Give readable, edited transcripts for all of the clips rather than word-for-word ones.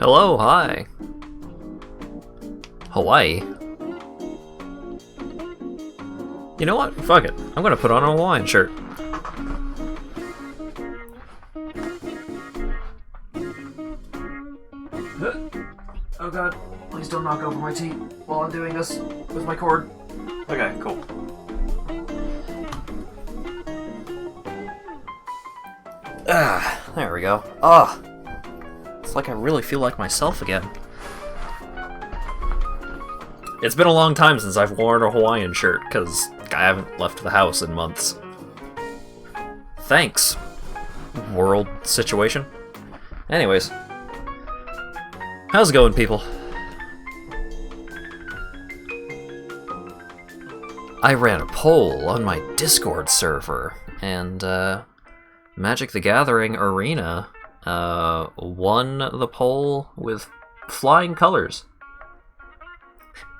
Hello, hi. Hawaii. You know what? Fuck it. I'm gonna put on a Hawaiian shirt. Oh god, please don't knock over my tea while I'm doing this with my cord. Okay, cool. Ah, there we go. Ah, it's like I really feel like myself again. It's been a long time since I've worn a Hawaiian shirt, because I haven't left the house in months. Thanks, world situation. Anyways, how's it going, people? I ran a poll on my Discord server, and Magic the Gathering Arena won the poll with flying colors.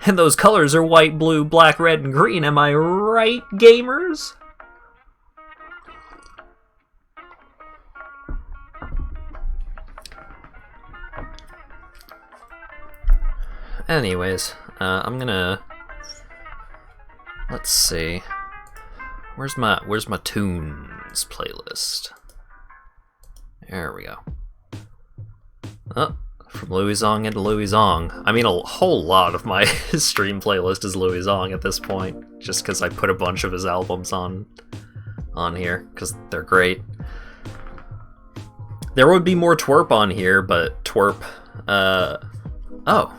And those colors are white, blue, black, red, and green, am I right, gamers? Anyways, I'm gonna... Let's see. Where's my tunes playlist? There we go. Oh, from Louis Zong into Louis Zong. I mean, a whole lot of my stream playlist is Louis Zong at this point, just because I put a bunch of his albums on here, because they're great. There would be more twerp on here, but twerp... Oh.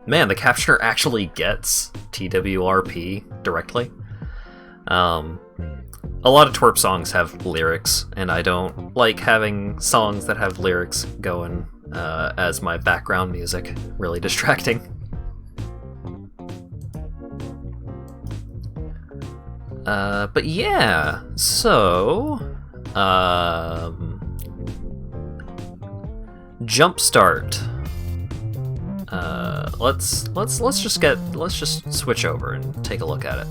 Man, the captioner actually gets TWRP directly. A lot of twerp songs have lyrics, and I don't like having songs that have lyrics go in as my background music. Really distracting. But yeah, so Jumpstart. Let's just switch over and take a look at it.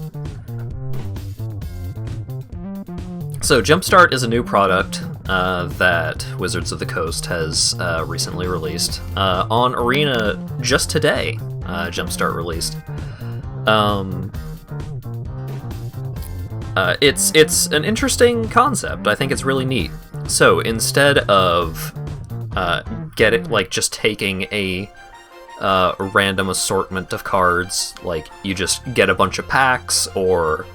So Jumpstart is a new product that Wizards of the Coast has recently released on Arena just today. Jumpstart released. It's an interesting concept. I think it's really neat. So instead of just taking a random assortment of cards, like you just get a bunch of packs, or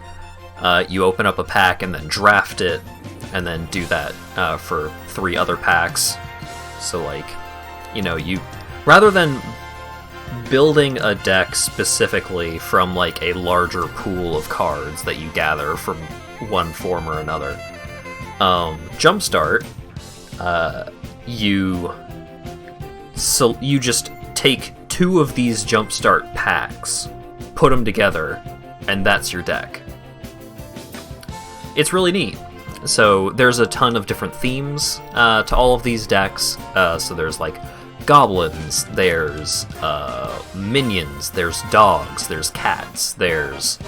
you open up a pack and then draft it, and then do that for 3 other packs. So like, you rather than building a deck specifically from like a larger pool of cards that you gather from one form or another, Jumpstart, you just take 2 of these Jumpstart packs, put them together, and that's your deck. It's really neat. So there's a ton of different themes to all of these decks. So there's like goblins, there's minions, there's dogs, there's cats, there's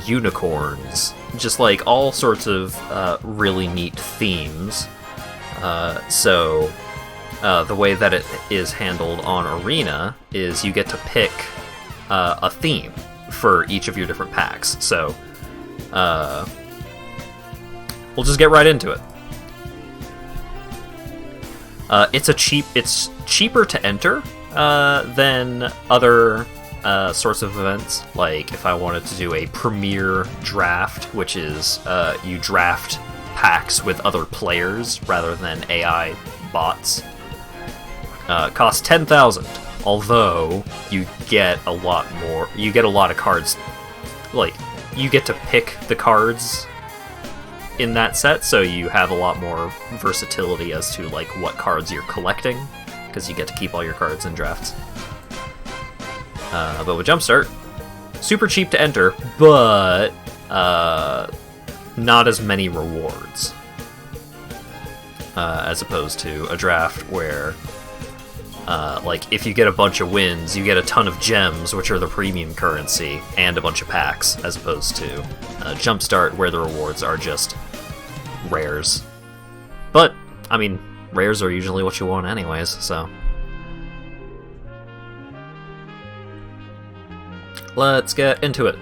unicorns, just like all sorts of really neat themes. So the way that it is handled on Arena is you get to pick a theme for each of your different packs. So we'll just get right into it. It's cheaper to enter than other sorts of events. Like if I wanted to do a premier draft, which is you draft packs with other players rather than AI bots, costs 10,000. Although you get a lot more. You get a lot of cards. Like you get to pick the cards in that set, so you have a lot more versatility as to like what cards you're collecting, because you get to keep all your cards in drafts. But with Jumpstart, super cheap to enter, but not as many rewards as opposed to a draft where like if you get a bunch of wins, you get a ton of gems, which are the premium currency, and a bunch of packs, as opposed to Jumpstart, where the rewards are just rares. But, I mean, rares are usually what you want anyways, so. Let's get into it.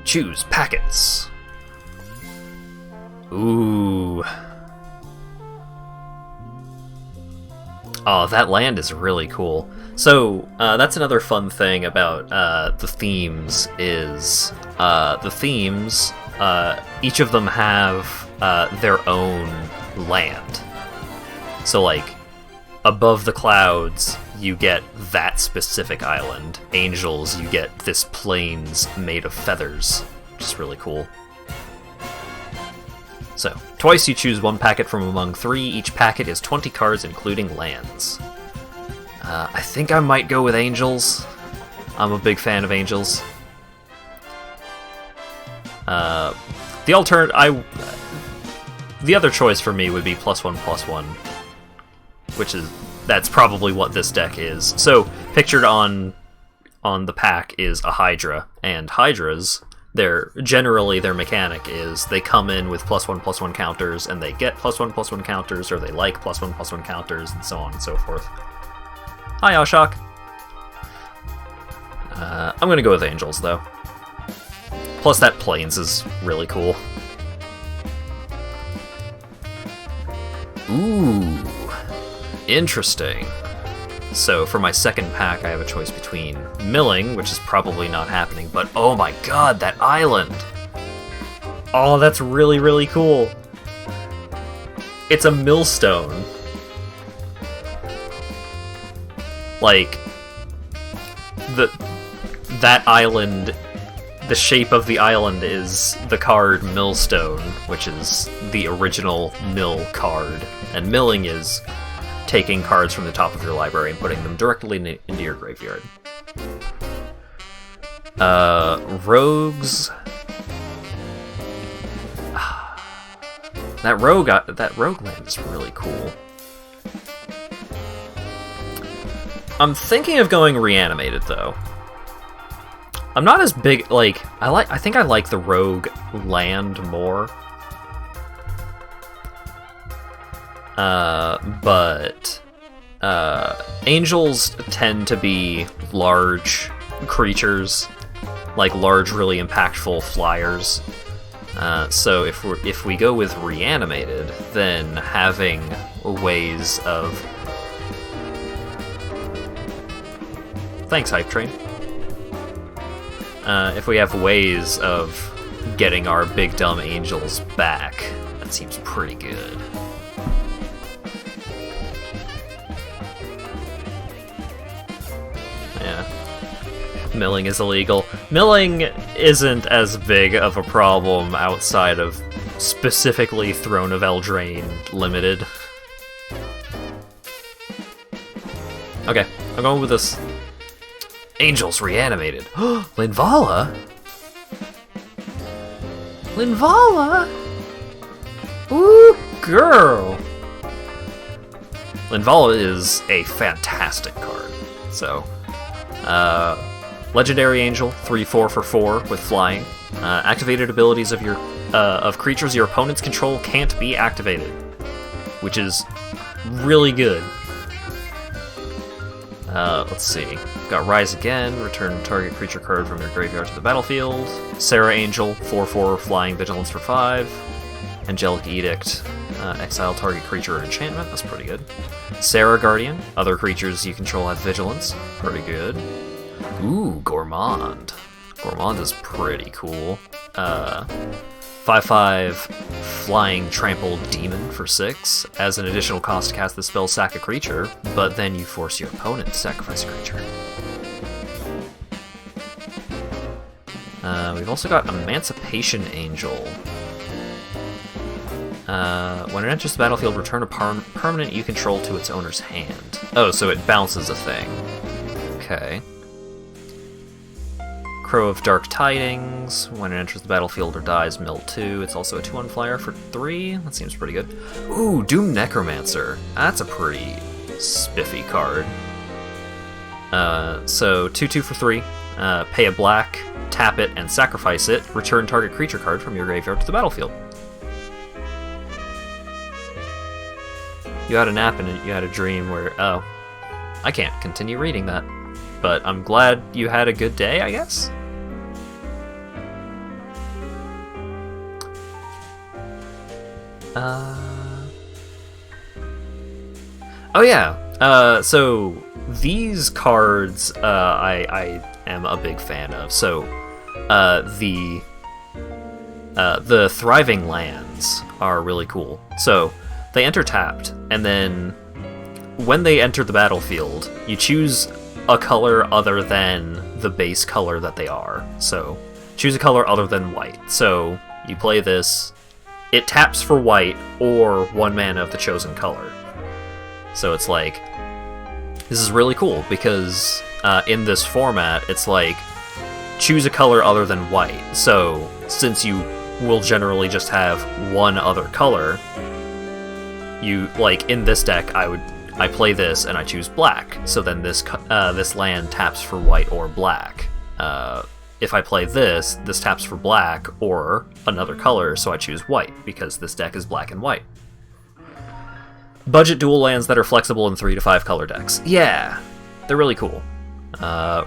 Choose packets. Ooh. Oh, that land is really cool. So, that's another fun thing about the themes is the themes, each of them have their own land. So, like, above the clouds, you get that specific island. Angels, you get this plains made of feathers, which is really cool. So, twice you choose 1 packet from among 3. Each packet is 20 cards, including lands. I think I might go with Angels. I'm a big fan of Angels. The other choice for me would be +1/+1, that's probably what this deck is. So, pictured on the pack is a Hydra, and Hydras, generally their mechanic is they come in with +1/+1 counters, and they get +1/+1 counters, or they like +1/+1 counters, and so on and so forth. Hi, Ashok. I'm gonna go with Angels, though. Plus, that Plains is really cool. Ooh, interesting. So, for my second pack, I have a choice between Milling, which is probably not happening, but oh my god, that island! Oh, that's really, really cool. It's a millstone. Like, that island the shape of the island is the card Millstone, which is the original mill card. And milling is taking cards from the top of your library and putting them directly into your graveyard. Rogues. That rogue land is really cool. I'm thinking of going reanimated though. I'm not as big, like, I think I like the rogue land more. But angels tend to be large creatures, like large, really impactful flyers. So if we go with reanimated, then having ways of... Thanks, Hype Train. If we have ways of getting our big dumb angels back, that seems pretty good. Yeah. Milling is illegal. Milling isn't as big of a problem outside of specifically Throne of Eldraine Limited. Okay, I'm going with this. Angels reanimated. Linvala? Linvala? Ooh, girl! Linvala is a fantastic card. So, Legendary Angel, 3/4 for 4 with flying. Activated abilities of your of creatures your opponents control can't be activated, which is really good. Let's see. Got Rise Again, return target creature card from your graveyard to the battlefield. Sarah Angel, 4/4 flying vigilance for 5. Angelic Edict, exile target creature or enchantment, that's pretty good. Sarah Guardian, other creatures you control have vigilance, pretty good. Ooh, Gourmand. Gourmand is pretty cool. 5/5 flying trampled demon for 6. As an additional cost to cast the spell, sack a creature, but then you force your opponent to sacrifice a creature. We've also got Emancipation Angel. When it enters the battlefield, return a permanent you control to its owner's hand. Oh, so it bounces a thing. Okay. Crow of Dark Tidings. When it enters the battlefield or dies, mill 2. It's also a 2/1 flyer for 3. That seems pretty good. Ooh, Doom Necromancer. That's a pretty spiffy card. So 2/2 for 3. Pay a black, tap it, and sacrifice it. Return target creature card from your graveyard to the battlefield. You had a nap and you had a dream where... Oh. I can't continue reading that. But I'm glad you had a good day, I guess? Oh yeah, so these cards I am a big fan of. So the Thriving Lands are really cool. So they enter tapped, and then when they enter the battlefield, you choose a color other than the base color that they are. So choose a color other than white. So you play this, it taps for white or 1 mana of the chosen color. So it's like, this is really cool because in this format, it's like, choose a color other than white. So since you will generally just have one other color, you, like in this deck, I play this and I choose black, so then this land taps for white or black. If I play this taps for black or another color, so I choose white, because this deck is black and white. Budget dual lands that are flexible in 3 to 5 color decks. Yeah, they're really cool.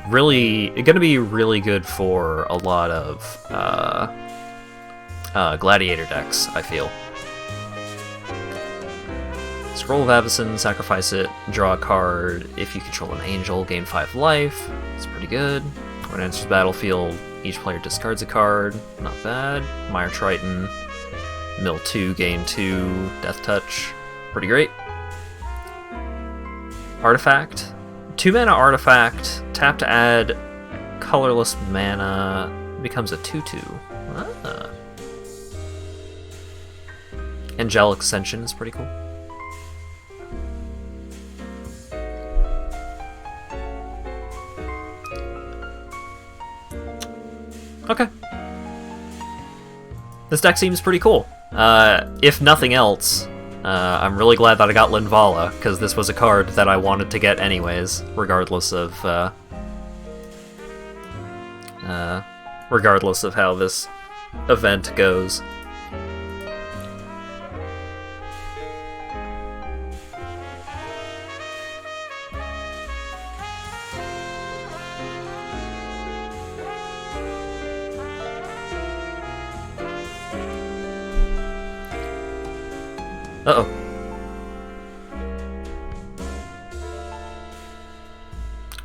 Really, gonna be really good for a lot of Gladiator decks, I feel. Scroll of Avacyn, sacrifice it, draw a card. If you control an angel, gain 5 life. It's pretty good. When it enters the battlefield, each player discards a card. Not bad. Mire Triton, mill 2, gain 2, Death Touch. Pretty great. Artifact. 2 mana artifact. Tap to add colorless mana. It becomes a 2/2. Ah. Angelic Ascension is pretty cool. Okay. This deck seems pretty cool. If nothing else, I'm really glad that I got Linvala, because this was a card that I wanted to get anyways, regardless of how this event goes. Uh-oh.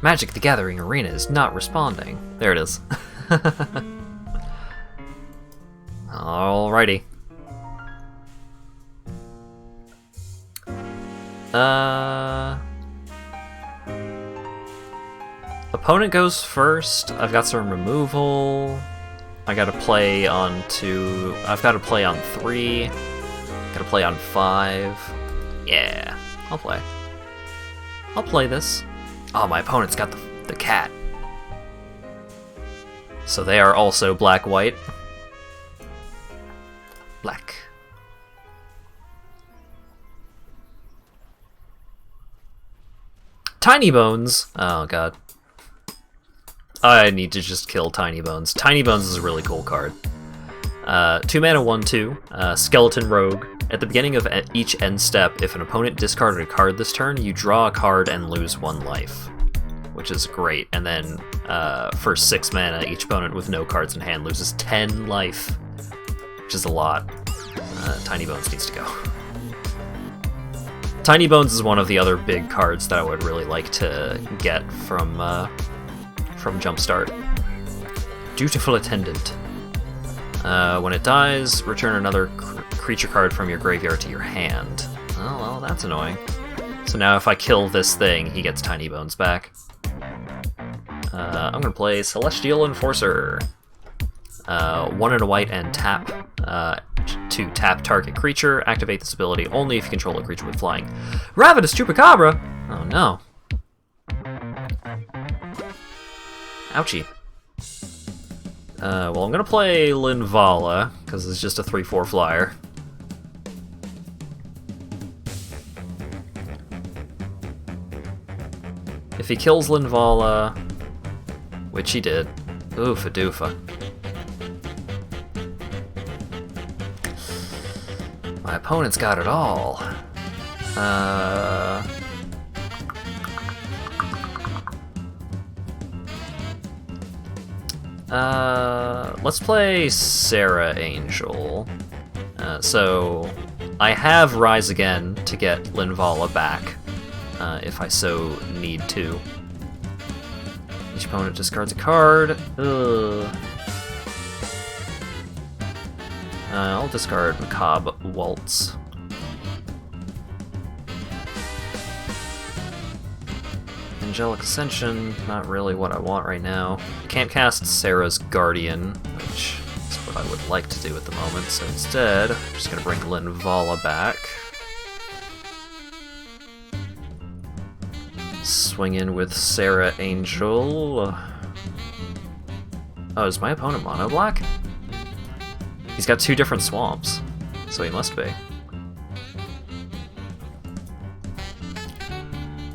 Magic the Gathering Arena is not responding. There it is. Alrighty. Opponent goes first. I've got some removal. I've got to play on 3. Gotta play on 5. Yeah, I'll play. I'll play this. Oh, my opponent's got the cat. So they are also black-white. Black. Tiny Bones. Oh, God. I need to just kill Tiny Bones. Tiny Bones is a really cool card. 2 mana, 1/2. Skeleton Rogue. At the beginning of each end step, if an opponent discarded a card this turn, you draw a card and lose 1 life, which is great. And then for 6 mana, each opponent with no cards in hand loses 10 life, which is a lot. Tiny Bones needs to go. Tiny Bones is one of the other big cards that I would really like to get from Jumpstart. Dutiful Attendant. When it dies, return another creature card from your graveyard to your hand. Oh, well, that's annoying. So now if I kill this thing, he gets Tiny Bones back. I'm gonna play Celestial Enforcer. 1 and a white and tap to tap target creature. Activate this ability only if you control a creature with flying. Ravenous Chupacabra! Oh no. Ouchie. Well, I'm gonna play Linvala, because it's just a 3/4 flyer. If he kills Linvala, which he did, oofa doofa. My opponent's got it all. Let's play Sarah Angel. So I have Rise Again to get Linvala back, if I so need to. Each opponent discards a card. I'll discard Macabre Waltz. Angelic Ascension, not really what I want right now. Can't cast Sarah's Guardian, which is what I would like to do at the moment, so instead, I'm just gonna bring Linvala back. Swing in with Sarah Angel. Oh, is my opponent mono black? He's got 2 different swamps, so he must be.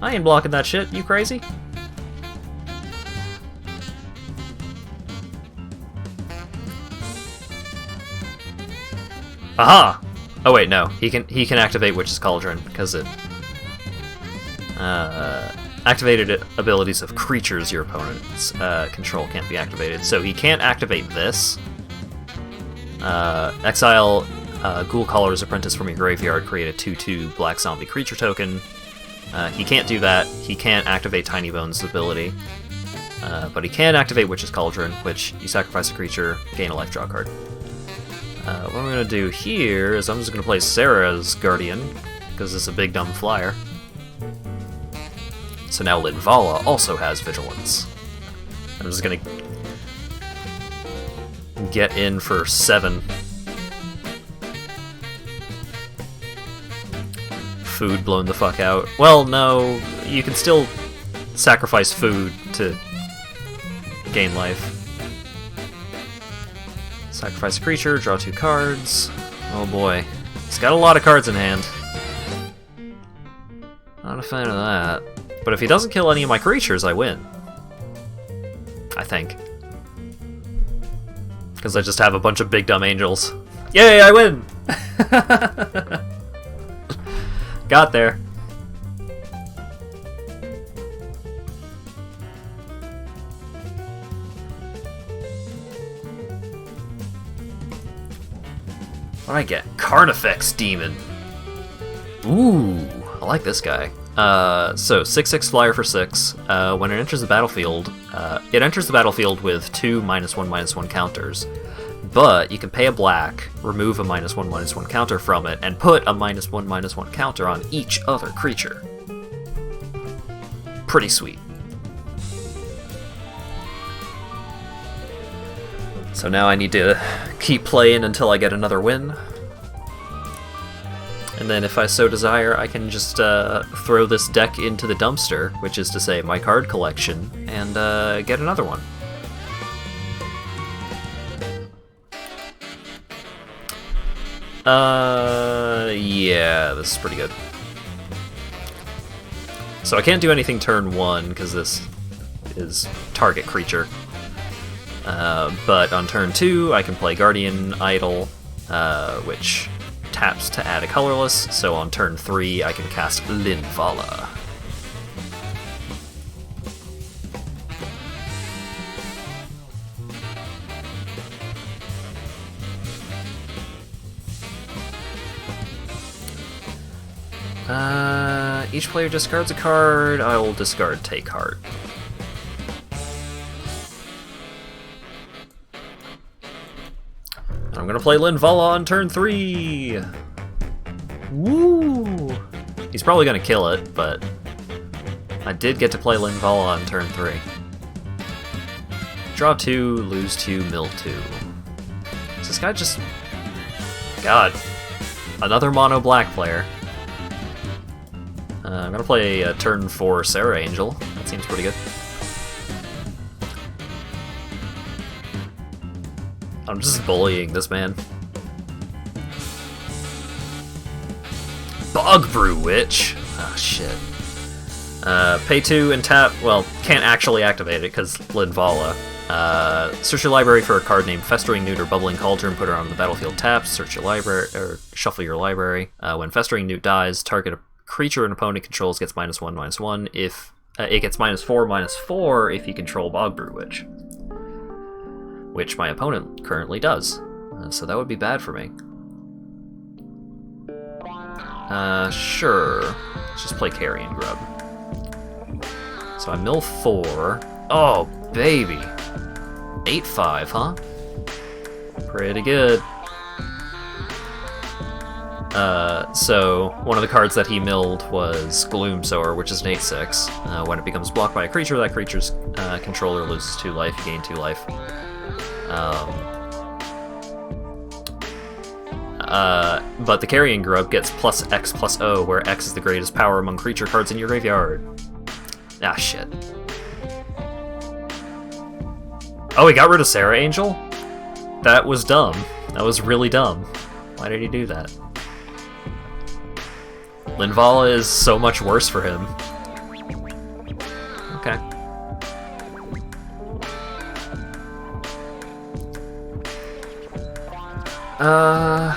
I ain't blocking that shit, you crazy? Aha! Oh wait, no. He can activate Witch's Cauldron, because it activated abilities of creatures your opponent's control can't be activated. So he can't activate this. Exile Ghoul Caller's Apprentice from your graveyard, create a 2/2 black zombie creature token. He can't do that. He can't activate Tiny Bones' ability. But he can activate Witch's Cauldron, which you sacrifice a creature, gain a life, draw card. What I'm going to do here is I'm just going to play Sarah's Guardian, because it's a big dumb flyer. So now Linvala also has Vigilance. I'm just going to... get in for 7. Food blown the fuck out. Well, no, you can still sacrifice food to gain life. Sacrifice a creature, draw 2 cards. Oh boy. He's got a lot of cards in hand. Not a fan of that. But if he doesn't kill any of my creatures, I win. I think. Because I just have a bunch of big dumb angels. Yay, I win! Got there. What do I get? Carnifex Demon. Ooh, I like this guy. So 6/6 flyer for 6. When it enters the battlefield, with 2 -1/-1 counters. But you can pay a black, remove a -1/-1 counter from it, and put a -1/-1 counter on each other creature. Pretty sweet. So now I need to keep playing until I get another win. And then if I so desire, I can just throw this deck into the dumpster, which is to say my card collection, and get another one. Yeah, this is pretty good. So I can't do anything turn 1, because this is target creature. But on turn 2, I can play Guardian Idol, which taps to add a colorless, so on turn 3, I can cast Linvala. Each player discards a card. I will discard Take Heart. I'm gonna play Linvala on turn 3! Woo! He's probably gonna kill it, but I did get to play Linvala on turn 3. Draw 2, lose 2, mill 2. Is this guy just... God. Another mono black player. I'm gonna play a turn 4 Sarah Angel. That seems pretty good. I'm just bullying this man. Bogbrew Witch! Ah, shit. Pay 2 and tap... Well, can't actually activate it because Linvala. Search your library for a card named Festering Newt or Bubbling Cauldron, put it on the battlefield tapped, search your library, or shuffle your library. When Festering Newt dies, target a creature an opponent controls gets -1/-1. If it gets -4/-4 if you control Bogbrew Witch. Which my opponent currently does. So that would be bad for me. Sure. Let's just play Carrion Grub. So I mill 4. Oh, baby! 8/5, huh? Pretty good. So one of the cards that he milled was Gloomsower, which is an 8/6. When it becomes blocked by a creature, that creature's controller loses 2 life, you gain 2 life. But the Carrion Grub gets +X/+O, where X is the greatest power among creature cards in your graveyard. Ah, shit. Oh, he got rid of Sarah Angel? That was dumb. That was really dumb. Why did he do that? Linvala is so much worse for him. Okay. I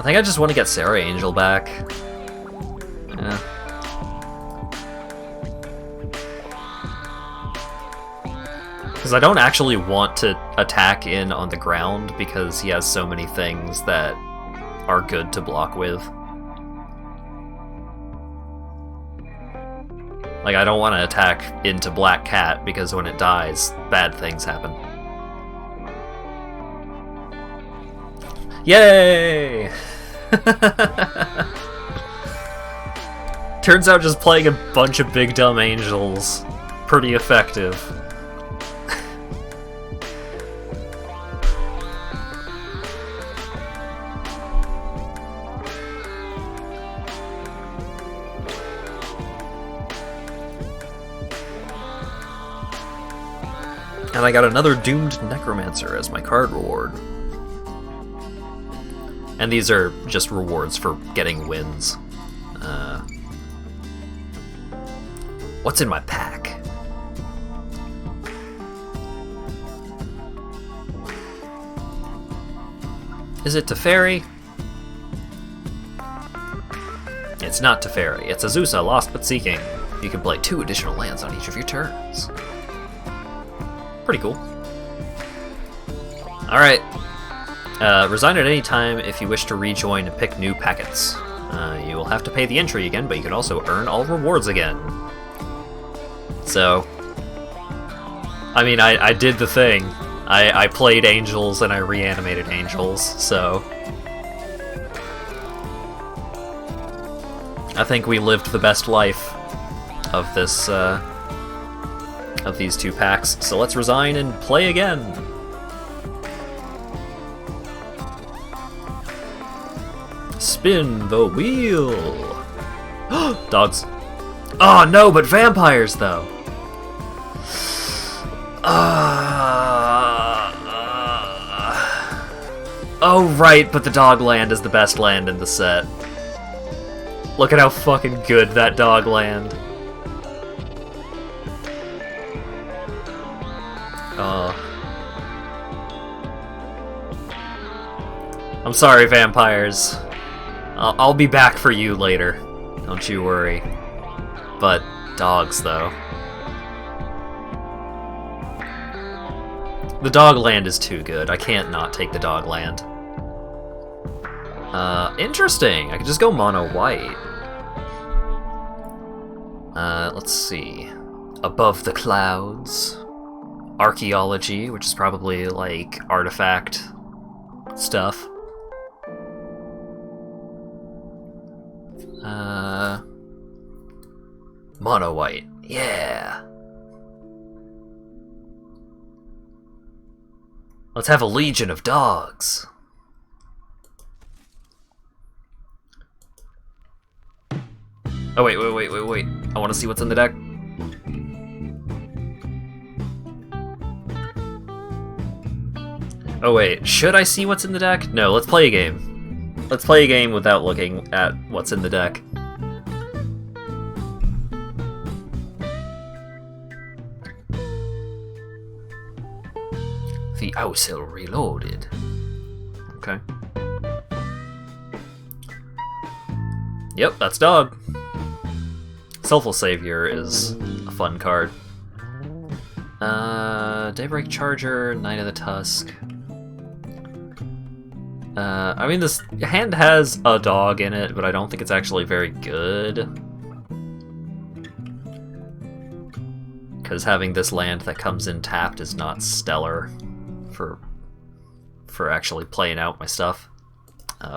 think I just want to get Sarah Angel back. Yeah. Because I don't actually want to attack in on the ground because he has so many things that are good to block with. Like, I don't want to attack into Black Cat because when it dies, bad things happen. Yay! Turns out just playing a bunch of big dumb angels pretty effective. And I got another Doomed Necromancer as my card reward. And these are just rewards for getting wins. What's in my pack? Is it Teferi? It's not Teferi. It's Azusa, Lost but Seeking. You can play 2 additional lands on each of your turns. Pretty cool. Alright. Resign at any time if you wish to rejoin and pick new packets. You will have to pay the entry again, but you can also earn all rewards again. So, I mean, I did the thing. I played Angels and I reanimated Angels, so I think we lived the best life of this, of these 2 packs. So let's resign and play again. Spin the wheel. Dogs. Oh no, but vampires though. Oh right, but the dog land is the best land in the set. Look at how fucking good that dog land. I'm sorry, vampires. I'll be back for you later. Don't you worry. But dogs, though. The dog land is too good. I can't not take the dog land. Interesting. I could just go mono white. Let's see. Above the Clouds. Archaeology, which is probably like artifact stuff. Mono white. Yeah. Let's have a legion of dogs. Oh wait. I want to see what's in the deck. Oh wait, should I see what's in the deck? No, let's play a game. Let's play a game without looking at what's in the deck. The Ousel Reloaded. Okay. Yep, that's dog. Soulful Savior is a fun card. Daybreak Charger, Knight of the Tusk. I mean, this hand has a dog in it, but I don't think it's actually very good. Because having this land that comes in tapped is not stellar for actually playing out my stuff.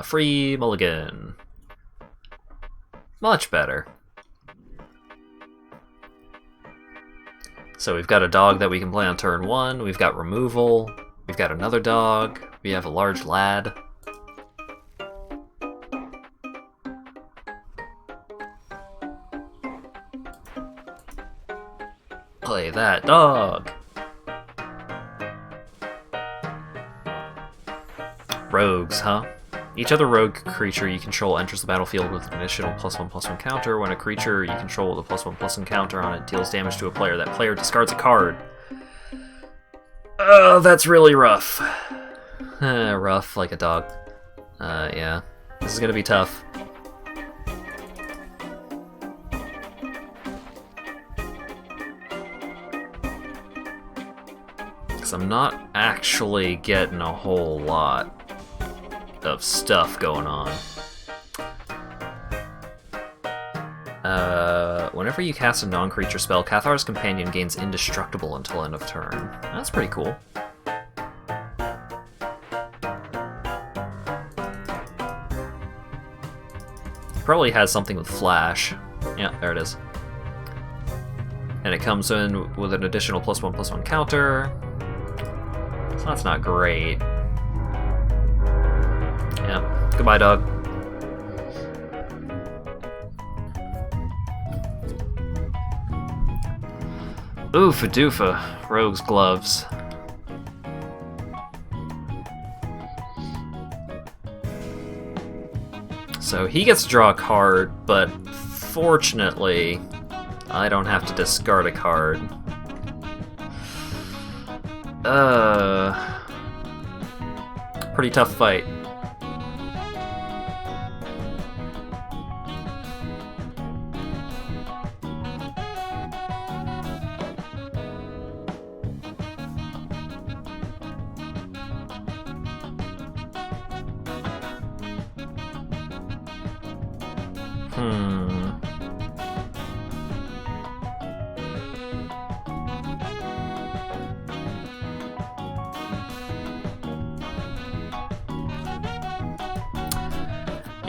Free mulligan. Much better. So we've got a dog that we can play on turn 1, we've got removal, we've got another dog, we have a large lad. Play that dog! Rogues, huh? Each other rogue creature you control enters the battlefield with an additional +1/+1 counter. When a creature you control with a +1/+1 counter on it deals damage to a player, that player discards a card. Oh, that's really rough. Rough like a dog. Yeah. This is gonna be tough. Because I'm not actually getting a whole lot of stuff going on. Whenever you cast a non-creature spell, Cathar's Companion gains indestructible until end of turn. That's pretty cool. Probably has something with Flash. Yeah, there it is. And it comes in with an additional +1/+1 counter. So that's not great. Yeah. Goodbye, dog. Oofa doofa. Rogue's gloves. So he gets to draw a card, but fortunately, I don't have to discard a card. Pretty tough fight.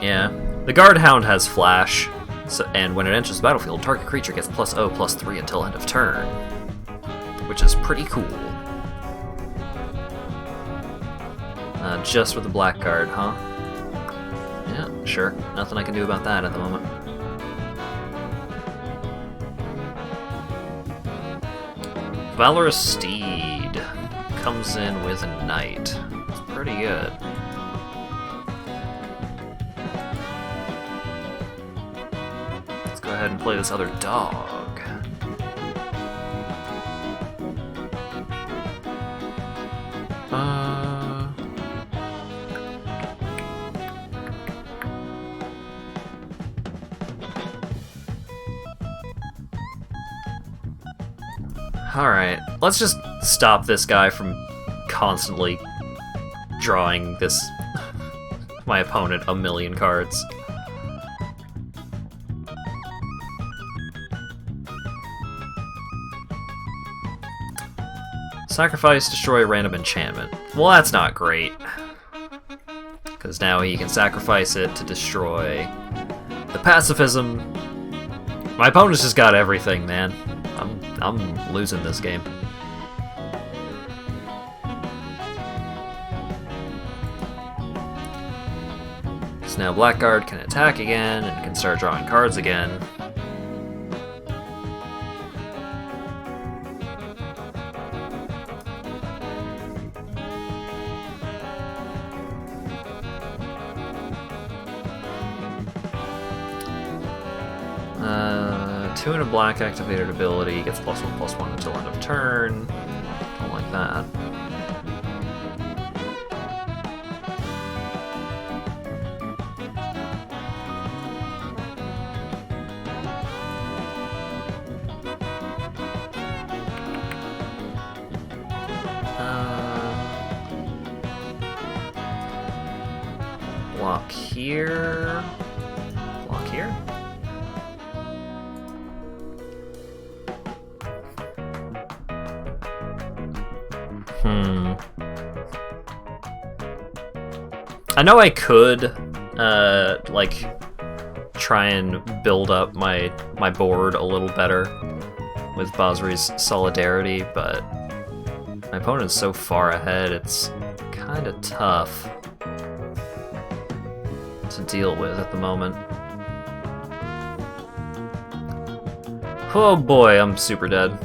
Yeah. The Guard Hound has Flash, so, and when it enters the battlefield, target creature gets +0/+3 until end of turn, which is pretty cool. Just with the Blackguard, huh? Yeah, sure. Nothing I can do about that at the moment. Valorous Steed comes in with a Knight. It's pretty good. Let's go ahead and play this other dog. Alright, let's just stop this guy from constantly drawing my opponent a million cards. Sacrifice, destroy a random enchantment. Well, that's not great. Because now he can sacrifice it to destroy the pacifism. My opponent's just got everything, man. I'm losing this game. So now Blackguard can attack again and can start drawing cards again. Two and a black activated ability, gets +1/+1 until end of turn. Don't like that. Block here. Block here. I know I could, like, try and build up my board a little better with Basri's Solidarity, but my opponent's so far ahead, it's kind of tough to deal with at the moment. Oh boy, I'm super dead.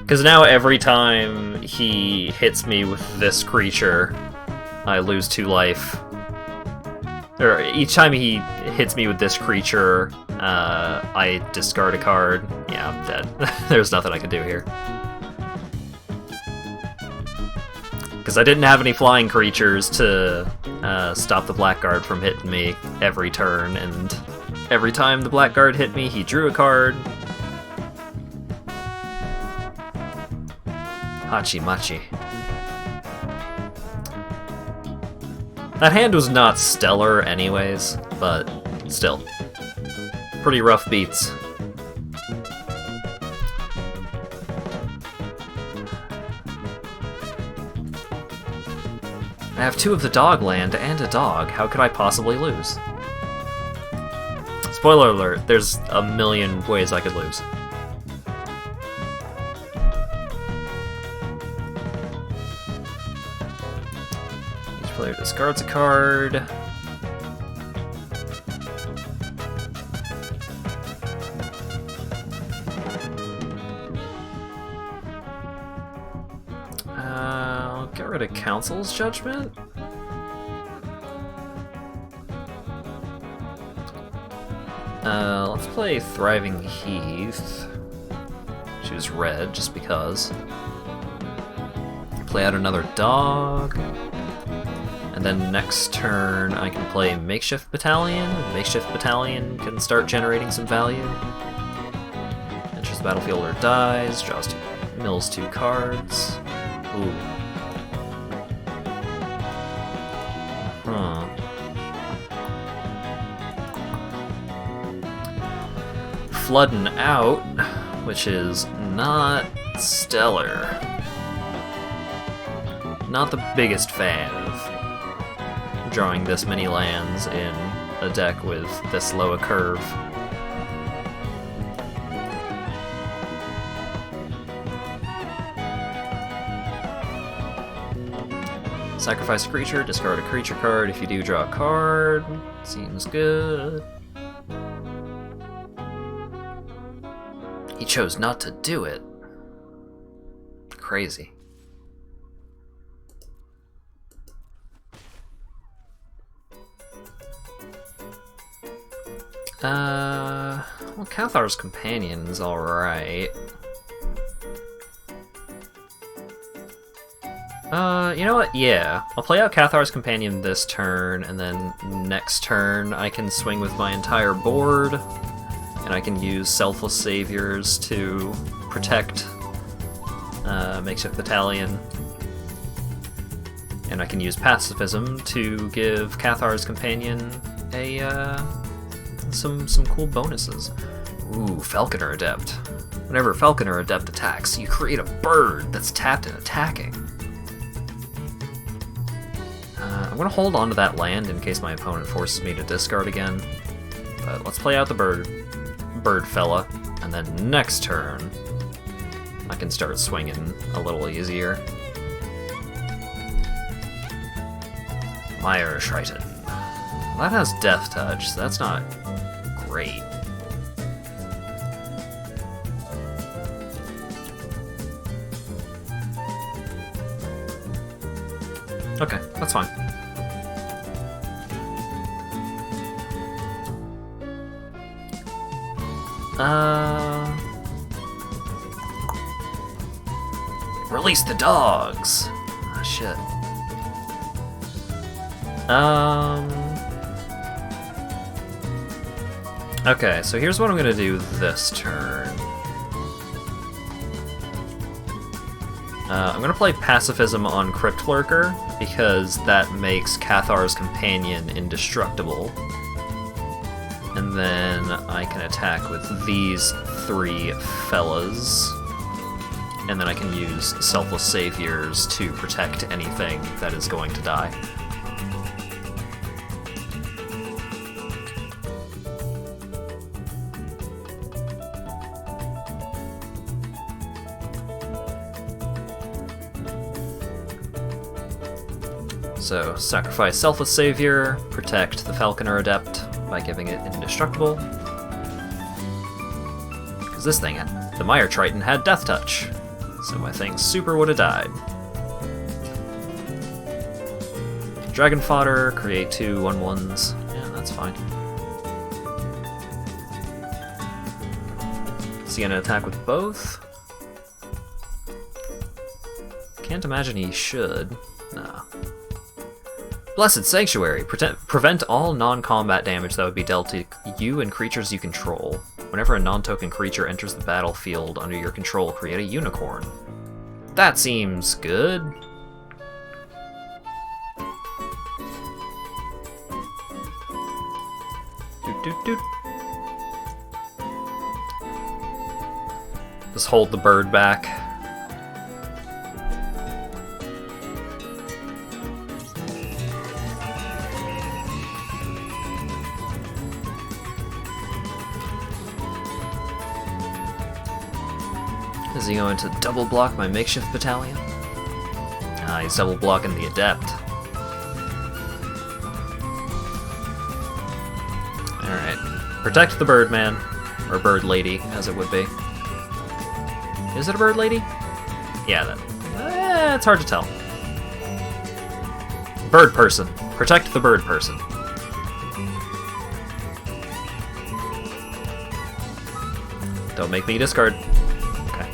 Because now every time he hits me with this creature, I lose 2 life. Or each time he hits me with this creature, I discard a card. Yeah, I'm dead. There's nothing I can do here. Because I didn't have any flying creatures to stop the Blackguard from hitting me every turn, and every time the Blackguard hit me, he drew a card. Hachi Machi. That hand was not stellar anyways, but still. Pretty rough beats. I have 2 of the dog land and a dog. How could I possibly lose? Spoiler alert, there's a million ways I could lose. Player discards a card. I'll get rid of Council's Judgment. Let's play Thriving Heath. Choose red, just because. Play out another dog. And then next turn I can play Makeshift Battalion. Makeshift Battalion can start generating some value. Enters the battlefield or dies. Draws two, mills 2 cards. Ooh. Huh. Flooding Out, which is not stellar. Not the biggest fan of drawing this many lands in a deck with this low a curve. Sacrifice a creature, discard a creature card. If you do, draw a card. Seems good. He chose not to do it. Crazy. Well, Cathar's Companion's alright. You know what? Yeah. I'll play out Cathar's Companion this turn, and then next turn I can swing with my entire board, and I can use Selfless Saviors to protect Makeshift Battalion. And I can use Pacifism to give Cathar's Companion a, some cool bonuses. Ooh, Falconer Adept. Whenever Falconer Adept attacks, you create a bird that's tapped and attacking. I'm gonna hold on to that land in case my opponent forces me to discard again. But let's play out the bird fella, and then next turn I can start swinging a little easier. Mire Triton. That has Death Touch, so that's not great. Okay, that's fine. Release the dogs! Ah, shit. Okay, so here's what I'm gonna do this turn. I'm gonna play Pacifism on Crypt Lurker, because that makes Cathar's Companion indestructible. And then I can attack with these 3 fellas. And then I can use Selfless Saviors to protect anything that is going to die. So, sacrifice Selfless Savior, protect the Falconer Adept by giving it indestructible. Because this thing, the Mire Triton, had Death Touch, so my thing super would have died. Dragon Fodder, create 2 1/1s. Yeah, that's fine. Is he gonna attack with both? Can't imagine he should. Nah. Blessed Sanctuary. Prevent all non-combat damage that would be dealt to you and creatures you control. Whenever a non-token creature enters the battlefield under your control, create a unicorn. That seems good. Doot, doot, doot. Just hold the bird back. Is he going to double block my Makeshift Battalion? Ah, he's double blocking the Adept. Protect the Birdman. Or Bird Lady, as it would be. Is it a Bird Lady? Yeah, it's hard to tell. Bird Person. Protect the Bird Person. Don't make me discard. Okay.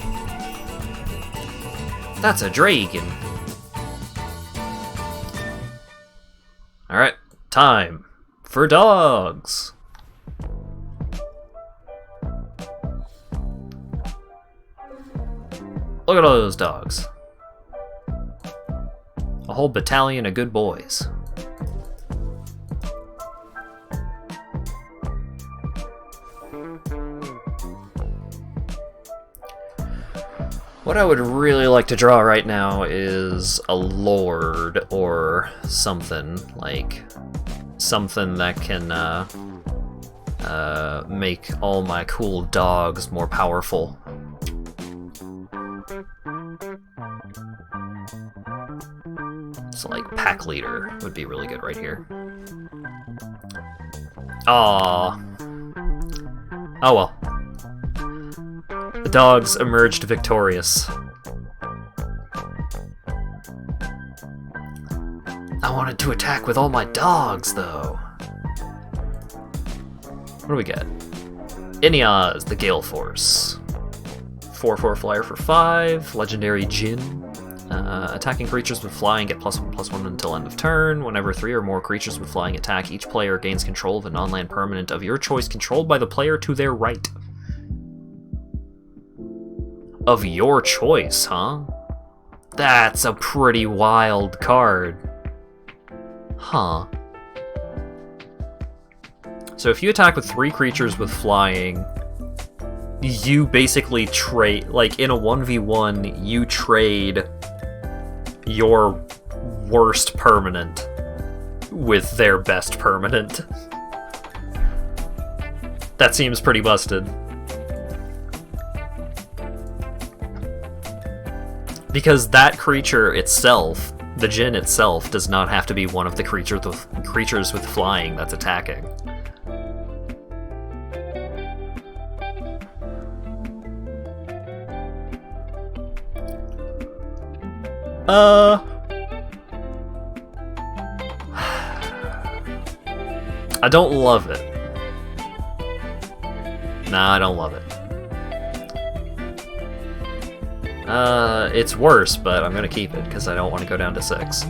That's a dragon. Alright, time for dogs. Look at all those dogs. A whole battalion of good boys. What I would really like to draw right now is a lord or something, like something that can make all my cool dogs more powerful. So like pack leader would be really good right here. Aww. Oh well. The dogs emerged victorious. I wanted to attack with all my dogs, though. What do we get? Ineos, the Gale Force. 4/4 flyer for 5. Legendary Djinn. Attacking creatures with flying get +1/+1 until end of turn. Whenever 3 or more creatures with flying attack, each player gains control of a non-land permanent of your choice controlled by the player to their right. Of your choice, huh? That's a pretty wild card. Huh. So if you attack with 3 creatures with flying, you basically trade, like in a 1v1, you trade your worst permanent with their best permanent. That seems pretty busted. Because that creature itself, the Djinn itself, does not have to be one of the creatures with flying that's attacking. I don't love it. Nah, I don't love it. It's worse, but I'm gonna keep it, because I don't want to go down to 6.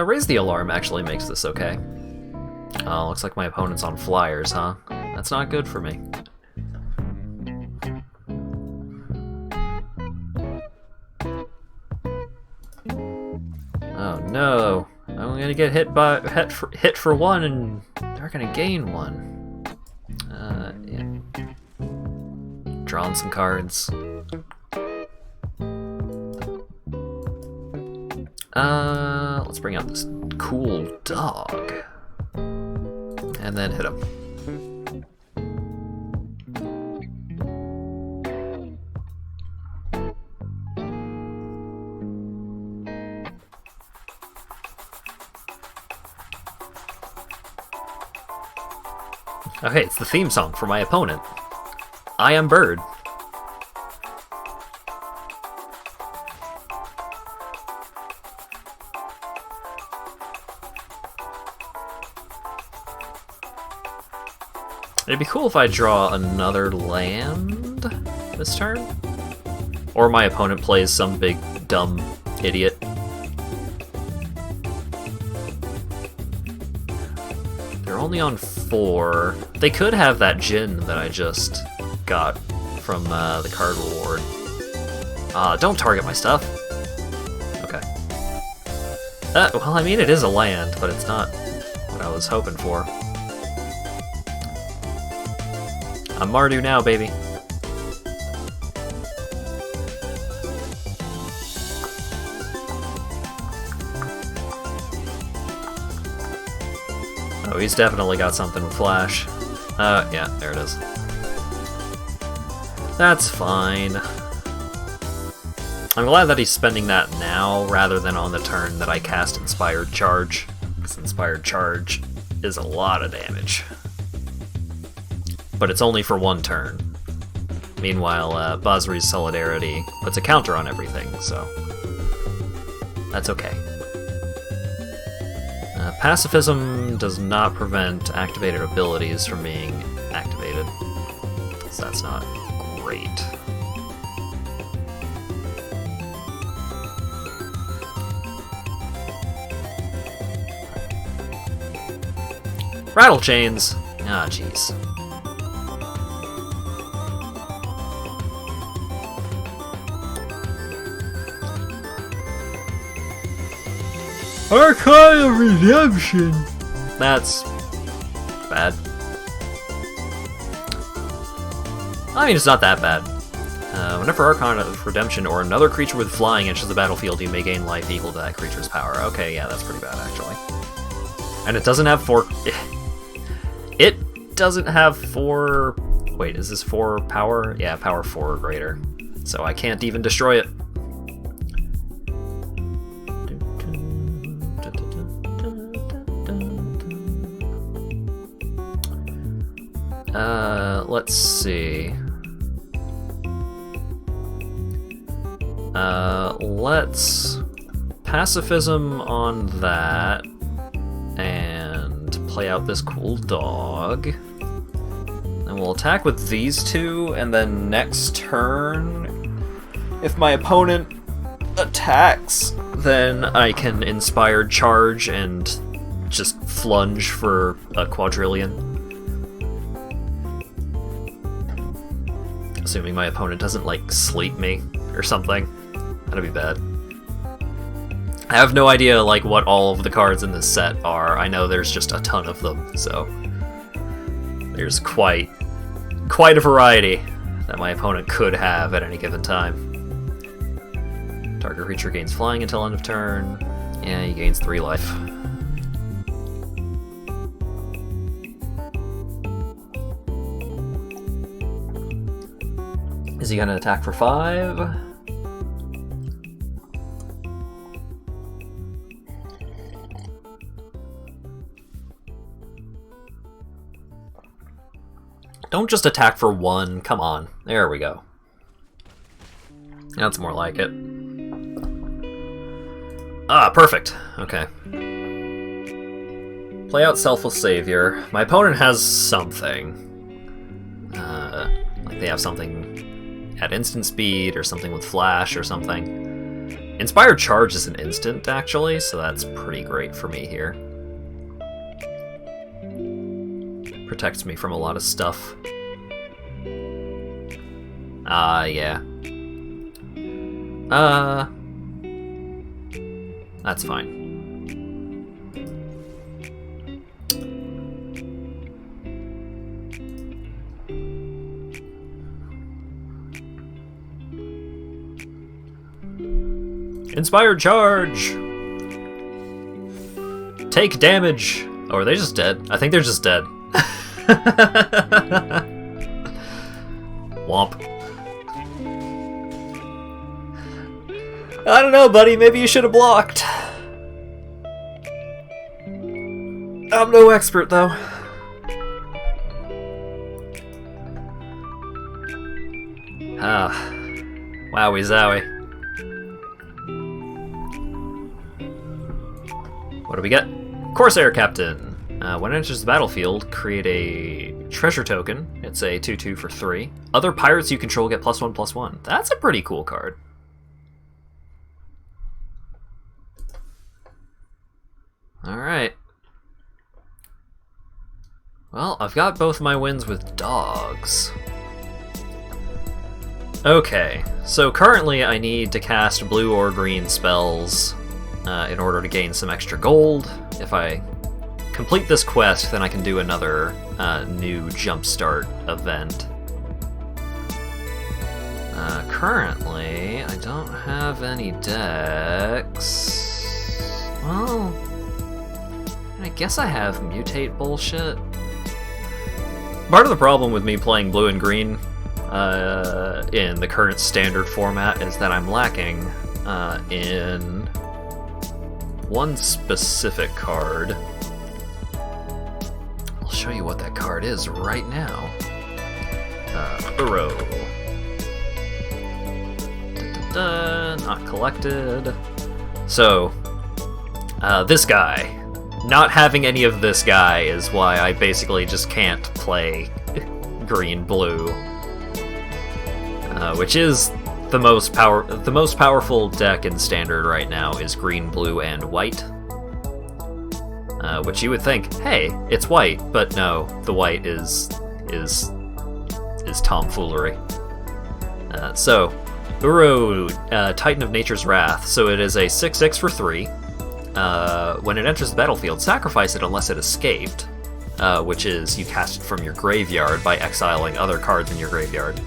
Raise the Alarm actually makes this okay. Oh, looks like my opponent's on flyers, huh? That's not good for me. Oh no! I'm gonna get hit for 1, and they're gonna gain 1. Yeah. Drawing some cards. Let's bring out this cool dog. And then hit him. Okay, it's the theme song for my opponent. I am Bird. It'd be cool if I draw another land this turn. Or my opponent plays some big, dumb idiot. They're only on 4. They could have that Djinn that I just got from the card reward. Don't target my stuff. Okay. Well, I mean, it is a land, but it's not what I was hoping for. I'm Mardu now, baby. Oh, he's definitely got something with Flash. Yeah, there it is. That's fine. I'm glad that he's spending that now rather than on the turn that I cast Inspired Charge, because Inspired Charge is a lot of damage. But it's only for one turn. Meanwhile, Basri's Solidarity puts a counter on everything, so that's okay. Pacifism does not prevent activated abilities from being activated, so that's not great. Rattle Chains! Ah, jeez. Archive of Redemption! That's bad. I mean, it's not that bad. Whenever Archon of Redemption or another creature with flying enters the battlefield, you may gain life equal to that creature's power. Okay, yeah, that's pretty bad, actually. And it doesn't have 4... It doesn't have 4... Wait, is this 4 power? Yeah, power 4 or greater. So I can't even destroy it. Let's see. Let's Pacifism on that, and play out this cool dog. And we'll attack with these two, and then next turn, if my opponent attacks, then I can Inspired Charge and just flunge for a quadrillion. Assuming my opponent doesn't, like, sleep me or something. That'd be bad. I have no idea, like, what all of the cards in this set are. I know there's just a ton of them, so there's quite a variety that my opponent could have at any given time. Target creature gains flying until end of turn. Yeah, he gains 3 life. Is he gonna attack for 5? Don't just attack for 1, come on. There we go. That's more like it. Ah, perfect. Okay. Play out Selfless Savior. My opponent has something. Like they have something at instant speed, or something with flash, or something. Inspired Charge is an instant, actually, so that's pretty great for me here. Protects me from a lot of stuff. Yeah. That's fine. Inspired Charge! Take damage! Oh, are they just dead? I think they're just dead. Womp. I don't know, buddy. Maybe you should have blocked. I'm no expert, though. Ah. Wowie zowie. What do we get? Corsair Captain. When it enters the battlefield, create a treasure token. It's a 2/2 for 3. Other pirates you control get +1/+1. That's a pretty cool card. Alright. Well, I've got both my wins with dogs. Okay, so currently I need to cast blue or green spells in order to gain some extra gold. If I complete this quest, then I can do another new Jumpstart event. Currently, I don't have any decks. Well, I guess I have mutate bullshit. Part of the problem with me playing blue and green in the current standard format is that I'm lacking in one specific card. I'll show you what that card is right now. Uro. Not collected. So, this guy. Not having any of this guy is why I basically just can't play green-blue. Which is the most powerful deck in Standard right now is green, blue, and white. Which you would think, hey, it's white, but no, the white is tomfoolery. So, Uro, Titan of Nature's Wrath. So it is a 6/6 for 3. When it enters the battlefield, sacrifice it unless it escaped, which is you cast it from your graveyard by exiling other cards in your graveyard.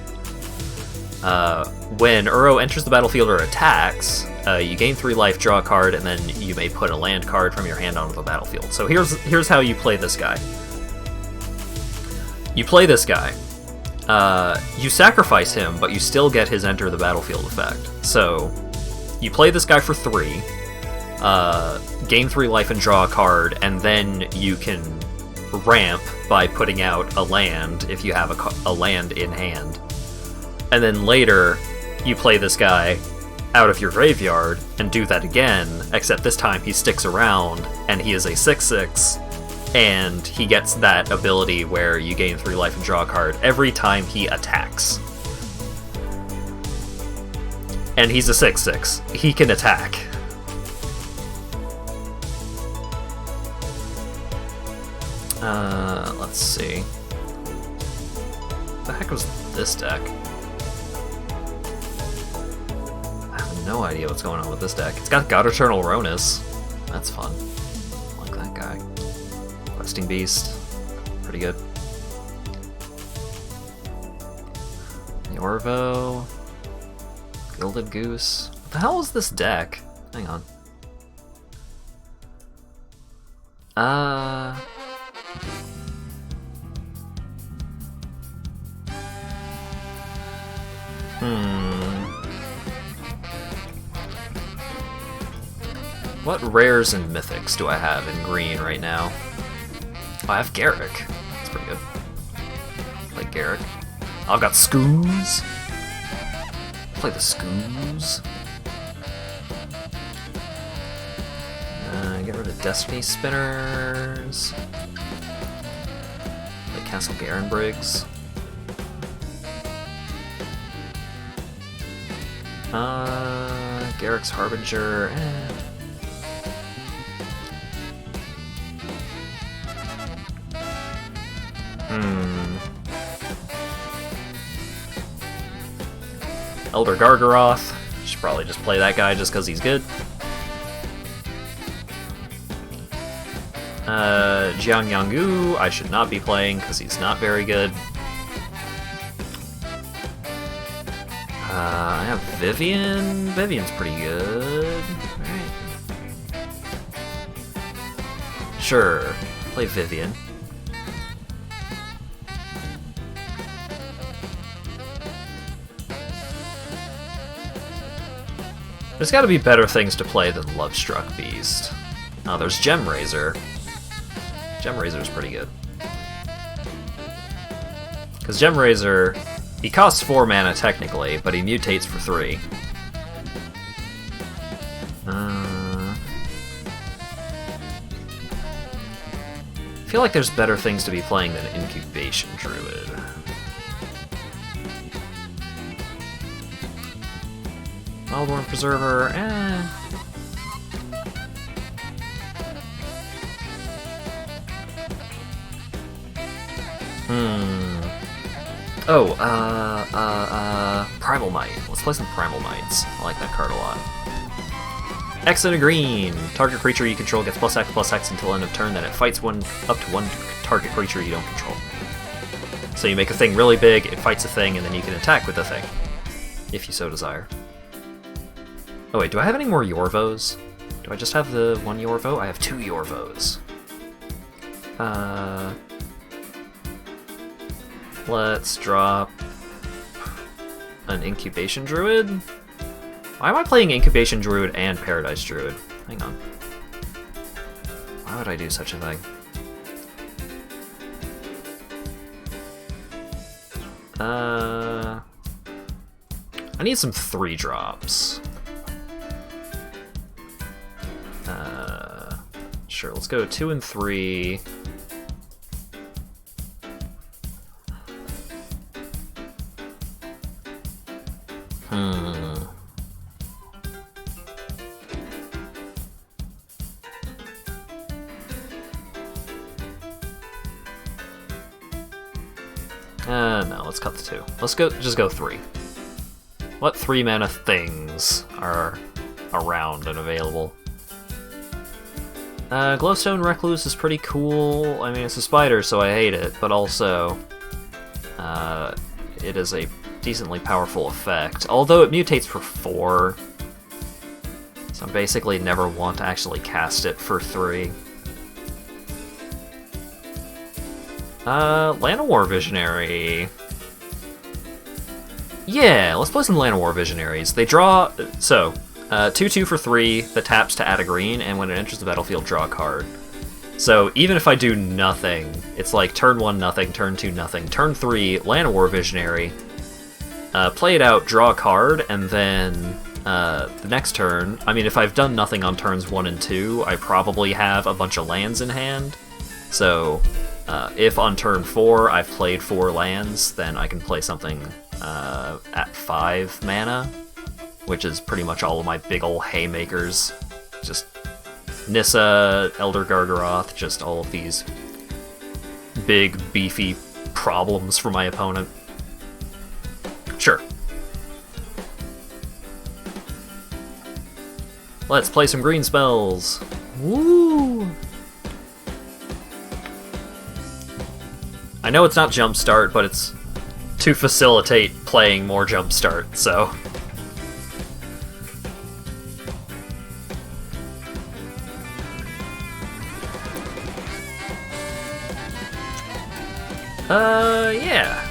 When Uro enters the battlefield or attacks, you gain 3 life, draw a card, and then you may put a land card from your hand onto the battlefield. So here's how you play this guy. You play this guy. You sacrifice him, but you still get his enter the battlefield effect. So you play this guy for 3. Gain 3 life and draw a card, and then you can ramp by putting out a land if you have a land in hand. And then later, you play this guy out of your graveyard and do that again, except this time he sticks around, and he is a 6/6, and he gets that ability where you gain 3 life and draw a card every time he attacks. And he's a 6/6. He can attack. Let's see. What the heck was this deck? I have no idea what's going on with this deck. It's got God Eternal Ronus. That's fun. I like that guy. Questing Beast. Pretty good. Yorvo. Gilded Goose. What the hell is this deck? Hang on. What rares and mythics do I have in green right now? Oh, I have Garrick. That's pretty good. Play Garrick. Oh, I've got Skoos. Play the Skoos. Get rid of Destiny Spinners. Play Castle Garen Briggs. Garrick's Harbinger. Elder Gargaroth. Should probably just play that guy just because he's good. Jiang Yanggu, I should not be playing because he's not very good. I have Vivian. Vivian's pretty good. Alright. Sure, play Vivian. There's gotta be better things to play than Lovestruck Beast. Oh, there's Gemrazor. Gemrazor's pretty good. Because Gemrazor, he costs 4 mana technically, but he mutates for 3. I feel like there's better things to be playing than Incubation Druid. Wildborn Preserver, Oh, Primal Might. Let's play some Primal Mights. I like that card a lot. X and a green. Target creature you control gets +X until end of turn, then it fights up to one target creature you don't control. So you make a thing really big, it fights a thing, and then you can attack with the thing, if you so desire. Oh wait, do I have any more Yorvos? Do I just have the 1 Yorvo? I have 2 Yorvos. Let's drop an Incubation Druid? Why am I playing Incubation Druid and Paradise Druid? Hang on. Why would I do such a thing? I need some 3-drops. Sure, let's go 2 and 3. No, let's cut the 2. Let's just go 3. What 3-mana things are around and available? Glowstone Recluse is pretty cool. I mean, it's a spider, so I hate it, but also, it is a decently powerful effect. Although it mutates for 4, so I basically never want to actually cast it for 3. Llanowar Visionary. Yeah, let's play some Llanowar Visionaries. They draw... So, 2/2 for 3 that taps to add a green, and when it enters the battlefield, draw a card. So, even if I do nothing, it's like turn 1 nothing, turn 2 nothing, turn 3 Llanowar Visionary, play it out, draw a card, and then the next turn... I mean, if I've done nothing on turns 1 and 2, I probably have a bunch of lands in hand. So... if on turn 4 I've played 4 lands, then I can play something at 5 mana, which is pretty much all of my big ol' haymakers. Just Nissa, Elder Gargaroth, just all of these big, beefy problems for my opponent. Sure. Let's play some green spells. Woo! I know it's not Jumpstart, but it's to facilitate playing more Jumpstart, so... yeah.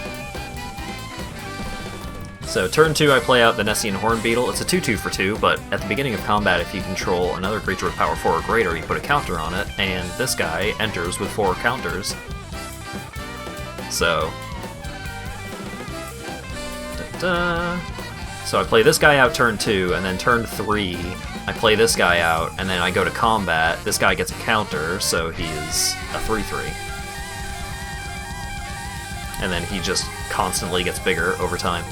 So, turn 2 I play out the Nessian Horn Beetle. It's a 2/2 for 2, but at the beginning of combat, if you control another creature with power 4 or greater, you put a counter on it, and this guy enters with 4 counters. So... So I play this guy out turn 2, and then turn 3, I play this guy out, and then I go to combat. This guy gets a counter, so he's a 3/3. And then he just constantly gets bigger over time.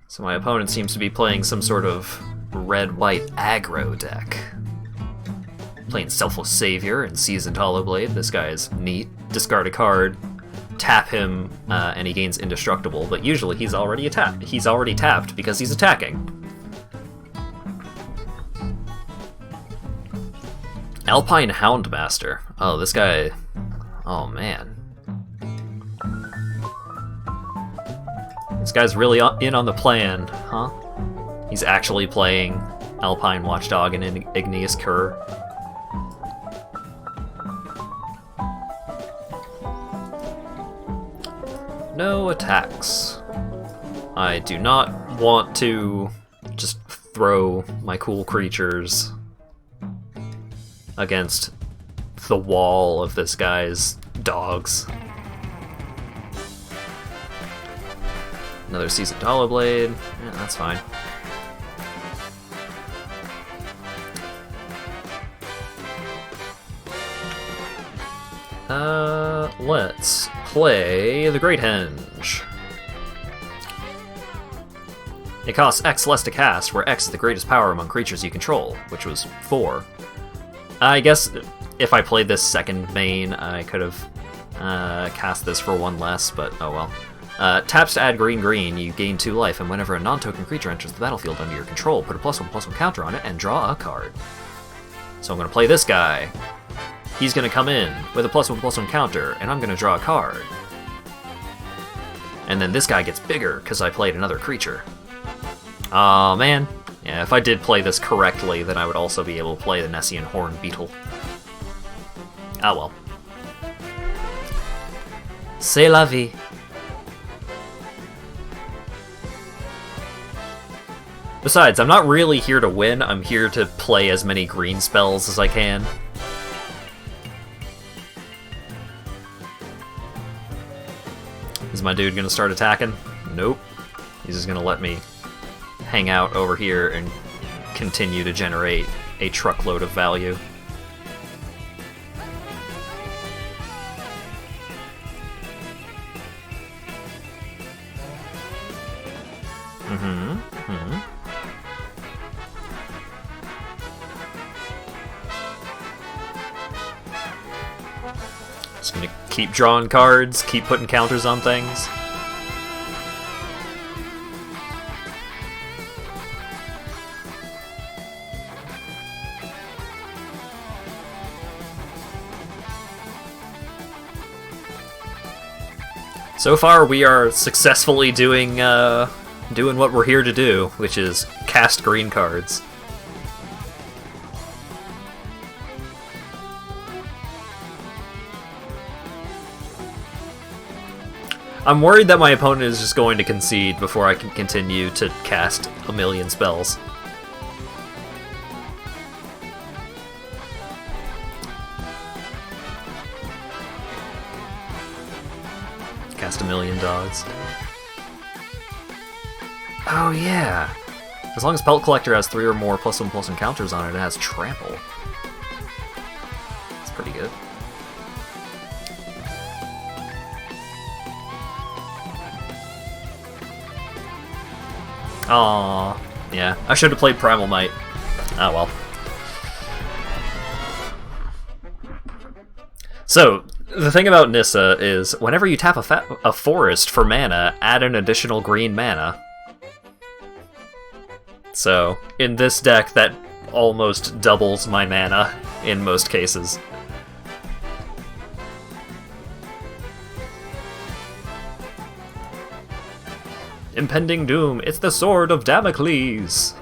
So my opponent seems to be playing some sort of red-white aggro deck. Playing Selfless Savior and Seasoned Hollowblade. This guy is neat. Discard a card, tap him, and he gains Indestructible, but usually he's already tapped because he's attacking. Alpine Houndmaster. Oh, this guy... Oh, man. This guy's really in on the plan, huh? He's actually playing Alpine Watchdog and Igneous Cur. No attacks. I do not want to just throw my cool creatures against the wall of this guy's dogs. Another Seasoned Hollowblade. Yeah, that's fine. Let's play the Great Henge. It costs X less to cast, where X is the greatest power among creatures you control, which was 4. I guess if I played this second main, I could have cast this for 1 less, but oh well. Taps to add green, you gain 2 life, and whenever a non-token creature enters the battlefield under your control, put a +1/+1 counter on it and draw a card. So I'm going to play this guy. He's going to come in with a +1/+1 counter, and I'm going to draw a card. And then this guy gets bigger because I played another creature. Aw, man. Yeah, if I did play this correctly, then I would also be able to play the Nessian Horn Beetle. Ah well. C'est la vie. Besides, I'm not really here to win, I'm here to play as many green spells as I can. Is my dude gonna start attacking? Nope. He's just gonna let me hang out over here and continue to generate a truckload of value. Just gonna keep drawing cards, keep putting counters on things. So far, we are successfully doing what we're here to do, which is cast green cards. I'm worried that my opponent is just going to concede before I can continue to cast a million spells. Cast a million dogs. Oh yeah! As long as Pelt Collector has 3 or more +1/+1 counters on it, it has Trample. That's pretty good. Aww. Yeah, I should have played Primal Might. Oh well. So, the thing about Nissa is, whenever you tap a forest for mana, add an additional green mana. So, in this deck, that almost doubles my mana in most cases. Impending Doom, it's the Sword of Damocles!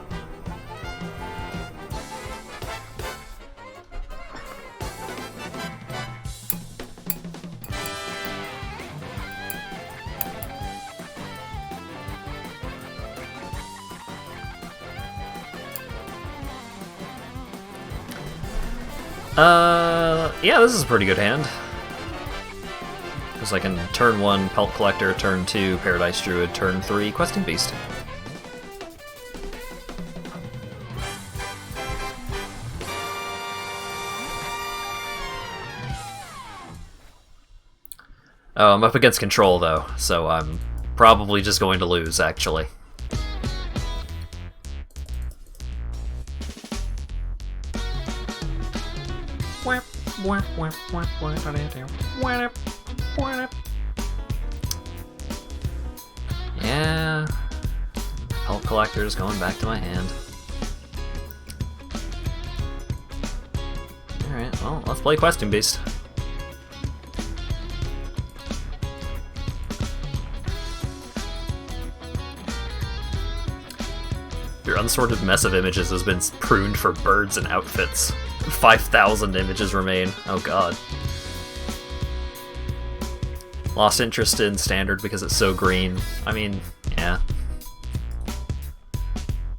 Yeah, this is a pretty good hand. Because I can turn 1 Pelt Collector, turn 2 Paradise Druid, turn 3 Questing Beast. Oh, I'm up against Control though, so I'm probably just going to lose, actually. Yeah, Pelt Collector's going back to my hand. Alright, well, let's play Questing Beast. Your unsorted mess of images has been pruned for birds and outfits. 5,000 images remain. Oh god. Lost interest in Standard because it's so green. I mean, yeah.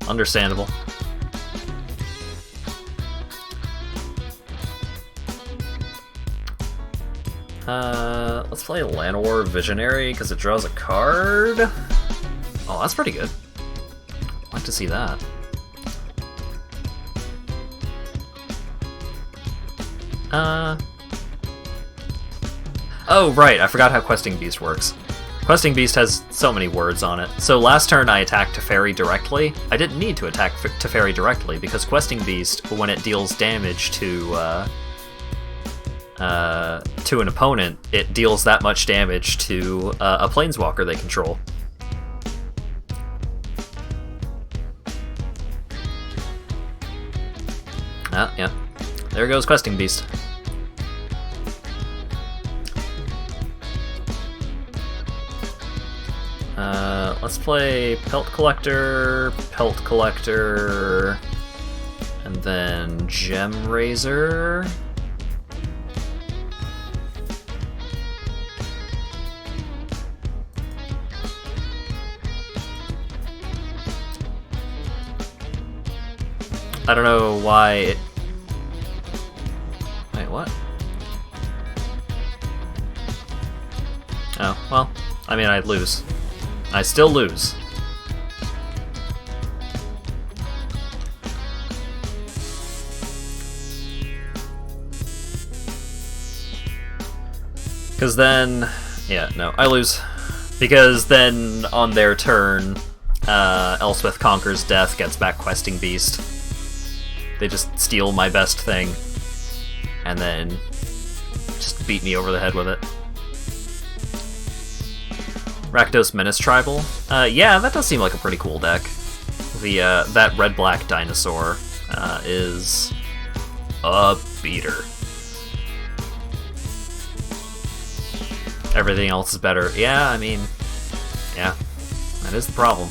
Understandable. Let's play Llanowar Visionary because it draws a card. Oh, that's pretty good. I'd like to see that. Oh, right, I forgot how Questing Beast works. Questing Beast has so many words on it. So last turn I attacked Teferi directly. I didn't need to attack Teferi directly, because Questing Beast, when it deals damage to an opponent, it deals that much damage to a Planeswalker they control. Ah, yeah. There goes Questing Beast. Let's play Pelt Collector, and then Gem Razor. I don't know why it... Wait, what? Oh, well, I mean, I'd lose. I still lose. Because then... Yeah, no, I lose. Because then, on their turn, Elspeth conquers death, gets back Questing Beast. They just steal my best thing. And then just beat me over the head with it. Rakdos Menace Tribal. Yeah, that does seem like a pretty cool deck. The that red-black dinosaur is a beater. Everything else is better. Yeah, I mean, yeah, that is the problem.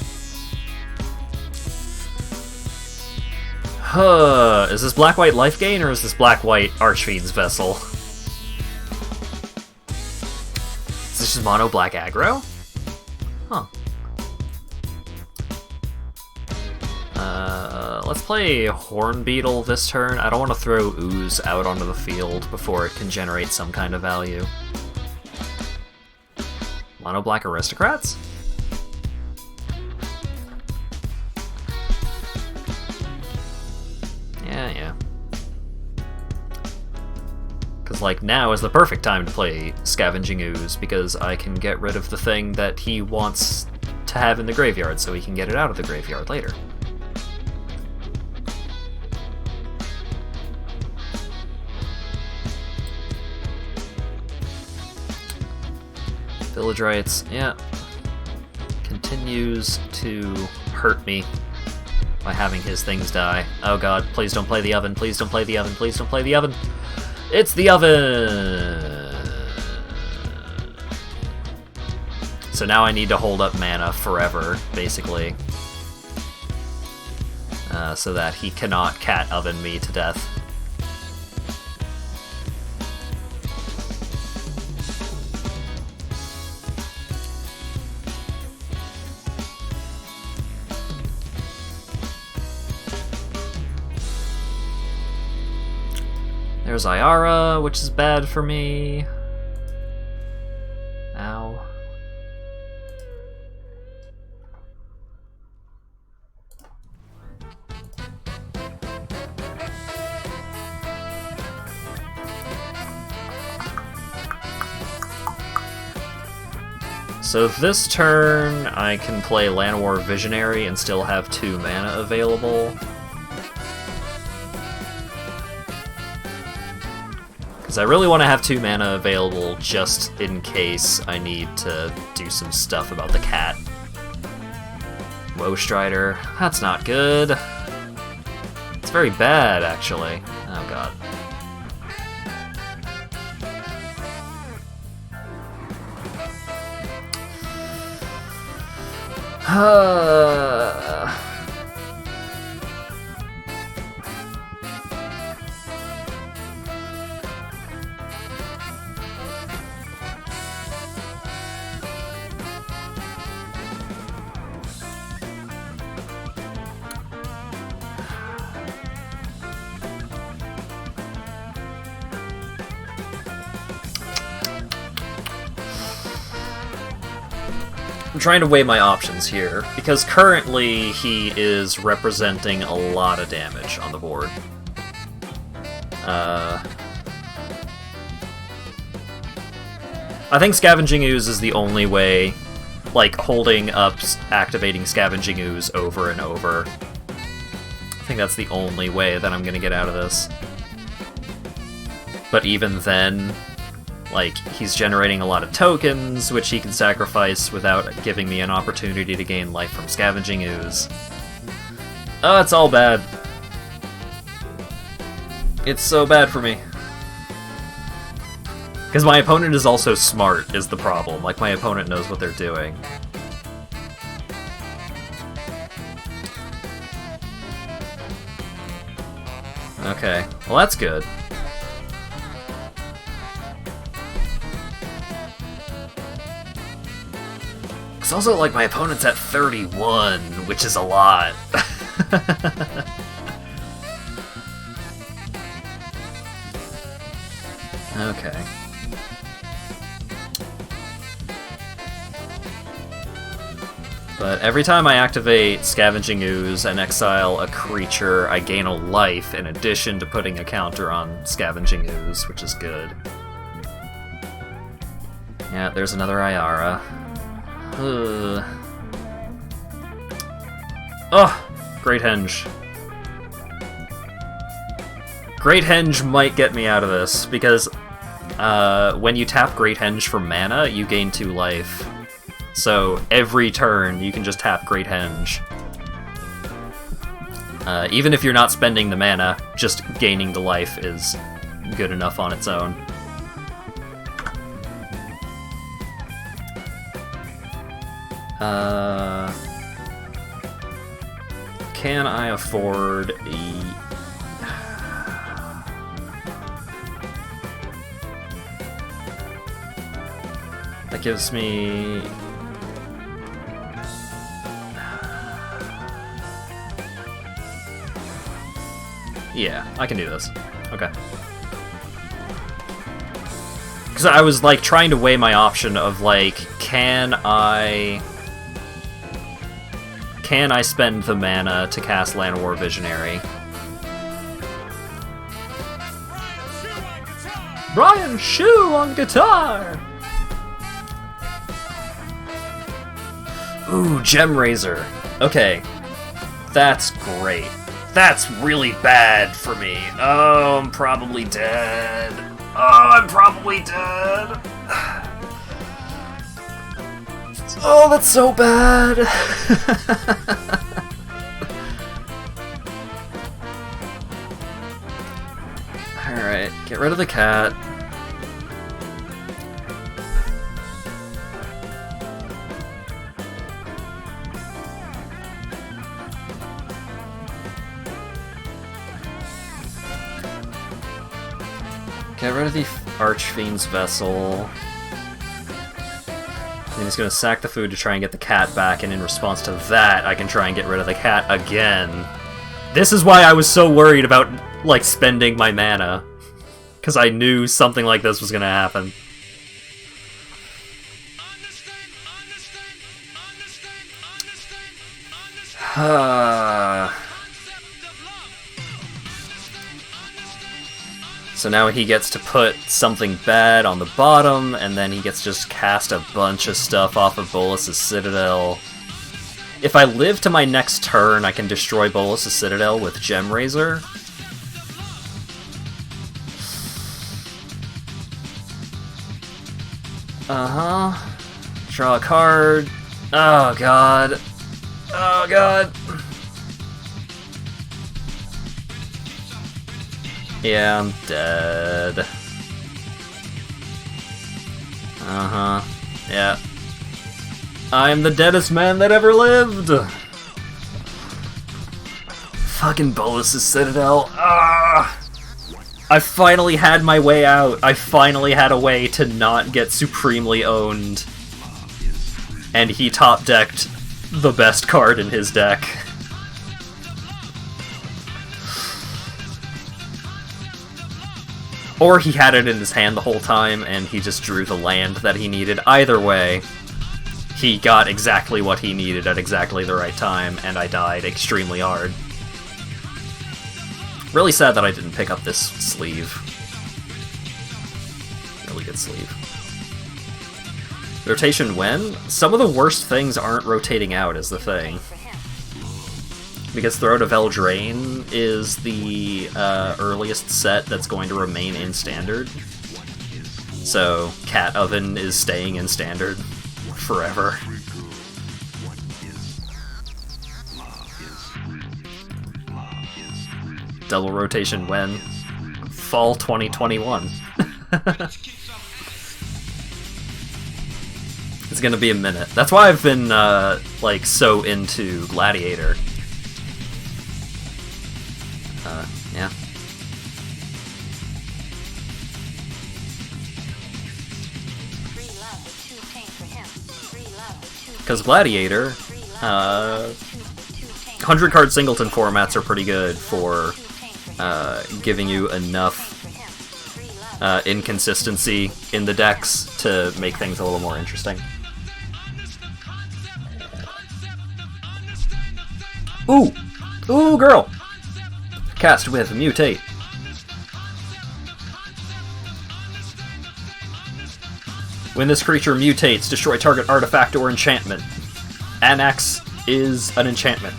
Is this black-white life gain, or is this black-white Archfiend's Vessel? Is this just mono-black aggro? Huh. Let's play Horn Beetle this turn. I don't want to throw Ooze out onto the field before it can generate some kind of value. Mono Black Aristocrats? Yeah. Because, like, now is the perfect time to play Scavenging Ooze, because I can get rid of the thing that he wants to have in the graveyard, so he can get it out of the graveyard later. Village Rites, yeah. Continues to hurt me by having his things die. Oh god, please don't play the oven, please don't play the oven, please don't play the oven! It's the oven! So now I need to hold up mana forever, basically. So that he cannot cat oven me to death. There's Ayara, which is bad for me. Ow. So this turn, I can play Llanowar Visionary and still have 2 mana available. Because I really want to have 2 mana available just in case I need to do some stuff about the cat. Woe Strider, that's not good. It's very bad, actually. Oh god. I'm trying to weigh my options here, because currently he is representing a lot of damage on the board. I think Scavenging Ooze is the only way, like, holding up activating Scavenging Ooze over and over. I think that's the only way that I'm gonna get out of this. But even then, like, he's generating a lot of tokens, which he can sacrifice without giving me an opportunity to gain life from Scavenging Ooze. Oh, it's all bad. It's so bad for me. Because my opponent is also smart, is the problem. Like, my opponent knows what they're doing. Okay, well that's good. It's also, like, my opponent's at 31, which is a lot. Okay. But every time I activate Scavenging Ooze and exile a creature, I gain a life in addition to putting a counter on Scavenging Ooze, which is good. Yeah, there's another Ayara. Ugh! Great Henge. Great Henge might get me out of this, because when you tap Great Henge for mana, you gain 2 life. So every turn, you can just tap Great Henge. Even if you're not spending the mana, just gaining the life is good enough on its own. Can I afford a... That gives me... Yeah, I can do this. Okay. Because I was, like, trying to weigh my option of, like, can I spend the mana to cast Llanowar Visionary? Brian Shu on guitar! Ooh, Gemraiser. Okay. That's great. That's really bad for me. Oh, I'm probably dead. Oh, I'm probably dead. Oh, that's so bad. Alright, get rid of the cat. Get rid of the Archfiend's Vessel. And he's gonna sack the food to try and get the cat back, and in response to that, I can try and get rid of the cat again. This is why I was so worried about, like, spending my mana. Because I knew something like this was gonna happen. So now he gets to put something bad on the bottom, and then he gets to just cast a bunch of stuff off of Bolas's Citadel. If I live to my next turn, I can destroy Bolas's Citadel with Gemraiser. Uh-huh. Draw a card. Oh, God. Oh, God. Yeah, I'm dead. Uh-huh. Yeah. I'm the deadest man that ever lived! Fucking Bolas's Citadel. Ah! I finally had my way out. I finally had a way to not get supremely owned. And he top-decked the best card in his deck. Or he had it in his hand the whole time, and he just drew the land that he needed. Either way, he got exactly what he needed at exactly the right time, and I died extremely hard. Really sad that I didn't pick up this sleeve. Really good sleeve. Rotation when? Some of the worst things aren't rotating out, is the thing. Because Throat of Eldraine is the earliest set that's going to remain in Standard. So, Cat Oven is staying in Standard forever. Double rotation when? Fall 2021. It's gonna be a minute. That's why I've been, like, so into Gladiator. Yeah. Because Gladiator, 100-card singleton formats are pretty good for giving you enough inconsistency in the decks to make things a little more interesting. Ooh! Ooh, girl! Cast with Mutate. When this creature mutates, destroy target artifact or enchantment. Anax is an enchantment.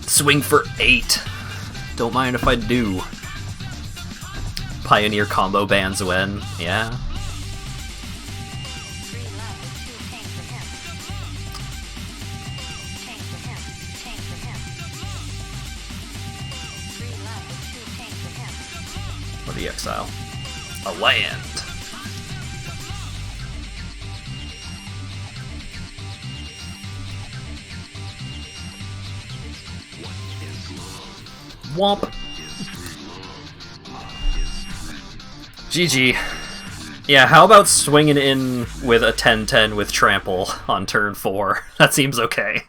Swing for 8. Don't mind if I do. Pioneer combo bans when, yeah. What do you exile? A land. Womp. GG. Yeah, how about swinging in with a 10-10 with trample on turn 4? That seems okay.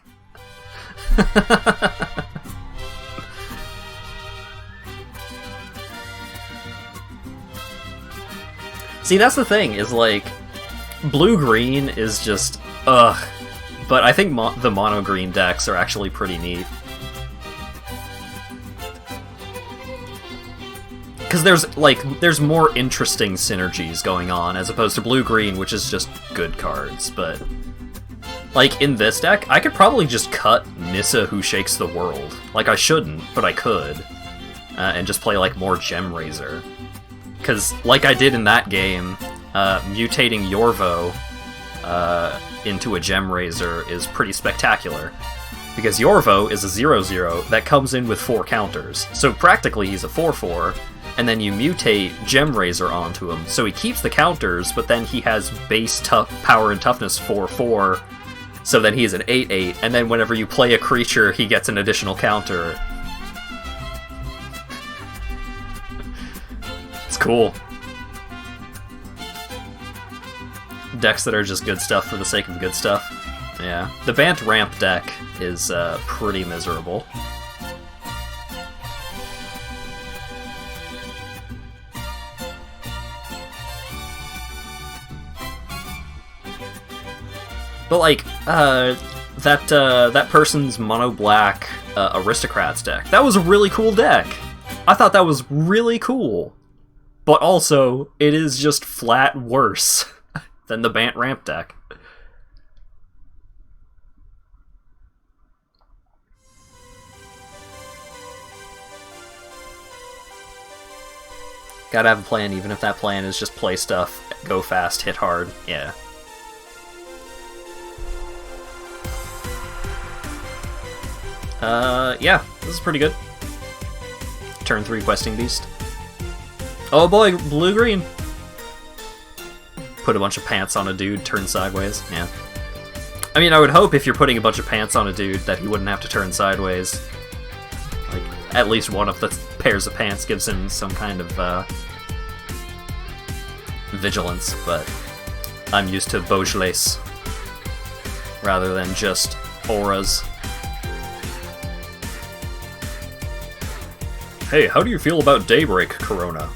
See, that's the thing, is like, blue-green is just, ugh. But I think the mono-green decks are actually pretty neat. Because there's more interesting synergies going on, as opposed to blue-green, which is just good cards, but... Like, in this deck, I could probably just cut Nissa Who Shakes the World. Like, I shouldn't, but I could. And just play, like, more Gem Razor. Because, like I did in that game, mutating Yorvo into a Gem Razor is pretty spectacular. Because Yorvo is a 0/0 that comes in with 4 counters. So practically he's a 4/4, and then you mutate Gem Razor onto him. So he keeps the counters, but then he has base power and toughness 4/4, so then he's an 8/8, and then whenever you play a creature, he gets an additional counter. It's cool. Decks that are just good stuff for the sake of good stuff. Yeah. The Bant Ramp deck is pretty miserable. But like, that person's mono black Aristocrats deck, that was a really cool deck. I thought that was really cool. But also, it is just flat worse than the Bant Ramp deck. Gotta have a plan, even if that plan is just play stuff, go fast, hit hard, yeah. Yeah, this is pretty good. Turn 3 Questing Beast. Oh boy, blue-green! Put a bunch of pants on a dude, turn sideways, yeah. I mean, I would hope if you're putting a bunch of pants on a dude that he wouldn't have to turn sideways. Like, at least one of the pairs of pants gives him some kind of, vigilance, but I'm used to Beaujolais rather than just auras. Hey, how do you feel about Daybreak, Corona?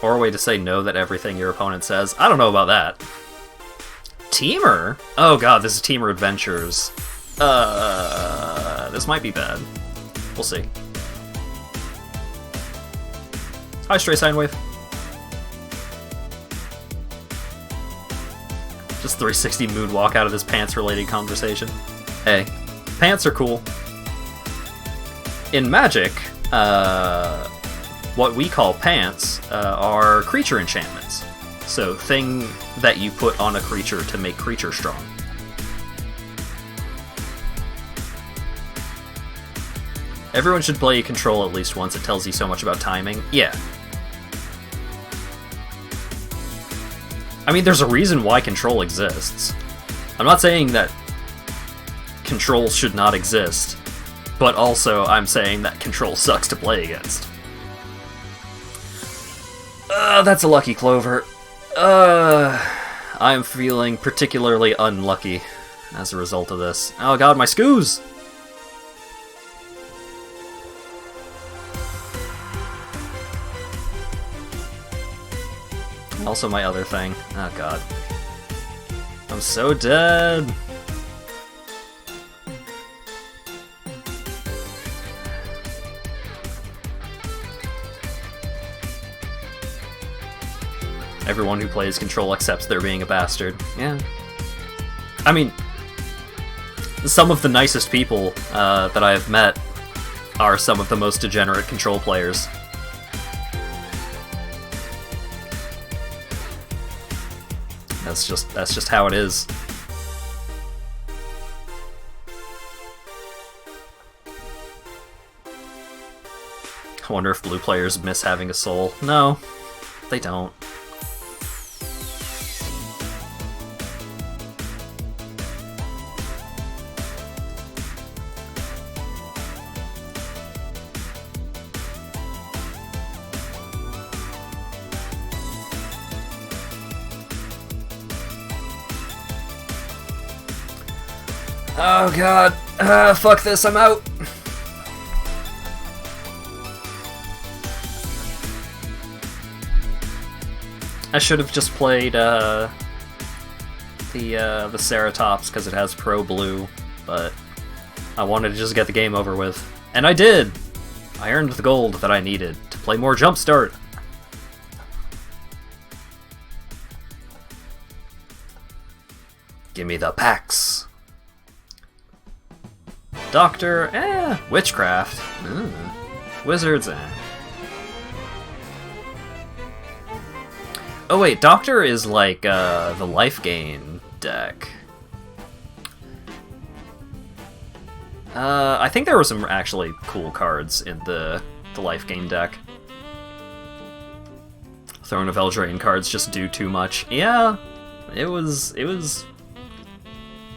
Or a way to say no that everything your opponent says. I don't know about that. Teamer? Oh god, this is Teamer Adventures. This might be bad. We'll see. Hi, Stray Sine Wave. Just 360 moonwalk out of this pants-related conversation. Hey, pants are cool. In Magic, what we call pants are creature enchantments. So, thing that you put on a creature to make creature strong. Everyone should play Control at least once. It tells you so much about timing. Yeah. I mean, there's a reason why Control exists. I'm not saying that Control should not exist, but also I'm saying that Control sucks to play against. That's a lucky Clover. I'm feeling particularly unlucky. as a result of this. Oh god, my scoos! Also my other thing. Oh god. I'm so dead! Everyone who plays Control accepts they're being a bastard. Yeah. I mean, some of the nicest people that I have met are some of the most degenerate Control players. That's just how it is. I wonder if blue players miss having a soul. No, they don't. Oh god, fuck this, I'm out. I should have just played the Ceratops because it has Pro Blue, but I wanted to just get the game over with. And I did! I earned the gold that I needed to play more Jumpstart. Give me the packs. Doctor, Witchcraft. Wizards, Oh wait, Doctor is like the life gain deck. I think there were some actually cool cards in the life gain deck. Throne of Eldraine cards just do too much. Yeah, it was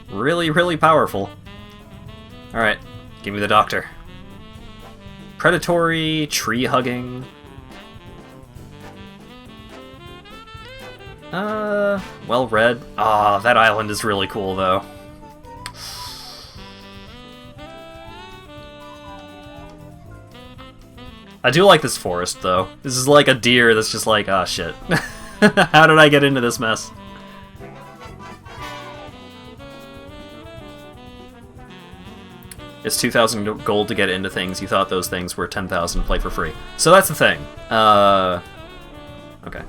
really, really powerful. Alright, give me the Doctor. Predatory, tree hugging. Well read. Ah, that island is really cool though. I do like this forest though. This is like a deer that's just like, ah shit. How did I get into this mess? It's 2,000 gold to get into things. You thought those things were 10,000 play for free. So that's the thing. Okay.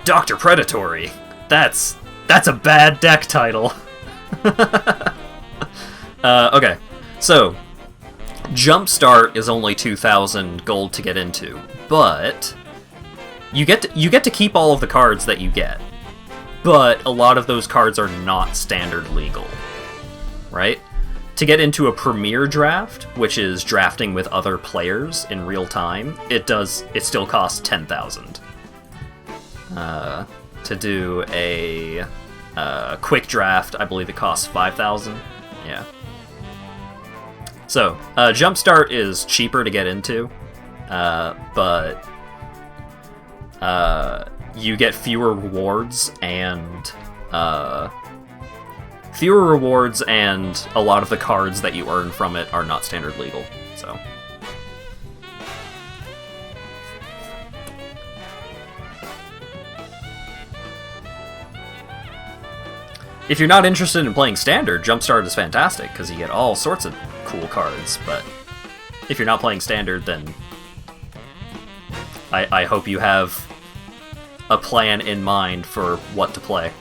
Dr. Predatory! That's a bad deck title. Okay. So, Jumpstart is only 2,000 gold to get into, but you get to keep all of the cards that you get. But a lot of those cards are not standard legal. Right? To get into a Premier draft, which is drafting with other players in real time, it still costs 10,000. To do a quick draft, I believe it costs 5,000. Yeah. So, Jumpstart is cheaper to get into, but you get fewer rewards and a lot of the cards that you earn from it are not standard legal, so. If you're not interested in playing Standard, Jumpstart is fantastic, because you get all sorts of cool cards, but if you're not playing Standard, then I hope you have a plan in mind for what to play.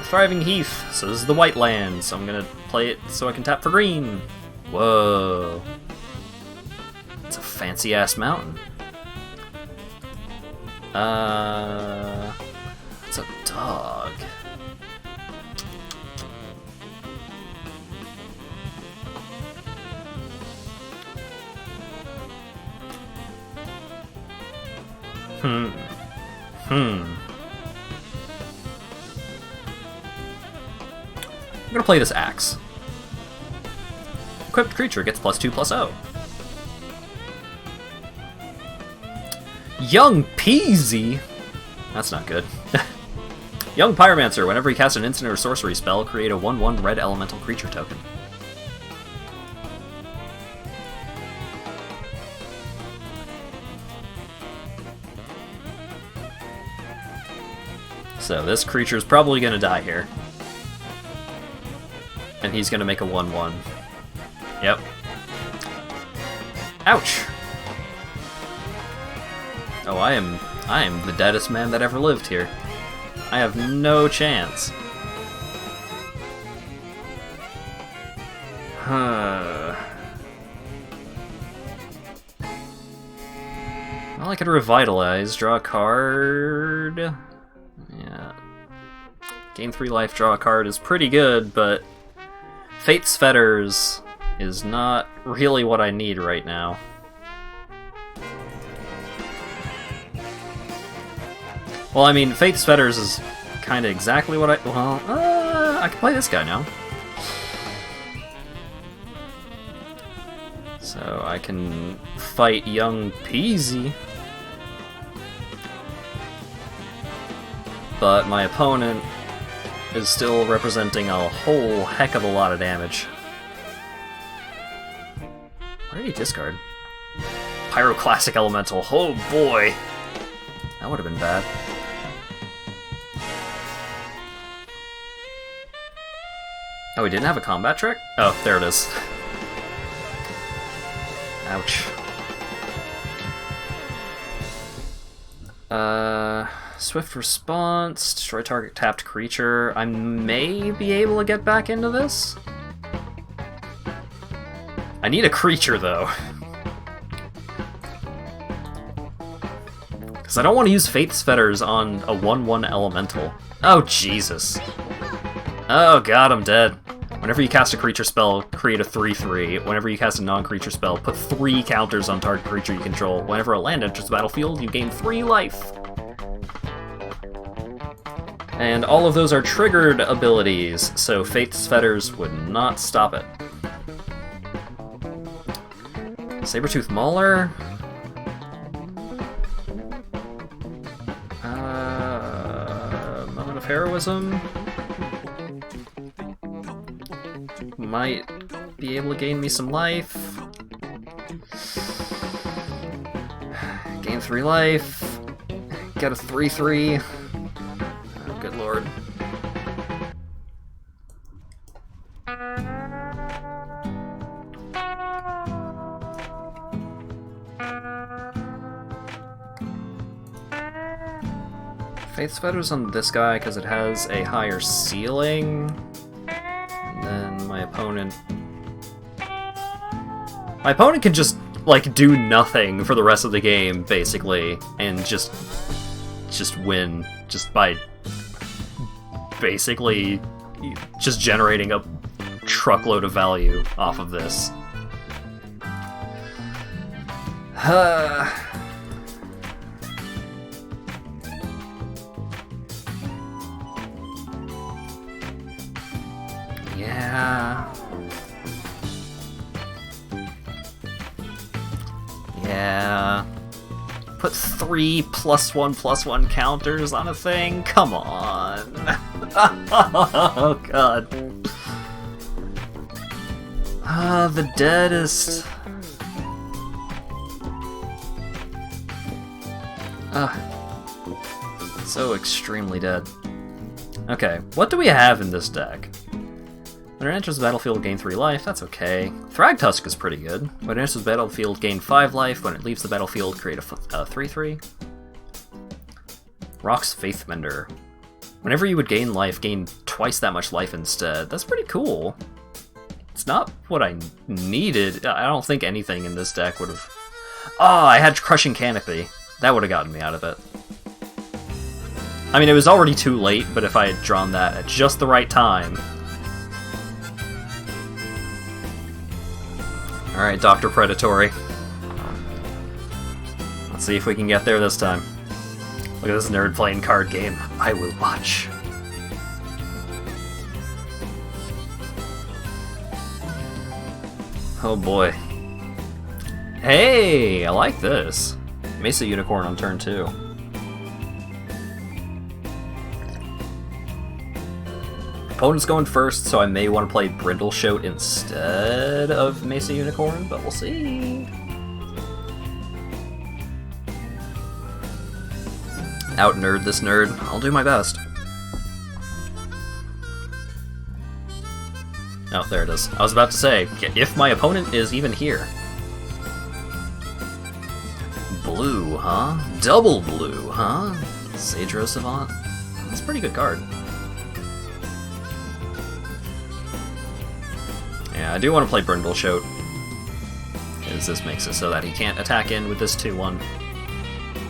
Thriving Heath, so this is the white land, so I'm gonna play it so I can tap for green. Whoa. It's a fancy-ass mountain. It's a dog. I'm gonna play this axe. Equipped creature gets +2/+0. Young Peasy? That's not good. Young Pyromancer. Whenever you cast an instant or sorcery spell, create a 1/1 red elemental creature token. So this creature's probably gonna die here. And he's gonna make a 1/1. Yep. Ouch! Oh, I am the deadest man that ever lived here. I have no chance. Well, I could revitalize, draw a card. Yeah. Gain 3 life, draw a card is pretty good, but Fate's Fetters is not really what I need right now. Well, I mean, Fate's Fetters is kind of exactly what I... Well, I can play this guy now. So I can fight Young Peasy. But my opponent is still representing a whole heck of a lot of damage. What did he discard? Pyroclastic Elemental. Oh boy! That would have been bad. Oh, we didn't have a combat trick? Oh, there it is. Ouch. Swift response, destroy target tapped creature. I may be able to get back into this. I need a creature, though. Because I don't want to use Fate's Fetters on a 1/1 elemental. Oh, Jesus. Oh god, I'm dead. Whenever you cast a creature spell, create a 3/3. Whenever you cast a non-creature spell, put 3 counters on target creature you control. Whenever a land enters the battlefield, you gain 3 life. And all of those are triggered abilities, so Fate's Fetters would not stop it. Sabertooth Mauler? Moment of Heroism? Might be able to gain me some life. Gain 3 life. Get a 3/3. Oh, good lord. Fate's Fetters on this guy because it has a higher ceiling. And then my opponent can just, like, do nothing for the rest of the game, basically, and just win, just by basically just generating a truckload of value off of this. Yeah. Yeah. Put 3 +1/+1 counters on a thing? Come on. Oh god. The deadest. So extremely dead. Okay, what do we have in this deck? When it enters the battlefield, gain 3 life, that's okay. Thragtusk is pretty good. When it enters the battlefield, gain 5 life. When it leaves the battlefield, create a 3/3. Rock's Faithmender. Whenever you would gain life, gain twice that much life instead. That's pretty cool. It's not what I needed. I don't think anything in this deck would have... Oh, I had Crushing Canopy. That would have gotten me out of it. I mean, it was already too late, but if I had drawn that at just the right time... Alright, Dr. Predatory. Let's see if we can get there this time. Look at this nerd playing card game. I will watch. Oh boy. Hey, I like this. Mesa Unicorn on turn 2. Opponent's going first, so I may want to play Brindleshote instead of Mesa Unicorn, but we'll see. Out-nerd this nerd. I'll do my best. Oh, there it is. I was about to say, if my opponent is even here. Blue, huh? Double blue, huh? Sagro Savant? That's a pretty good card. Yeah, I do want to play Brindleshote, because this makes it so that he can't attack in with this 2-1.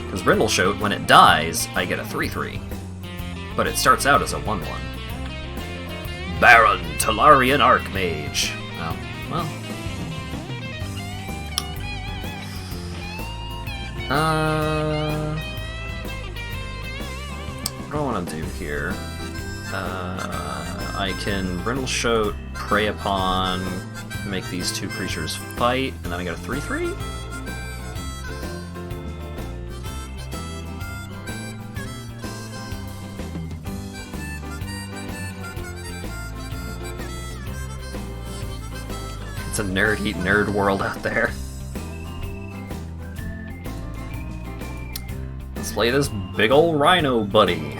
Because Brindleshote, when it dies, I get a 3-3. But it starts out as a 1-1. Baron Talarian Archmage. Oh, well. What do I want to do here? I can Brindleshote, Prey Upon, make these 2 creatures fight, and then I get a 3-3? It's a nerd-eat nerd world out there. Let's play this big ol' rhino buddy.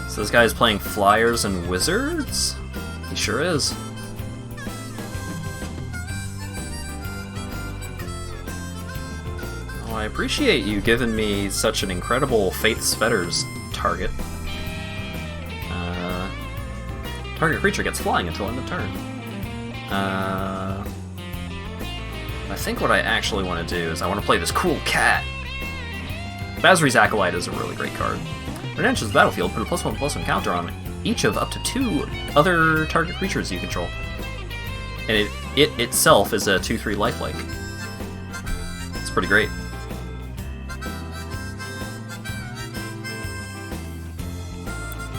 So this guy's playing Flyers and Wizards? He sure is. Oh, I appreciate you giving me such an incredible Faith's Fetters target. Target creature gets flying until end of turn. I think what I actually want to do is I want to play this cool cat. Basri's Acolyte is a really great card. When it enters the battlefield, put a +1/+1 counter on each of up to 2 other target creatures you control. And it itself is a 2/3 lifelink. It's pretty great.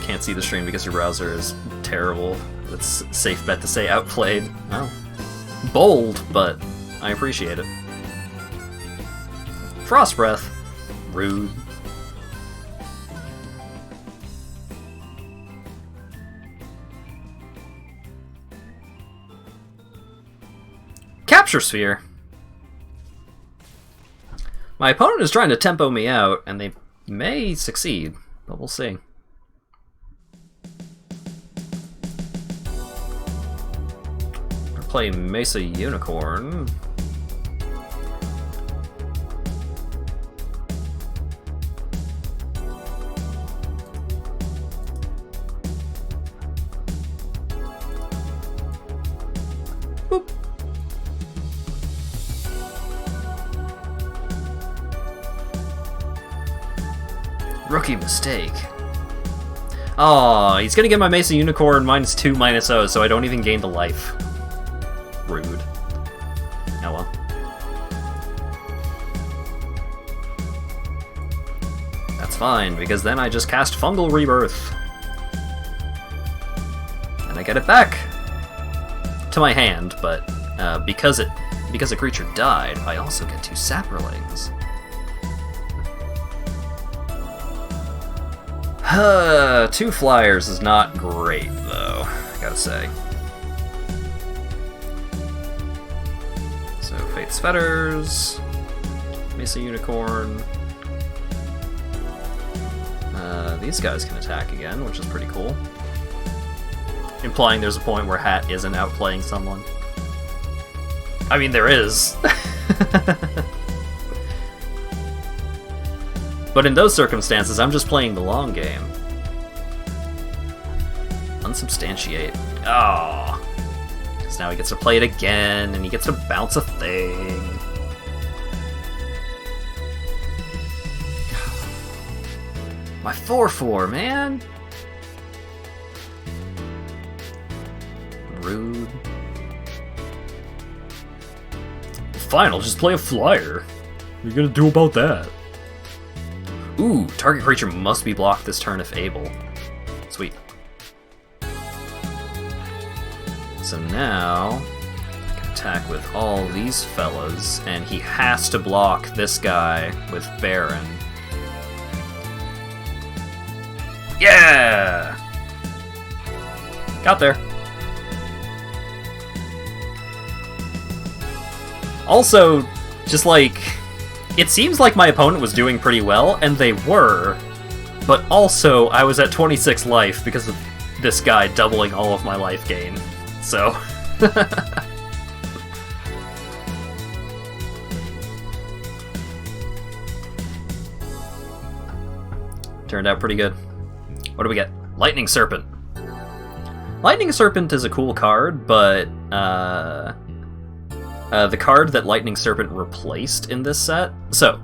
Can't see the stream because your browser is terrible. It's a safe bet to say outplayed. Well, bold, but I appreciate it. Frost Breath. Rude. Capture Sphere. My opponent is trying to tempo me out, and they may succeed, but we'll see. I'll play Mesa Unicorn. Boop. Rookie mistake. Oh, he's gonna get my Mesa Unicorn -2/-0, so I don't even gain the life. Rude. Oh well. That's fine, because then I just cast Fungal Rebirth. And I get it back to my hand, but because a creature died, I also get 2 Saprolings. 2 flyers is not great, though, I gotta say. So, Faith's Fetters, Mesa Unicorn. These guys can attack again, which is pretty cool. Implying there's a point where Hat isn't outplaying someone. I mean, there is. But in those circumstances, I'm just playing the long game. Unsubstantiate. Oh. Because now he gets to play it again, and he gets to bounce a thing. My 4/4, man! Rude. Fine, I'll just play a flyer. What are you gonna do about that? Ooh, target creature must be blocked this turn if able. Sweet. So now, I can attack with all these fellas, and he has to block this guy with Baron. Yeah! Got there. Also, just like, it seems like my opponent was doing pretty well, and they were, but also I was at 26 life because of this guy doubling all of my life gain, so... Turned out pretty good. What do we get? Lightning Serpent. Lightning Serpent is a cool card, but the card that Lightning Serpent replaced in this set... So,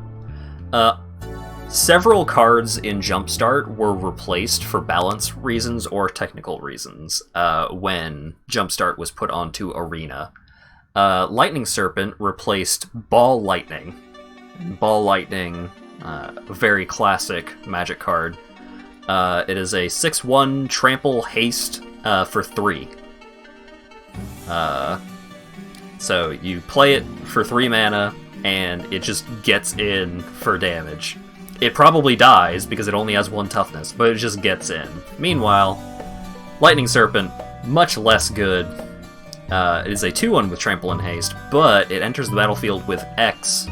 several cards in Jumpstart were replaced for balance reasons or technical reasons when Jumpstart was put onto Arena. Lightning Serpent replaced Ball Lightning. Ball Lightning, a very classic Magic card. It is a 6/1 trample haste for 3. So you play it for 3 mana, and it just gets in for damage. It probably dies because it only has 1 toughness, but it just gets in. Meanwhile, Lightning Serpent, much less good. It is a 2/1 with trample and haste, but it enters the battlefield with X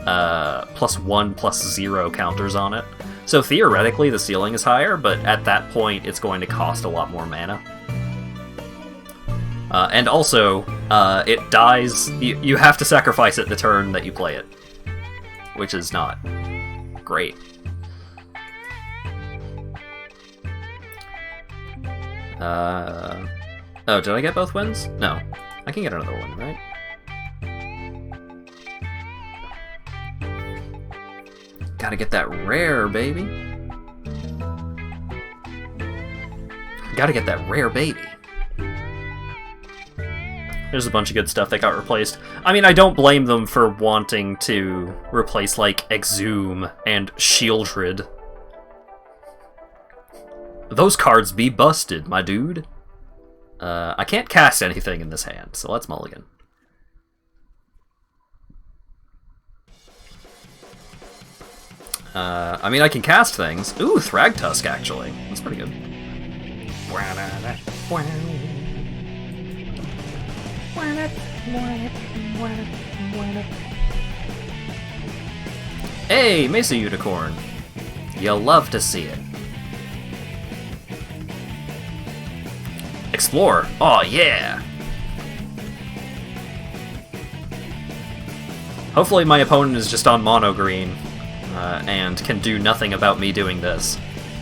+1/+0 counters on it. So theoretically the ceiling is higher, but at that point it's going to cost a lot more mana. And also, it dies... You have to sacrifice it the turn that you play it. Which is not great. Oh, did I get both wins? No. I can get another one, right? Gotta get that rare, baby. Gotta get that rare baby. There's a bunch of good stuff that got replaced. I mean, I don't blame them for wanting to replace, like, Exhume and Shieldred. Those cards be busted, my dude. I can't cast anything in this hand, so let's mulligan. I mean, I can cast things. Ooh, Thragtusk, actually. That's pretty good. Hey, Mesa Unicorn. You'll love to see it. Explore. Oh, yeah. Hopefully my opponent is just on mono green and can do nothing about me doing this.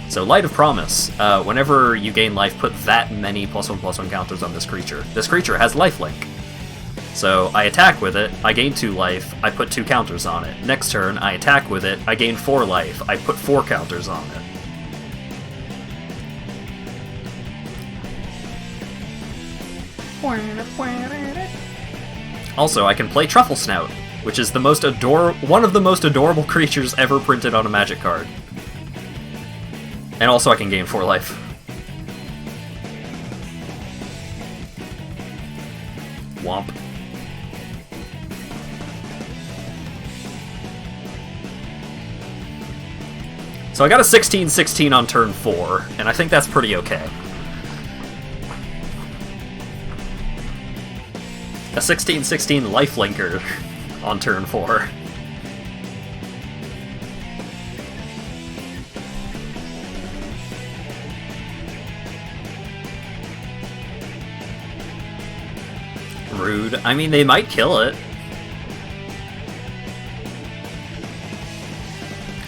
So, Light of Promise. Whenever you gain life, put that many +1/+1 counters on this creature. This creature has lifelink. So, I attack with it, I gain 2 life, I put 2 counters on it. Next turn, I attack with it, I gain 4 life, I put 4 counters on it. Also, I can play Truffle Snout, which is the most one of the most adorable creatures ever printed on a Magic card. And also I can gain 4 life. Womp. So I got a 16/16 on turn 4, and I think that's pretty okay. A 16/16 lifelinker on turn 4. Rude. I mean, they might kill it.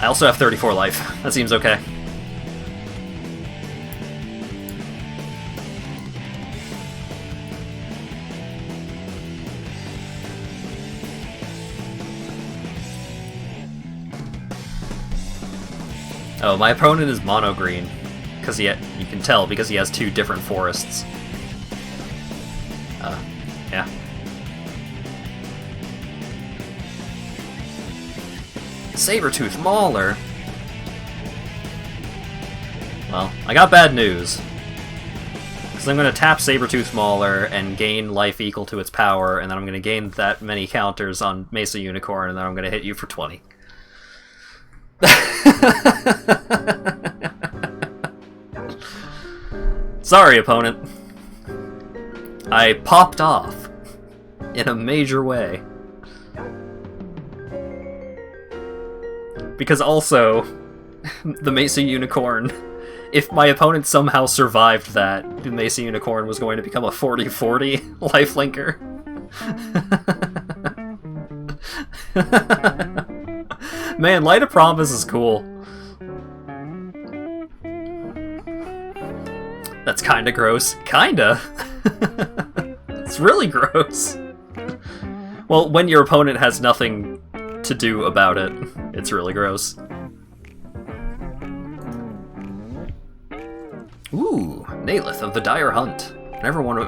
I also have 34 life. That seems okay. Oh, my opponent is mono green, because you can tell because he has 2 different forests. Saber-tooth Mauler? Well, I got bad news. Because I'm going to tap Saber-tooth Mauler and gain life equal to its power, and then I'm going to gain that many counters on Mesa Unicorn, and then I'm going to hit you for 20. Sorry, opponent. I popped off in a major way. Because also, the Mesa Unicorn, if my opponent somehow survived that, the Mesa Unicorn was going to become a 40-40 lifelinker. Man, Light of Promise is cool. That's kinda gross. Kinda? It's really gross. Well, when your opponent has nothing to do about it, it's really gross. Ooh, Nalith of the Dire Hunt. Whenever one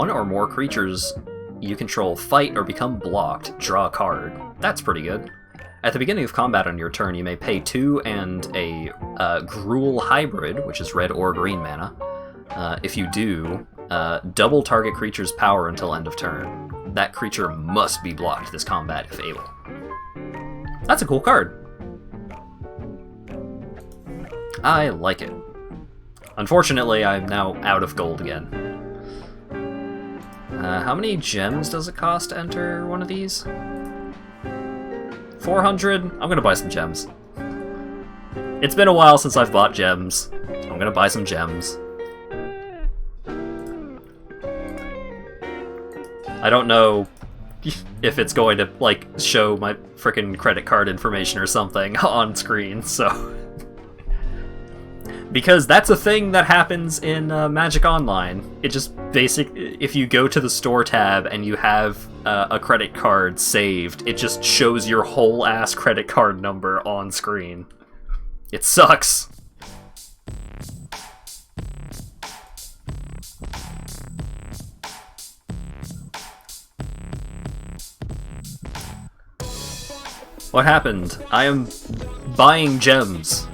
or more creatures you control fight or become blocked, draw a card. That's pretty good. At the beginning of combat on your turn, you may pay 2 and a Gruul Hybrid, which is red or green mana. If you do, double target creature's power until end of turn. That creature must be blocked this combat if able. That's a cool card. I like it. Unfortunately, I'm now out of gold again. How many gems does it cost to enter one of these? 400? I'm gonna buy some gems. It's been a while since I've bought gems. I'm gonna buy some gems. I don't know if it's going to, like, show my frickin' credit card information or something on screen, so... Because that's a thing that happens in Magic Online. It just if you go to the store tab and you have a credit card saved, it just shows your whole ass credit card number on screen. It sucks. What happened? I am buying gems.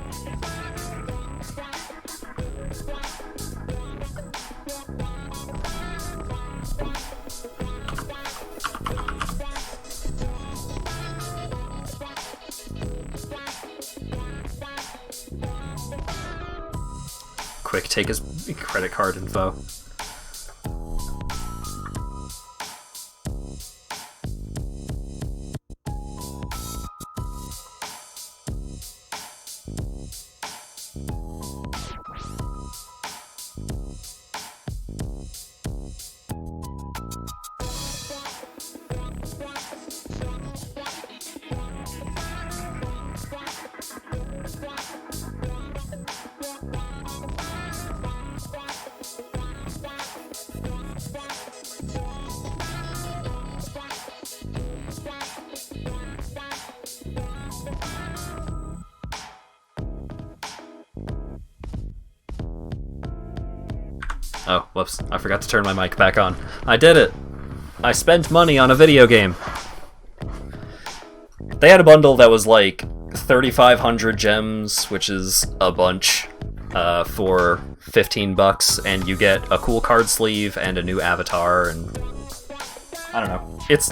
Quick, take his credit card info. Oh, whoops. I forgot to turn my mic back on. I did it! I spent money on a video game. They had a bundle that was like 3,500 gems, which is a bunch, for 15 bucks, and you get a cool card sleeve and a new avatar, and I don't know. It's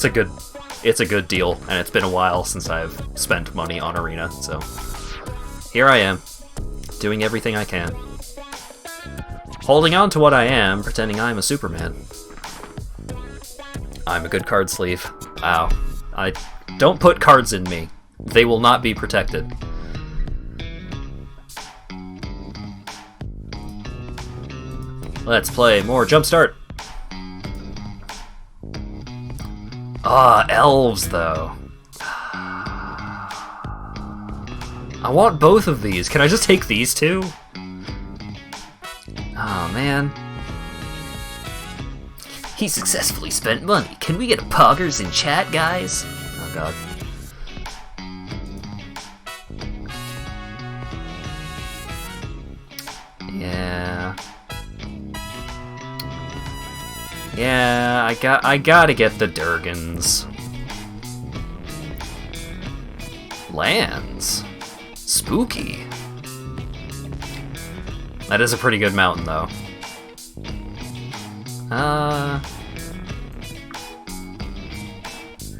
a good deal, and it's been a while since I've spent money on Arena, so here I am, doing everything I can. Holding on to what I am, pretending I'm a Superman. I'm a good card sleeve. Wow. Don't put cards in me. They will not be protected. Let's play more Jumpstart. Ah, elves, though. I want both of these. Can I just take these two? Oh, man. He successfully spent money. Can we get a poggers in chat, guys? Oh, God. Yeah. Yeah, I gotta get the Durgans. Lands. Spooky. That is a pretty good mountain, though.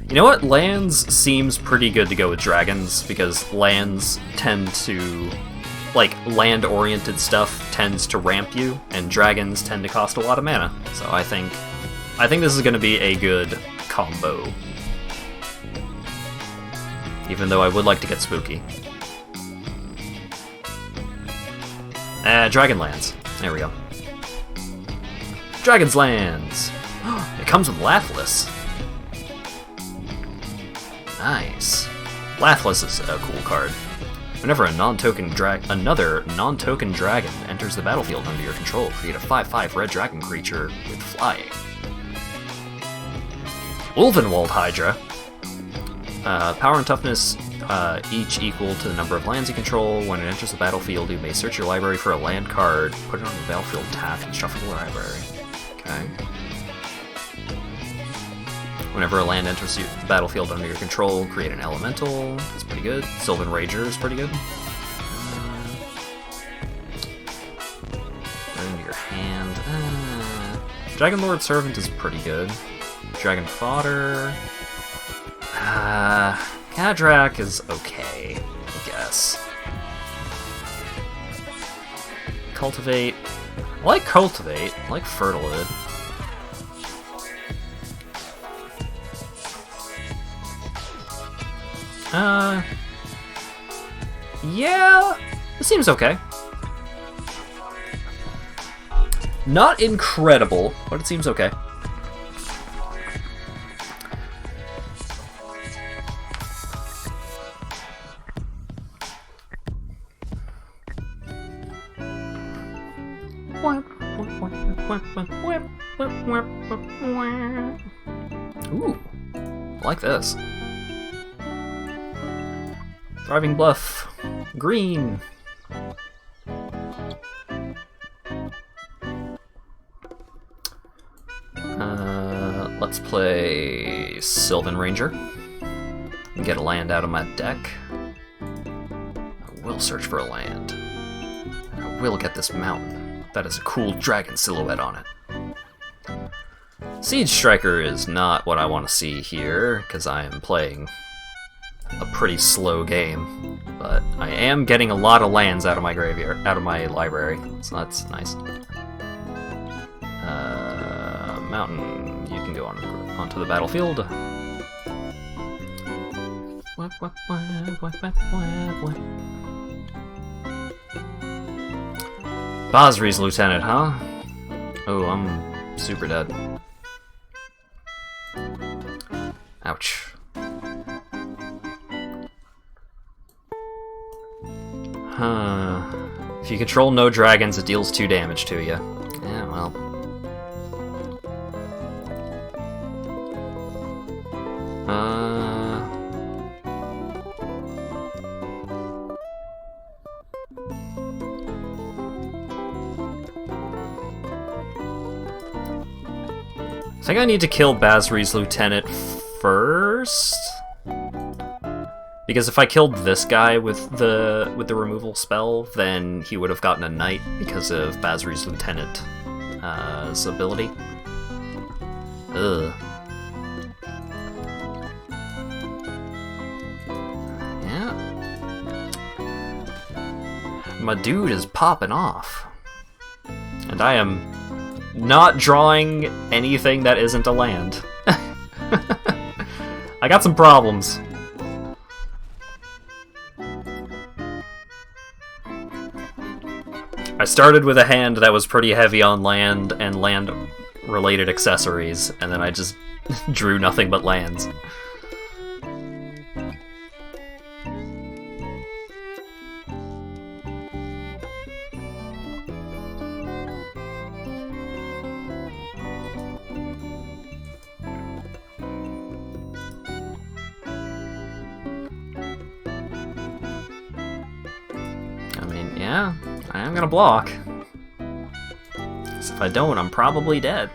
You know what? Lands seems pretty good to go with dragons, because lands tend to... like, land-oriented stuff tends to ramp you, and dragons tend to cost a lot of mana. So I think this is going to be a good combo. Even though I would like to get spooky. Dragon lands. There we go. Dragon's Lands! It comes with Lathless. Nice. Lathless is a cool card. Whenever another non-token dragon enters the battlefield under your control, create a 5/5 red dragon creature with flying. Ulvenwald Hydra. Power and toughness each equal to the number of lands you control. When it enters the battlefield, you may search your library for a land card, put it on the battlefield tab, and shuffle the library. Okay. Whenever a land enters the battlefield under your control, create an elemental. That's pretty good. Sylvan Rager is pretty good. Put it into your hand. Dragon Lord Servant is pretty good. Dragon Fodder. Kadrak is okay, I guess. Cultivate. I like Cultivate. I like Fertilid. Yeah, it seems okay. Not incredible, but it seems okay. Ooh, I like this. Thriving Bluff. Green. Let's play Sylvan Ranger. Get a land out of my deck. I will search for a land. I will get this mountain. That is a cool dragon silhouette on it. Siege Striker is not what I want to see here, because I am playing a pretty slow game, but I am getting a lot of lands out of my graveyard, out of my library, so that's nice. Mountain, you can go onto the battlefield. Basri's Lieutenant, huh? Oh, I'm super dead. Ouch. If you control no dragons, it deals 2 damage to you. Yeah, well. I think I need to kill Basri's Lieutenant first. Because if I killed this guy with the removal spell, then he would have gotten a knight because of Basri's Lieutenant's ability. Ugh. Yeah. My dude is popping off. And I am not drawing anything that isn't a land. I got some problems. I started with a hand that was pretty heavy on land and land-related accessories, and then I just drew nothing but lands. I mean, yeah. I am gonna block. So if I don't, I'm probably dead.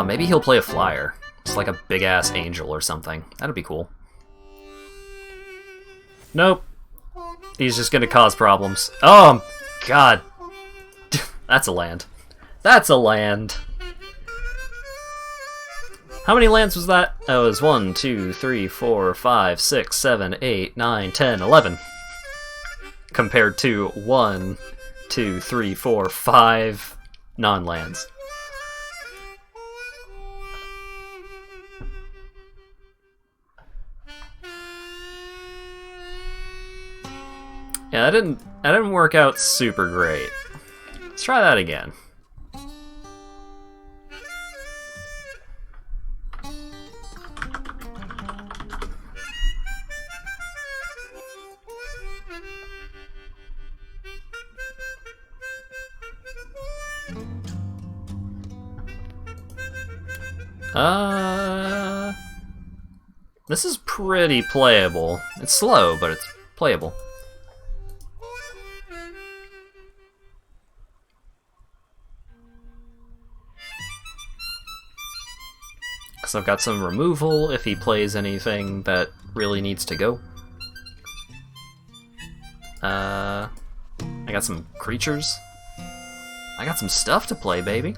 Maybe he'll play a flyer. just like a big-ass angel or something. That'd be cool. Nope. He's just gonna cause problems. Oh, God. That's a land. That's a land. How many lands was that? That was 1, 2, 3, 4, 5, 6, 7, 8, 9, 10, 11. Compared to 1, 2, 3, 4, 5 non-lands. Yeah, that didn't work out super great. Let's try that again. This is pretty playable. It's slow, but it's playable. So I've got some removal if he plays anything that really needs to go. I got some creatures. I got some stuff to play, baby.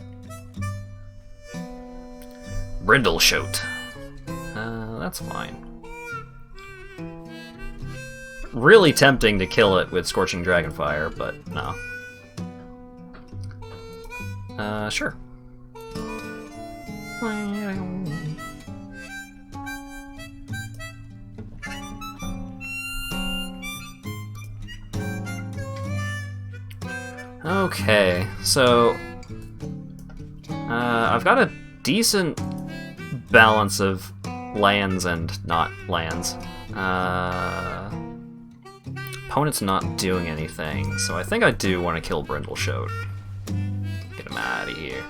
Brindleshote. That's fine. Really tempting to kill it with Scorching Dragonfire, but no. Sure. Okay, so I've got a decent balance of lands and not lands. Opponent's not doing anything, so I think I do want to kill Brindleshote. Get him out of here.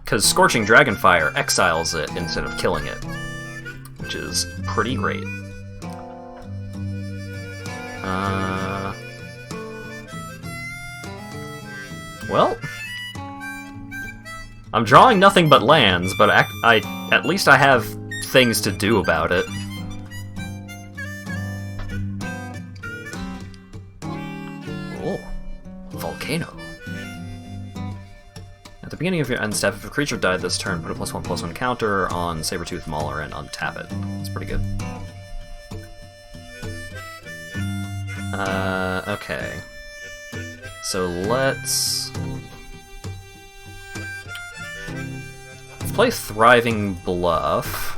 Because Scorching Dragonfire exiles it instead of killing it, which is pretty great. Well, I'm drawing nothing but lands, but at least I have things to do about it. Oh, Volcano. At the beginning of your end step, if a creature died this turn, put a +1/+1 counter on Sabertooth Mauler and untap it. That's pretty good. Okay. So let's play Thriving Bluff.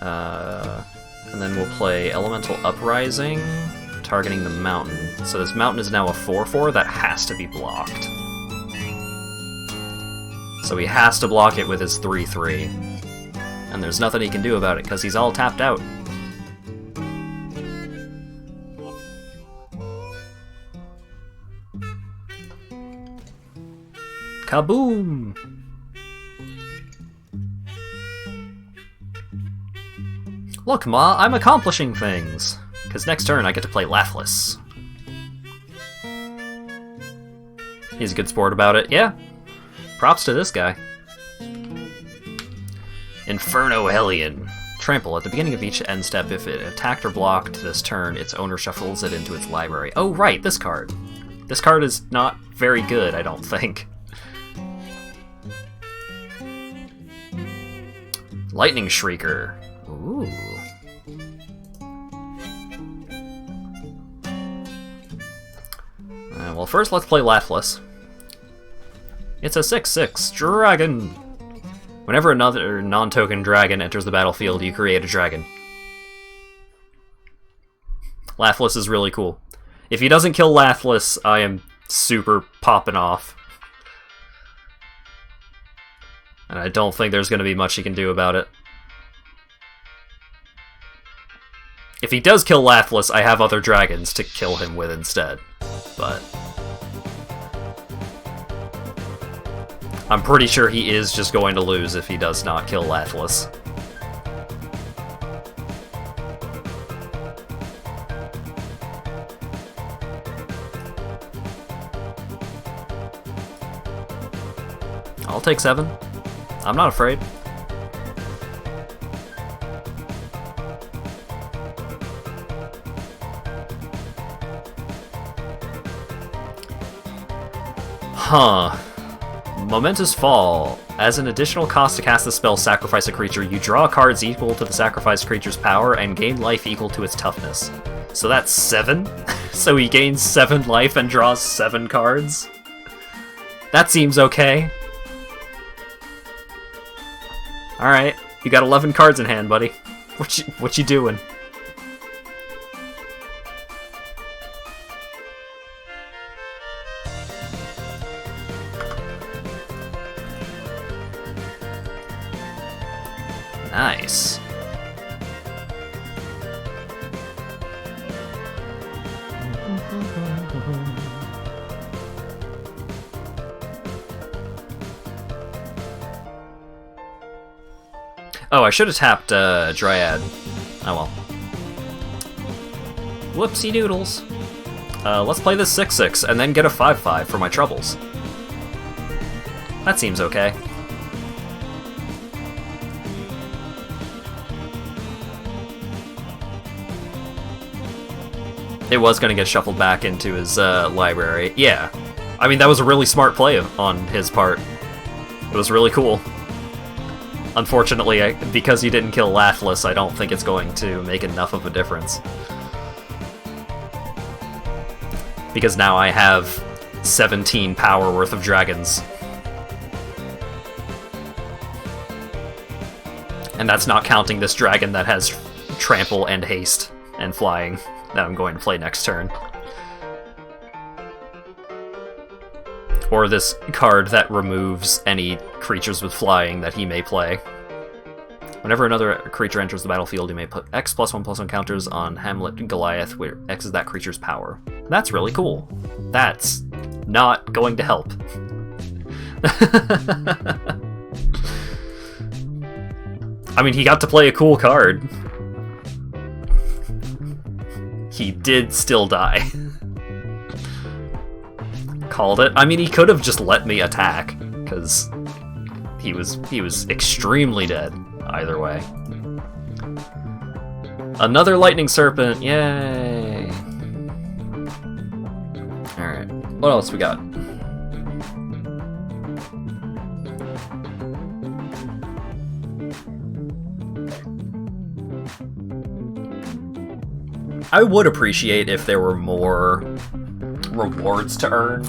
And then we'll play Elemental Uprising, targeting the mountain. So this mountain is now a 4/4 that has to be blocked. So he has to block it with his 3/3. And there's nothing he can do about it because he's all tapped out. Kaboom! Look, Ma, I'm accomplishing things! Because next turn I get to play Laughless. He's a good sport about it, yeah. Props to this guy. Inferno Hellion. Trample. At the beginning of each end step, if it attacked or blocked this turn, its owner shuffles it into its library. Oh, right, this card. This card is not very good, I don't think. Lightning Shrieker. Ooh. Well, first let's play Laughless. It's a 6/6 dragon. Whenever another non-token dragon enters the battlefield, you create a dragon. Laughless is really cool. If he doesn't kill Laughless, I am super popping off. And I don't think there's going to be much he can do about it. If he does kill Laughless, I have other dragons to kill him with instead. But I'm pretty sure he is just going to lose if he does not kill Laughless. I'll take 7. I'm not afraid. Huh. Momentous Fall. As an additional cost to cast the spell Sacrifice a Creature, you draw cards equal to the sacrificed creature's power and gain life equal to its toughness. So that's 7? So he gains 7 life and draws 7 cards? That seems okay. Alright, you got 11 cards in hand, buddy. What you doing? Nice. Oh, I should have tapped Dryad. Oh well. Whoopsie doodles. Let's play this 6/6 and then get a 5/5 for my troubles. That seems okay. It was going to get shuffled back into his library. Yeah. I mean, that was a really smart play on his part. It was really cool. Unfortunately, because he didn't kill Lathlis, I don't think it's going to make enough of a difference. Because now I have 17 power worth of dragons. And that's not counting this dragon that has trample and haste and flying that I'm going to play next turn. Or this card that removes any creatures with flying that he may play. Whenever another creature enters the battlefield, you may put X +1/+1 counters on Hamlet Goliath, where X is that creature's power. That's really cool. That's not going to help. I mean, he got to play a cool card. He did still die. Called it. I mean, he could have just let me attack, because he was extremely dead either way. Another Lightning Serpent, yay! Alright, what else we got? I would appreciate if there were more rewards to earn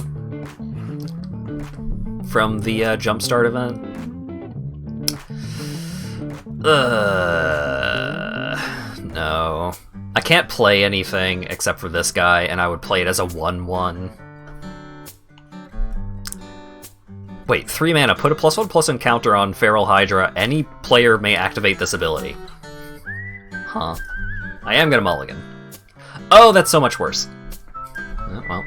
from the Jumpstart event. No. I can't play anything except for this guy, and I would play it as a 1/1. Wait, 3 mana, put a +1/+1 counter on Feral Hydra. Any player may activate this ability. Huh. I am gonna mulligan. Oh, that's so much worse. Oh, well.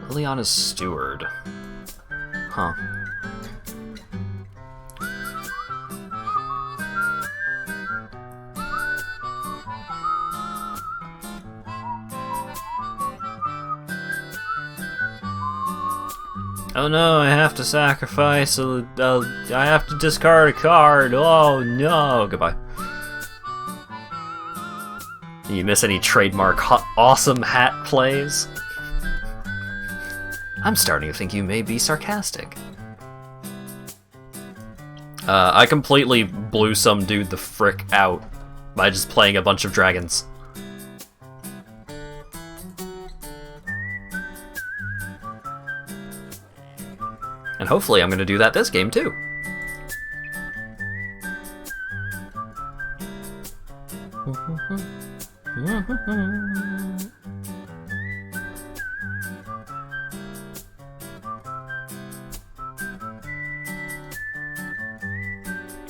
Liliana's Steward. Huh. Oh no, I have to sacrifice I have to discard a card. Oh no, goodbye. You miss any trademark awesome hat plays? I'm starting to think you may be sarcastic. I completely blew some dude the frick out by just playing a bunch of dragons. And hopefully I'm going to do that this game too.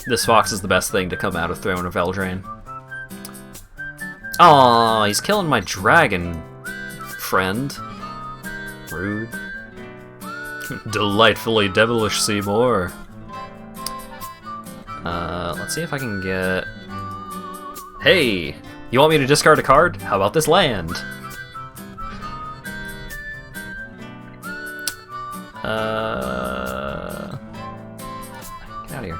This fox is the best thing to come out of Throne of Eldraine. Aw, he's killing my dragon friend. Rude. Delightfully devilish, Seymour. Let's see if I can get... Hey! You want me to discard a card? How about this land? Get out of here.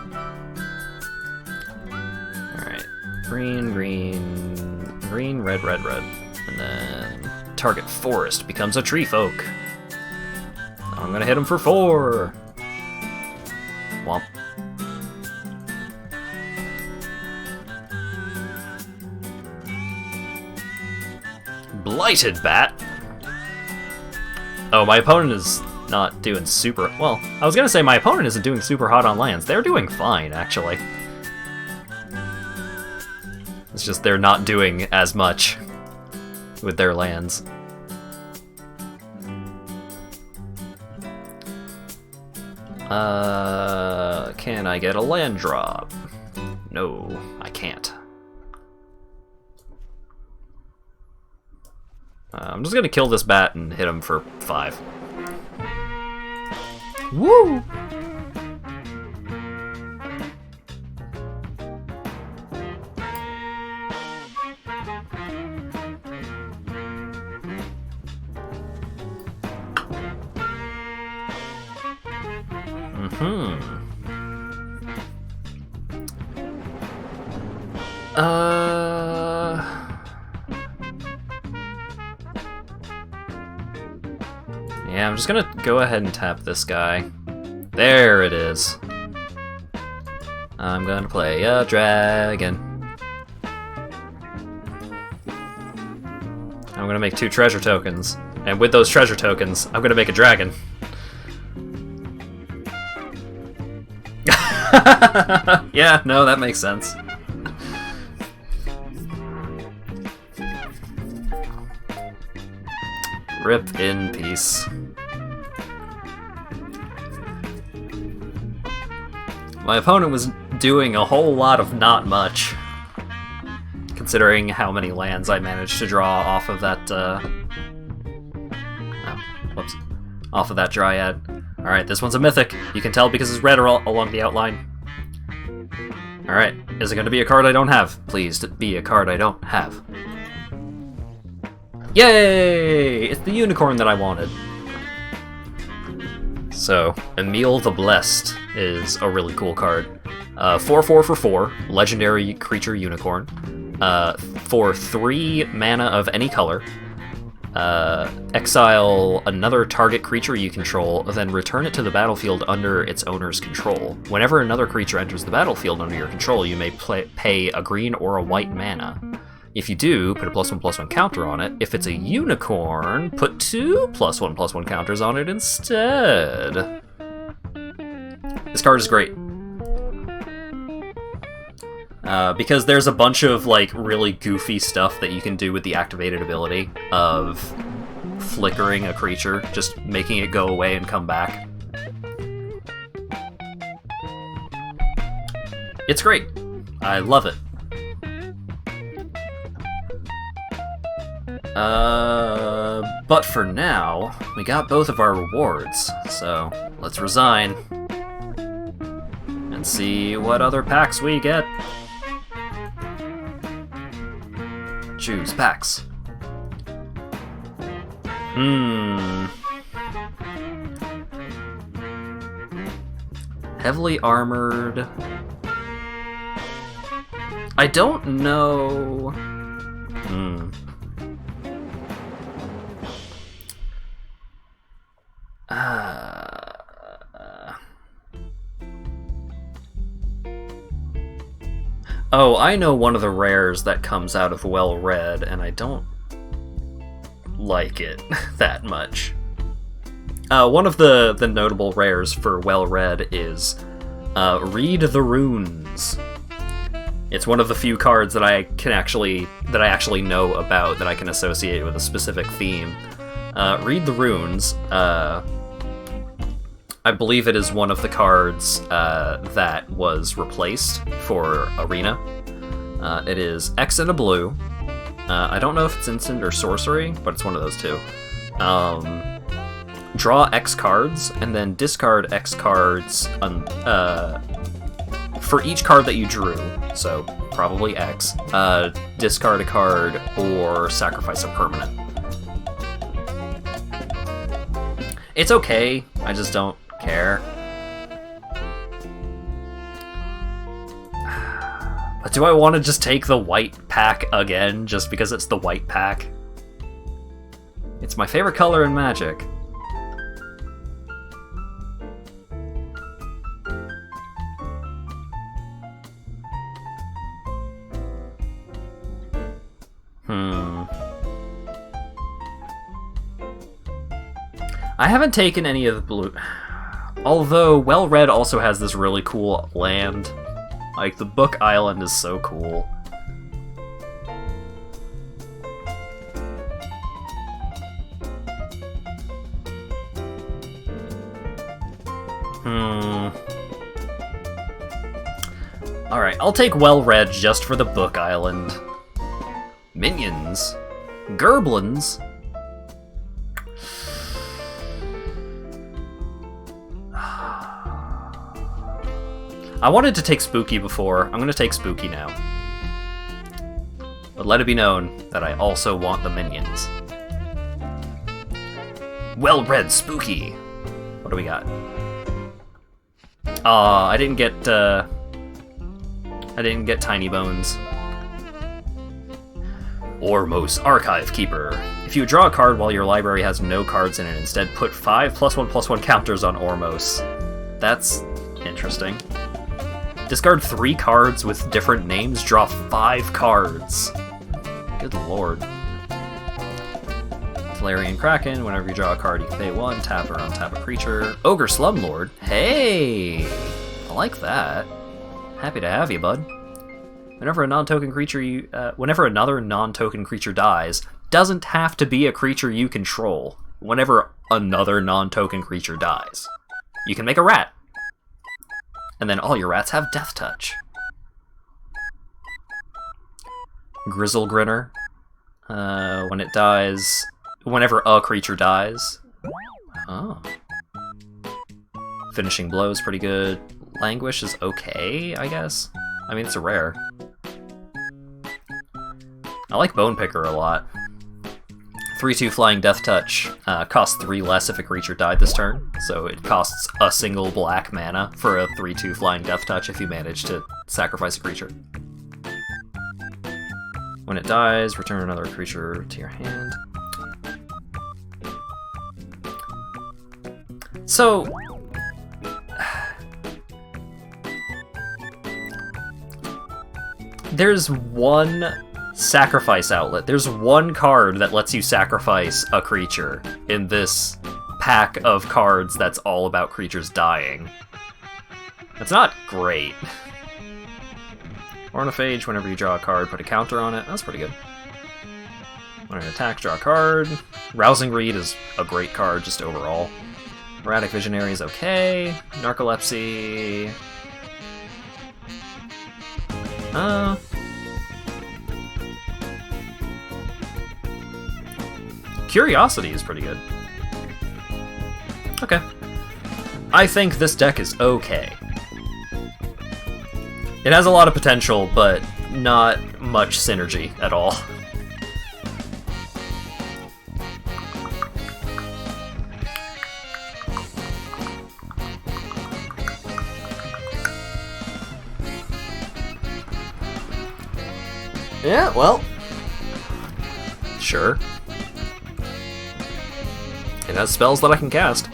Alright. Green, green, green, red, red, red. And then target forest becomes a tree folk. I'm gonna hit him for 4! Womp. Blighted Bat? Oh, my opponent is not doing super... Well, I was gonna say my opponent isn't doing super hot on lands. They're doing fine, actually. It's just they're not doing as much with their lands. Can I get a land drop? No, I can't. I'm just gonna kill this bat and hit him for 5. Woo! Yeah, I'm just gonna go ahead and tap this guy. There it is. I'm gonna play a dragon. I'm gonna make 2 treasure tokens. And with those treasure tokens, I'm gonna make a dragon. Yeah, no, that makes sense. Rip in peace. My opponent was doing a whole lot of not much, considering how many lands I managed to draw off of that, off of that Dryad. Alright, this one's a mythic. You can tell because it's red along the outline. Alright, is it going to be a card I don't have? Please be a card I don't have. Yay! It's the unicorn that I wanted. So, Emil the Blessed is a really cool card. 4/4 for 4, legendary creature unicorn. For 3 mana of any color. Exile another target creature you control, then return it to the battlefield under its owner's control. Whenever another creature enters the battlefield under your control, you may pay a green or a white mana. If you do, put a +1/+1 counter on it. If it's a unicorn, put 2 +1/+1 counters on it instead. This card is great. Because there's a bunch of like really goofy stuff that you can do with the activated ability of flickering a creature, just making it go away and come back. It's great. I love it. But for now, we got both of our rewards, so let's resign and see what other packs we get. Choose packs. Heavily armored. I don't know. Oh, I know one of the rares that comes out of Well Read, and I don't like it that much. One of the notable rares for Well Read is Read the Runes. It's one of the few cards that I actually know about that I can associate with a specific theme. Read the Runes. I believe it is one of the cards that was replaced for Arena. It is X and a blue. I don't know if it's instant or sorcery, but it's one of those two. draw X cards, and then discard X cards for each card that you drew, so probably X, discard a card or sacrifice a permanent. It's okay, I just don't care. But do I want to just take the white pack again, just because it's the white pack? It's my favorite color in Magic. I haven't taken any of the blue... Although, Well-Read also has this really cool land. Like, the Book Island is so cool. Alright, I'll take Well-Read just for the Book Island. Minions. Gerblins. I wanted to take Spooky before. I'm gonna take Spooky now. But let it be known that I also want the minions. Well-Read Spooky! What do we got? I didn't get Tiny Bones. Ormos Archive Keeper. If you draw a card while your library has no cards in it, instead put 5 +1/+1 counters on Ormos. That's interesting. Discard 3 cards with different names, draw 5 cards. Good lord. Tolarian Kraken, whenever you draw a card you can pay 1, tap or untap a creature. Ogre Slumlord, hey! I like that. Happy to have you, bud. Whenever a non-token creature whenever another non-token creature dies, doesn't have to be a creature you control. Whenever another non-token creature dies, you can make a rat. And then all your rats have Death Touch. Grizzle Grinner. When it dies... Whenever a creature dies. Oh. Finishing Blow is pretty good. Languish is okay, I guess. I mean, it's a rare. I like Bone Picker a lot. 3/2 Flying Death Touch costs 3 less if a creature died this turn, so it costs a single black mana for a 3/2 Flying Death Touch if you manage to sacrifice a creature. When it dies, return another creature to your hand. So... there's one sacrifice outlet. There's one card that lets you sacrifice a creature in this pack of cards that's all about creatures dying. That's not great. Ornithage, whenever you draw a card, put a counter on it. That's pretty good. When it attacks, draw a card. Rousing Reed is a great card, just overall. Erratic Visionary is okay. Narcolepsy... Curiosity is pretty good. Okay. I think this deck is okay. It has a lot of potential, but not much synergy at all. Yeah, well... sure. It has spells that I can cast.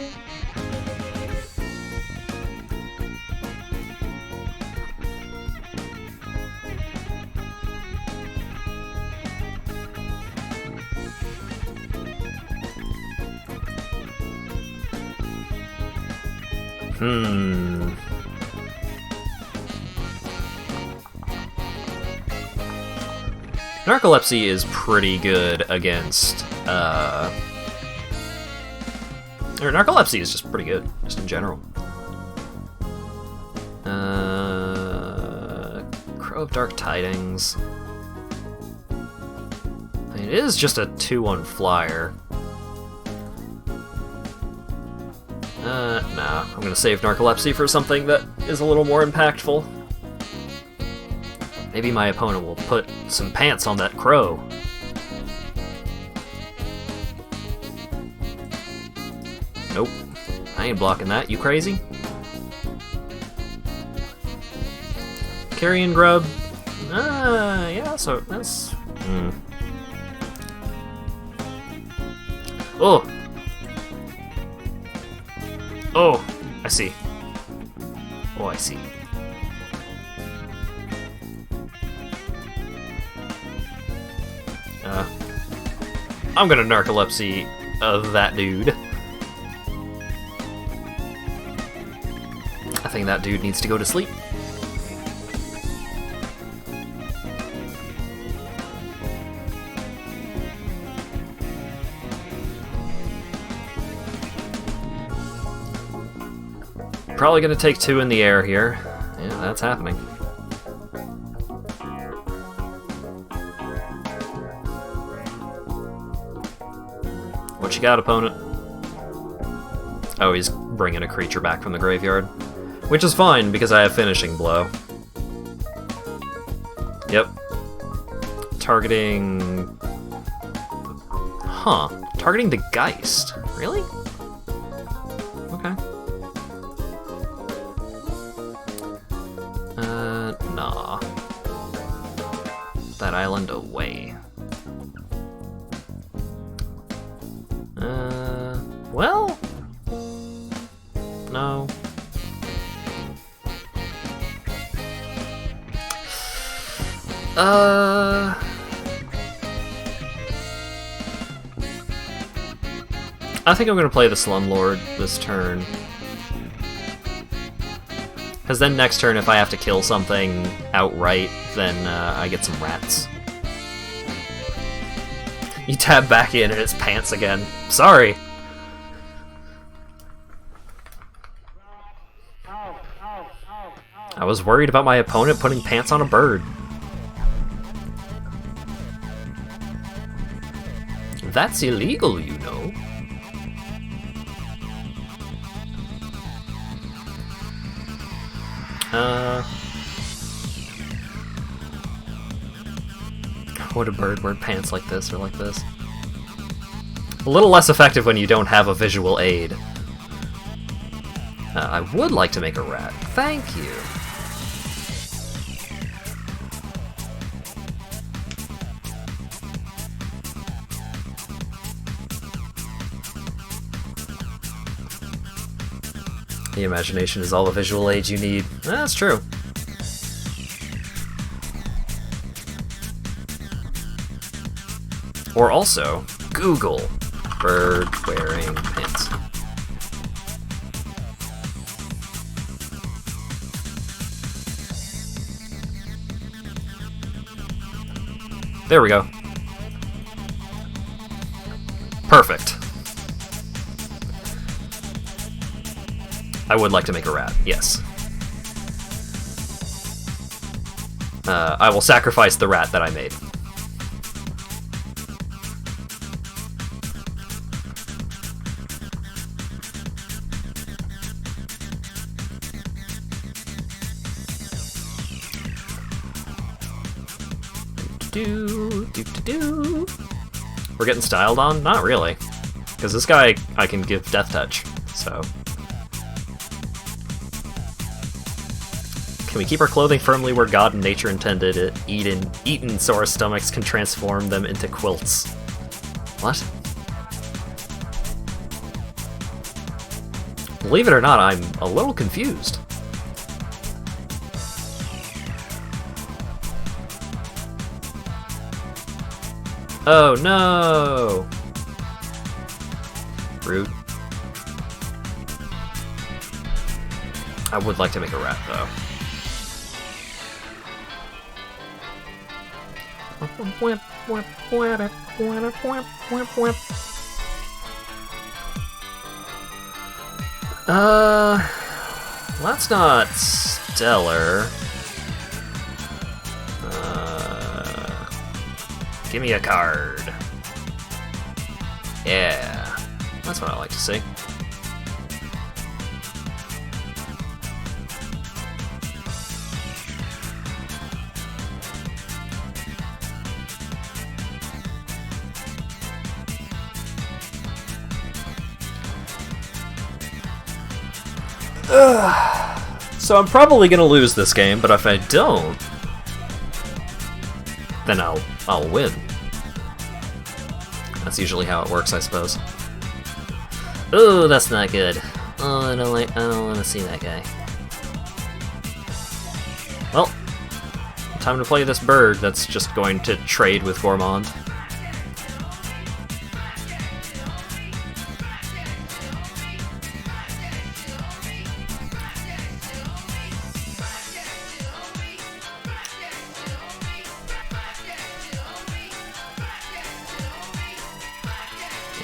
Narcolepsy is pretty good against, or Narcolepsy is just pretty good, just in general. Crow of Dark Tidings. I mean, it is just a 2/1 flyer. Nah, I'm gonna save Narcolepsy for something that is a little more impactful. Maybe my opponent will put some pants on that crow. Nope. I ain't blocking that, you crazy? Carrion Grub. Yeah, so that's... Oh! Oh! I see. Oh, I see. I'm gonna Narcolepsy that dude. I think that dude needs to go to sleep. Probably gonna take 2 in the air here. Yeah, that's happening. What you got, opponent? Oh, he's bringing a creature back from the graveyard. Which is fine, because I have Finishing Blow. Yep. Targeting... Huh. Targeting the Geist. Really? Okay. Nah. That island away. Well? No. I think I'm gonna play the Slumlord this turn. Because then next turn, if I have to kill something outright, then I get some rats. You tab back in and it's pants again. Sorry! I was worried about my opponent putting pants on a bird. That's illegal, you know. Would a bird wear pants like this or like this? A little less effective when you don't have a visual aid. I would like to make a rat. Thank you. The imagination is all the visual aid you need. That's true. Or also, Google bird wearing pants. There we go. Perfect. I would like to make a rat, yes. I will sacrifice the rat that I made. We're getting styled on? Not really. Because this guy, I can give Death Touch, so... Can we keep our clothing firmly where God and nature intended it, eaten so our stomachs can transform them into quilts? What? Believe it or not, I'm a little confused. Oh no! Rude. I would like to make a rat, though. That's not stellar. Give me a card. Yeah, that's what I like to see. So I'm probably gonna lose this game, but if I don't, then I'll win. That's usually how it works, I suppose. Ooh, that's not good. Oh, I don't want to see that guy. Well, time to play this bird that's just going to trade with Gourmand.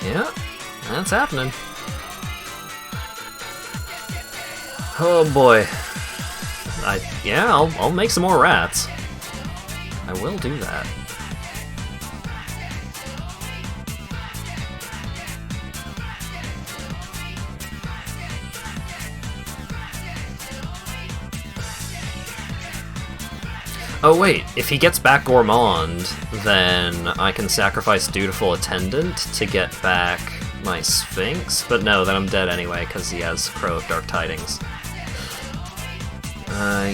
Yeah, that's happening. Oh boy. Yeah, I'll make some more rats. I will do that. Oh wait, if he gets back Gourmand, then I can sacrifice Dutiful Attendant to get back my Sphinx, but no, then I'm dead anyway, because he has Crow of Dark Tidings.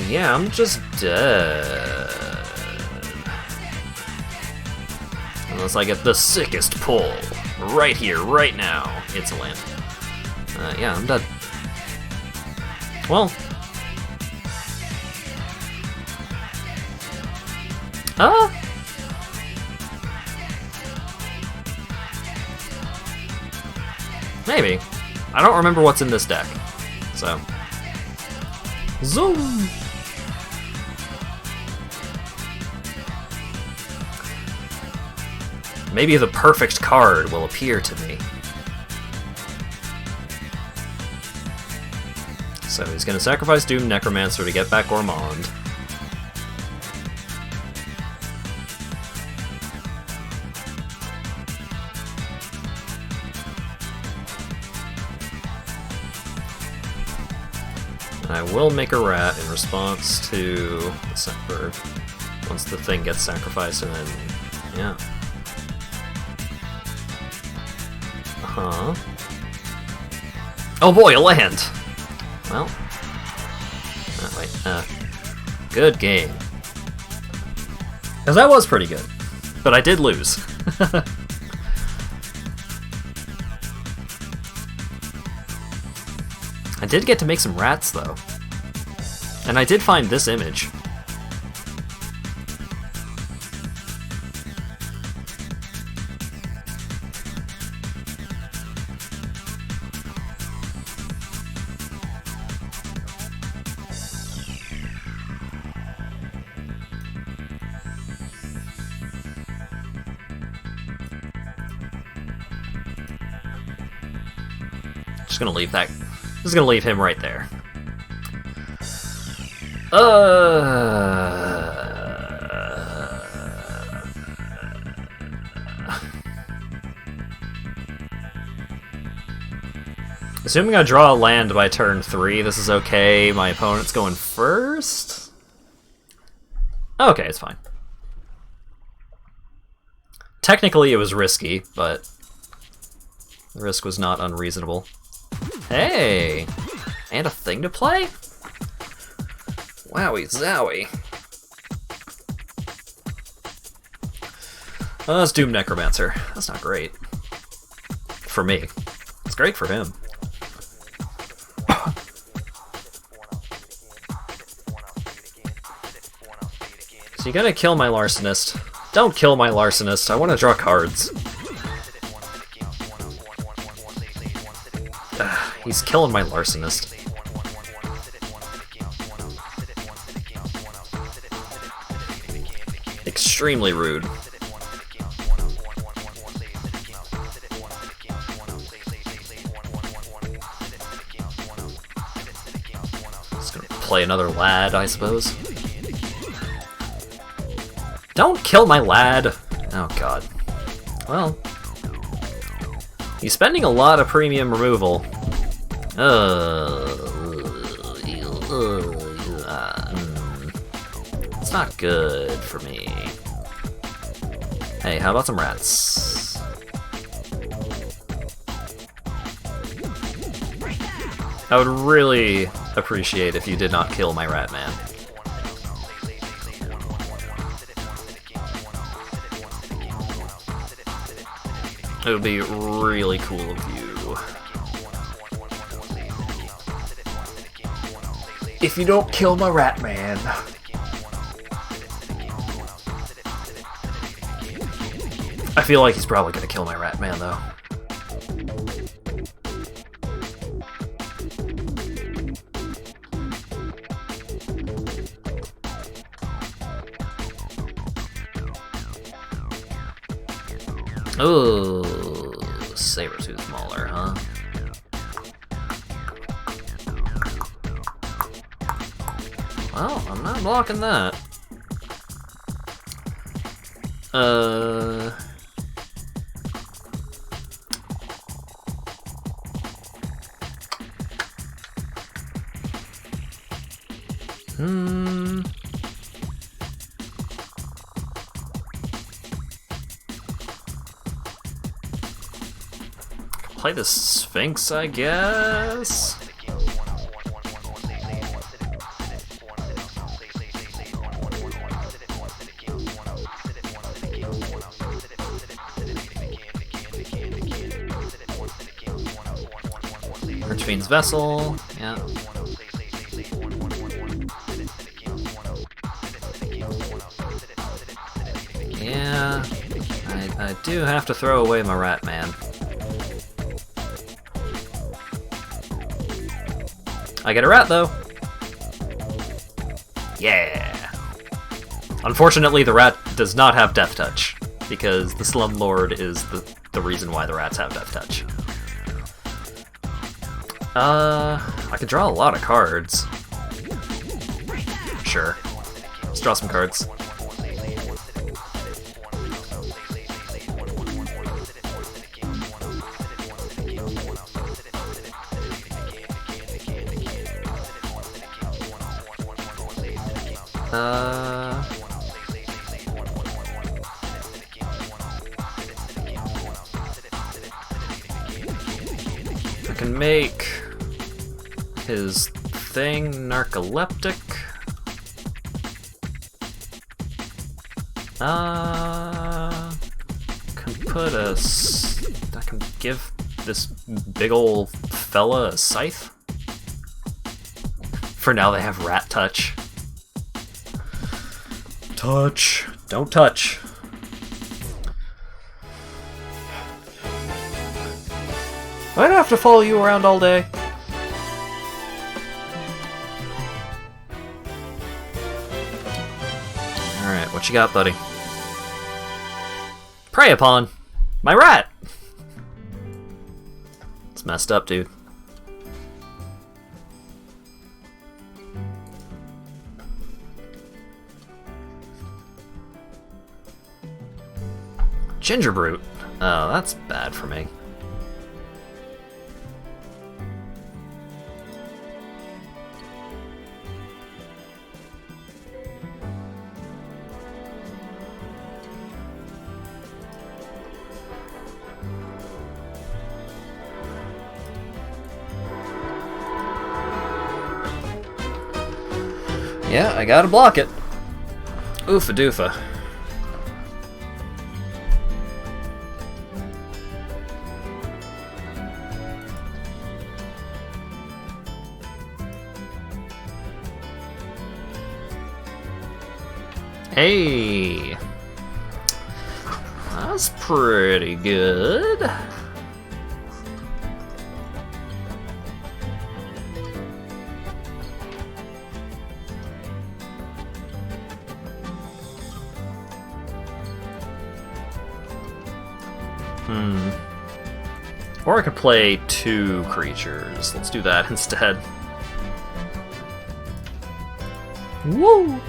Yeah, I'm just dead. Unless I get the sickest pull. Right here, right now. It's a land. Yeah, I'm dead. Well. Maybe. I don't remember what's in this deck, so. Zoom! Maybe the perfect card will appear to me. So he's gonna sacrifice Doom Necromancer to get back Gourmand. I will make a rat in response to the bird once the thing gets sacrificed, and then, yeah. Oh boy, a land! Well, wait, good game. Because that was pretty good, but I did lose. I did get to make some rats, though. And I did find this image. Just gonna leave that. Just gonna leave him right there. Assuming I draw a land by turn 3, this is okay. My opponent's going first? Okay, it's fine. Technically it was risky, but the risk was not unreasonable. Hey! And a thing to play? Wowie zowie. Oh, that's Doom Necromancer. That's not great. For me. It's great for him. So you gotta kill my Larcenist. Don't kill my Larcenist. I want to draw cards. He's killing my Larcenist. Extremely rude. Just gonna play another lad, I suppose. Don't kill my lad! Oh god. Well. He's spending a lot of premium removal. It's not good for me. Hey, how about some rats? I would really appreciate if you did not kill my rat man. It would be really cool of you. If you don't kill my rat man. I feel like he's probably gonna kill my rat man though. Oh, Sabertooth Mauler, huh? Well, I'm not blocking that. Play the Sphinx, I guess? Archfiend's Vessel, yeah. Yeah, I do have to throw away my rat man. I get a rat, though. Yeah. Unfortunately, the rat does not have Death Touch, because the Slumlord is the reason why the rats have Death Touch. I could draw a lot of cards. Sure. Let's draw some cards. I can make his thing narcoleptic. Can put I can give this big ol' fella a scythe. For now, they have rat touch. Touch. Don't touch. I'd have to follow you around all day. Alright, what you got, buddy? Prey upon! My rat! It's messed up, dude. Ginger Brute. Oh, that's bad for me. Yeah, I gotta block it. Oofa doofa. Hey! That's pretty good. Or I could play 2 creatures. Let's do that instead. Woo!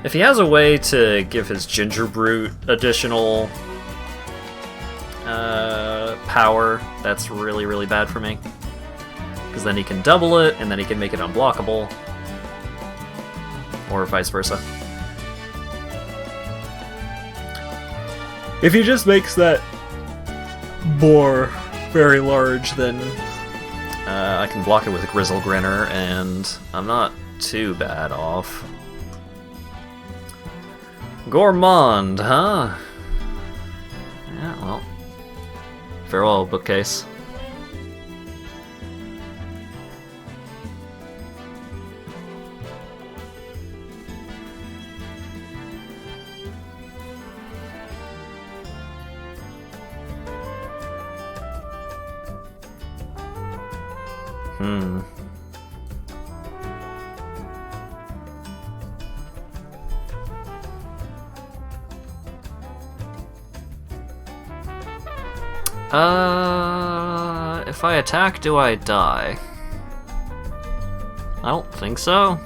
If he has a way to give his Ginger Brute additional power, that's really, really bad for me. Because then he can double it, and then he can make it unblockable. Or vice versa. If he just makes that boar very large, then I can block it with a Grizzle Grinner, and I'm not too bad off. Gourmand, huh? Yeah, well. Farewell, bookcase. If I attack, do I die? I don't think so.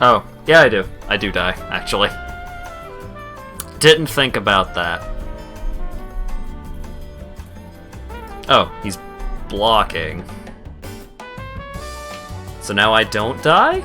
Oh, yeah, I do. I do die, actually. Didn't think about that. Oh, he's blocking. So now I don't die?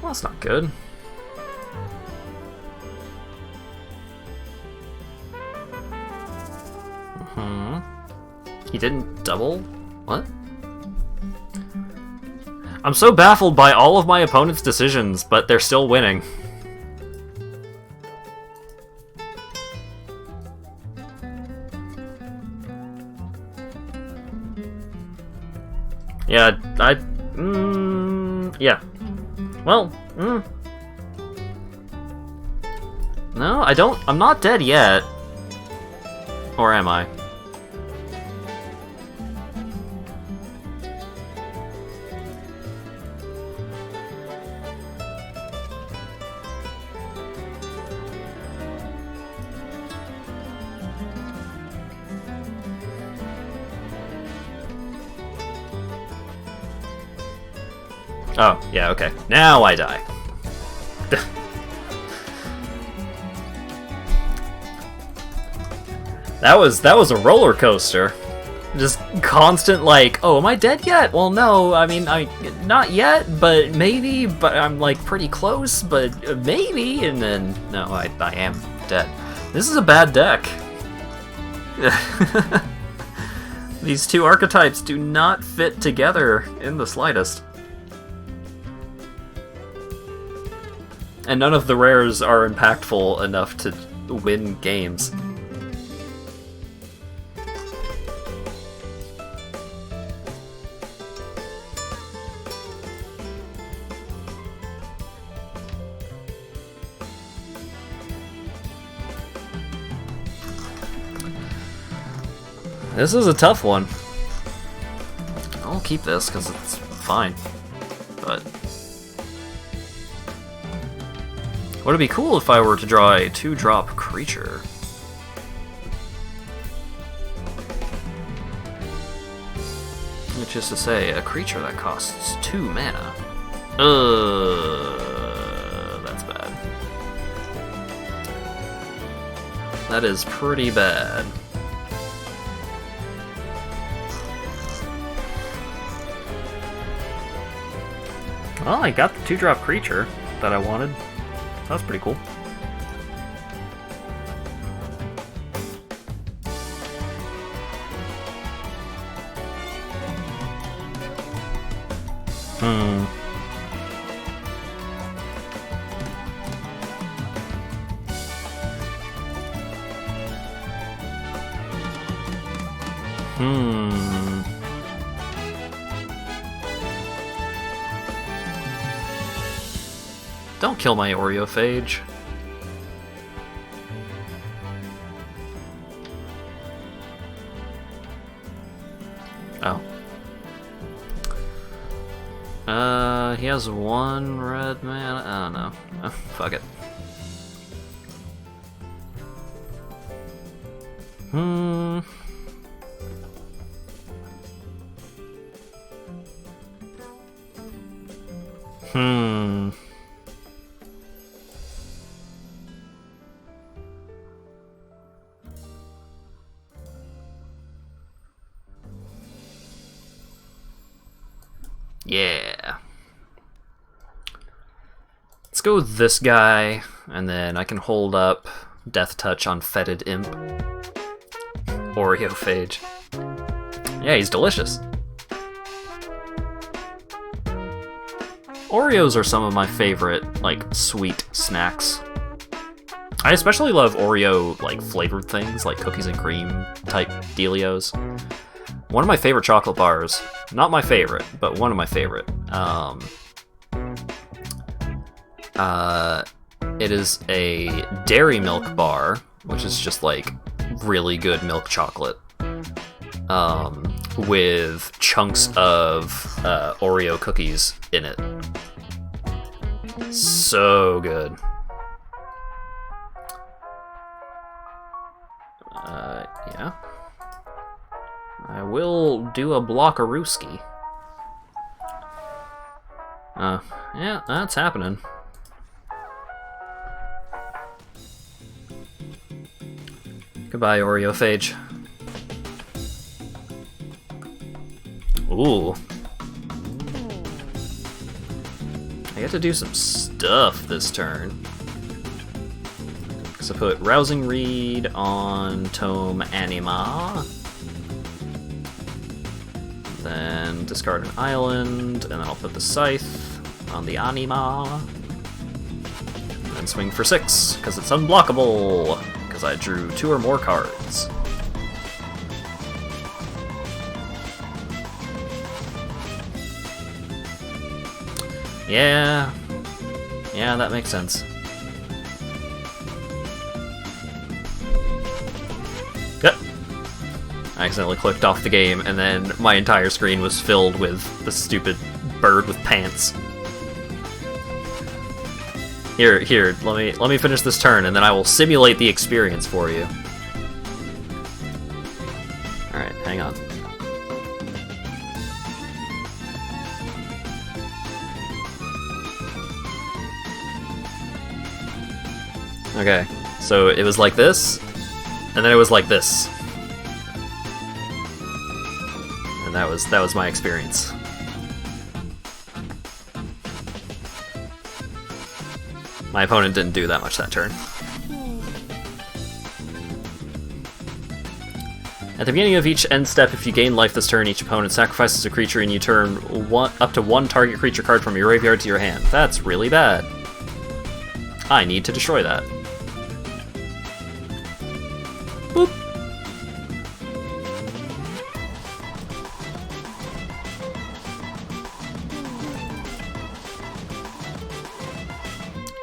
Well, that's not good. He didn't double? What? I'm so baffled by all of my opponent's decisions, but they're still winning. Yeah, yeah. Well, no, I'm not dead yet. Or am I? Oh, yeah, okay. Now I die. That was a roller coaster. Just constant like, oh, am I dead yet? Well, no, I mean, not yet, but maybe, but I'm like pretty close, but maybe, and then, no, I am dead. This is a bad deck. These two archetypes do not fit together in the slightest. And none of the rares are impactful enough to win games. This is a tough one. I'll keep this because it's fine, but would it be cool if I were to draw a 2-drop creature? Which is to say, a creature that costs 2 mana. That's bad. That is pretty bad. Well, I got the 2-drop creature that I wanted. That's pretty cool. Don't kill my Oreophage. Oh. He has one red mana. I don't know. Oh, fuck it. Yeah. Let's go with this guy, and then I can hold up Death Touch on Fetid Imp. Oreophage. Yeah, he's delicious. Oreos are some of my favorite, like, sweet snacks. I especially love Oreo, like, flavored things, like cookies and cream type dealios. One of my favorite chocolate bars, not my favorite, but one of my favorite. It is a dairy milk bar, which is just like really good milk chocolate, with chunks of Oreo cookies in it. So good. Yeah. I will do a Blockarooski. Yeah, that's happening. Goodbye, Oreophage. Ooh. I get to do some stuff this turn. So put Rousing Reed on Tome Anima. Then discard an island, and then I'll put the Scythe on the Anima. And then swing for 6, because it's unblockable, because I drew 2 or more cards. Yeah, that makes sense. Yep. I accidentally clicked off the game, and then my entire screen was filled with the stupid bird with pants. Here, let me finish this turn, and then I will simulate the experience for you. Alright, hang on. Okay, so it was like this, and then it was like this. And that was my experience. My opponent didn't do that much that turn. At the beginning of each end step, if you gain life this turn, each opponent sacrifices a creature and you turn up to 1 target creature card from your graveyard to your hand. That's really bad. I need to destroy that. Boop.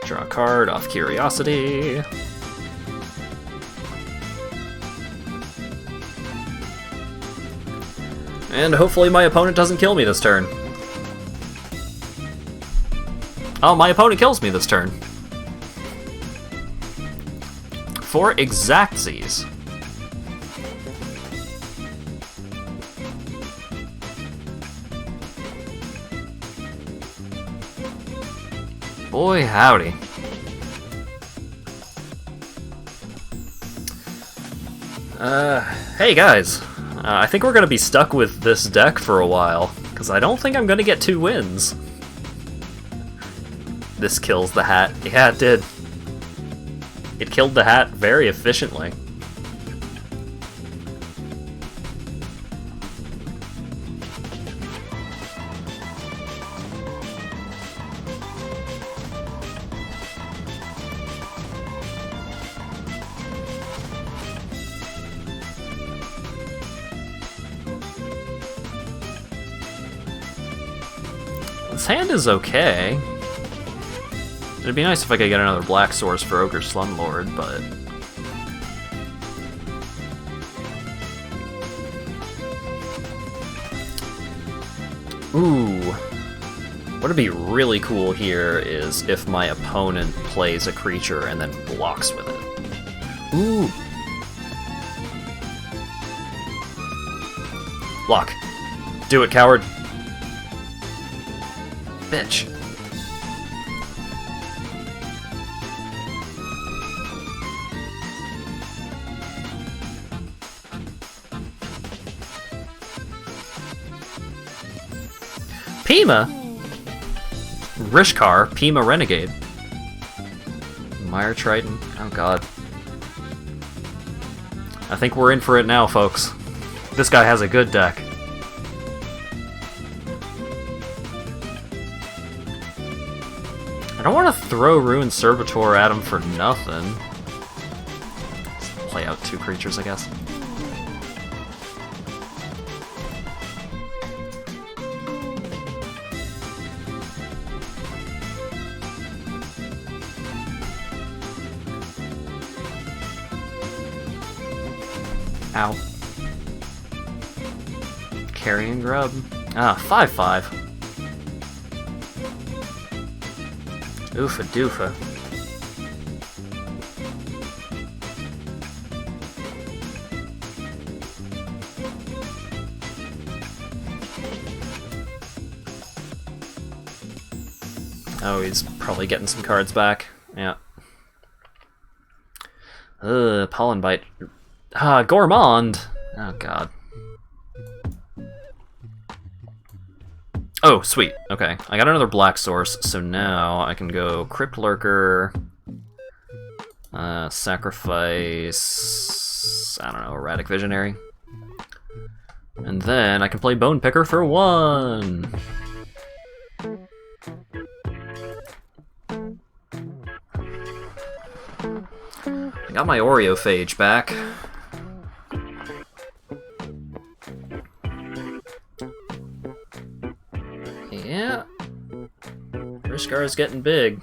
Draw a card off Curiosity. And hopefully my opponent doesn't kill me this turn. Oh, my opponent kills me this turn. For Exactsies. Boy, howdy. Hey guys. I think we're gonna be stuck with this deck for a while, because I don't think I'm gonna get 2 wins. This kills the hat. Yeah, it did. It killed the hat very efficiently. This hand is okay. It'd be nice if I could get another black source for Ogre Slumlord, but... Ooh. What would be really cool here is if my opponent plays a creature and then blocks with it. Ooh! Block. Do it, coward. Bitch. Pima? Rishkar, Pima Renegade. Mire Triton. Oh god. I think we're in for it now, folks. This guy has a good deck. I don't want to throw Ruined Servitor at him for nothing. Let's play out 2 creatures, I guess. Ow. Carrying grub. Ah, 5/5. Oofa doofa. Oh, he's probably getting some cards back. Yeah. Pollen Bite. Ah, Gourmand! Oh, God. Oh, sweet. Okay. I got another black source, so now I can go Crypt Lurker, sacrifice, I don't know, Erratic Visionary. And then I can play Bone Picker for 1! I got my Oreophage back. Yeah. Rishkar's getting big.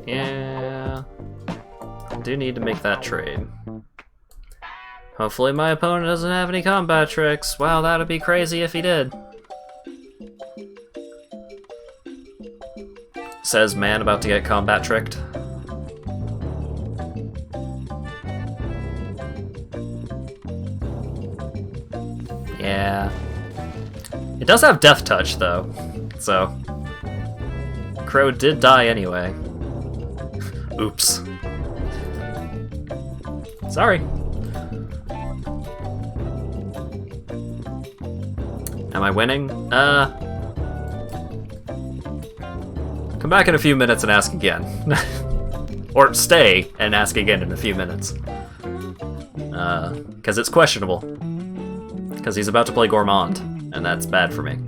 Yeah. I do need to make that trade. Hopefully my opponent doesn't have any combat tricks. Wow, that'd be crazy if he did. Says man about to get combat tricked. Yeah. It does have Death Touch, though. So... Crow did die anyway. Oops. Sorry. Am I winning? Come back in a few minutes and ask again. Or stay and ask again in a few minutes. Because it's questionable. Because he's about to play Gourmand, and that's bad for me.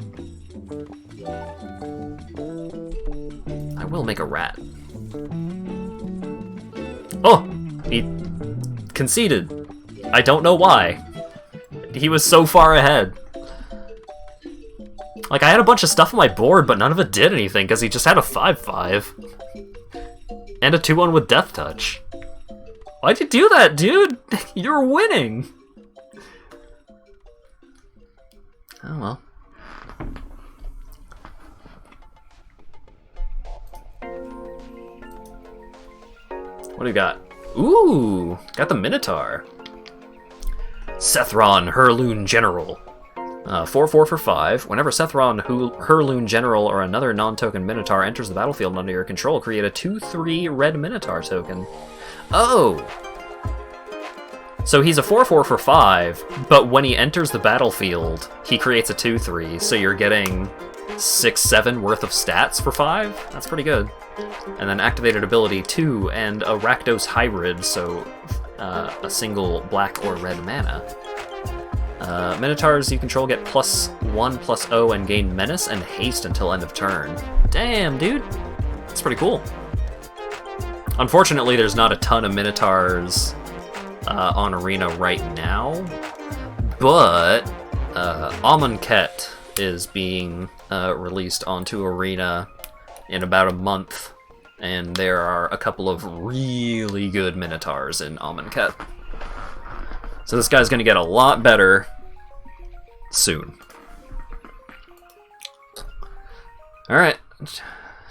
I will make a rat. Oh! He conceded. I don't know why. He was so far ahead. Like, I had a bunch of stuff on my board, but none of it did anything, because he just had a 5/5. And a 2/1 with Death Touch. Why'd you do that, dude? You're winning! Oh well. What do we got? Ooh! Got the Minotaur. Sethron, Hurloon General. 4/4 for 5. Whenever Sethron, Hurloon General, or another non-token Minotaur enters the battlefield under your control, create a 2/3 red Minotaur token. Oh! So he's a 4/4 for 5, but when he enters the battlefield, he creates a 2/3, so you're getting 6/7 worth of stats for 5? That's pretty good. And then activated ability 2 and a Rakdos Hybrid, so a single black or red mana. Minotaurs you control get +1/+0 and gain menace and haste until end of turn. Damn, dude. That's pretty cool. Unfortunately, there's not a ton of Minotaurs on Arena right now, but Amonkhet is being released onto Arena in about a month, and there are a couple of really good Minotaurs in Amonkhet. So this guy's gonna get a lot better soon. Alright,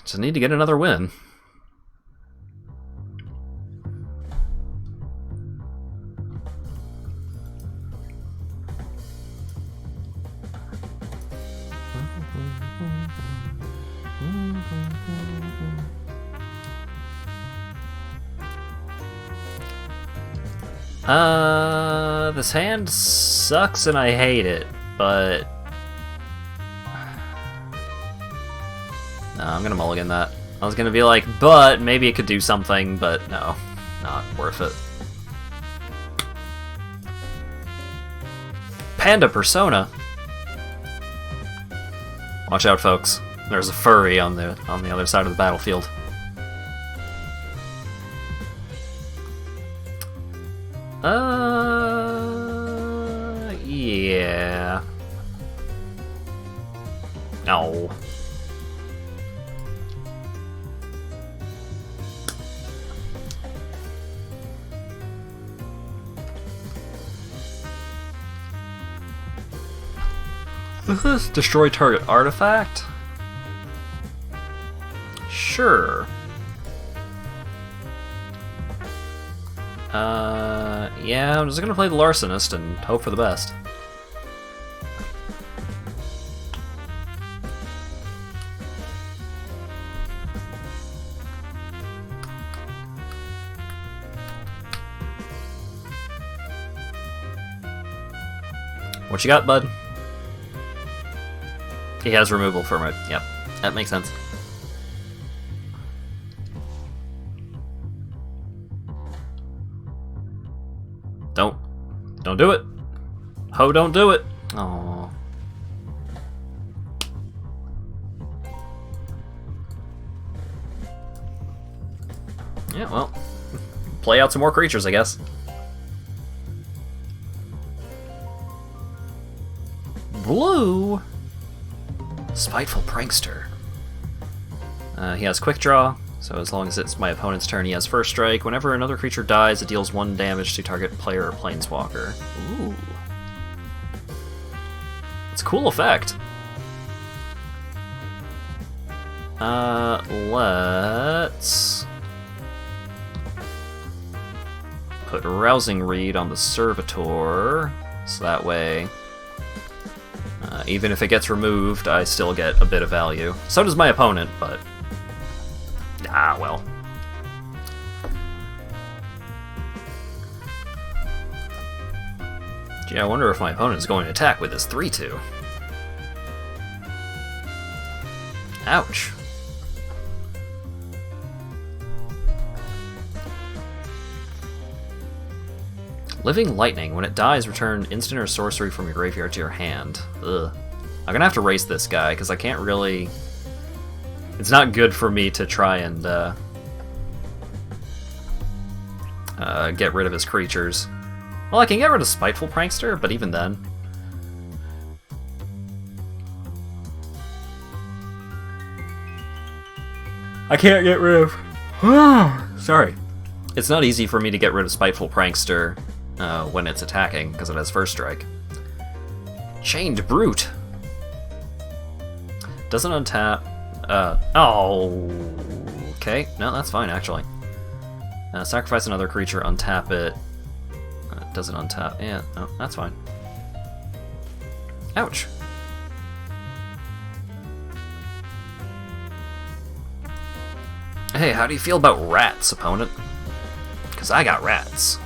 just need to get another win. This hand sucks and I hate it, but... No, I'm gonna mulligan that. I was gonna be like, but maybe it could do something, but no, not worth it. Panda Persona! Watch out, folks. There's a furry on the other side of the battlefield. Yeah. No. Is this destroy target artifact? Sure. Yeah, I'm just gonna play the Larcenist and hope for the best. What you got, bud? He has removal from it. Yep, that makes sense. Don't do it. Ho, don't do it. Aww. Yeah, well, play out some more creatures, I guess. Blue. Spiteful Prankster. He has Quick Draw, so as long as it's my opponent's turn, he has First Strike. Whenever another creature dies, it deals 1 damage to target player or planeswalker. Ooh. It's a cool effect. Let's put Rousing Reed on the Servitor, so that way, even if it gets removed, I still get a bit of value. So does my opponent, but... ah, well. Gee, I wonder if my opponent is going to attack with his 3/2. Ouch. Living Lightning. When it dies, return instant or sorcery from your graveyard to your hand. Ugh. I'm gonna have to race this guy, because I can't really... It's not good for me to try and get rid of his creatures. Well, I can get rid of Spiteful Prankster, but even then... I can't get rid of... Sorry. It's not easy for me to get rid of Spiteful Prankster when it's attacking, because it has First Strike. Chained Brute. Doesn't untap... oh... Okay, no, that's fine, actually. Sacrifice another creature, untap it. Doesn't untap... yeah, no, that's fine. Ouch. Hey, how do you feel about rats, opponent? Because I got rats.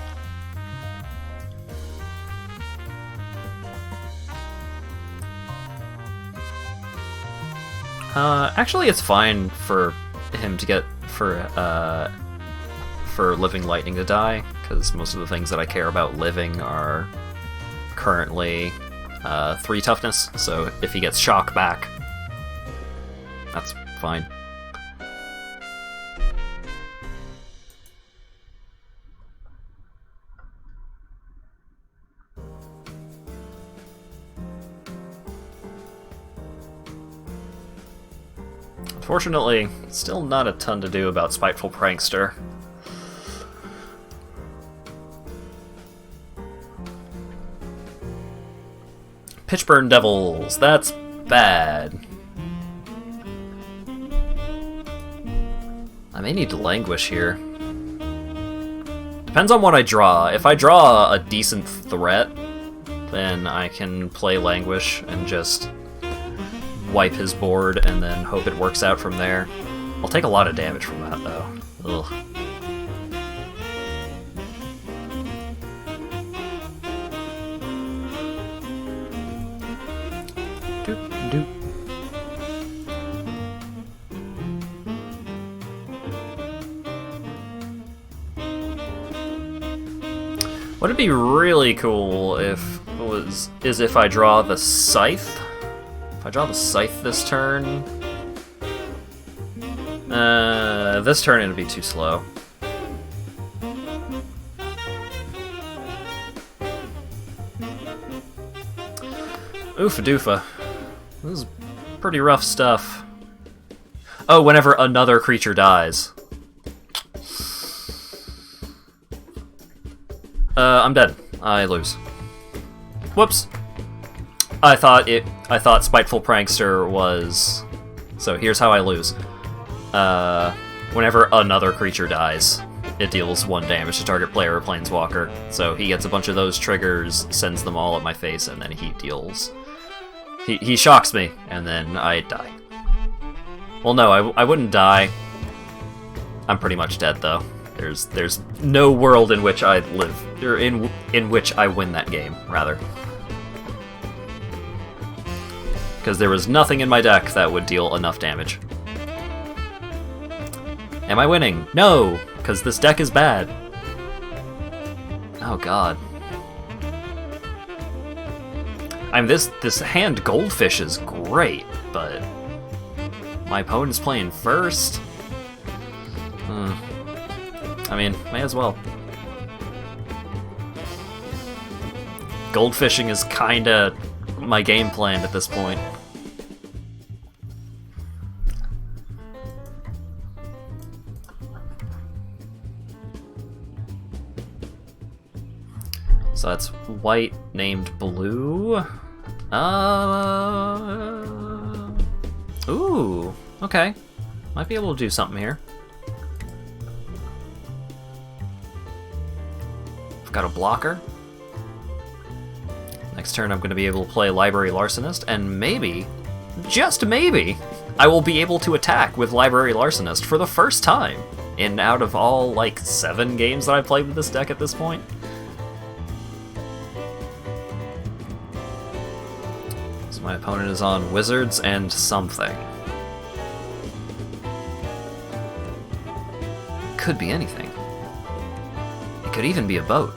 Actually, it's fine for him to get for Living Lightning to die, because most of the things that I care about living are currently 3 toughness, so if he gets shock back, that's fine. Unfortunately, still not a ton to do about Spiteful Prankster. Pitchburn Devils, that's bad. I may need to languish here. Depends on what I draw. If I draw a decent threat, then I can play Languish and just wipe his board and then hope it works out from there. I'll take a lot of damage from that, though. Ugh. Doop, doop. What'd be really cool is if I draw the Scythe. If I draw the Scythe this turn, this turn it'll be too slow. Oofa doofa. This is pretty rough stuff. Oh, whenever another creature dies. I'm dead. I lose. Whoops. I thought Spiteful Prankster was... So here's how I lose. Whenever another creature dies, it deals 1 damage to target player or planeswalker. So he gets a bunch of those triggers, sends them all at my face, and then he deals... He shocks me, and then I die. Well, no, I wouldn't die. I'm pretty much dead, though. There's no world in which I live, or in which I win that game, rather. Because there was nothing in my deck that would deal enough damage. Am I winning? No, because this deck is bad. Oh god. I mean, this hand Goldfish is great, but my opponent's playing first. I mean, may as well. Goldfishing is kinda my game plan at this point. So that's white named blue. Ooh, okay. Might be able to do something here. I've got a blocker. Next turn I'm going to be able to play Library Larcenist, and maybe, just maybe, I will be able to attack with Library Larcenist for the first time in out of all, like, 7 games that I've played with this deck at this point. So my opponent is on Wizards and something. Could be anything. It could even be a boat.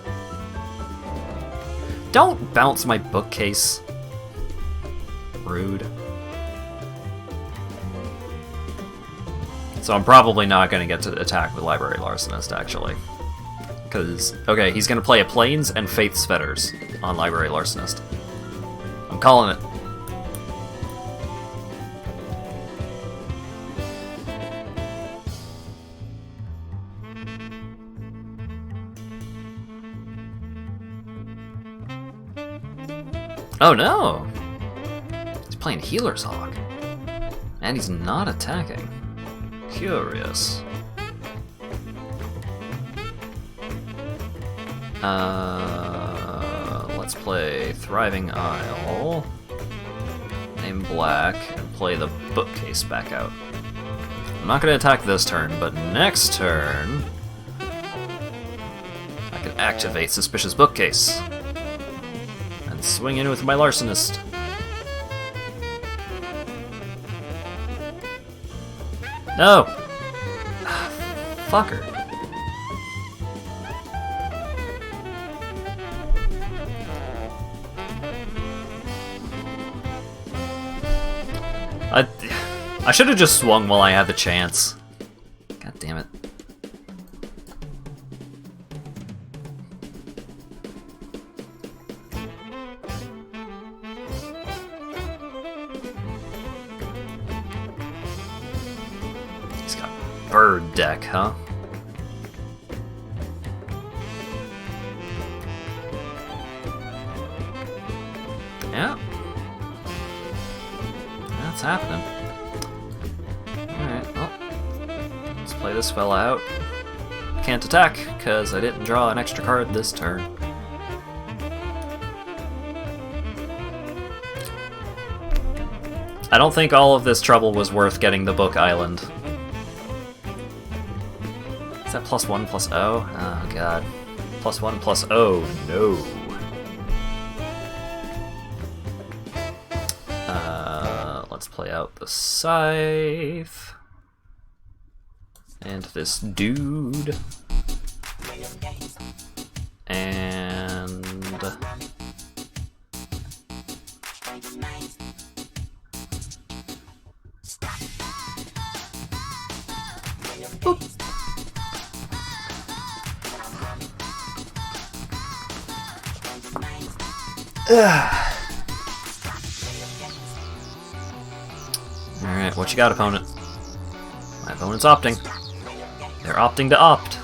Don't bounce my bookcase. Rude. So I'm probably not going to get to attack with Library Larcenist, actually. Because, okay, he's going to play a Plains and Faith's Fetters on Library Larcenist. I'm calling it. Oh no! He's playing Healer's Hawk. And he's not attacking. Curious. Let's play Thriving Isle. Name black, and play the bookcase back out. I'm not gonna attack this turn, but next turn I can activate Suspicious Bookcase. Swing in with my Larcenist. No! Fucker. I should have just swung while I had the chance. God damn it. He's got bird deck, huh? Yeah. That's happening. Alright, well. Let's play this fella out. Can't attack, because I didn't draw an extra card this turn. I don't think all of this trouble was worth getting the Book Island. Is that +1 +0? Oh god. +1 +0. No. Let's play out the Scythe. And this dude. And... Boop. Alright, what you got, opponent? My opponent's opting. They're opting to opt.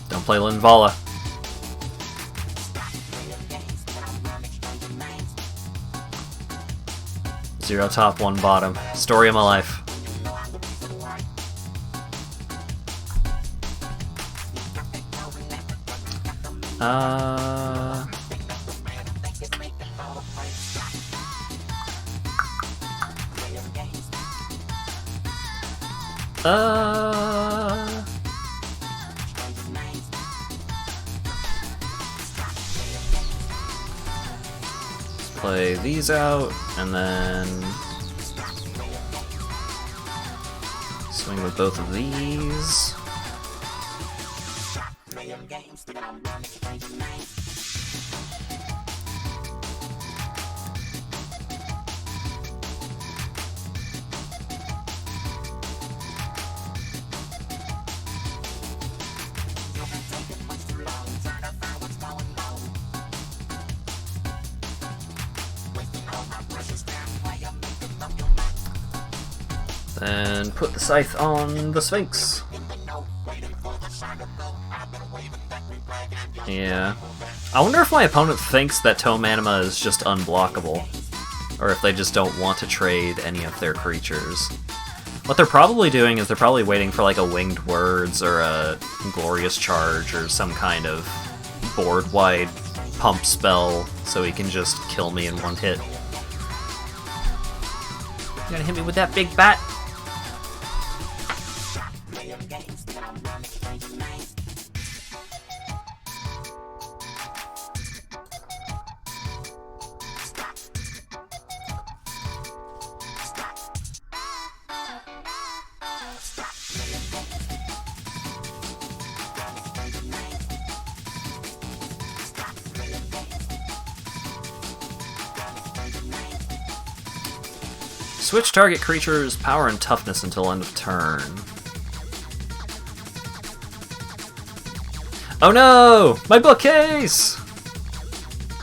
Don't play Linvala. Zero top, one bottom. Story of my life. Play these out, and then swing with both of these. Then put the Scythe on the Sphinx. Yeah. I wonder if my opponent thinks that Tome Anima is just unblockable. Or if they just don't want to trade any of their creatures. What they're probably doing is they're probably waiting for like a Winged Words or a Glorious Charge or some kind of board-wide pump spell so he can just kill me in one hit. You gonna hit me with that big bat? Switch target creature's power and toughness until end of turn. Oh no! My bookcase!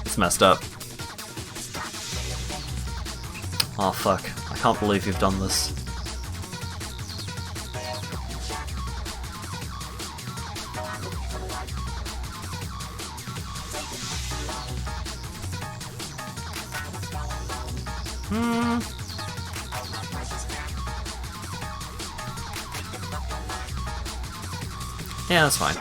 It's messed up. Oh fuck. I can't believe you've done this. Yeah, that's fine.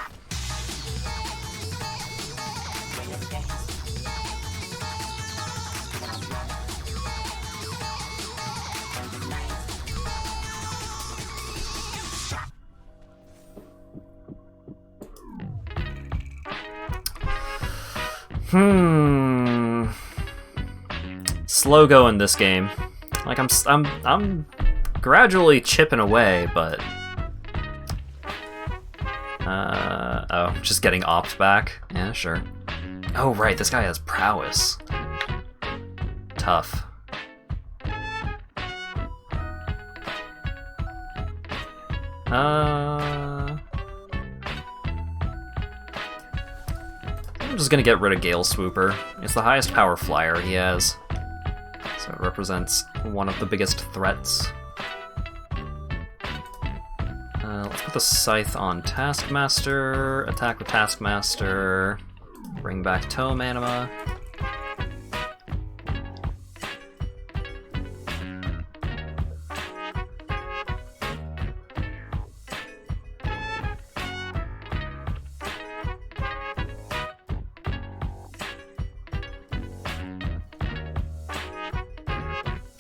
Slow going this game. Like I'm gradually chipping away, but... oh, just getting opt back? Yeah, sure. Oh, right, this guy has prowess. Tough. I'm just gonna get rid of Gale Swooper. It's the highest power flyer he has. So it represents one of the biggest threats. Let's put the Scythe on Taskmaster, attack with Taskmaster, bring back Tome Anima.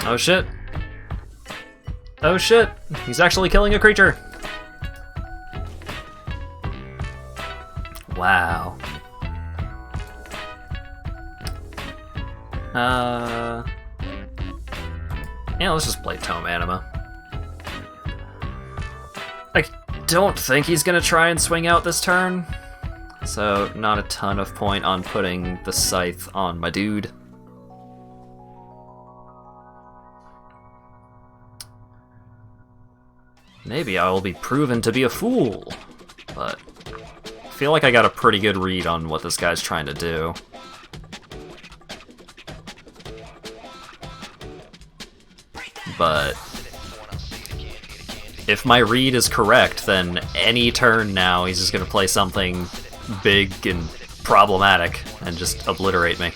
Oh shit! Oh shit! He's actually killing a creature! Wow. Yeah, let's just play Tome Anima. I don't think he's gonna try and swing out this turn, so not a ton of point on putting the Scythe on my dude. Maybe I will be proven to be a fool, but I feel like I got a pretty good read on what this guy's trying to do. But if my read is correct, then any turn now he's just gonna play something big and problematic and just obliterate me.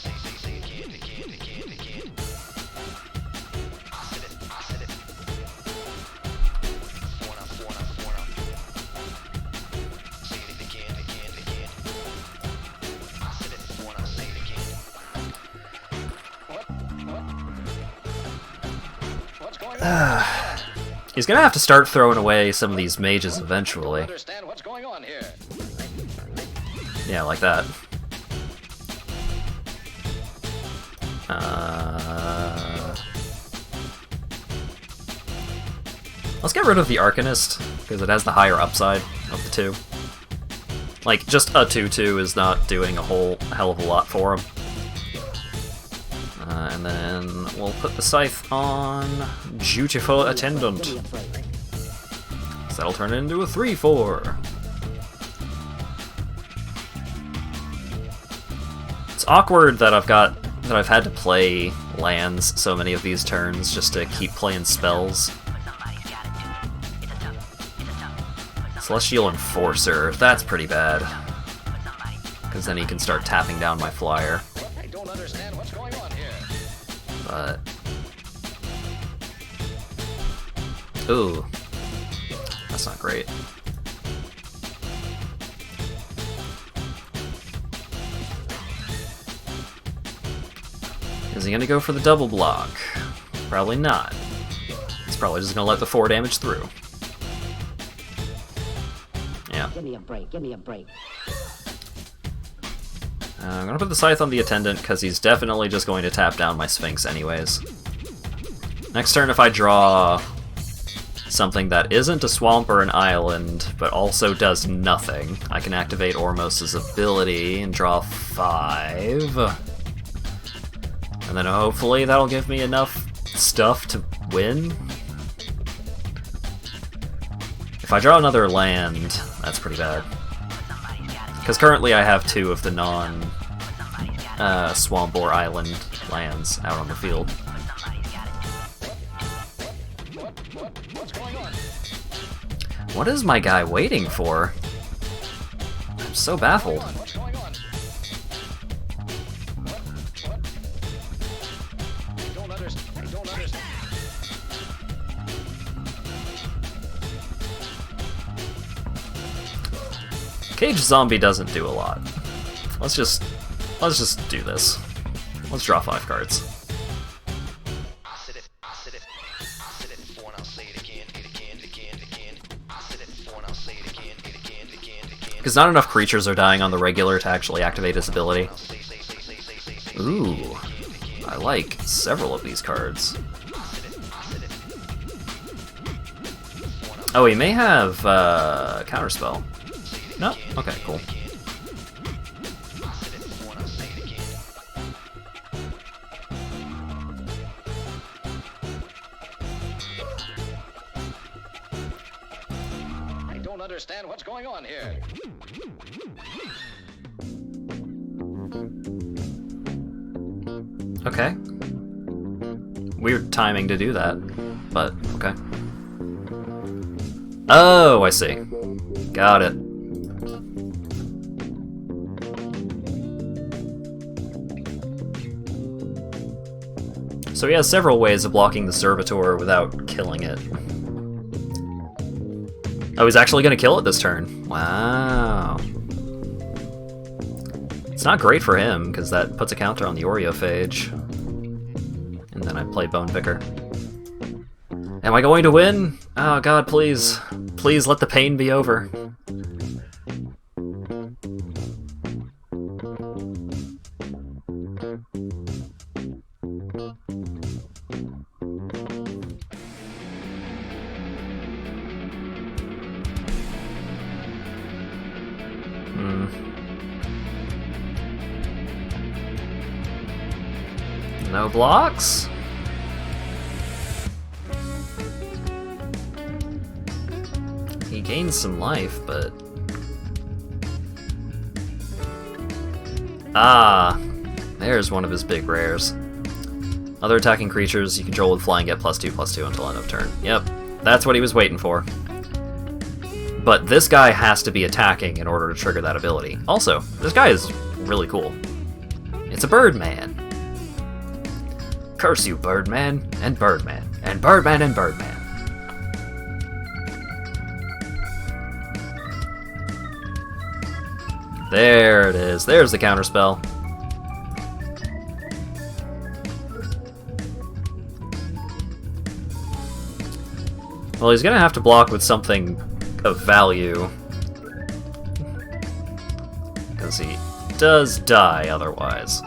He's gonna have to start throwing away some of these mages eventually. Yeah, like that. Let's get rid of the Arcanist, because it has the higher upside of the two. Like, just a 2/2 is not doing a whole hell of a lot for him. And then we'll put the Scythe on Dutiful Attendant. So that'll turn it into a 3/4. It's awkward that I've had to play lands so many of these turns just to keep playing spells. Celestial Enforcer, that's pretty bad. Because then he can start tapping down my flyer. But... ooh. That's not great. Is he gonna go for the double block? Probably not. He's probably just gonna let the 4 damage through. Yeah. Give me a break, give me a break. I'm gonna put the Scythe on the Attendant, because he's definitely just going to tap down my Sphinx anyways. Next turn, if I draw something that isn't a swamp or an island, but also does nothing, I can activate Ormos' ability and draw 5. And then hopefully that'll give me enough stuff to win. If I draw another land, that's pretty bad. Because currently I have 2 of the non-swamp or island lands out on the field. What is my guy waiting for? I'm so baffled. Cage Zombie doesn't do a lot. Let's just do this. Let's draw 5 cards. Because not enough creatures are dying on the regular to actually activate his ability. Ooh, I like several of these cards. Oh, he may have counterspell. No? Okay, cool. I don't understand what's going on here. Okay. Weird timing to do that, but okay. Oh, I see. Got it. So he has several ways of blocking the Servitor without killing it. Oh, he's actually going to kill it this turn. Wow. It's not great for him, because that puts a counter on the Oreophage. And then I play Bone Vicar. Am I going to win? Oh god, please. Please let the pain be over. No blocks? He gains some life, but... Ah, there's one of his big rares. Other attacking creatures you control with flying get +2/+2 until end of turn. Yep, that's what he was waiting for. But this guy has to be attacking in order to trigger that ability. Also, this guy is really cool. It's a Birdman. Curse you, Birdman, and Birdman, and Birdman, and Birdman. There it is. There's the counterspell. Well, he's gonna have to block with something of value. Because he does die otherwise.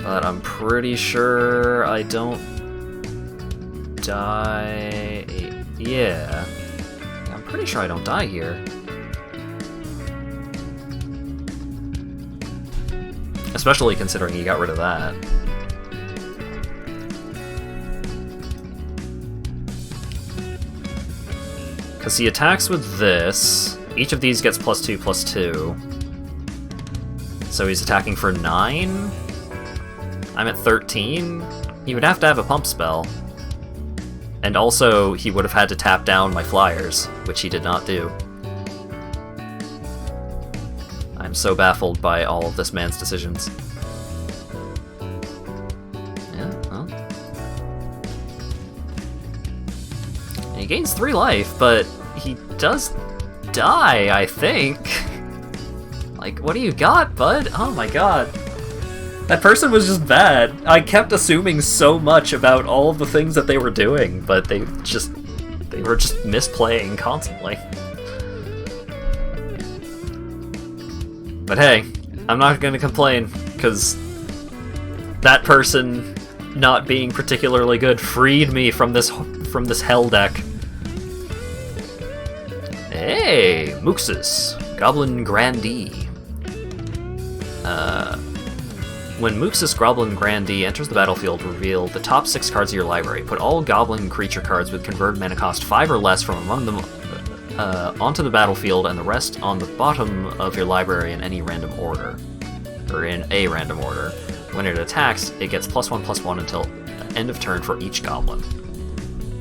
But I'm pretty sure I don't die... Yeah. I'm pretty sure I don't die here. Especially considering he got rid of that. Because he attacks with this. Each of these gets +2/+2. So he's attacking for 9? I'm at 13? He would have to have a pump spell. And also, he would have had to tap down my flyers, which he did not do. I'm so baffled by all of this man's decisions. Yeah, well. And he gains 3 life, but he does die, I think. Like, what do you got, bud? Oh my god. That person was just bad. I kept assuming so much about all of the things that they were doing, but they were just misplaying constantly. But hey, I'm not gonna complain, because that person not being particularly good freed me from this hell deck. Hey, Muxus, Goblin Grandee. When Muxus Goblin Grandee enters the battlefield, reveal the top 6 cards of your library. Put all Goblin creature cards with converted mana cost 5 or less from among them onto the battlefield, and the rest on the bottom of your library in any random order. Or in a random order. When it attacks, it gets +1/+1 until end of turn for each Goblin.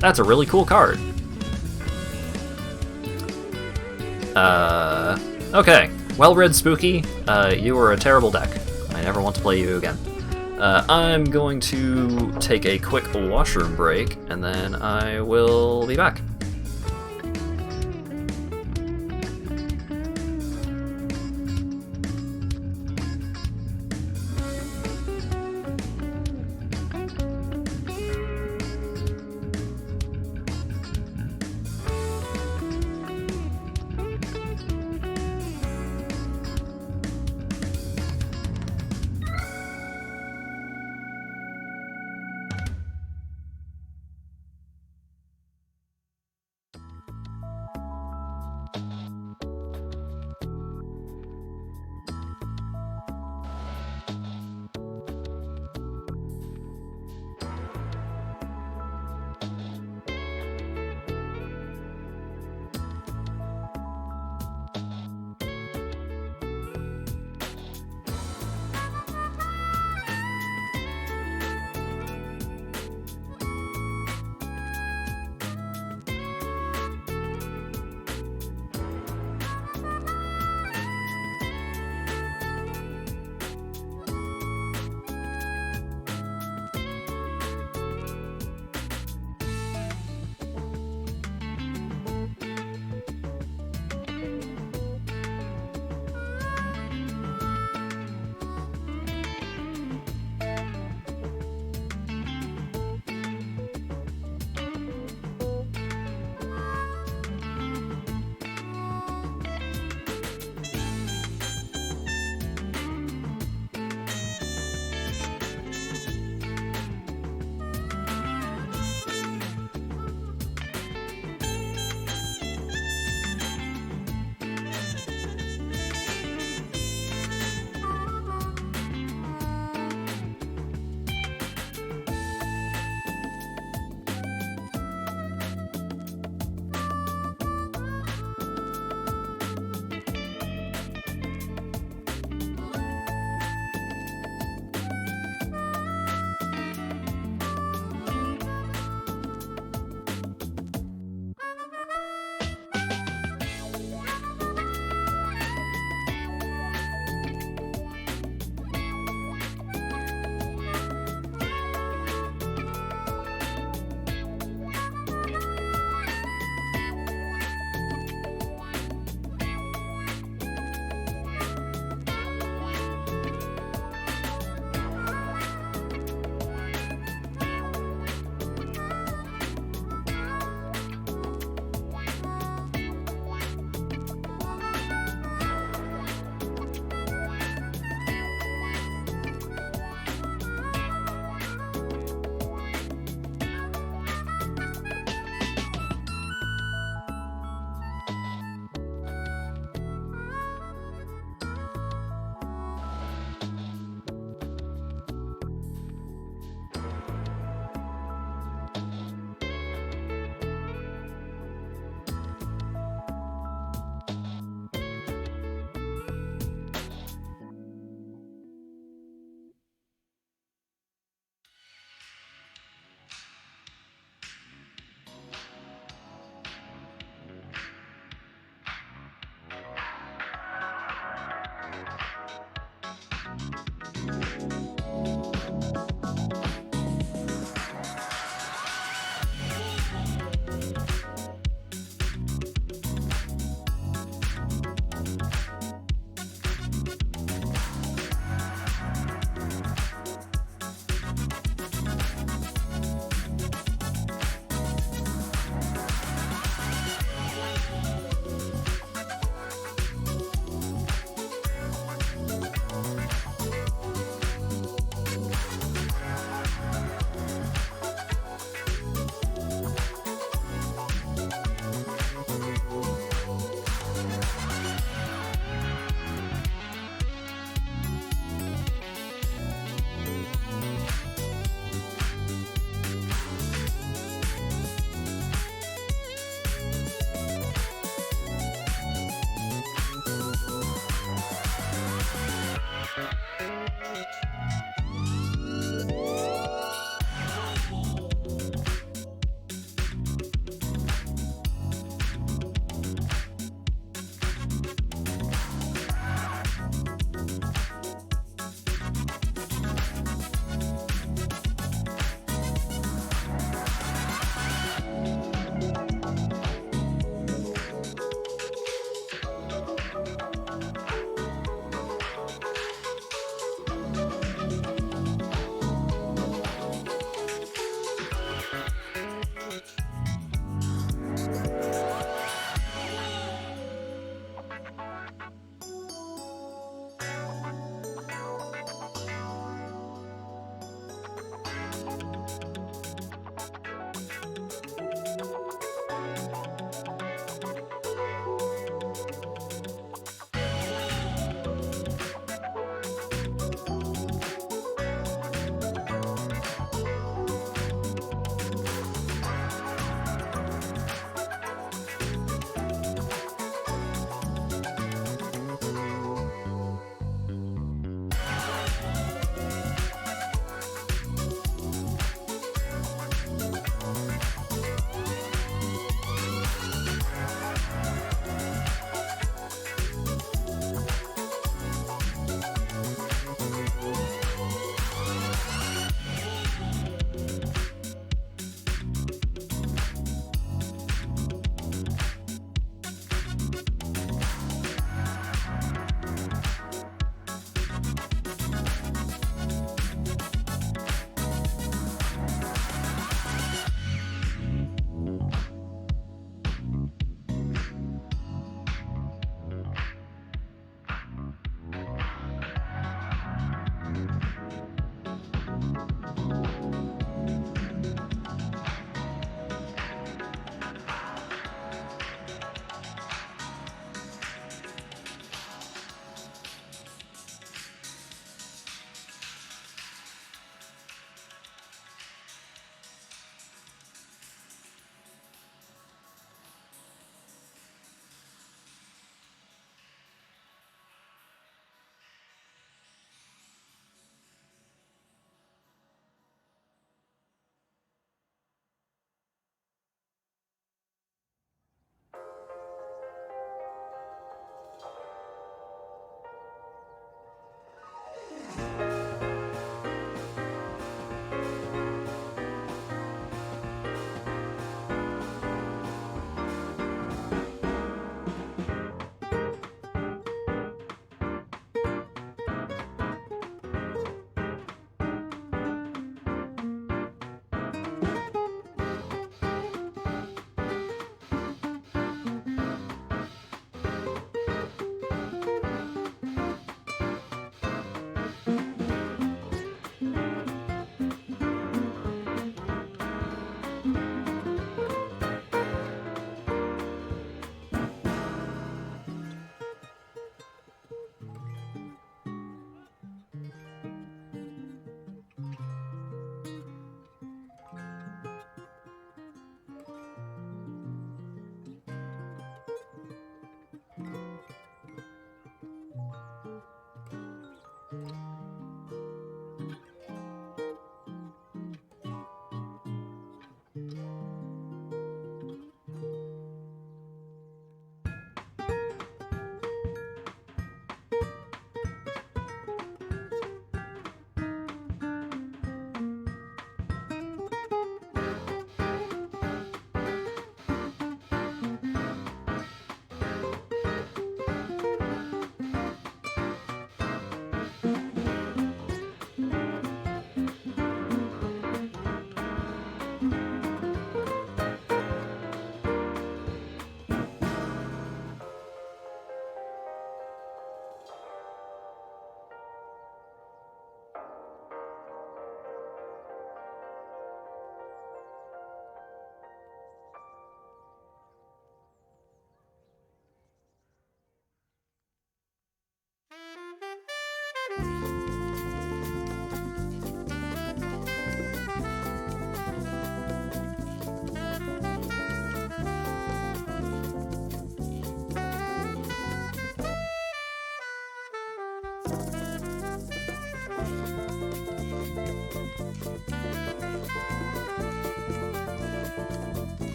That's a really cool card. Okay. Well-read Spooky, you were a terrible deck. I never want to play you again. I'm going to take a quick washroom break, and then I will be back.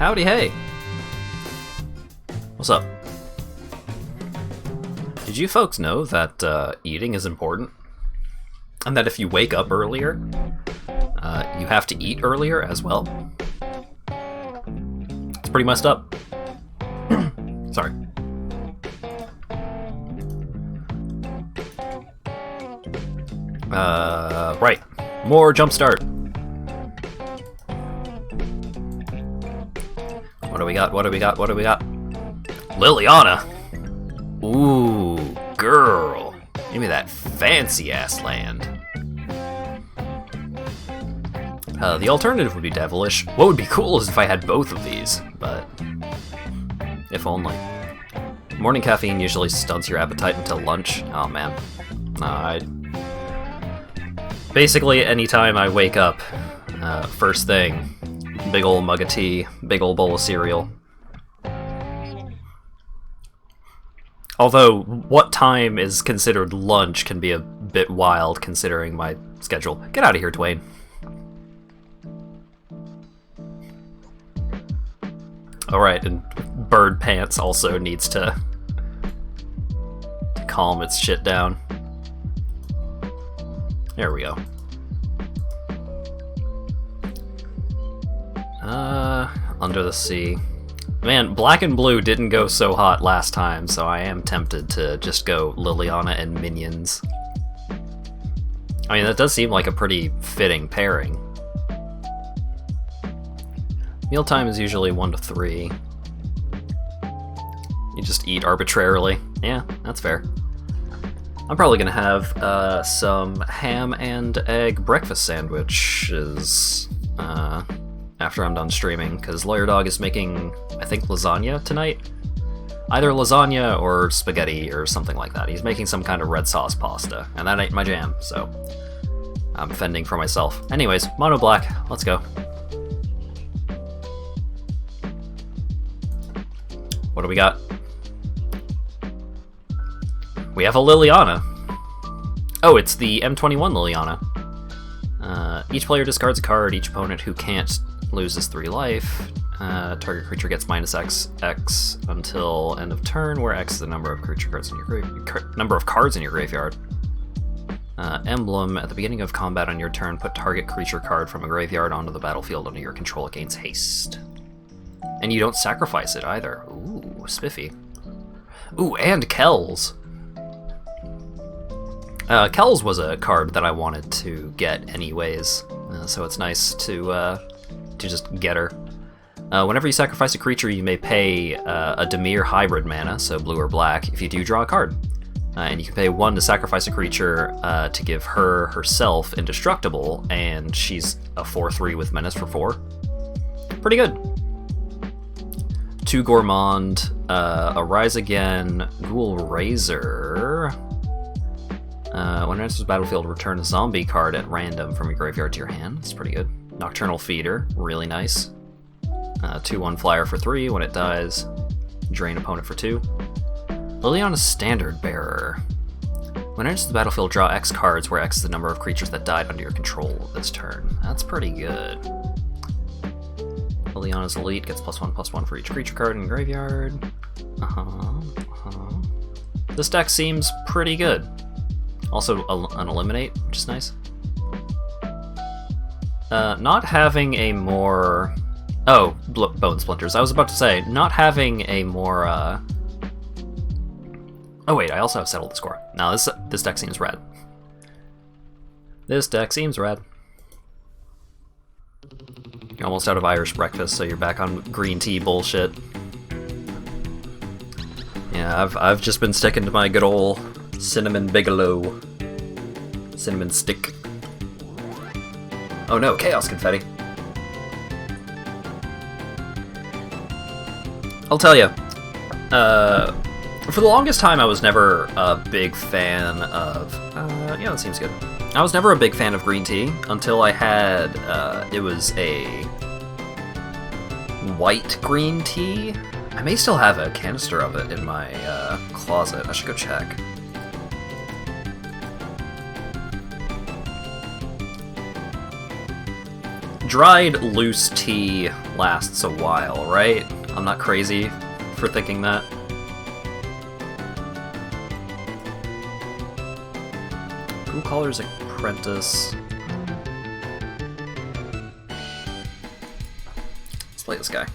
Howdy hey! What's up? Did you folks know that eating is important? And that if you wake up earlier, you have to eat earlier as well? It's pretty messed up. Sorry. Right. More Jumpstart. What do we got? What do we got? What do we got? Liliana! Ooh, girl. Give me that fancy-ass land. The alternative would be devilish. What would be cool is if I had both of these, but if only. Morning caffeine usually stunts your appetite until lunch. Oh man. Basically, anytime I wake up, first thing, big ol' mug of tea, big ol' bowl of cereal. Although, what time is considered lunch can be a bit wild considering my schedule. Get out of here, Dwayne. Alright, and Bird Pants also needs to calm its shit down. There we go. Under the Sea. Man, Black and Blue didn't go so hot last time, so I am tempted to just go Liliana and Minions. I mean, that does seem like a pretty fitting pairing. Mealtime is usually 1 to 3. You just eat arbitrarily. Yeah, that's fair. I'm probably gonna have some ham and egg breakfast sandwiches after I'm done streaming, because Lawyer Dog is making, I think, lasagna tonight? Either lasagna or spaghetti or something like that. He's making some kind of red sauce pasta, and that ain't my jam, so I'm fending for myself. Anyways, Mono Black, let's go. What do we got? We have a Liliana. Oh, it's the M21 Liliana. Each player discards a card. Each opponent who can't loses 3 life. Target creature gets -X until end of turn, where X is the number of creature cards in your cards in your graveyard. Emblem: at the beginning of combat on your turn, put target creature card from a graveyard onto the battlefield under your control. It gains haste. And you don't sacrifice it either. Ooh, spiffy. Ooh, and Kells. Kells was a card that I wanted to get anyways, so it's nice to just get her. Whenever you sacrifice a creature, you may pay a Dimir hybrid mana, so blue or black, if you do draw a card. And you can pay 1 to sacrifice a creature to give her herself indestructible, and she's a 4/3 with menace for 4. Pretty good. 2 Gourmand, Arise Again, Ghoul Razor. When it enters the battlefield, return a zombie card at random from your graveyard to your hand. That's pretty good. Nocturnal Feeder, really nice. 2/1 flyer for 3. When it dies, drain opponent for 2. Liliana's Standard Bearer. When it enters the battlefield, draw X cards, where X is the number of creatures that died under your control this turn. That's pretty good. Liliana's Elite gets +1/+1 for each creature card in graveyard. This deck seems pretty good. Also an Eliminate, which is nice. Not having a more... Oh, Bone Splinters. I was about to say, not having a more... Oh wait, I also have Settled the Score. Now this deck seems rad. This deck seems rad. You're almost out of Irish breakfast, so you're back on green tea bullshit. Yeah, I've just been sticking to my good ol' Cinnamon Bigelow. Cinnamon Stick. Oh no, Chaos Confetti. I'll tell you, for the longest time I was never a big fan of, yeah, that seems good. I was never a big fan of green tea until I had, it was a white green tea. I may still have a canister of it in my closet. I should go check. dried loose tea lasts a while, right? I'm not crazy for thinking that. Who Caller's Apprentice? Let's play this guy.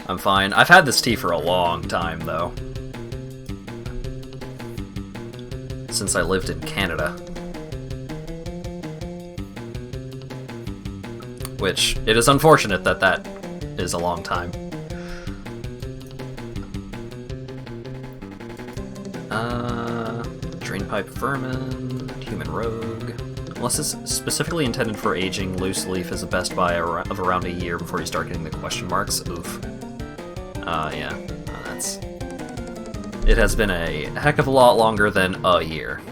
I'm fine. I've had this tea for a long time, though. Since I lived in Canada. Which, it is unfortunate that that is a long time. Drainpipe Vermin, Human Rogue. Unless it's specifically intended for aging, Loose Leaf is a best buy of around a year before you start getting the question marks. Oof. Yeah. That's... It has been a heck of a lot longer than a year.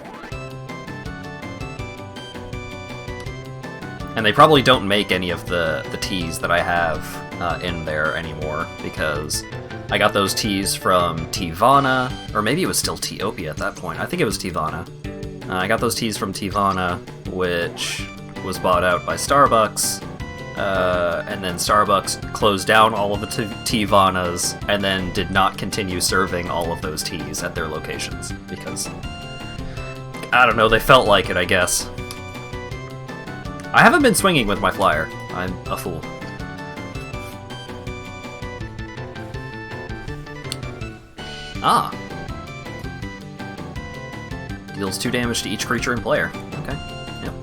And they probably don't make any of the teas that I have in there anymore, because I got those teas from Tivana, or maybe it was still Teopia at that point. I think it was Tivana. I got those teas from Tivana, which was bought out by Starbucks, and then Starbucks closed down all of the Tivanas, and then did not continue serving all of those teas at their locations, because, I don't know, they felt like it, I guess. I haven't been swinging with my flyer. I'm a fool. Ah. Deals 2 damage to each creature and player. Okay. Yep.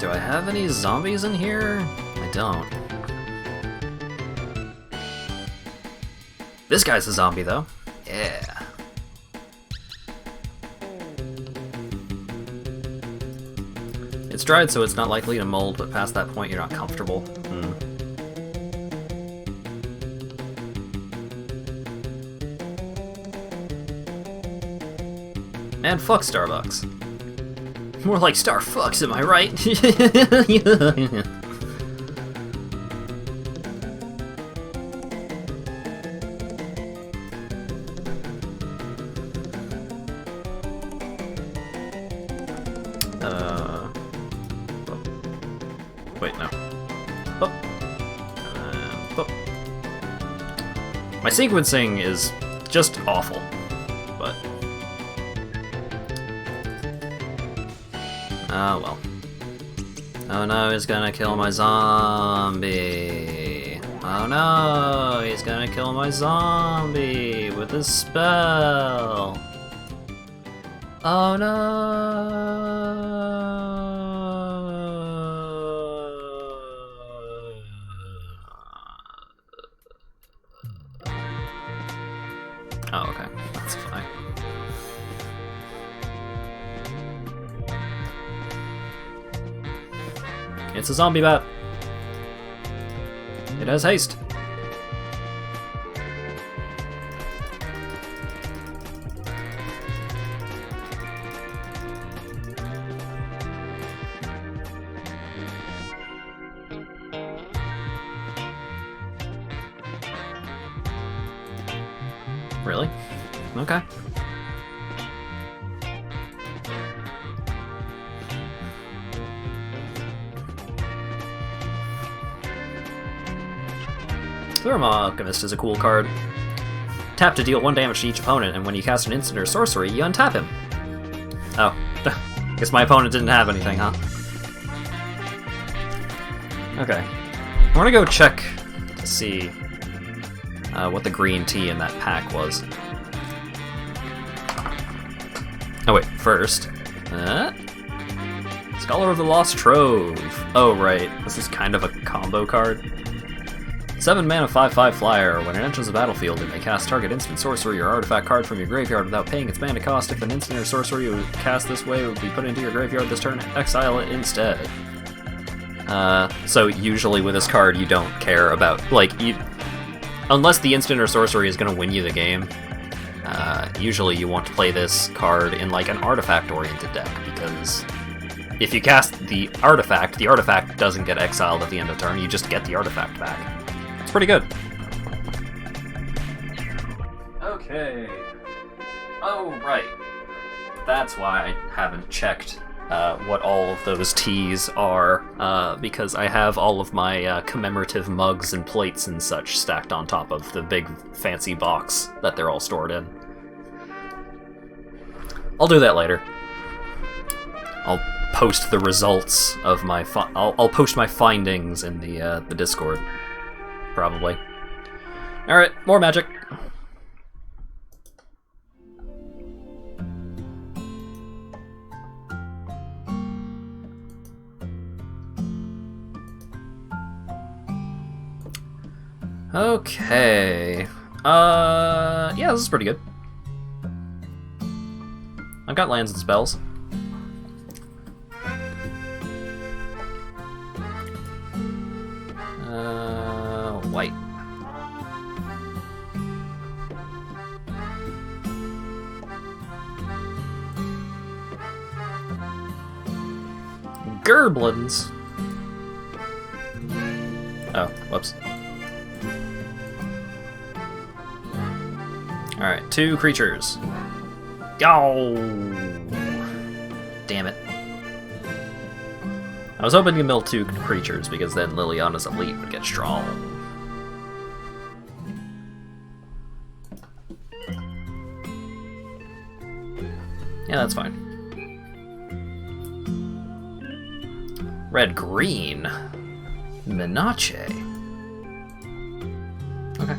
Do I have any zombies in here? I don't. This guy's a zombie, though. Yeah. It's dried, so it's not likely to mold, but past that point, you're not comfortable. And fuck Starbucks. More like Star Fucks, am I right? Wait, no. My sequencing is just awful, but... Oh, well. Oh no, he's gonna kill my zombie. Oh no, he's gonna kill my zombie with his spell. Oh no. Oh, okay. That's fine. It's a zombie bat. It has haste. Really? Okay. Alchemist is a cool card. Tap to deal 1 damage to each opponent, and when you cast an instant or sorcery, you untap him. Oh. Guess my opponent didn't have anything, huh? Okay. I want to go check to see what the green tea in that pack was. Oh wait, first. Scholar of the Lost Trove. Oh right, this is kind of a combo card. 7 mana 5/5 flyer. When it enters the battlefield, it may cast target instant, sorcery, or artifact card from your graveyard without paying its mana cost. If an instant or sorcery you cast this way would be put into your graveyard this turn, exile it instead. So usually with this card you don't care about, like, unless the instant or sorcery is going to win you the game, usually you want to play this card in like an artifact-oriented deck, because if you cast the artifact doesn't get exiled at the end of turn, you just get the artifact back. pretty good. Okay. Oh, right. That's why I haven't checked what all of those teas are, because I have all of my commemorative mugs and plates and such stacked on top of the big fancy box that they're all stored in. I'll do that later. I'll post the results of my I'll post my findings in the Discord, probably. All right, more Magic. Okay. Yeah, this is pretty good. I've got lands and spells. White. Gerblins. Oh, whoops. Alright, 2 creatures. Go! Damn it. I was hoping to mill 2 creatures, because then Liliana's Elite would get strong. Yeah, that's fine. Red-green. Minache. Okay.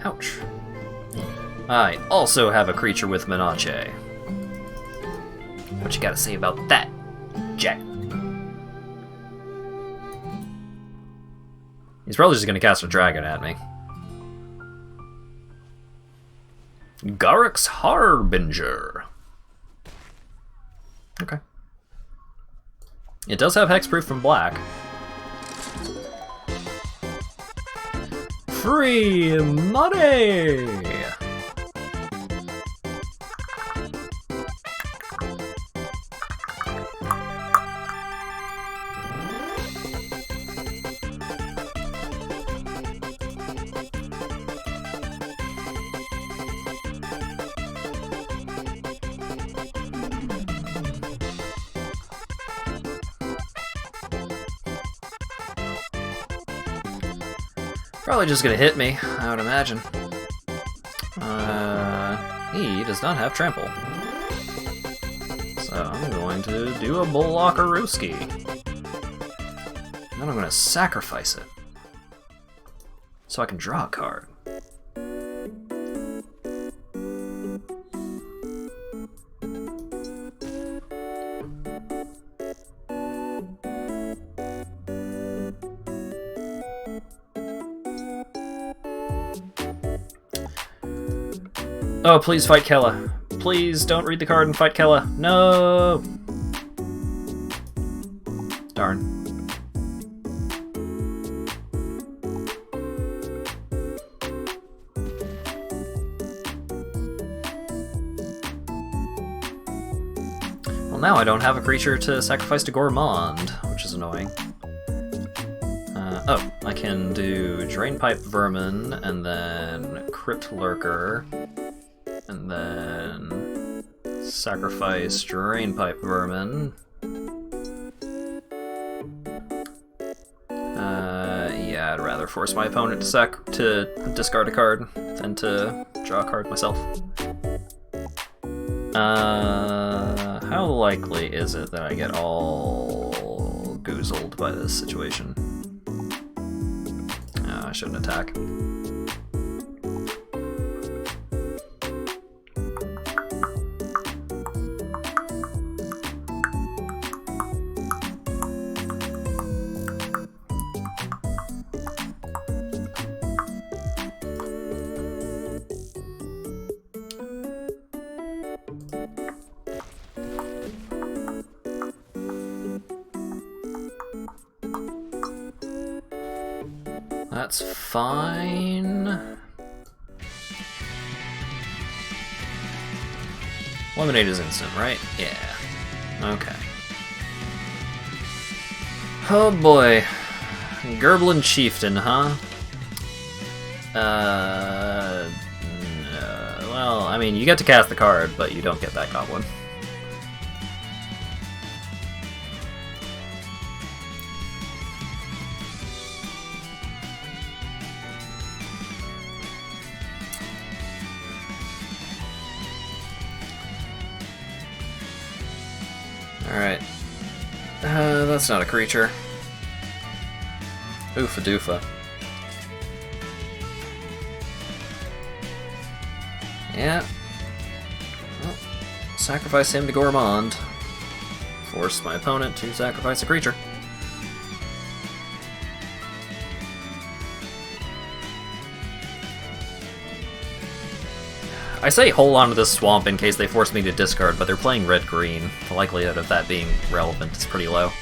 Ouch. I also have a creature with Minache. What you gotta say about that, Jack? He's probably just gonna cast a dragon at me. Garruk's Harbinger. Okay. It does have hexproof from black. Free money! Probably just gonna hit me, I would imagine. He does not have trample. So I'm going to do a Bullockarooski. Then I'm gonna sacrifice it. So I can draw a card. Oh, please fight Kella. Please don't read the card and fight Kella. No! Darn. Well, now I don't have a creature to sacrifice to Gourmand, which is annoying. Oh, I can do Drainpipe Vermin, and then Crypt Lurker, and then sacrifice Drainpipe Vermin. Yeah, I'd rather force my opponent to discard a card than to draw a card myself. How likely is it that I get all goozled by this situation? I shouldn't attack. That's fine. Lemonade is instant, right? Yeah. Okay. Oh boy. Gerblin Chieftain, huh? Well, I mean, you get to cast the card, but you don't get that goblin. Alright. That's not a creature. Oofa doofa. Yeah. Well, sacrifice him to Gourmand. Force my opponent to sacrifice a creature. I say hold on to this swamp in case they force me to discard, but they're playing red-green. The likelihood of that being relevant is pretty low.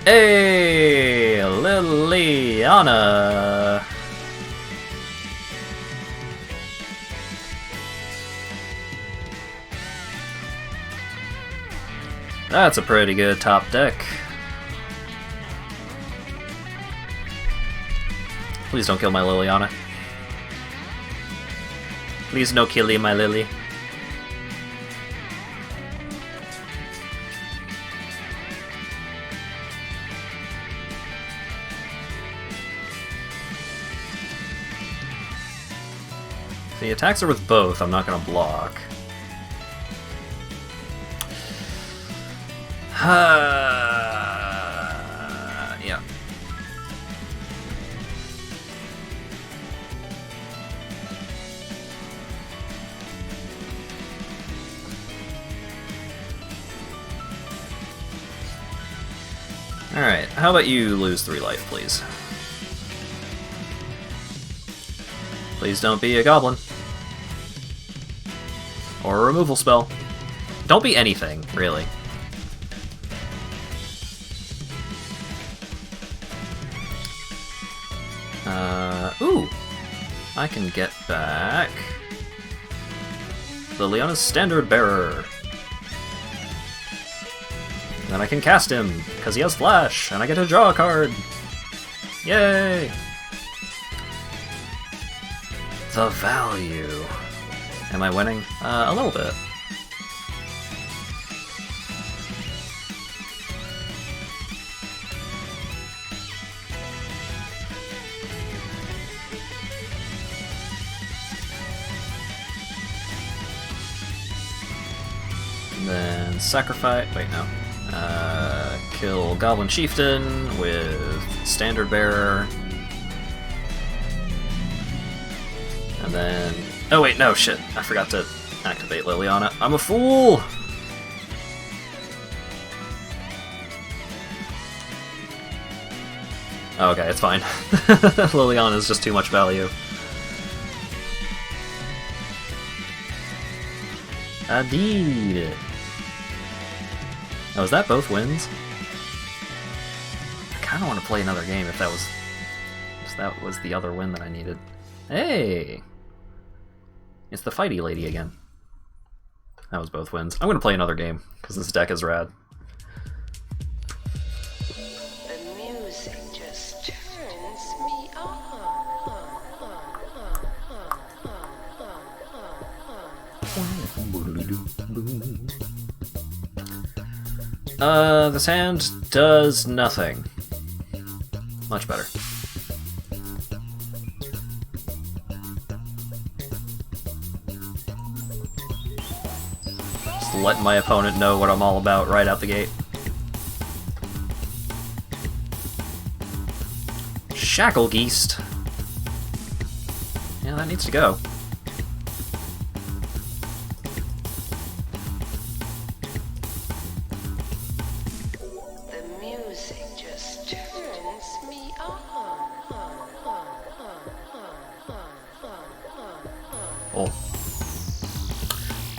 Hey, Liliana! That's a pretty good top deck. Please don't kill my Liliana. Please no killing my Lily. If the attacks are with both, I'm not gonna block. Yeah. Alright, how about you lose 3 life, please? Please don't be a goblin. Or a removal spell. Don't be anything, really. Ooh! I can get back Liliana's Standard Bearer. Then I can cast him, because he has Flash, and I get to draw a card! Yay! The value. Am I winning? A little bit. And then sacrifice. Wait, no. Kill Goblin Chieftain with Standard Bearer. And then... Oh wait, no, shit. I forgot to activate Liliana. I'm a fool! Oh, okay, it's fine. Liliana is just too much value. Indeed. Oh, is that both wins? I kind of want to play another game if that was the other win that I needed. Hey! It's the fighty lady again. That was both wins. I'm going to play another game, because this deck is rad. The music just turns me on. This hand does nothing. Much better. Just letting my opponent know what I'm all about right out the gate. Shacklegeist. Yeah, that needs to go.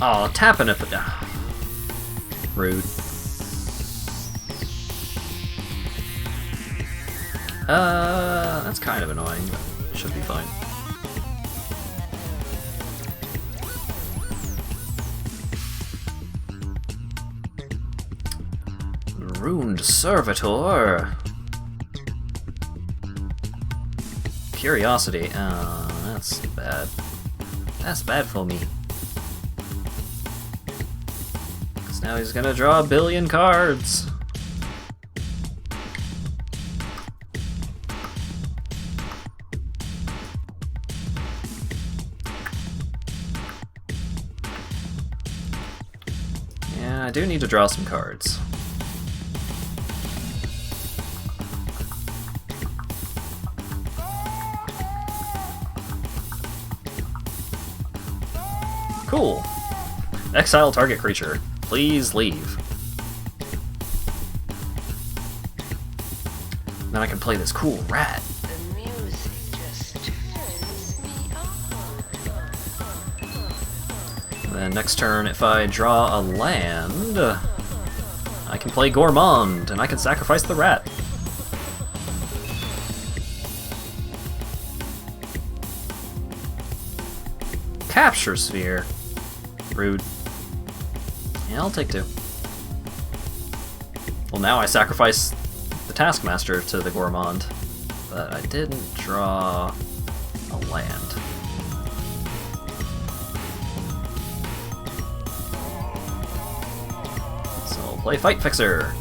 Oh, tapping it. Rude. That's kind of annoying, but it should be fine. Ruined servitor. Curiosity. Oh, that's bad. That's bad for me. Because now he's gonna draw a billion cards. Yeah, I do need to draw some cards. Cool. Exile target creature. Please leave. Then I can play this cool rat. The music just turns me on. And then next turn, if I draw a land, I can play Gourmand, and I can sacrifice the rat. Capture Sphere. Rude. Yeah, I'll take 2. Well, now I sacrifice the Taskmaster to the Gourmand, but I didn't draw a land. So I'll play Fight Fixer.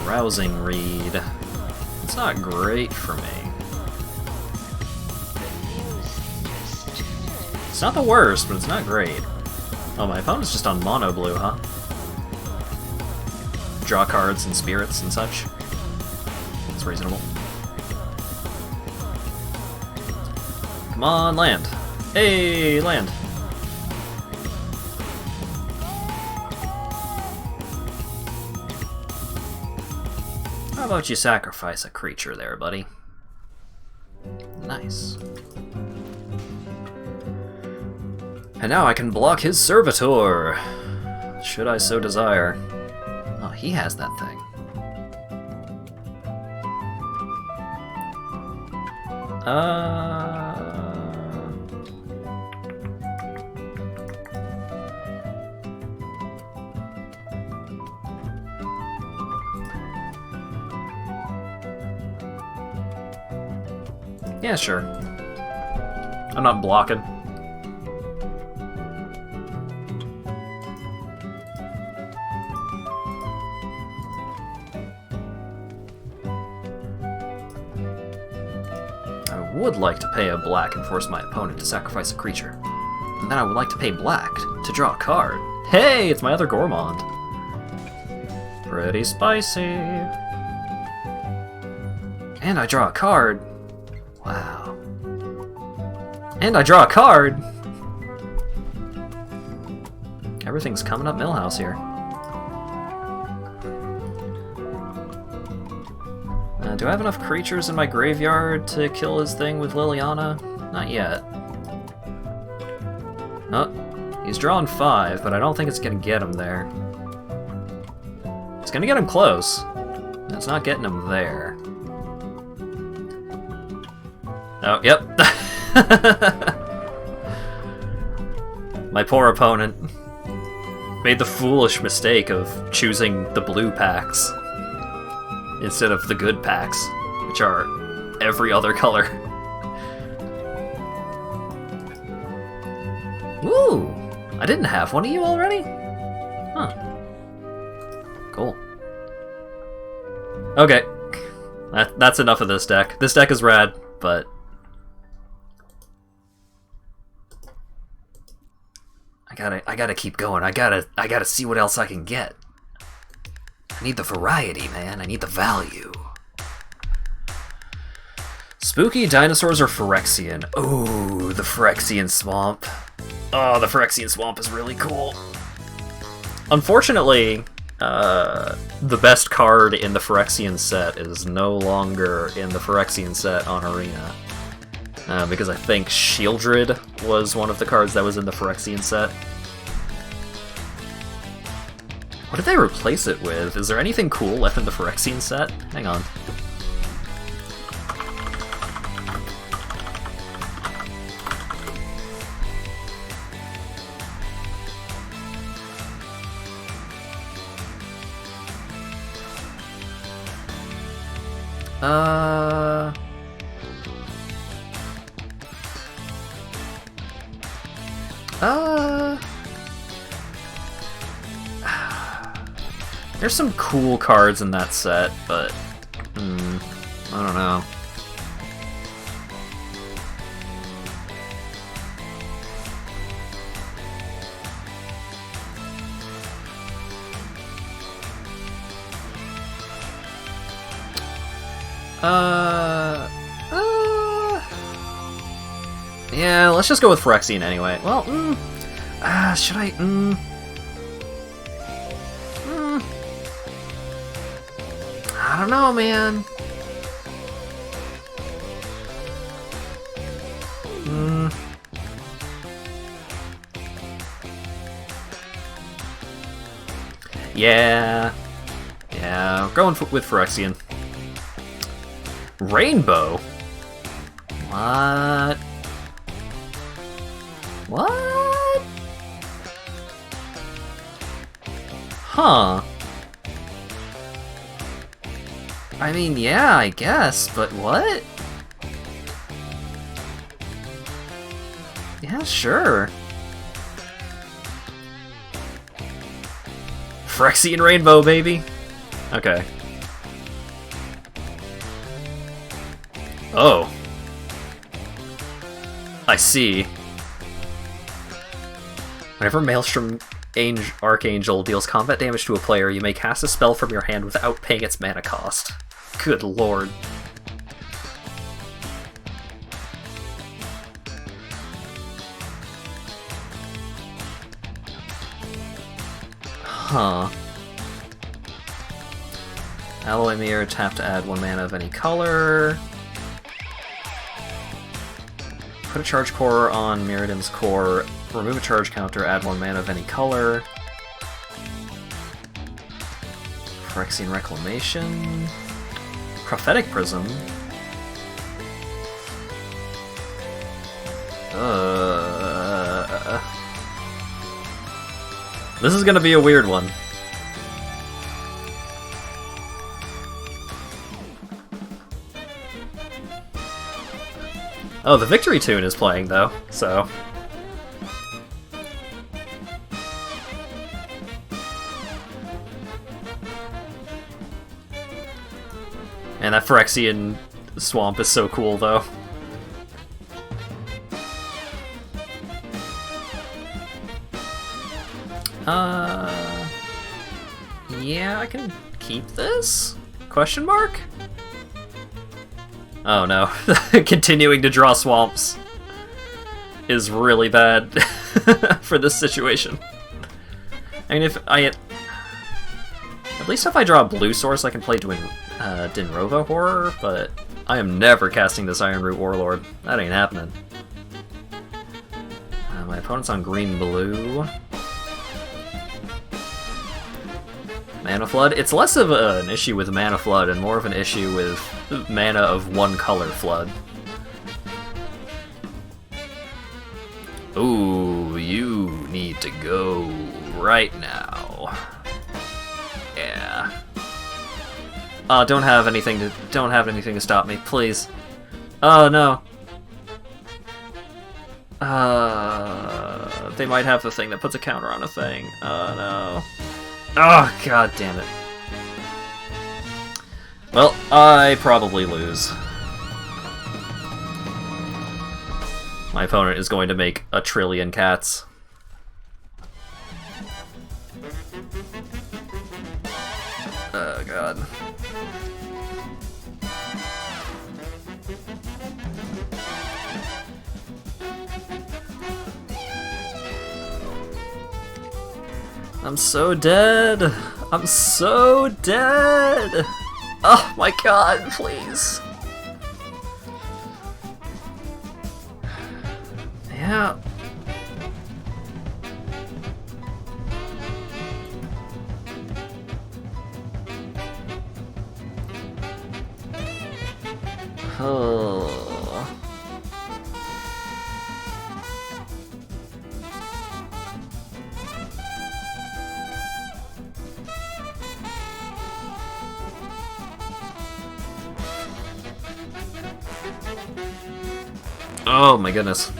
Rousing Read. It's not great for me. It's not the worst, but it's not great. Oh, my opponent's just on mono blue, huh? Draw cards and spirits and such. It's reasonable. Come on, land. Hey, land. How about you sacrifice a creature there, buddy? Nice. And now I can block his servitor, should I so desire. Oh, he has that thing. Yeah, sure. I'm not blocking. I would like to pay a black and force my opponent to sacrifice a creature. And then I would like to pay black to draw a card. Hey, it's my other Gourmand. Pretty spicy. And I draw a card. Wow. And I draw a card! Everything's coming up Millhouse here. Do I have enough creatures in my graveyard to kill his thing with Liliana? Not yet. Oh, he's drawn 5, but I don't think it's gonna get him there. It's gonna get him close. It's not getting him there. Oh, yep. My poor opponent made the foolish mistake of choosing the blue packs instead of the good packs, which are every other color. Woo! I didn't have one of you already? Huh. Cool. Okay. That's enough of this deck. This deck is rad, but I gotta keep going. I gotta see what else I can get. I need the variety, man. I need the value. Spooky dinosaurs or Phyrexian? Oh, the Phyrexian swamp. Oh, the Phyrexian swamp is really cool. Unfortunately, the best card in the Phyrexian set is no longer in the Phyrexian set on Arena. Because I think Shieldred was one of the cards that was in the Phyrexian set. What did they replace it with? Is there anything cool left in the Phyrexian set? Hang on. Uh... Uh... There's some cool cards in that set, but... I don't know. Yeah, let's just go with Phyrexian anyway. Well, should I, I don't know, man. Yeah, we're going with Phyrexian. Rainbow? What? What? Huh. I mean, yeah, I guess, but what? Yeah, sure. Phyrexian Rainbow, baby! Okay. Oh. I see. Whenever Maelstrom Archangel deals combat damage to a player, you may cast a spell from your hand without paying its mana cost. Good lord. Huh. Alloy Mirror, tap to add 1 mana of any color. Put a charge core on Mirrodin's core. Remove a charge counter, add 1 mana of any color. Phyrexian Reclamation. Prophetic Prism. This is gonna be a weird one. Oh, the Victory Tune is playing, though, so... And that Phyrexian swamp is so cool, though. Yeah, I can keep this? Question mark? Oh no, continuing to draw swamps is really bad for this situation. I mean, if I... At least if I draw a blue source, I can play Dinrova Horror, but I am never casting this Ironroot Warlord. That ain't happening. My opponent's on green-blue. Mana Flood? It's less of an issue with Mana Flood and more of an issue with mana of one color flood. Ooh, you need to go right now. Yeah. Don't have anything to stop me, please. Oh no. They might have the thing that puts a counter on a thing. Oh no. Oh, god damn it. Well, I probably lose. My opponent is going to make a trillion cats. Oh god. I'm so dead! I'm so dead! Oh my god, please! Yeah. Oh. Oh my goodness.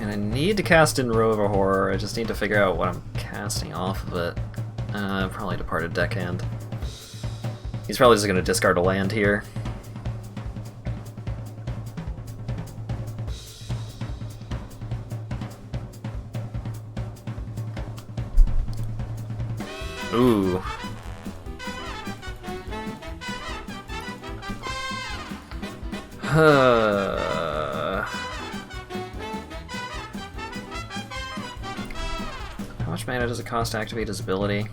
And I need to cast in Rover Horror, I just need to figure out what I'm casting off of it. Probably Departed Deckhand. He's probably just gonna discard a land here. Ooh. How much mana does it cost to activate his ability?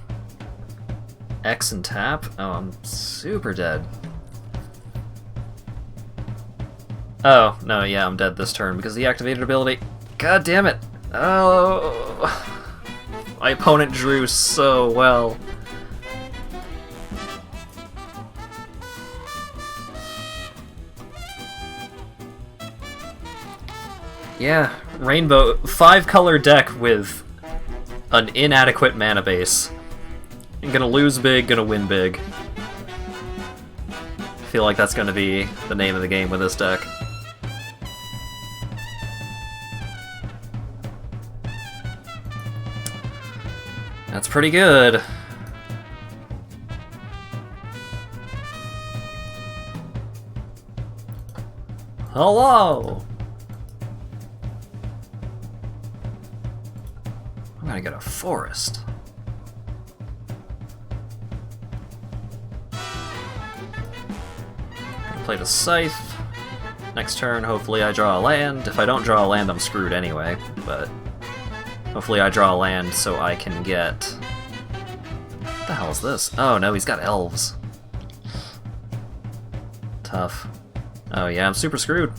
X and tap? Oh, I'm super dead. Oh, no, yeah, I'm dead this turn because of the activated ability. God damn it! Oh, my opponent drew so well. Yeah, rainbow, 5-color deck with an inadequate mana base. I'm gonna lose big, gonna win big. I feel like that's gonna be the name of the game with this deck. That's pretty good. Hello! I'm gonna get a forest. Gonna play the Scythe. Next turn, hopefully I draw a land. If I don't draw a land, I'm screwed anyway, but hopefully I draw a land so I can get... What the hell is this? Oh no, he's got elves. Tough. Oh yeah, I'm super screwed.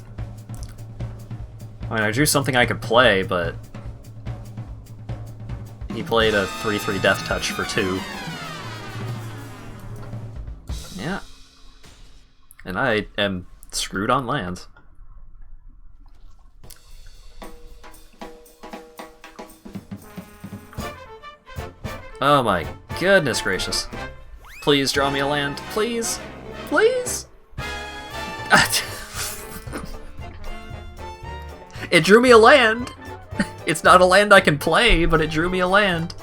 I mean, I drew something I could play, but he played a 3/3 Death Touch for 2. Yeah. And I am screwed on lands. Oh my goodness gracious. Please draw me a land. Please? Please? It drew me a land! It's not a land I can play, but it drew me a land.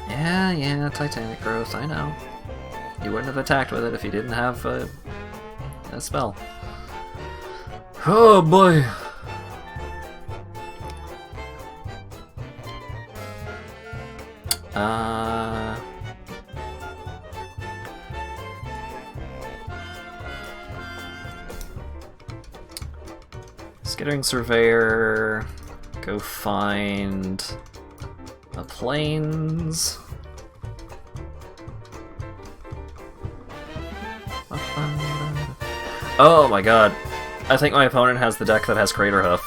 Yeah, Titanic Growth, I know. You wouldn't have attacked with it if you didn't have a spell. Oh boy! Skittering Surveyor, go find a plains. Oh my god, I think my opponent has the deck that has Crater Hoof.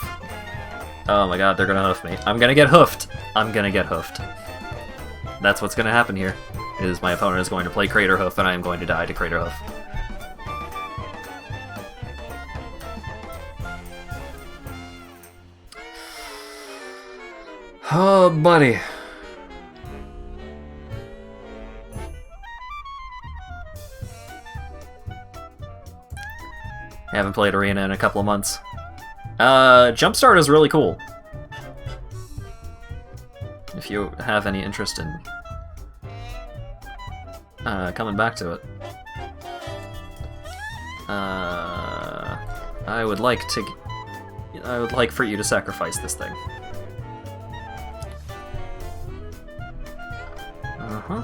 Oh my god, they're gonna hoof me. I'm gonna get hoofed. I'm gonna get hoofed. That's what's gonna happen here, is my opponent is going to play Crater Hoof and I am going to die to Crater Hoof. Oh, buddy. I haven't played Arena in a couple of months. Jumpstart is really cool. If you have any interest in coming back to it. I would like for you to sacrifice this thing. Uh-huh.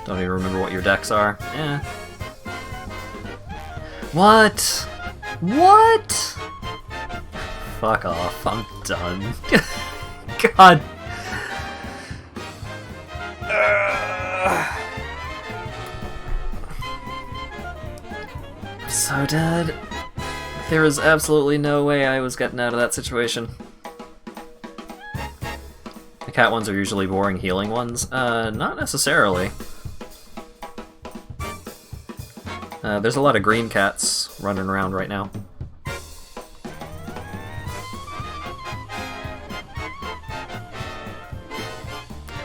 Don't even remember what your decks are. Eh. What? What? Fuck off. I'm done. God. I'm so dead. There was absolutely no way I was getting out of that situation. The cat ones are usually boring healing ones. Not necessarily. There's a lot of green cats running around right now.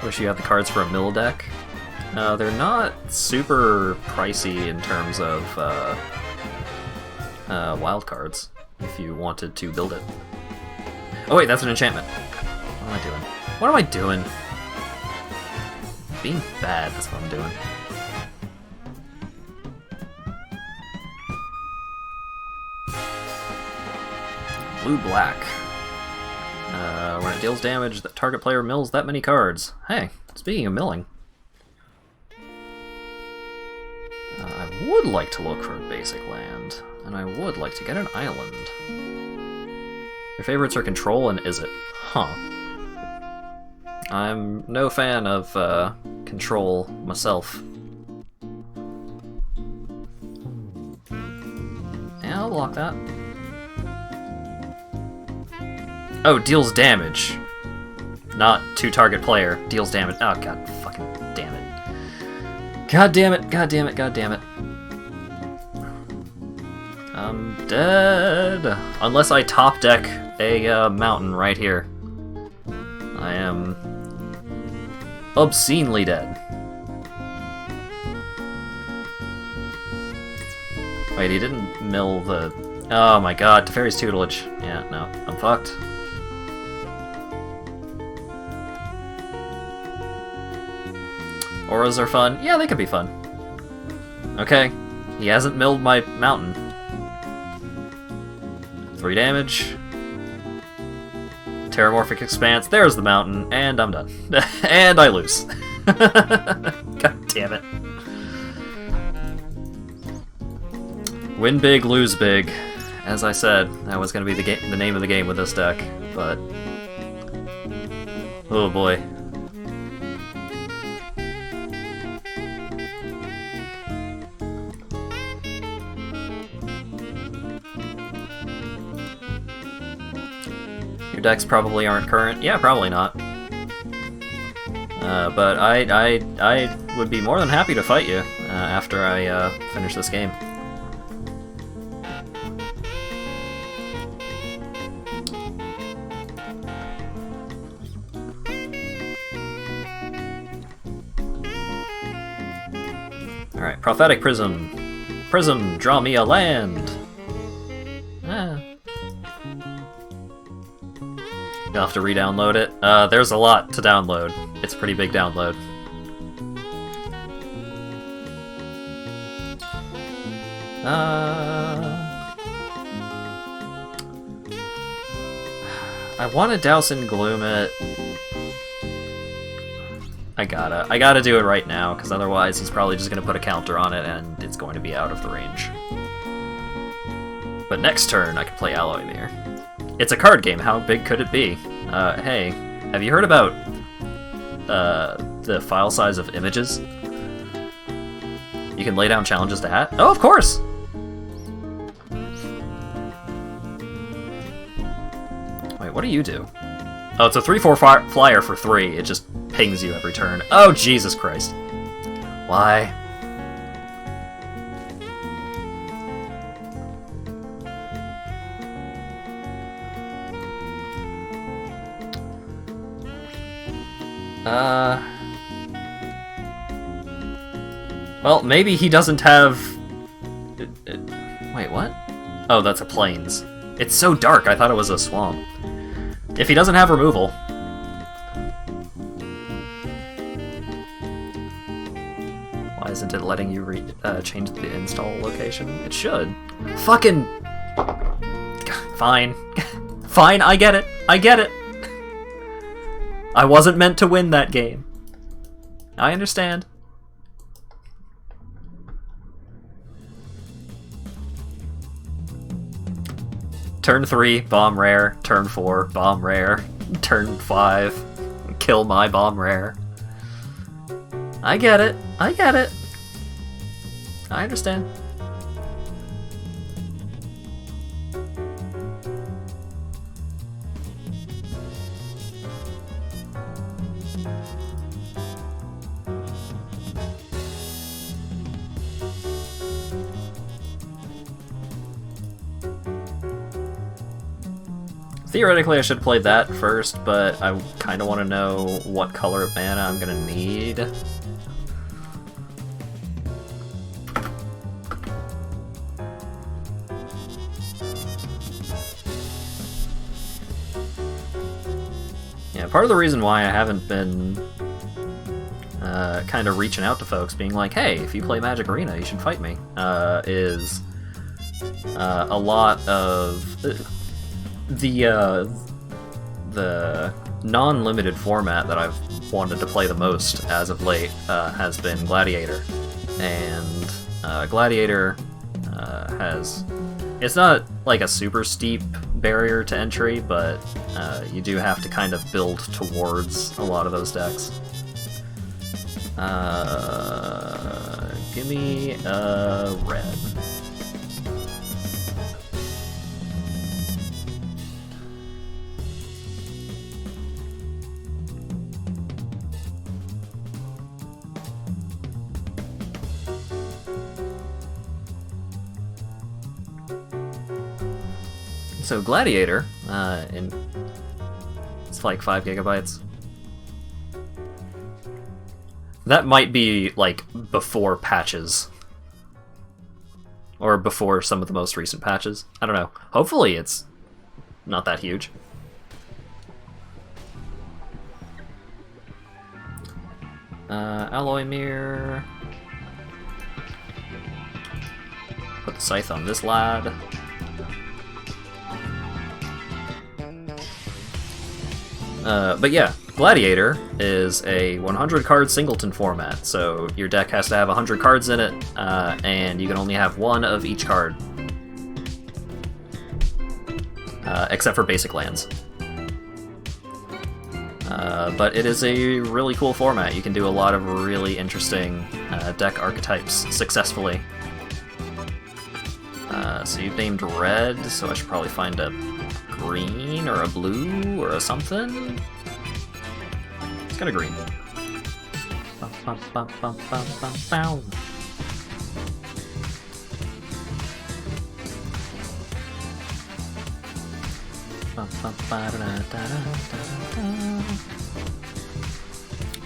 Wish you had the cards for a mill deck. They're not super pricey in terms of wild cards, if you wanted to build it. Oh wait, that's an enchantment. What am I doing? What am I doing? Being bad, that's what I'm doing. Blue-black. When it deals damage, the target player mills that many cards. Hey, speaking of milling. I would like to look for a basic land, and I would like to get an island. Your favorites are Control and Is It? Huh. I'm no fan of Control myself. Yeah, I'll block that. Oh, deals damage. Not to target player. Deals damage. Oh, god fucking damn it. God damn it, god damn it, god damn it. I'm dead. Unless I top deck a mountain right here. I am obscenely dead. Wait, he didn't mill the... Oh my god, Teferi's tutelage. Yeah, no, I'm fucked. Auras are fun. Yeah, they could be fun. Okay, he hasn't milled my mountain. 3 damage. Terramorphic Expanse. There's the mountain, and I'm done. And I lose. God damn it. Win big, lose big. As I said, that was going to be the name of the game with this deck, but... Oh boy. Your decks probably aren't current. Yeah, probably not. But I would be more than happy to fight you after I finish this game. Alright, Prophetic Prism. Prism, draw me a land! Ah. You'll have to re-download it. There's a lot to download. It's a pretty big download. I want to Douse and Gloom it. I gotta do it right now, because otherwise he's probably just gonna put a counter on it and it's going to be out of the range. But next turn I can play Alloy Mirror. It's a card game, how big could it be? Hey, have you heard about the file size of images? You can lay down challenges to Hat? Oh, of course! Wait, what do you do? Oh, it's a 3/4 flyer for 3. It just pings you every turn. Oh, Jesus Christ. Why? Well, maybe he doesn't have... Wait, what? Oh, that's a plains. It's so dark, I thought it was a swamp. If he doesn't have removal... Why isn't it letting you change the install location? It should. Fucking... Fine. Fine, I get it. I get it. I wasn't meant to win that game. I understand. Turn 3, bomb rare. Turn 4, bomb rare. Turn 5, kill my bomb rare. I get it. I get it. I understand. Theoretically, I should have played that first, but I kind of want to know what color of mana I'm going to need. Yeah, part of the reason why I haven't been kind of reaching out to folks, being like, hey, if you play Magic Arena, you should fight me, is a lot of... The non-limited format that I've wanted to play the most as of late has been Gladiator, and Gladiator has... It's not like a super steep barrier to entry, but you do have to kind of build towards a lot of those decks. Give me a red. So Gladiator, it's like 5 gigabytes. That might be like before patches. Or before some of the most recent patches. I don't know. Hopefully it's not that huge. Alloy Mirror. Put the scythe on this lad. But yeah, Gladiator is a 100 card singleton format, so your deck has to have 100 cards in it, and you can only have one of each card. Except for basic lands. But it is a really cool format. You can do a lot of really interesting deck archetypes successfully. So you've named red, so I should probably find a green or a blue or a something. Let's get a green.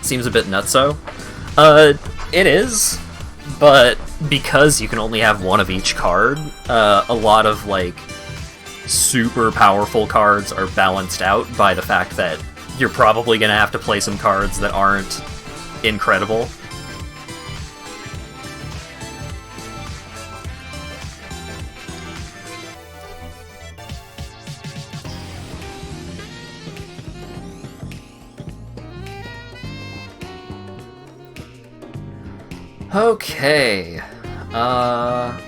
Seems a bit nutso. It is, but because you can only have one of each card, a lot of like super powerful cards are balanced out by the fact that you're probably going to have to play some cards that aren't incredible. Okay. God,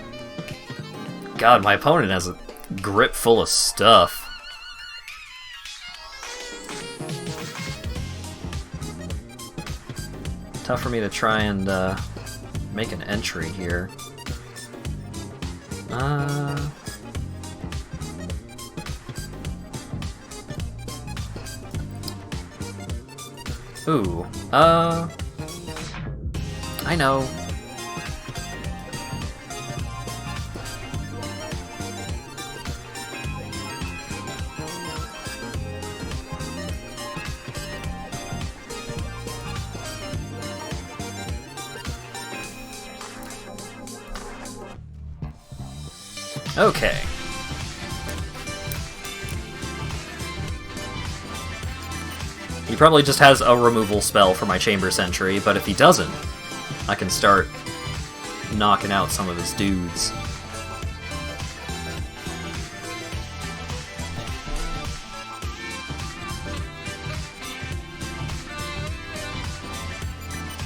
my opponent has a grip full of stuff. Tough for me to try and make an entry here. Ooh. I know. Okay. He probably just has a removal spell for my Chamber Sentry, but if he doesn't, I can start knocking out some of his dudes.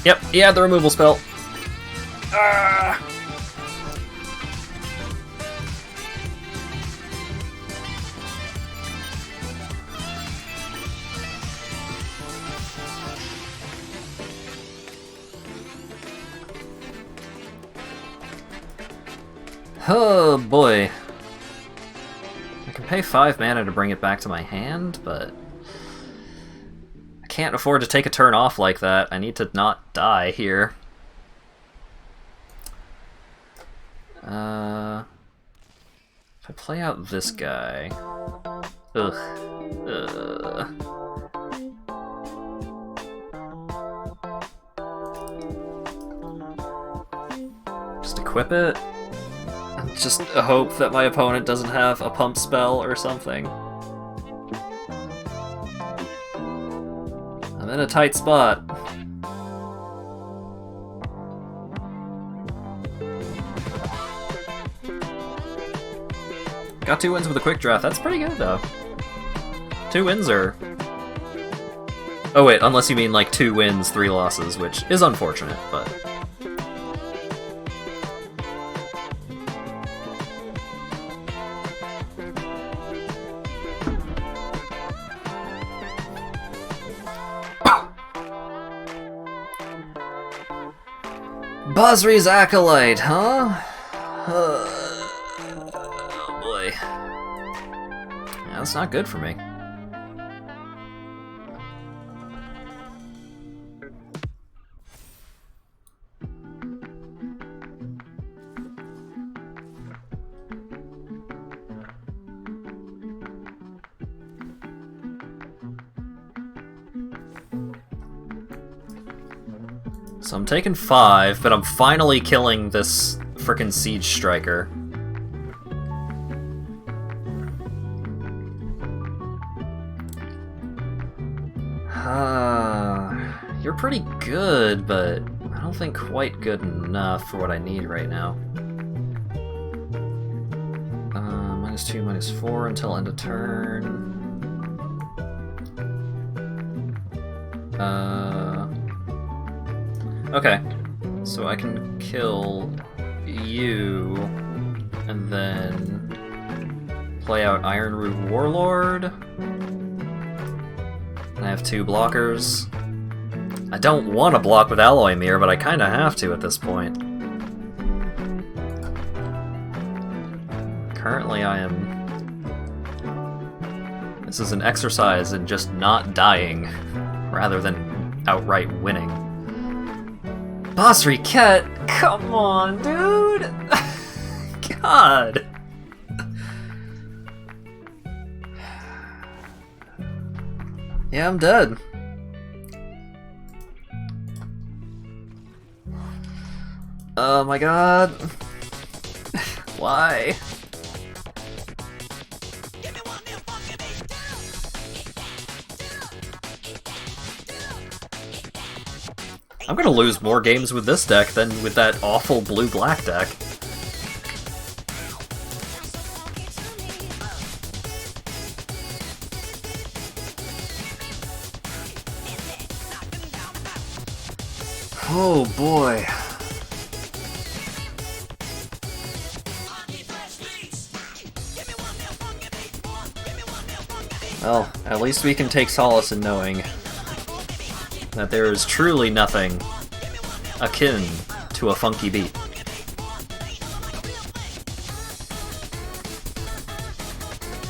Yep, he had the removal spell. Oh boy. I can pay 5 mana to bring it back to my hand, but I can't afford to take a turn off like that. I need to not die here. If I play out this guy... Ugh. Just equip it. And just hope that my opponent doesn't have a pump spell or something. I'm in a tight spot. Got 2 wins with a quick draft. That's pretty good, though. 2 wins are... Oh wait, unless you mean like 2 wins, 3 losses, which is unfortunate, but... Basri's Acolyte, huh? Oh boy. Yeah, that's not good for me. So I'm taking 5, but I'm finally killing this frickin' Siege Striker. You're pretty good, but I don't think quite good enough for what I need right now. -2, -4 until end of turn. Okay, so I can kill you, and then play out Ironroot Warlord. And I have 2 blockers. I don't want to block with Alloy Mirror, but I kinda have to at this point. Currently I am... This is an exercise in just not dying, rather than outright winning. Basri Ket? Come on, dude! God! Yeah, I'm dead. Oh my god. Why? I'm gonna lose more games with this deck than with that awful blue-black deck. Oh boy. Well, at least we can take solace in knowing that there is truly nothing akin to a funky beat.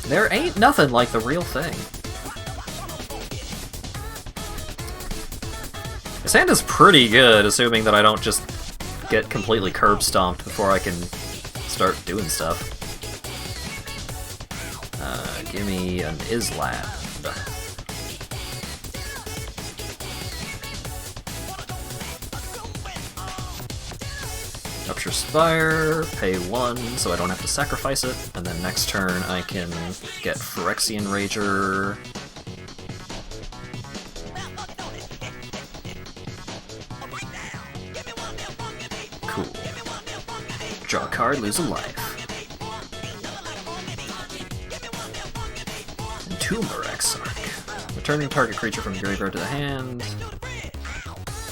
There ain't nothing like the real thing. This hand is pretty good, assuming that I don't just get completely curb stomped before I can start doing stuff. Give me an Islab. Rupture Spire, pay 1 so I don't have to sacrifice it, and then next turn I can get Phyrexian Rager. Cool. Draw a card, lose a life. And 2 Marexarch. Returning target creature from your graveyard to the hand.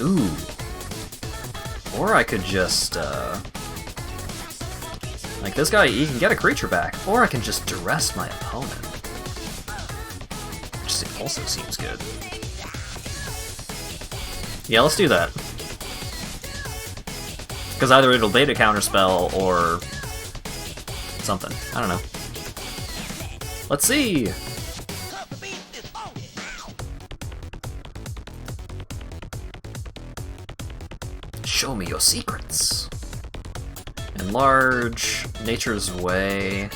Ooh. Or I could just, like this guy, he can get a creature back. Or I can just duress my opponent. Which also seems good. Yeah, let's do that. Because either it'll beta counterspell, or something. I don't know. Let's see! Show me your secrets. Enlarge, Nature's Way,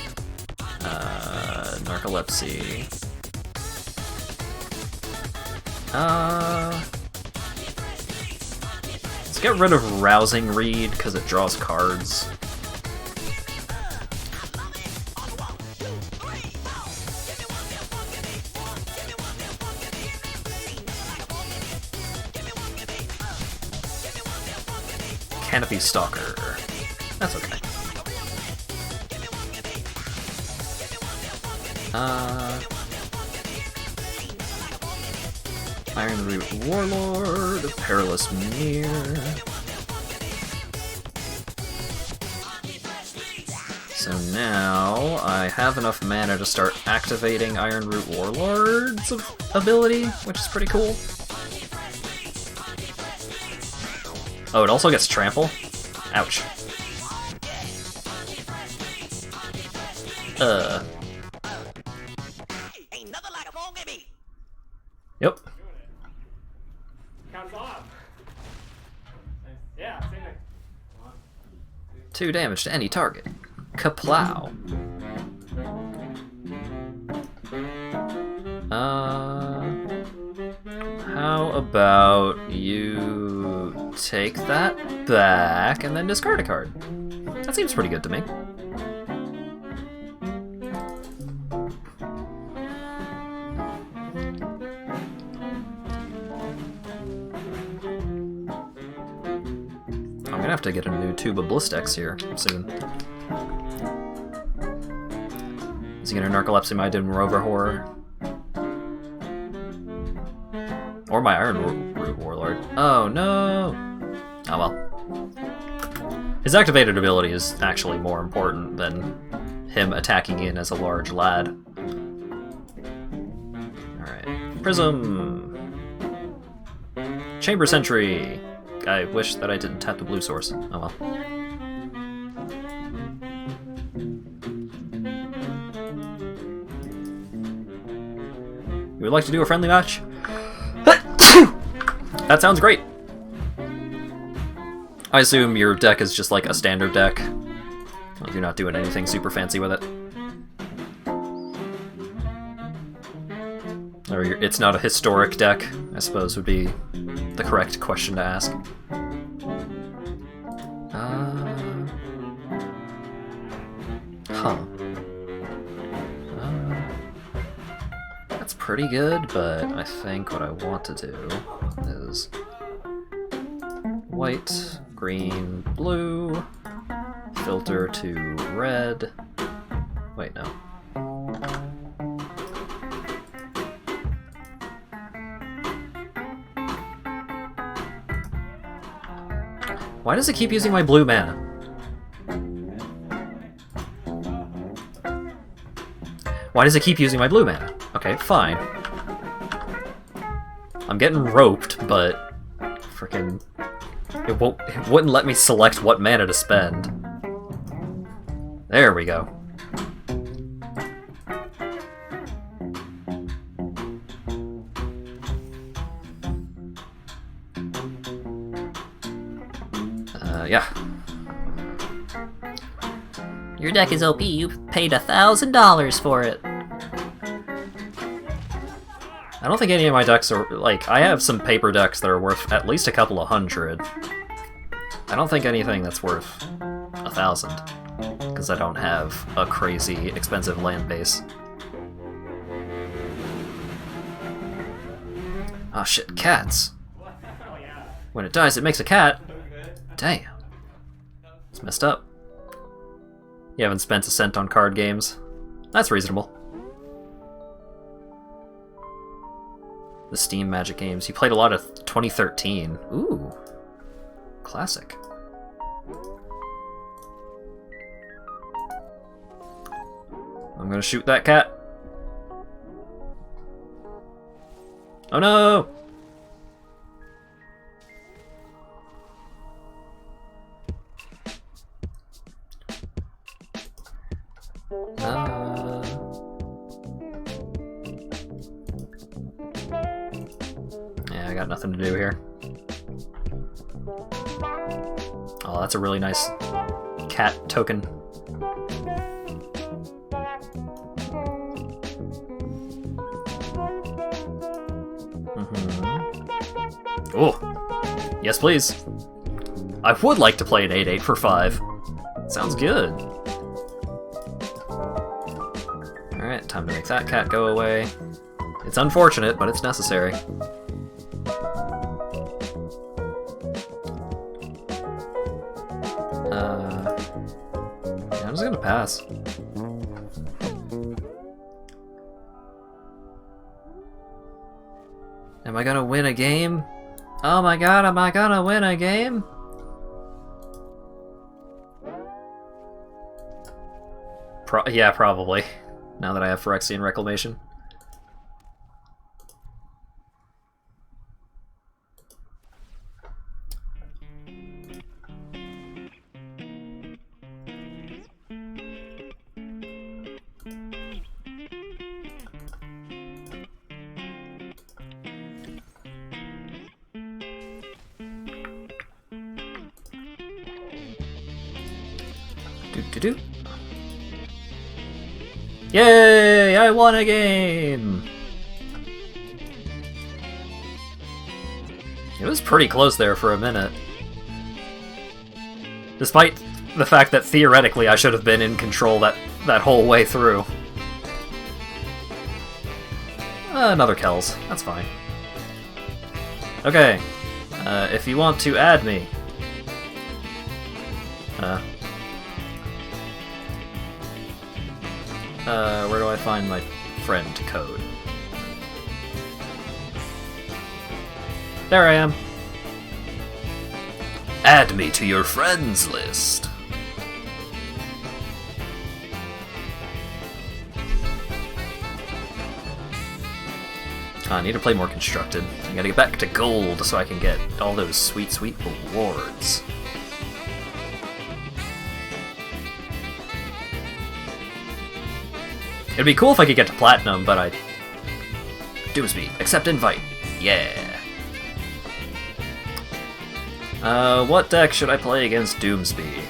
Narcolepsy. Let's get rid of Rousing Read because it draws cards. Canopy Stalker. That's okay. Iron Root Warlord, Perilous Mirror. So now I have enough mana to start activating Iron Root Warlord's ability, which is pretty cool. Oh, it also gets Trample? Ouch. Yep. Yeah, same thing. 2 damage to any target. Kaplow. How about you take that back and then discard a card? That seems pretty good to me. I'm gonna have to get a new tube of Blistex here soon. Is he gonna Narcolepsy my Dim Rover Horror? Or my Iron Root Warlord. Oh no! Oh well. His activated ability is actually more important than him attacking in as a large lad. Alright. Prism! Chamber Sentry! I wish that I didn't tap the blue source. Oh well. You would like to do a friendly match? That sounds great! I assume your deck is just like a standard deck. Like you're not doing anything super fancy with it. Or it's not a historic deck, I suppose would be the correct question to ask. That's pretty good, but I think what I want to do is white, green, blue, filter to red. Wait, no. Why does it keep using my blue mana? Why does it keep using my blue mana? Okay, fine. I'm getting roped, but frickin' it wouldn't let me select what mana to spend. There we go. Yeah. Your deck is OP. You paid $1,000 for it. I don't think any of my decks are, like, I have some paper decks that are worth at least a couple of hundred. I don't think anything that's worth 1,000, because I don't have a crazy expensive land base. Oh shit, cats. When it dies, it makes a cat. Damn. It's messed up. You haven't spent a cent on card games. That's reasonable. The Steam Magic games. You played a lot of 2013. Ooh. Classic. I'm gonna shoot that cat. Oh no! Yeah, I got nothing to do here. Oh, that's a really nice cat token. Oh, yes please. I would like to play an 8/8 for 5. Sounds good. Alright, time to make that cat go away. It's unfortunate, but it's necessary. Yeah, I'm just gonna pass. Am I gonna win a game? Oh my god, am I gonna win a game? Yeah, probably. Now that I have Phyrexian Reclamation. Do-do-do. Yay! I won a game! It was pretty close there for a minute. Despite the fact that theoretically I should have been in control that whole way through. Another Kells. That's fine. Okay. If you want to add me... where do I find my friend code? There I am. Add me to your friends list. I need to play more Constructed. I gotta get back to gold so I can get all those sweet, sweet rewards. It'd be cool if I could get to Platinum, but I... Doomsby, accept invite. Yeah. What deck should I play against Doomsby?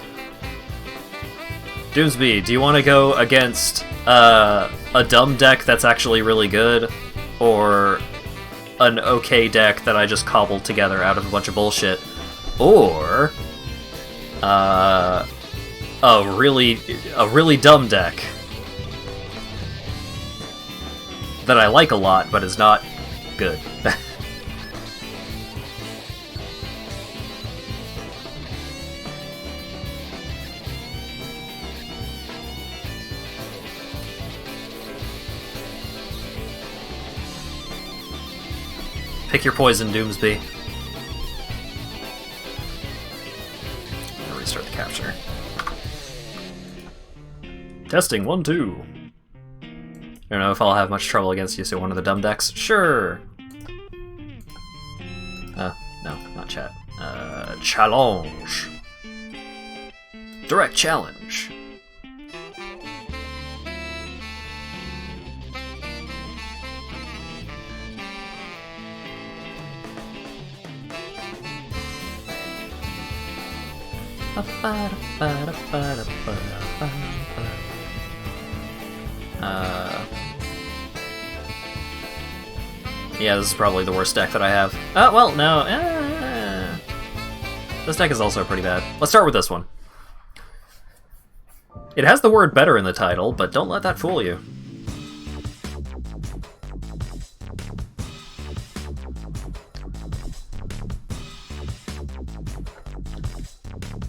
Doomsby, do you want to go against, a dumb deck that's actually really good? Or an okay deck that I just cobbled together out of a bunch of bullshit? Or... a really dumb deck that I like a lot, but is not good. Pick your poison, Doomsby. I'll restart the capture. Testing 1, 2. I don't know if I'll have much trouble against you, so one of the dumb decks? Sure! No, not chat. Challenge! Direct challenge! Yeah, this is probably the worst deck that I have. Oh, well, no. This deck is also pretty bad. Let's start with this one. It has the word better in the title, but don't let that fool you.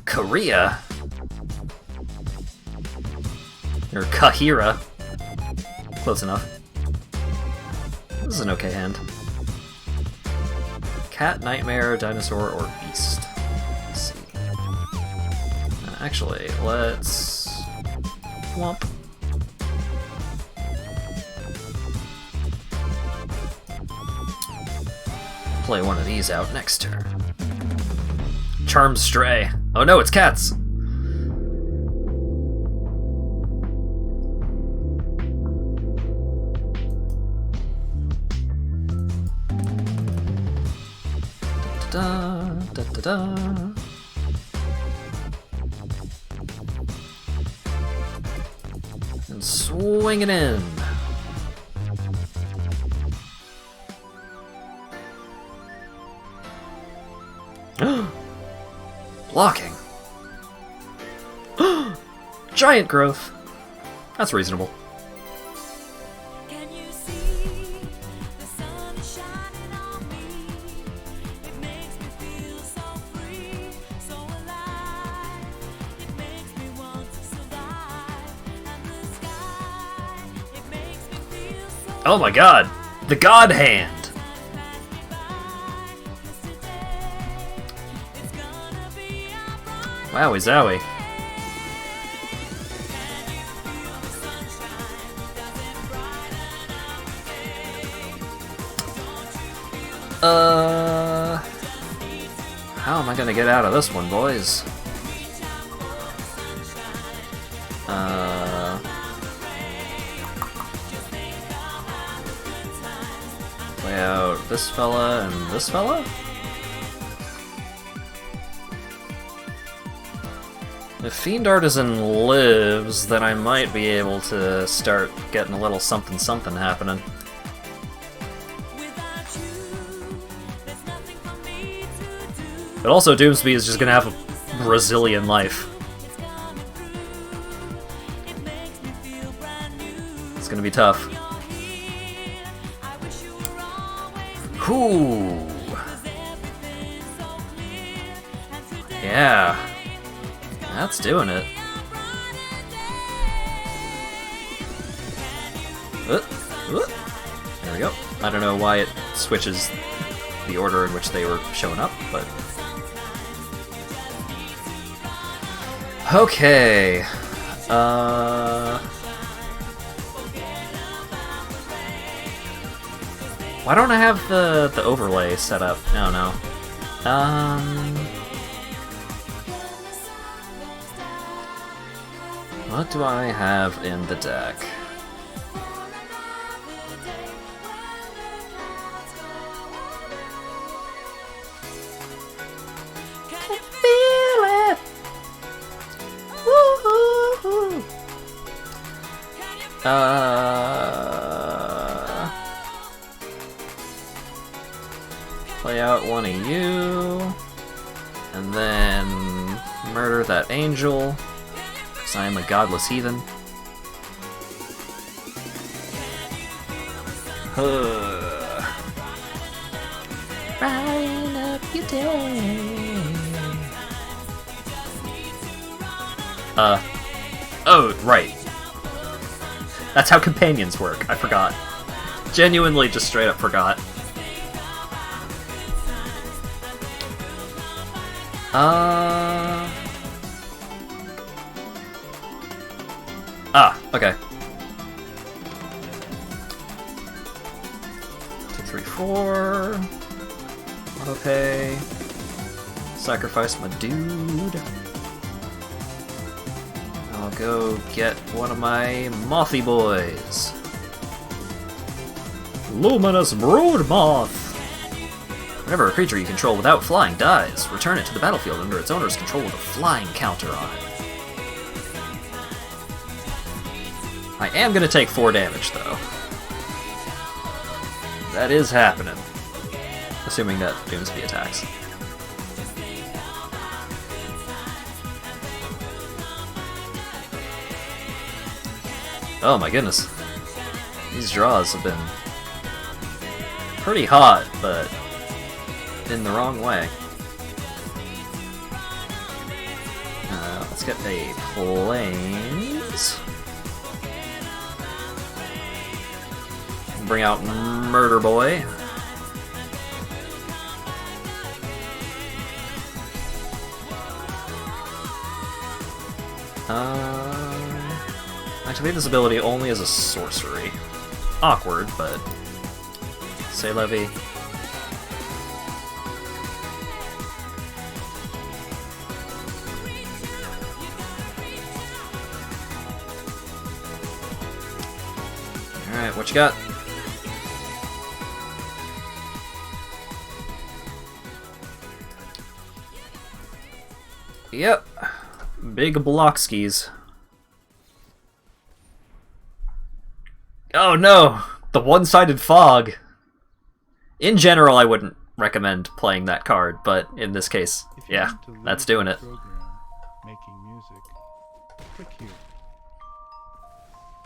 Korea? Or Kahira. Close enough. This is an okay hand. Cat, Nightmare, Dinosaur, or Beast. Let's see. Actually, let's... Womp. Play one of these out next turn. Charmed Stray. Oh no, it's cats! da da da da. And swing it in. Blocking. Giant growth. That's reasonable. Can you see the sun is shining on me? It makes me feel so free, so alive. It makes me want to survive. And the sky, it makes me feel so Oh my god! The God Hand! pass me by. 'Cause today it's gonna be a bright Wowie zowie. How am I gonna get out of this one, boys? Play out this fella and this fella? If Fiend Artisan lives, then I might be able to start getting a little something something happening. without you. There's nothing for me to do. But also Doomsby is just gonna have a Brazilian life. It's coming through. It makes me feel brand new. It's gonna be tough. You're here. I wish you were always here. Whoo! 'Cause everything's so clear. And today Yeah. That's doing it. Uh, There we go. I don't know why it switches the order in which they were showing up, but... Okay. Why don't I have the overlay set up? No, no. What do I have in the deck? Feel it! Woo-hoo-hoo. Play out one of you, and then murder that angel, because I am a godless heathen. Brighten up your day. Oh, right. That's how companions work. I forgot. Genuinely just straight up forgot. Okay. 2, 3, 4. Autopay. Sacrifice my dude. I'll go get one of my mothy boys. Luminous Brood Moth! Whenever a creature you control without flying dies, return it to the battlefield under its owner's control with a flying counter on it. I am gonna take 4 damage, though. That is happening. Assuming that Doomsby attacks. Oh my goodness. These draws have been pretty hot, but in the wrong way. Let's get a planes. Bring out Murder Boy. Activate this ability only as a sorcery. Awkward, but... Say Levy. Alright, what you got? Yep. Big block skis. Oh no! The one-sided fog! In general, I wouldn't recommend playing that card, but in this case, If you yeah, want to leave that's doing the it. program, making music, click here.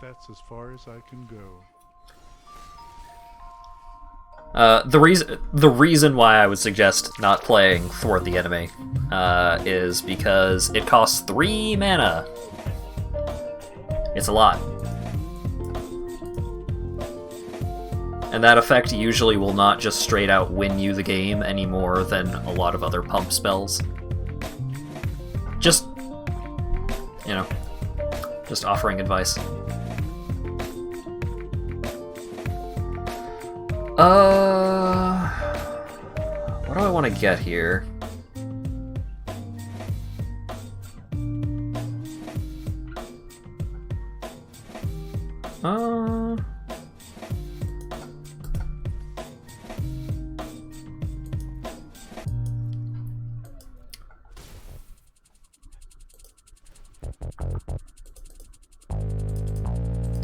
That's as far as I can go. The reason why I would suggest not playing Thwart the Enemy is because it costs 3 mana. It's a lot. And that effect usually will not just straight out win you the game any more than a lot of other pump spells. Just, you know, just offering advice. What do I want to get here?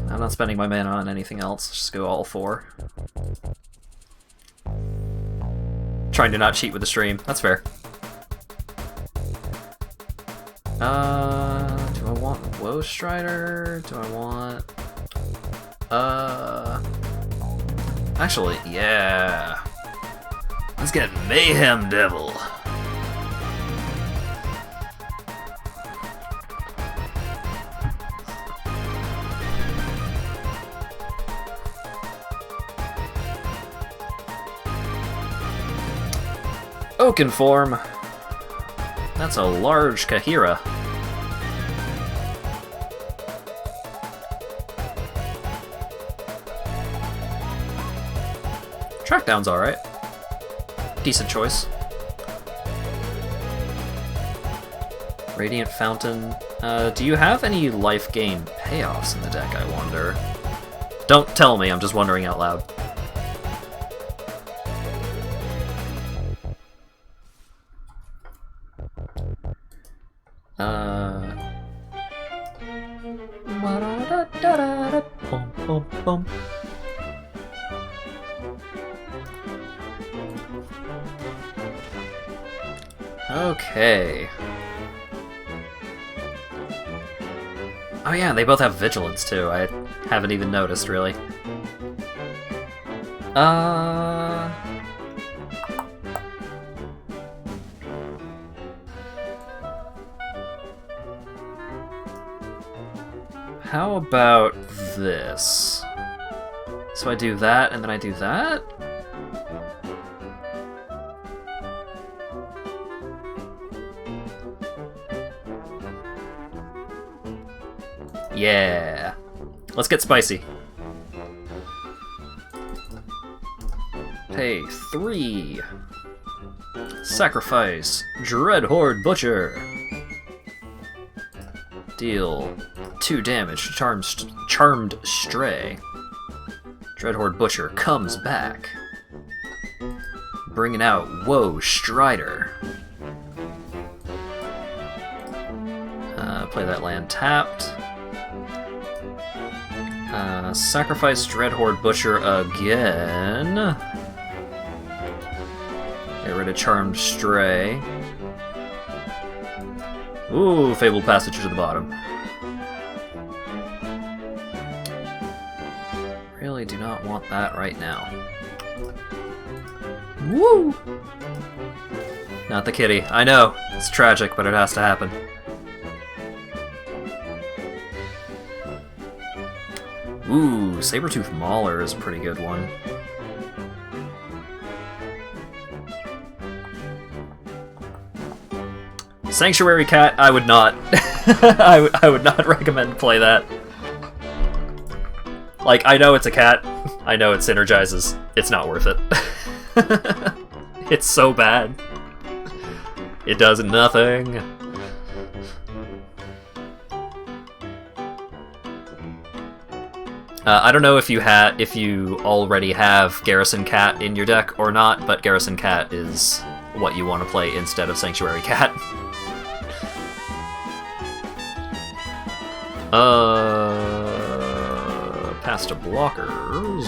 I'm not spending my mana on anything else. Just go all 4. Trying to not cheat with the stream. That's fair. Do I want Woe Strider? Do I want... Actually, yeah. Let's get Mayhem Devil. Oaken form. That's a large Kahira. Trackdown's alright. Decent choice. Radiant Fountain. Do you have any life gain payoffs in the deck, I wonder? Don't tell me, I'm just wondering out loud. Okay. Oh yeah, they both have vigilance too. I haven't even noticed, really. How about this? So I do that, and then I do that? Yeah. Let's get spicy. Pay 3. Sacrifice Dreadhorde Butcher. Deal 2 damage to Charmed Stray. Dreadhorde Butcher comes back. Bringing out Woe Strider. Play that land tapped. Sacrifice Dreadhorde Butcher again. Get rid of Charmed Stray. Ooh, Fabled Passage to the bottom. Really do not want that right now. Woo! Not the kitty. I know, it's tragic, but it has to happen. Ooh, Sabertooth Mauler is a pretty good one. Sanctuary Cat, I would not. I would not recommend play that. Like, I know it's a cat. I know it synergizes. It's not worth it. It's so bad. It does nothing. I don't know if you already have Garrison Cat in your deck or not, but Garrison Cat is what you want to play instead of Sanctuary Cat. Past to blockers.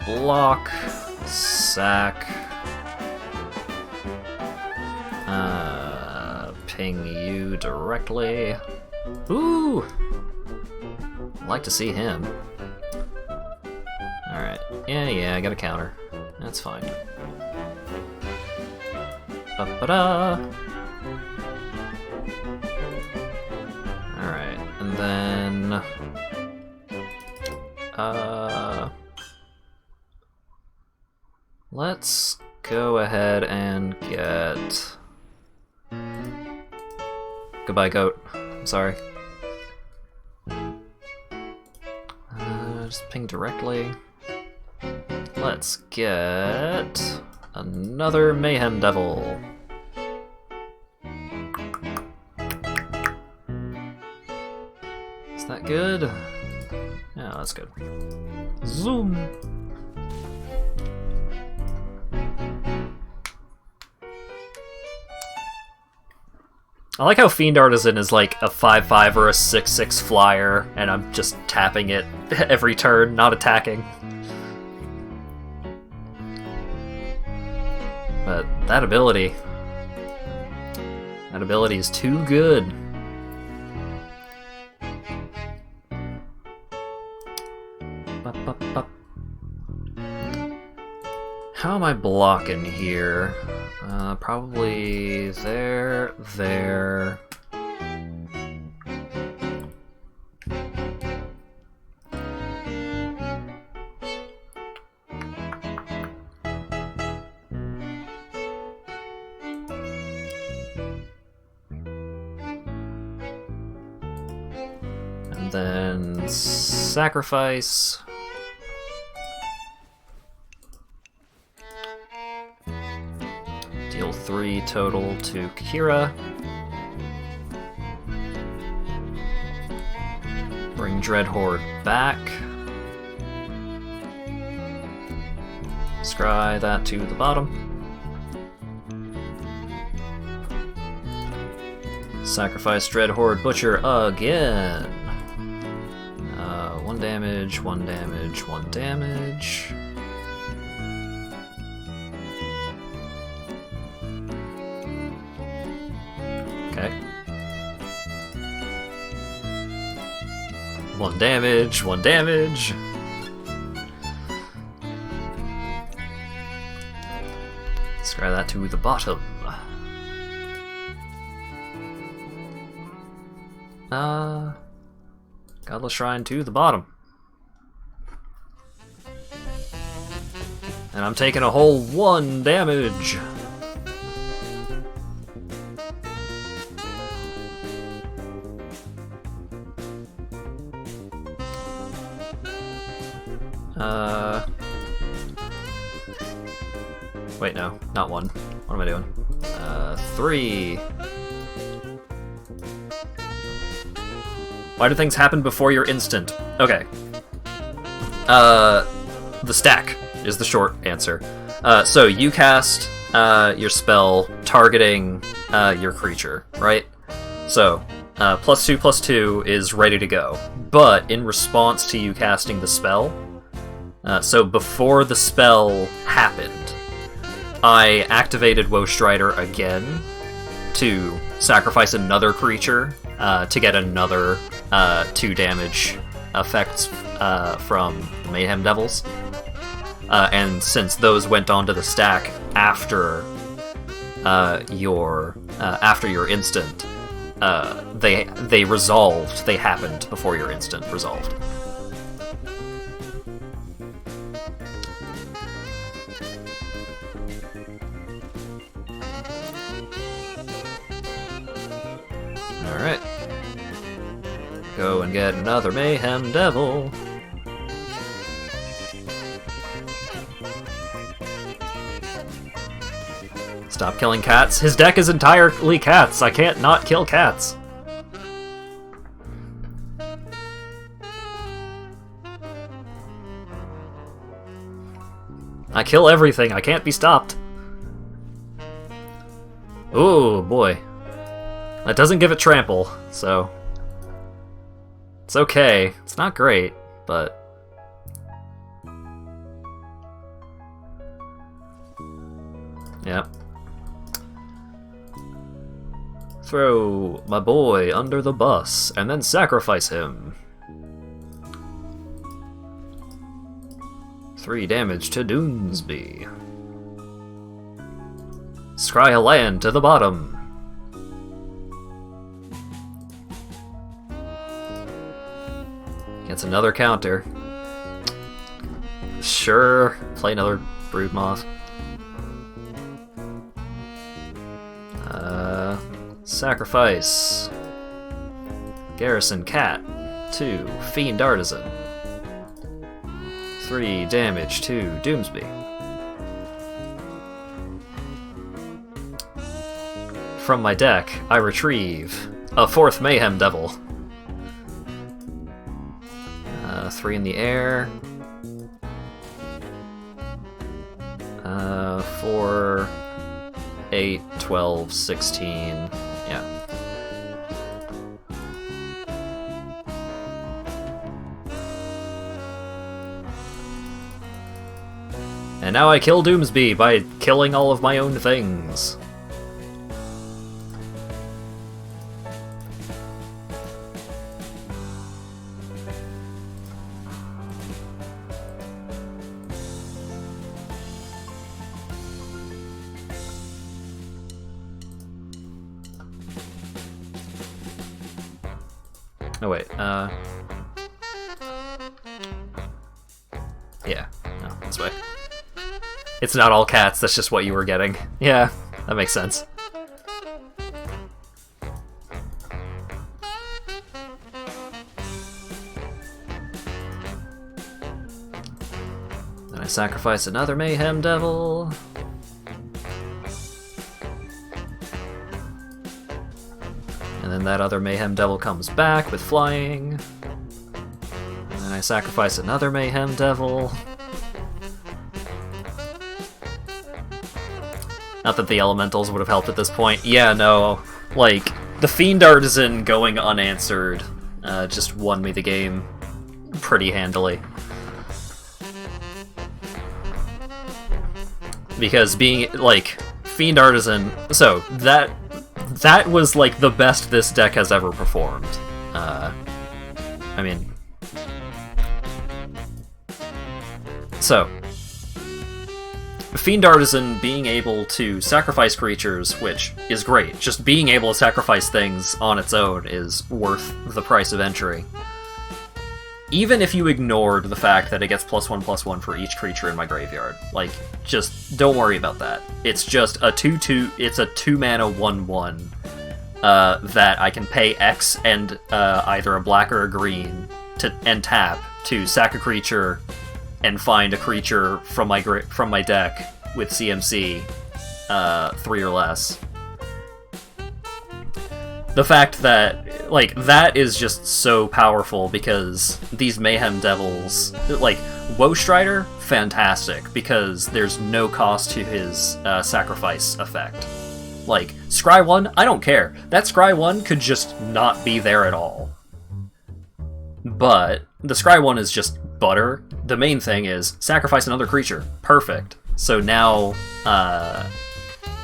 Block, sack, ping you directly. Ooh! I'd like to see him. Alright. Yeah, I got a counter. That's fine. Ba-ba-da! Alright, and then... let's go ahead and get... Goodbye, goat. I'm sorry. Just ping directly. Let's get another Mayhem Devil. Is that good? Yeah, that's good. Zoom! I like how Fiend Artisan is like a 5/5 or a 6/6 flyer, and I'm just tapping it every turn, not attacking. But that ability is too good. How am I blocking here? Probably there. And then sacrifice. Deal 3 total to Kira. Bring Dreadhorde back. Scry that to the bottom. Sacrifice Dreadhorde Butcher again. 1 damage, 1 damage, 1 damage. Okay. 1 damage, 1 damage. Scry that to the bottom. Godless Shrine to the bottom. And I'm taking a whole 1 damage. Wait, no, not 1. What am I doing? 3. Why do things happen before your instant? Okay. The stack is the short answer. So you cast your spell targeting your creature, right? So, +2/+2 is ready to go. But in response to you casting the spell, so before the spell happened, I activated Woe Strider again to sacrifice another creature to get another 2 damage effects from the Mayhem Devils. And since those went onto the stack after your instant, they resolved. They happened before your instant resolved. Alright. Go and get another Mayhem Devil. Stop killing cats. His deck is entirely cats. I can't not kill cats. I kill everything. I can't be stopped. Oh boy. That doesn't give it trample, so... It's okay. It's not great, but... Yep. Throw my boy under the bus, and then sacrifice him. 3 damage to Doomsby. Scry a land to the bottom. Gets another counter. Sure, play another Broodmoth. Sacrifice. Garrison Cat. 2. Fiend Artisan. 3 damage to Doomsby. From my deck, I retrieve a 4th Mayhem Devil. 3 in the air. 4, 8, 12, 16. Yeah. And now I kill Doomsby by killing all of my own things. Oh wait, yeah, no, this way. It's not all cats, that's just what you were getting. Yeah, that makes sense. Then I sacrifice another Mayhem Devil. And then that other Mayhem Devil comes back with flying. And then I sacrifice another Mayhem Devil. Not that the elementals would have helped at this point. Yeah, no. Like, the Fiend Artisan going unanswered just won me the game pretty handily. Because being, like, Fiend Artisan... So, that was, like, the best this deck has ever performed. I mean... So... Fiend Artisan being able to sacrifice creatures, which is great. Just being able to sacrifice things on its own is worth the price of entry. Even if you ignored the fact that it gets +1/+1 for each creature in my graveyard. Like, just don't worry about that. It's just a 2/2, it's a 2-mana 1/1 that I can pay X and either a black or a green and tap to sack a creature and find a creature from my deck with CMC 3 or less. The fact that, like, that is just so powerful because these Mayhem Devils, like, Woe Strider, fantastic, because there's no cost to his sacrifice effect. Like, Scry 1, I don't care. That Scry 1 could just not be there at all. But the Scry 1 is just butter. The main thing is sacrifice another creature. Perfect. So now,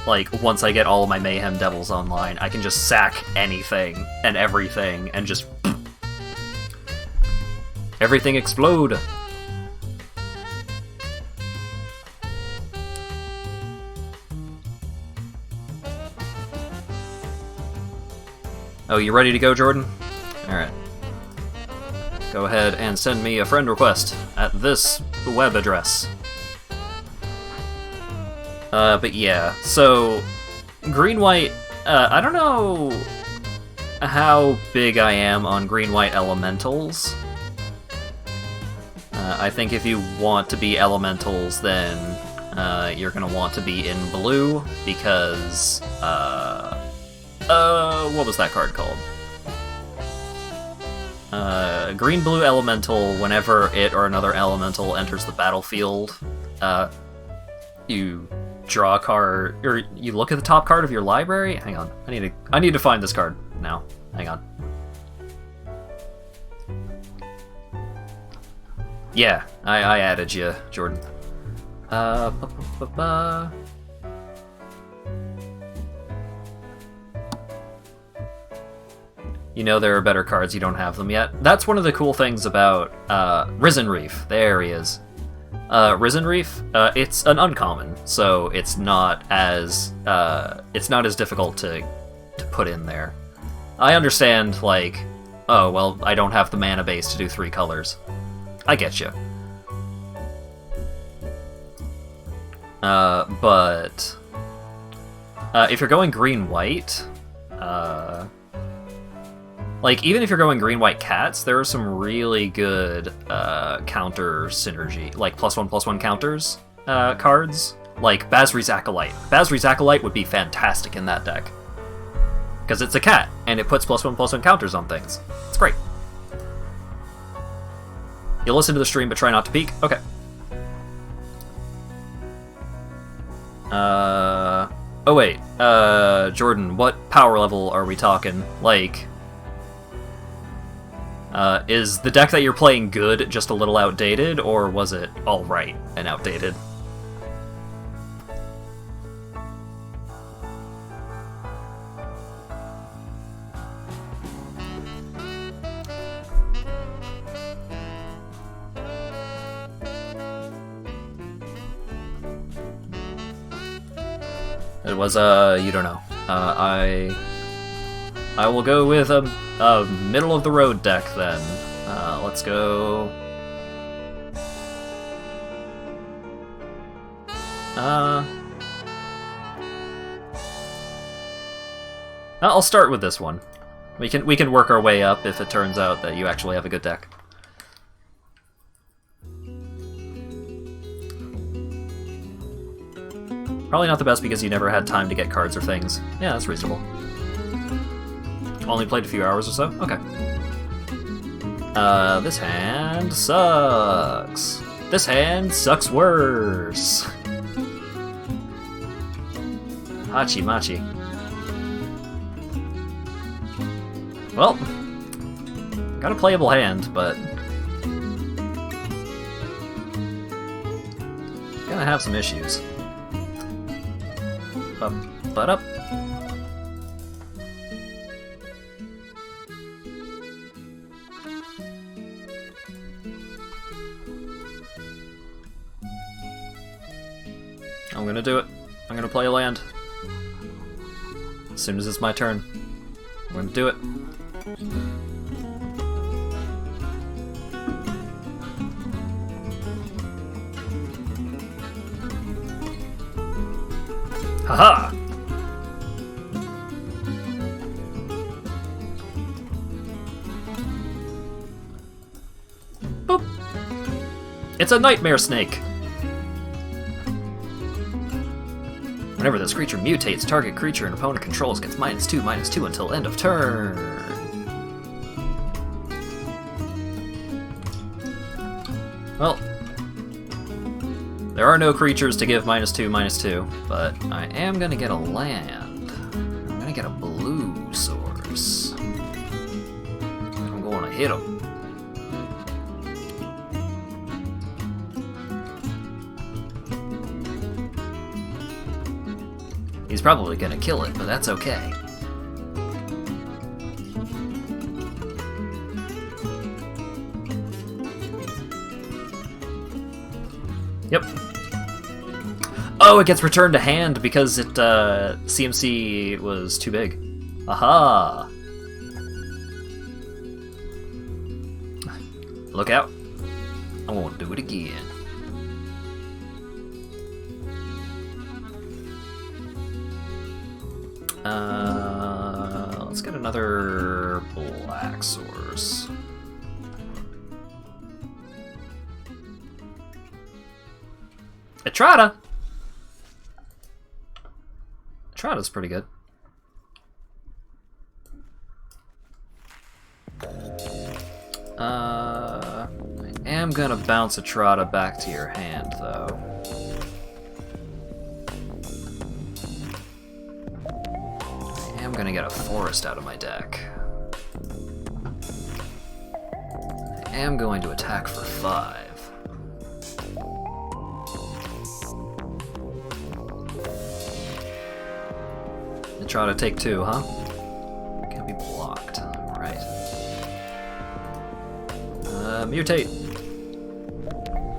like, once I get all of my Mayhem Devils online, I can just sack anything and everything and just... everything explode! Oh, you ready to go, Jordan? Alright. Go ahead and send me a friend request at this web address. But yeah, so green-white, I don't know how big I am on green-white elementals. I think if you want to be elementals, then you're gonna want to be in blue, because, what was that card called? Green-blue elemental, whenever it or another elemental enters the battlefield, you draw a card, or you look at the top card of your library. Hang on, I need to find this card now. Hang on. Yeah, I added you, Jordan. You know there are better cards, you don't have them yet. That's one of the cool things about Risen Reef. There he is. Risen Reef, it's an uncommon, so it's not as difficult to put in there. I understand, like, oh, well, I don't have the mana base to do 3 colors. I get you. But if you're going green-white, like, even if you're going green-white cats, there are some really good counter synergy, like +1/+1 counters cards, like Basri's Acolyte. Basri's Acolyte would be fantastic in that deck. Because it's a cat, and it puts +1/+1 counters on things. It's great. You'll listen to the stream, but try not to peek? Okay. Oh wait, Jordan, what power level are we talking? Like, is the deck that you're playing good, just a little outdated, or was it alright and outdated? It was, you don't know. I will go with a middle-of-the-road deck, then. Let's go... I'll start with this one. We can work our way up if it turns out that you actually have a good deck. Probably not the best because you never had time to get cards or things. Yeah, that's reasonable. Only played a few hours or so? Okay. This hand sucks. This hand sucks worse. Hachi Machi. Well, got a playable hand, but gonna have some issues. But up. I'm gonna do it. I'm gonna play a land. As soon as it's my turn, I'm gonna do it. Haha! Boop! It's a nightmare snake! Whenever this creature mutates, target creature an opponent controls gets -2/-2 until end of turn. Well, there are no creatures to give -2/-2, but I am gonna get a land. I'm gonna get a blue source. I'm going to hit him. He's probably gonna kill it, but that's okay. Yep. Oh, it gets returned to hand because it, CMC was too big. Aha! Look out. I won't do it again. Let's get another black source. Etrata! Etrata's pretty good. I am gonna bounce Etrata back to your hand, though. gonna get a forest out of my deck. I am going to attack for 5. And try to take 2, huh? Can't be blocked. Right. Mutate.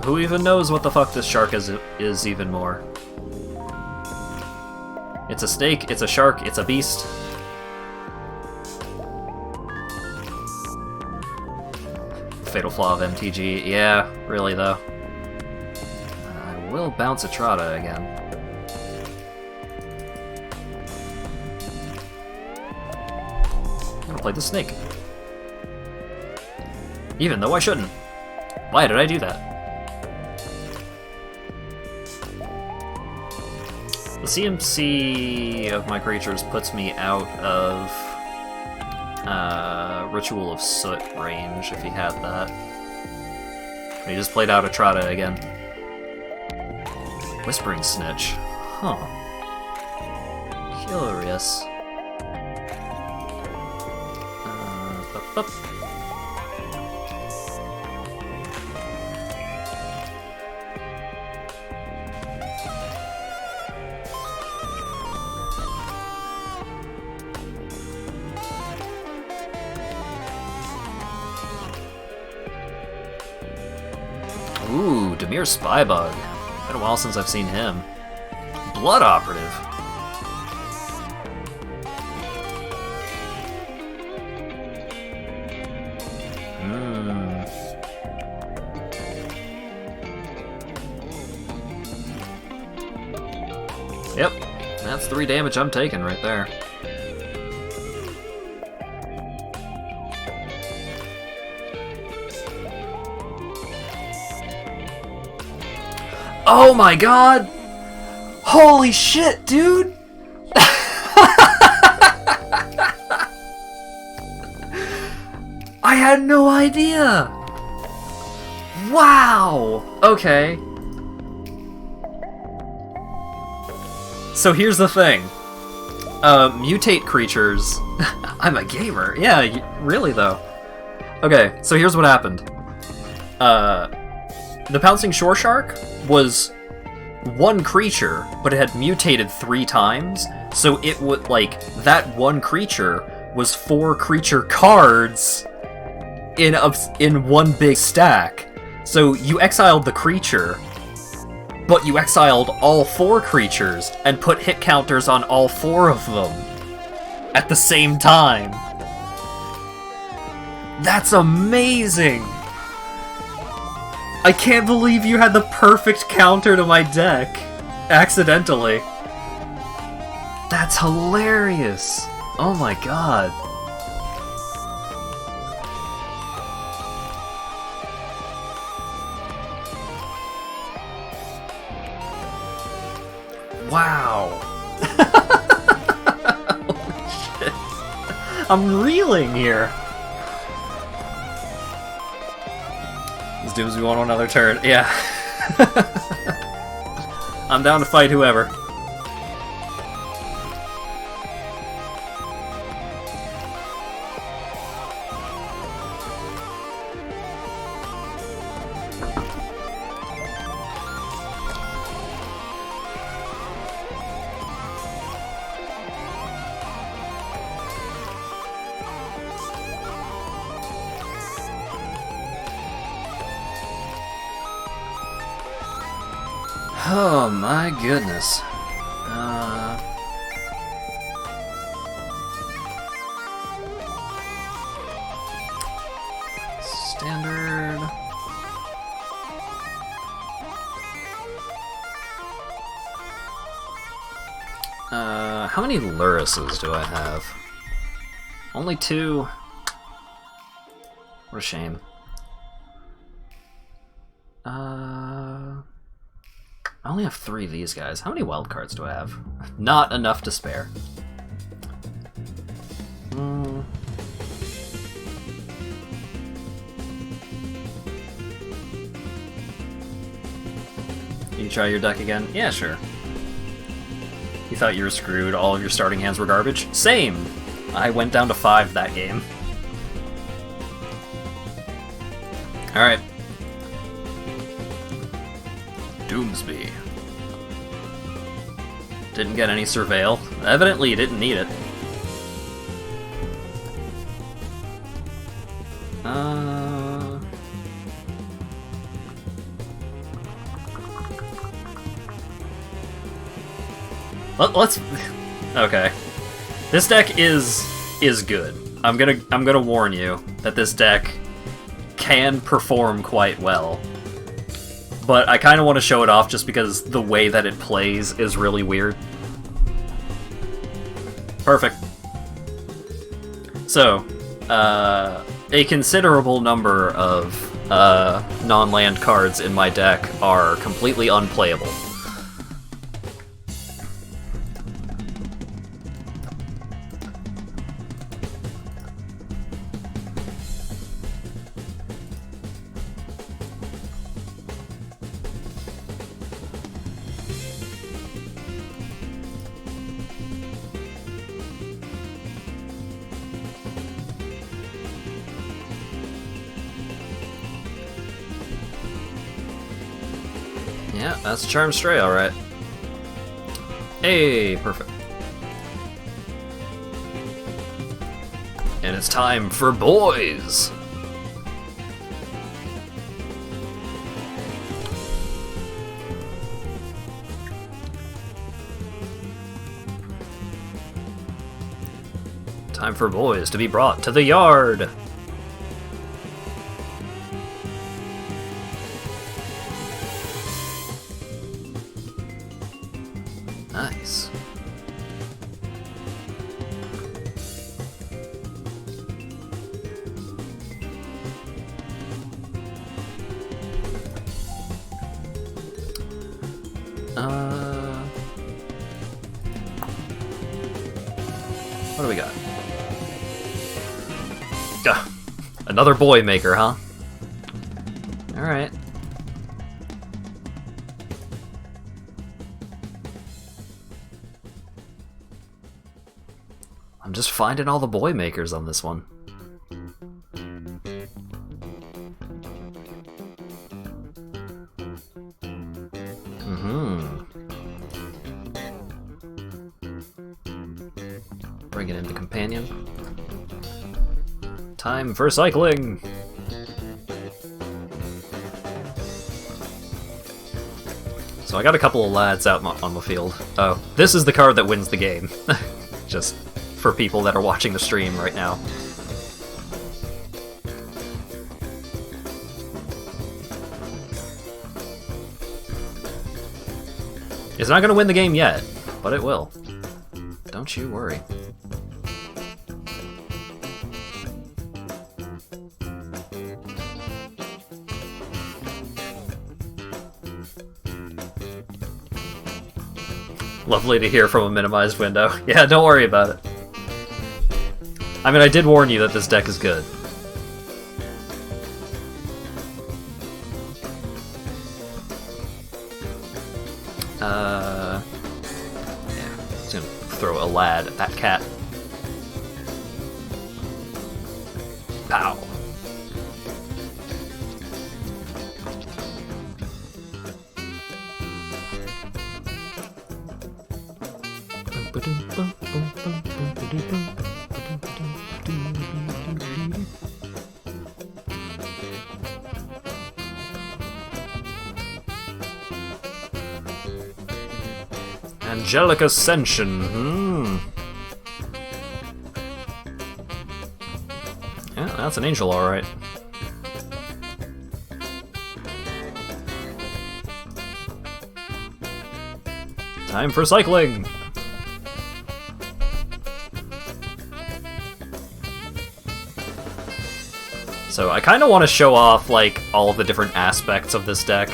Who even knows what the fuck this shark is even more? It's a snake, it's a shark, it's a beast. Fatal flaw of MTG. Yeah, really though. I will bounce a Trotta again. I'm gonna play the snake. Even though I shouldn't. Why did I do that? The CMC of my creatures puts me out of Ritual of Soot range, if he had that. He just played out a Trotta again. Whispering Snitch. Huh. Curious. Bup. Ooh, Dimir Spybug. Been a while since I've seen him. Blood Operative. Yep, that's 3 damage I'm taking right there. Oh my god! Holy shit, dude! I had no idea! Wow! Okay. So here's the thing. Mutate creatures... I'm a gamer. Yeah, really though. Okay, so here's what happened. The Pouncing Shore Shark was 1 creature, but it had mutated 3 times, so it would, like, that 1 creature was 4 creature cards in 1 big stack. So you exiled the creature, but you exiled all 4 creatures and put hit counters on all 4 of them at the same time. That's amazing! I can't believe you had the perfect counter to my deck, accidentally. That's hilarious. Oh my god. Wow. Holy shit. I'm reeling here. This Doomsday won another turn. Yeah. I'm down to fight whoever. Oh my goodness. Standard. How many Lurises do I have? Only 2. What a shame. I only have 3 of these guys. How many wild cards do I have? Not enough to spare. Can you try your deck again? Yeah, sure. You thought you were screwed, all of your starting hands were garbage? Same! I went down to 5 that game. Alright. Doomsby. Didn't get any surveil. Evidently you didn't need it. Let's. Okay, this deck is good. I'm gonna warn you that this deck can perform quite well, but I kind of want to show it off just because the way that it plays is really weird. Perfect. So, a considerable number of non-land cards in my deck are completely unplayable. Yeah, that's Charm Stray, alright. Hey, perfect. And it's time for boys! Time for boys to be brought to the yard! Nice. What do we got? Another boy maker, huh? Alright. I'm just finding all the boy makers on this one. Bringing in the companion. Time for cycling! So I got a couple of lads out on the field. Oh, this is the card that wins the game. Just for people that are watching the stream right now. It's not gonna win the game yet, but it will. Don't you worry. Lovely to hear from a minimized window. Yeah, don't worry about it. I mean, I did warn you that this deck is good. Yeah, just gonna throw a lad at that cat. Pow. Angelic Ascension. Yeah, that's an angel, alright. Time for cycling! So I kind of want to show off, like, all of the different aspects of this deck.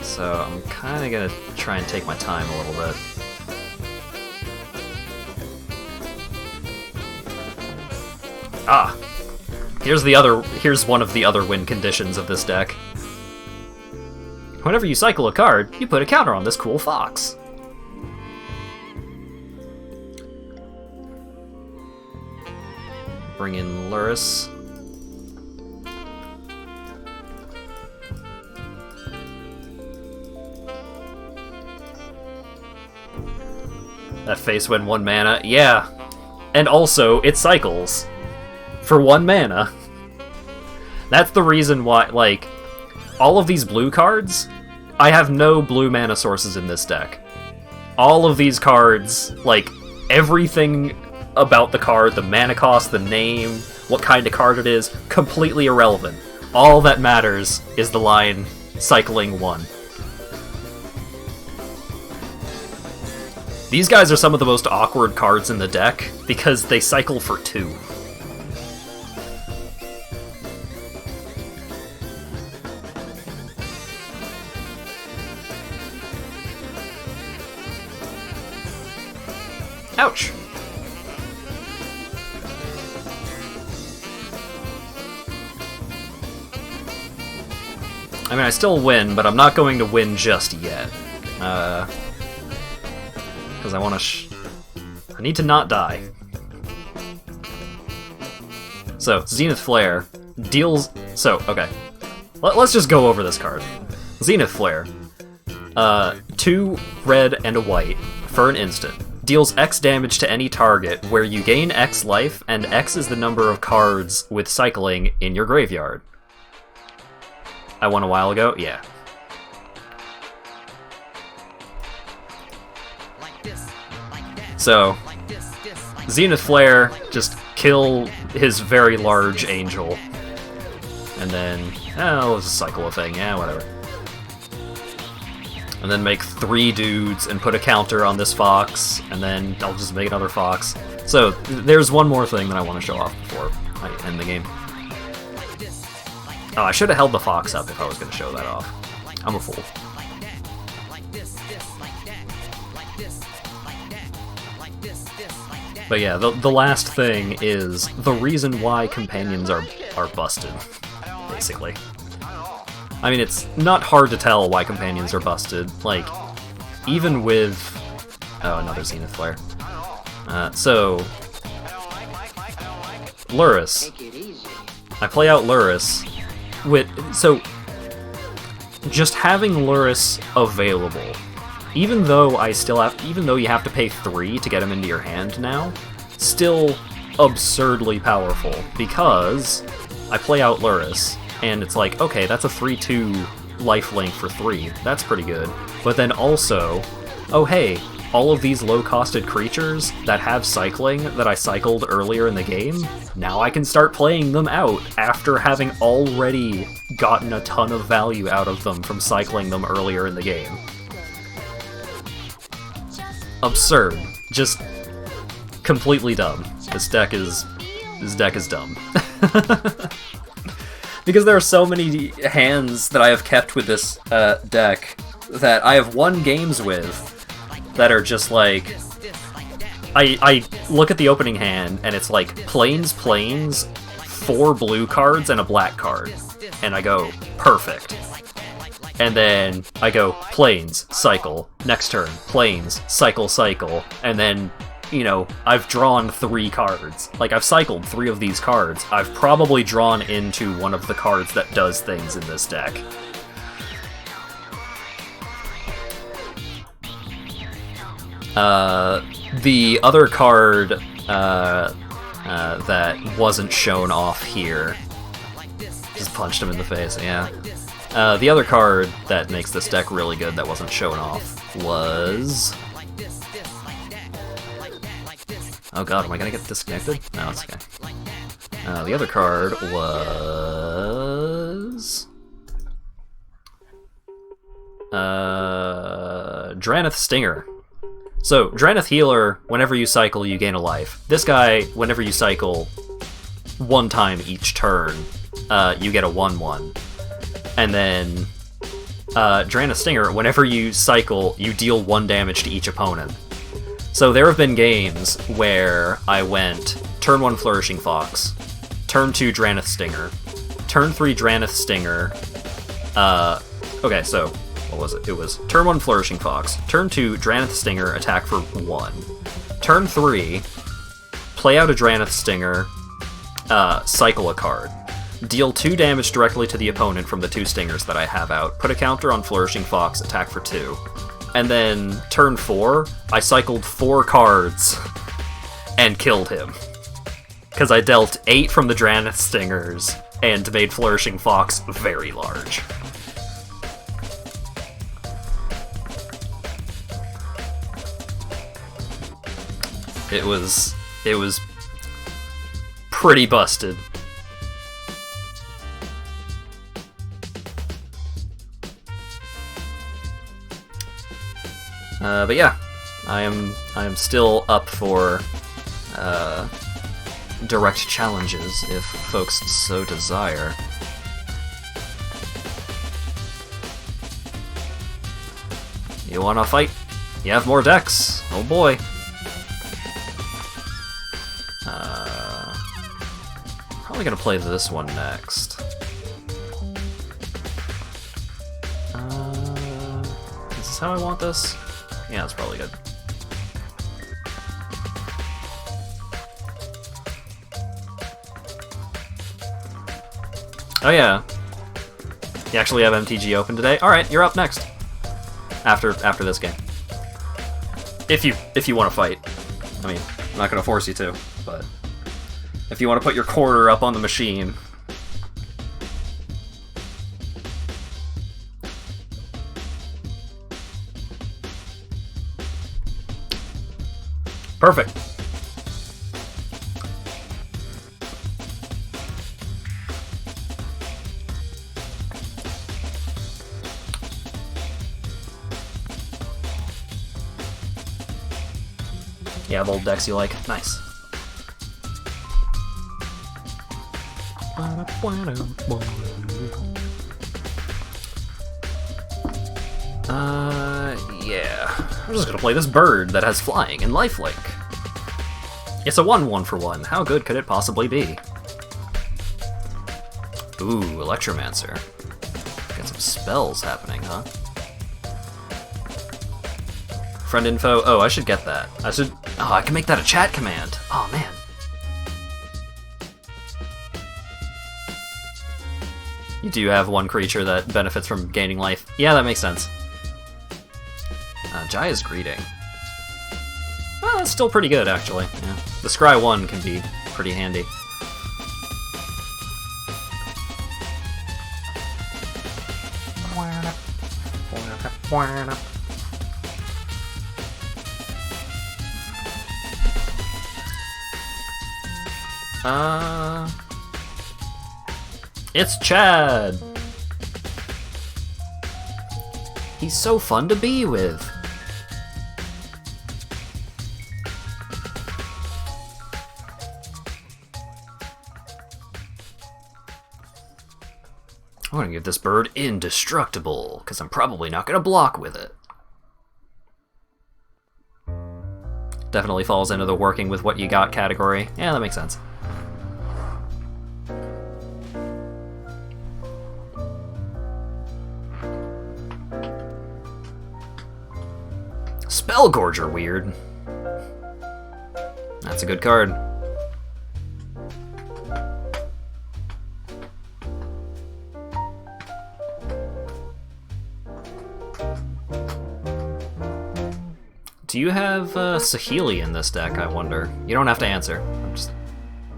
So I'm kind of going to try and take my time a little bit. Ah! Here's one of the other win conditions of this deck. Whenever you cycle a card, you put a counter on this cool fox. Bring in Luris. That face when 1 mana, yeah. And also, it cycles. For 1 mana. That's the reason why, like, all of these blue cards, I have no blue mana sources in this deck. All of these cards, like, everything about the card, the mana cost, the name, what kind of card it is, completely irrelevant. All that matters is the line, cycling 1. These guys are some of the most awkward cards in the deck, because they cycle for 2. Ouch! I mean, I still win, but I'm not going to win just yet. Because I want to I need to not die. So, Zenith Flare deals... So, okay. Let's just go over this card. Zenith Flare. 2 red and a white for an instant. Deals X damage to any target where you gain X life, and X is the number of cards with cycling in your graveyard. I won a while ago? Yeah. So, Zenith Flare, just kill his very large angel. And then, oh, let's just cycle a thing, yeah, whatever. And then make 3 dudes and put a counter on this fox, and then I'll just make another fox. So, there's one more thing that I want to show off before I end the game. Oh, I should have held the fox up if I was going to show that off. I'm a fool. But yeah, the last thing is the reason why companions are busted, basically. I mean, it's not hard to tell why companions are busted. Like, even with... Oh, another Zenith Flare. So... Luris. I play out Luris. So, just having Luris available, even though you have to pay 3 to get him into your hand now, still absurdly powerful, because I play out Luris, and it's like, okay, that's a 3/2 lifelink for 3, that's pretty good, but then also, oh hey, all of these low-costed creatures that have cycling that I cycled earlier in the game, now I can start playing them out after having already gotten a ton of value out of them from cycling them earlier in the game. Absurd. Just completely dumb. This deck is dumb. Because there are so many hands that I have kept with this deck that I have won games with that are just like... I look at the opening hand, and it's like, plains, 4 blue cards, and a black card. And I go, perfect. And then I go, plains, cycle, next turn, plains, cycle, and then, you know, I've drawn 3 cards. Like, I've cycled 3 of these cards. I've probably drawn into one of the cards that does things in this deck. The other card that wasn't shown off here, just punched him in the face, yeah. The other card that makes this deck really good that wasn't shown off was... Oh god, am I gonna get disconnected? No, it's okay. The other card was... Draneth Stinger. So, Draneth Healer, whenever you cycle, you gain a life. This guy, whenever you cycle 1 time each turn, you get a 1/1. And then, Draneth Stinger, whenever you cycle, you deal 1 damage to each opponent. So there have been games where I went turn 1 Flourishing Fox, turn 2 Draneth Stinger, turn 3 Draneth Stinger, okay, so what was it? It was turn 1 Flourishing Fox, turn 2 Drannith Stinger, attack for 1. Turn 3, play out a Drannith Stinger, cycle a card. Deal 2 damage directly to the opponent from the 2 stingers that I have out. Put a counter on Flourishing Fox, attack for 2. And then, turn 4, I cycled 4 cards and killed him. Because I dealt 8 from the Drannith Stingers and made Flourishing Fox very large. It was pretty busted. But yeah, I am still up for direct challenges if folks so desire. You wanna fight? You have more decks. Oh boy. Probably gonna play this one next. Is this how I want this? Yeah, that's probably good. Oh yeah. You actually have MTG open today? Alright, you're up next. After this game. If you want to fight. I mean, I'm not gonna force you to, but if you want to put your quarter up on the machine. Perfect. You have old decks you like? Nice. Yeah. I'm just gonna play this bird that has flying and lifelink. It's a 1/1 for 1. How good could it possibly be? Ooh, Electromancer. Got some spells happening, huh? Friend info. Oh, I should get that. Oh, I can make that a chat command. Oh, man. You do have one creature that benefits from gaining life. Yeah, that makes sense. Jaya's Greeting. Well, that's still pretty good, actually. Yeah. The Scry 1 can be pretty handy. It's Chad! He's so fun to be with. I'm gonna give this bird indestructible, because I'm probably not gonna block with it. Definitely falls into the working with what you got category. Yeah, that makes sense. Spellgorger weird. That's a good card. Do you have Saheeli in this deck, I wonder? You don't have to answer.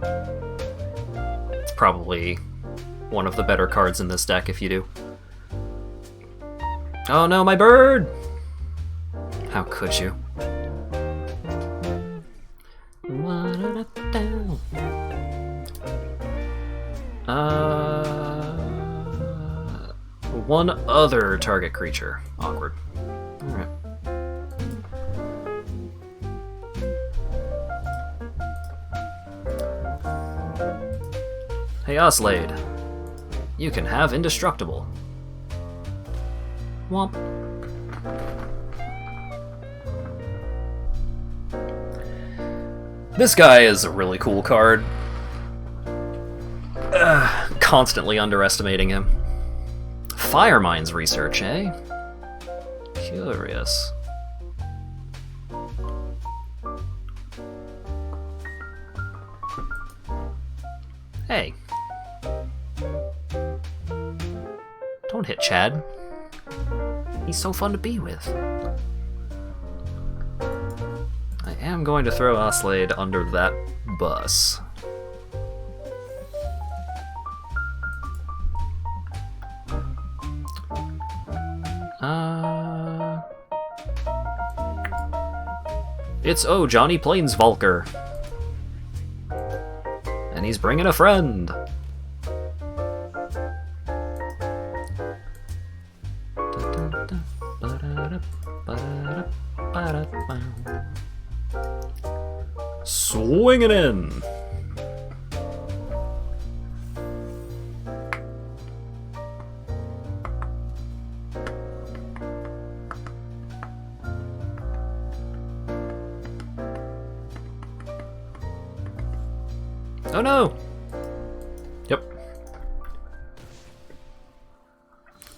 It's probably one of the better cards in this deck if you do. Oh no, my bird! How could you? One other target creature. Awkward. Alright. Hey Oslade, you can have indestructible. Womp. This guy is a really cool card. Constantly underestimating him. Firemind's Research, eh? Curious. Hey. Don't hit Chad. He's so fun to be with. I am going to throw Oslade under that bus. It's Johnny Planesvalker. And he's bringing a friend. Swinging in. Oh no! Yep.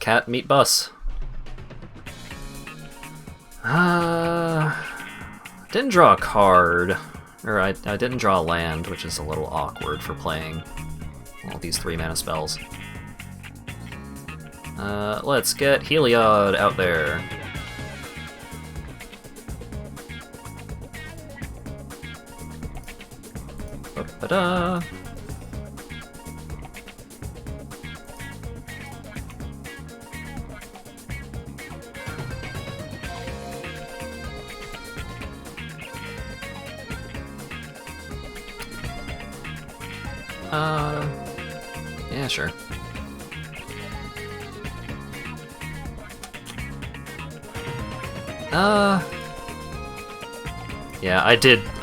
Cat meet bus. Didn't draw a card. Or I didn't draw a land, which is a little awkward for playing all these 3-mana spells. Let's get Heliod out there. Ba-da! Yeah, sure. Yeah, I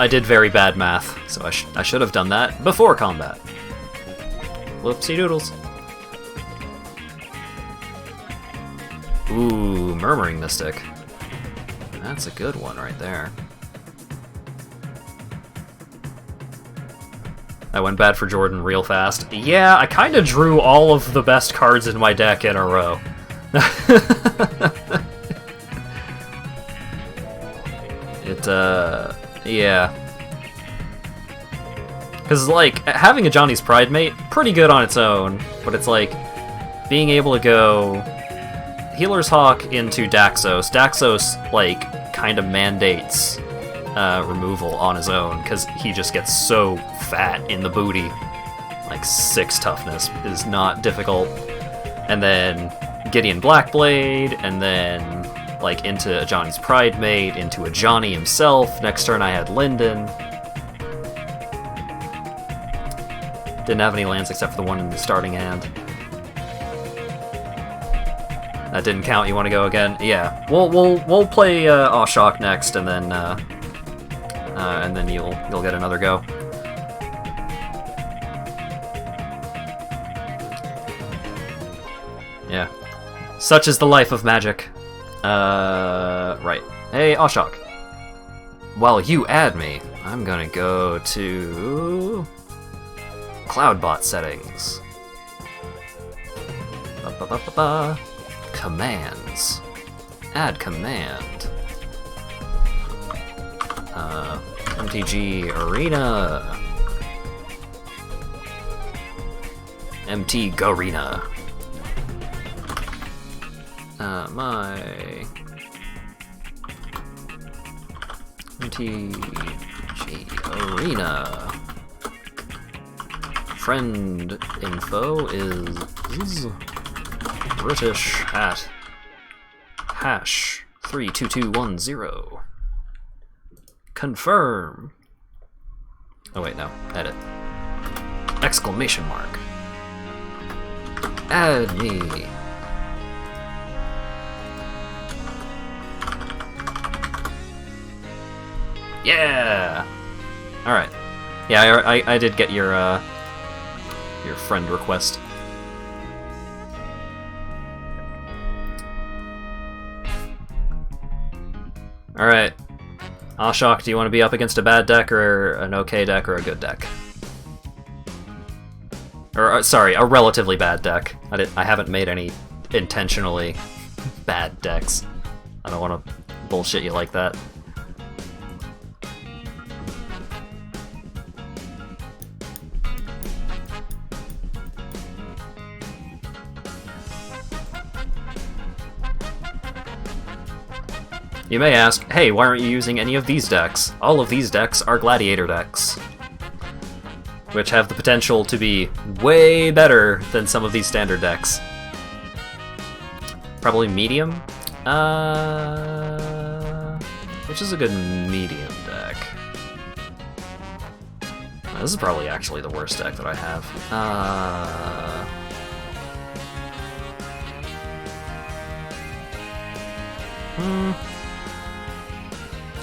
did very bad math, so I should have done that before combat. Whoopsie doodles. Ooh, Murmuring Mystic. That's a good one right there. I went bad for Jordan real fast. Yeah, I kind of drew all of the best cards in my deck in a row. Yeah. Because, like, having a Johnny's Pride mate, pretty good on its own, but it's like, being able to go Healer's Hawk into Daxos. Daxos, like, kind of mandates removal on his own, because he just gets so fat in the booty. Like, 6 toughness is not difficult. And then Gideon Blackblade, and then like into a Johnny's Pride mate, into a Johnny himself. Next turn I had Lyndon. Didn't have any lands except for the one in the starting hand. That didn't count. You want to go again? Yeah. We'll play Ashok next, and then you'll get another go. Yeah. Such is the life of Magic. Right. Hey, Ashok. While you add me, I'm gonna go to Cloudbot settings. Ba-ba-ba-ba-ba. Commands. Add command. MTG Arena. MT Garena. My MTG Arena friend info is British hat hash 32210. Confirm. Oh wait, no. Edit. Exclamation mark. Add me. Yeah! Alright. Yeah, I did get your friend request. Alright. Ashok, do you want to be up against a bad deck, or an okay deck, or a good deck? Or, sorry, a relatively bad deck. I haven't made any intentionally bad decks. I don't want to bullshit you like that. You may ask, hey, why aren't you using any of these decks? All of these decks are Gladiator decks, which have the potential to be way better than some of these standard decks. Probably medium? Which is a good medium deck? This is probably actually the worst deck that I have.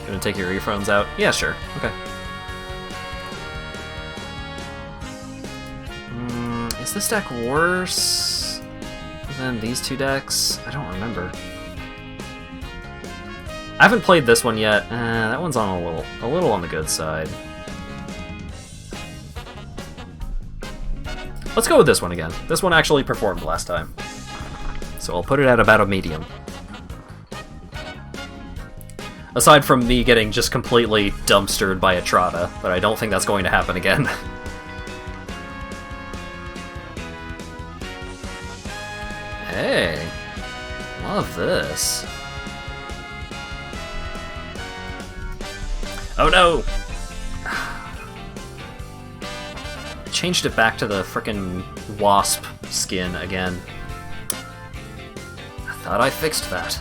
Gonna take your earphones out? Yeah, sure. Okay. Is this deck worse than these two decks? I don't remember. I haven't played this one yet. That one's on a little on the good side. Let's go with this one again. This one actually performed last time, so I'll put it at about a medium. Aside from me getting just completely dumpstered by a Trotta, but I don't think that's going to happen again. Hey, love this. Oh no! Changed it back to the frickin' wasp skin again. I thought I fixed that.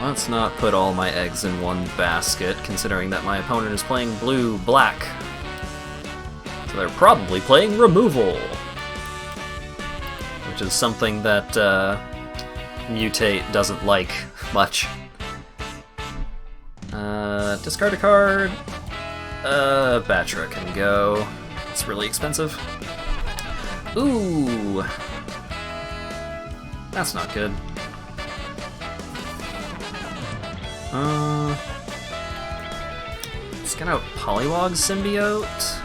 Let's not put all my eggs in one basket, considering that my opponent is playing blue-black. So they're probably playing removal, which is something that Mutate doesn't like much. Discard a card. Batra can go. It's really expensive. Ooh! That's not good. Let's get out Polywog Symbiote.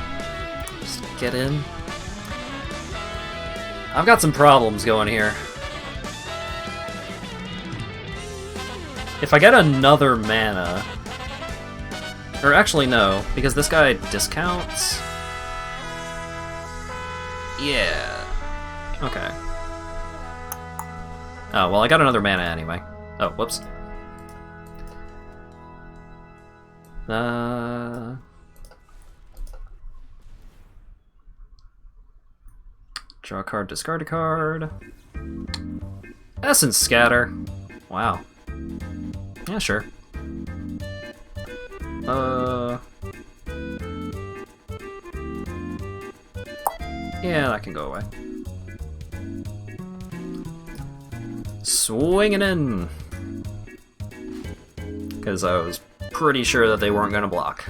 Just get in. I've got some problems going here. If I get another mana... Or actually no, because this guy discounts... Yeah. Okay. Oh, well I got another mana anyway. Oh, whoops. Draw a card, discard a card. Essence Scatter. Wow. Yeah, sure. Yeah, that can go away. Swinging in! Because I was pretty sure that they weren't going to block.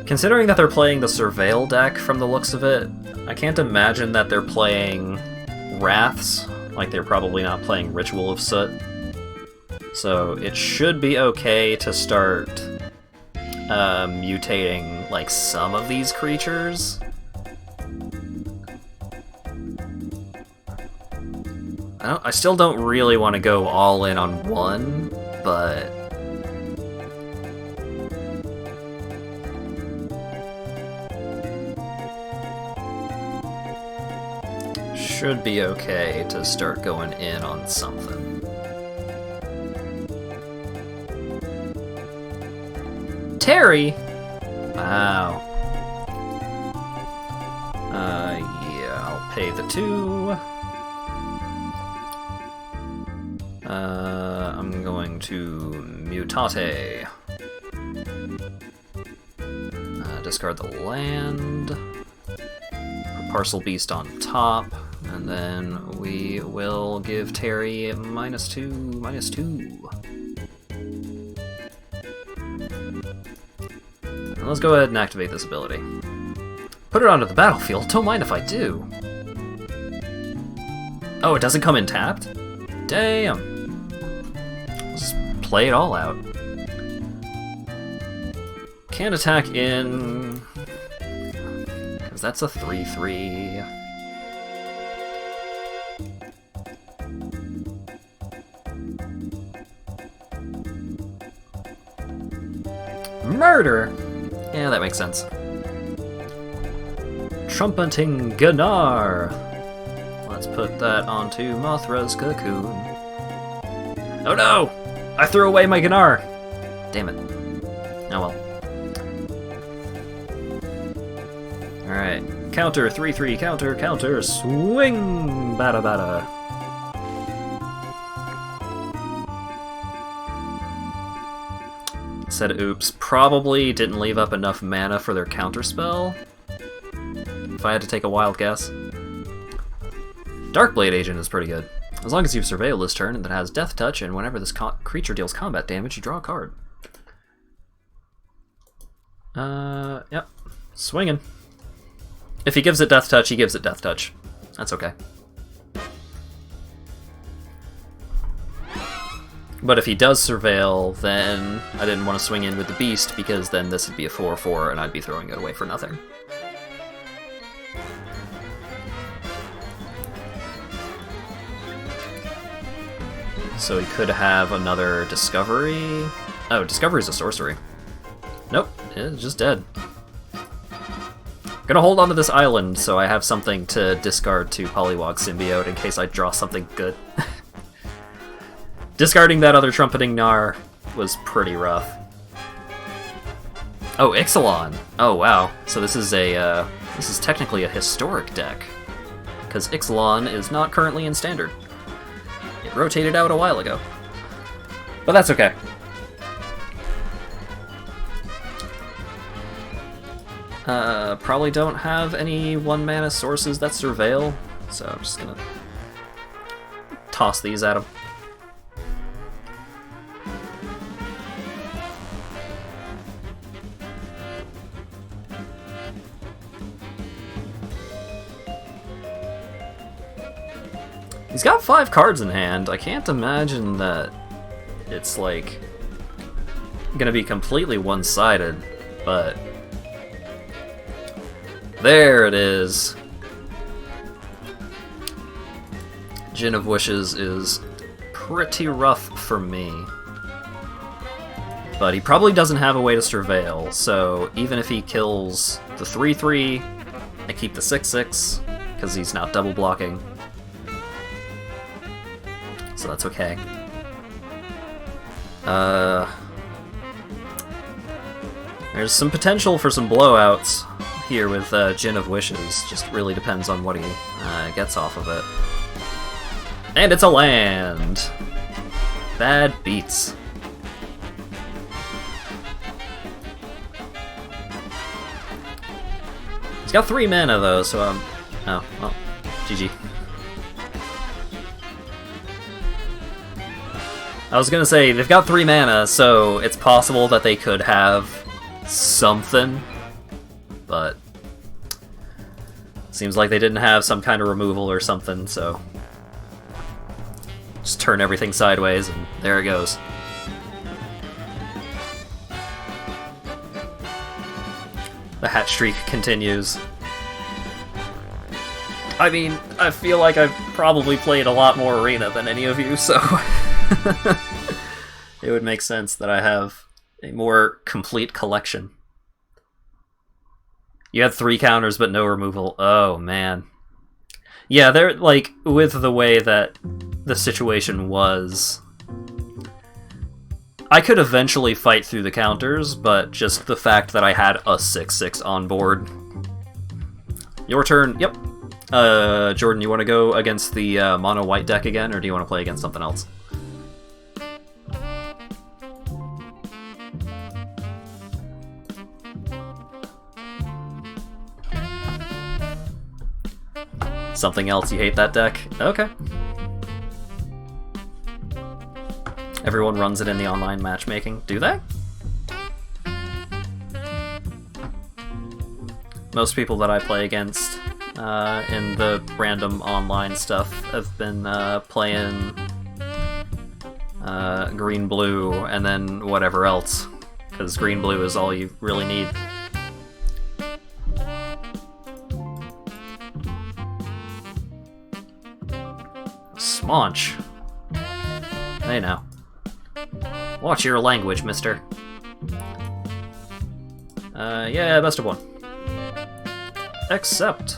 Considering that they're playing the Surveil deck from the looks of it, I can't imagine that they're playing Wraths, like they're probably not playing Ritual of Soot. So it should be okay to start mutating like some of these creatures. I still don't really want to go all in on one, but... should be okay to start going in on something. Terry? Wow. Yeah, I'll pay the 2. I'm going to Mutate. Discard the land. Put Parcel Beast on top. And then we will give Terry -2, -2. Let's go ahead and activate this ability. Put it onto the battlefield. Don't mind if I do. Oh, it doesn't come in tapped? Damn. Let's just play it all out. Can't attack in... because that's a 3/3. Murder! Yeah, that makes sense. Trumpeting Gunnar! Let's put that onto Mothra's cocoon. Oh no! I threw away my Gunnar! Damn it. Oh well. Alright. Counter, 3/3, counter, counter, swing! Bada bada. Said oops. Probably didn't leave up enough mana for their counterspell. If I had to take a wild guess. Darkblade Agent is pretty good. As long as you surveil this turn, and that has Death Touch, and whenever this creature deals combat damage, you draw a card. Yep. Swinging. If he gives it Death Touch, he gives it Death Touch. That's okay. But if he does surveil, then I didn't want to swing in with the Beast, because then this would be a 4/4, and I'd be throwing it away for nothing. So he could have another Discovery. Oh, Discovery's a sorcery. Nope, it's just dead. Gonna hold on to this island so I have something to discard to Polywog Symbiote in case I draw something good. Discarding that other Trumpeting Gnar was pretty rough. Oh, Ixalan! Oh wow, so this is technically a historic deck. Because Ixalan is not currently in Standard. It rotated out a while ago. But that's okay. Probably don't have any 1-mana sources that surveil, so I'm just gonna toss these at him. He's got 5 cards in hand. I can't imagine that it's like gonna be completely one-sided, but there it is. Gin of Wishes is pretty rough for me. But he probably doesn't have a way to surveil, so even if he kills the 3/3, I keep the 6/6, because he's not double blocking. So that's okay. There's some potential for some blowouts here with Gin of Wishes. Just really depends on what he gets off of it. And it's a land! Bad beats. He's got 3 mana though, so oh, well, GG. I was gonna say, they've got 3 mana, so it's possible that they could have something, but seems like they didn't have some kind of removal or something, so just turn everything sideways, and there it goes. The hat streak continues. I mean, I feel like I've probably played a lot more Arena than any of you, so it would make sense that I have a more complete collection. You had 3 counters but no removal. Oh, man. Yeah, they're, like, with the way that the situation was, I could eventually fight through the counters, but just the fact that I had a 6/6 on board. Your turn. Yep. Jordan, you want to go against the mono white deck again, or do you want to play against something else? Something else, you hate that deck? Okay. Everyone runs it in the online matchmaking. Do they? most people that I play against in the random online stuff have been playing green-blue and then whatever else, because green-blue is all you really need. Smaunch. Hey now. Watch your language, mister. Yeah, best of one. Accept.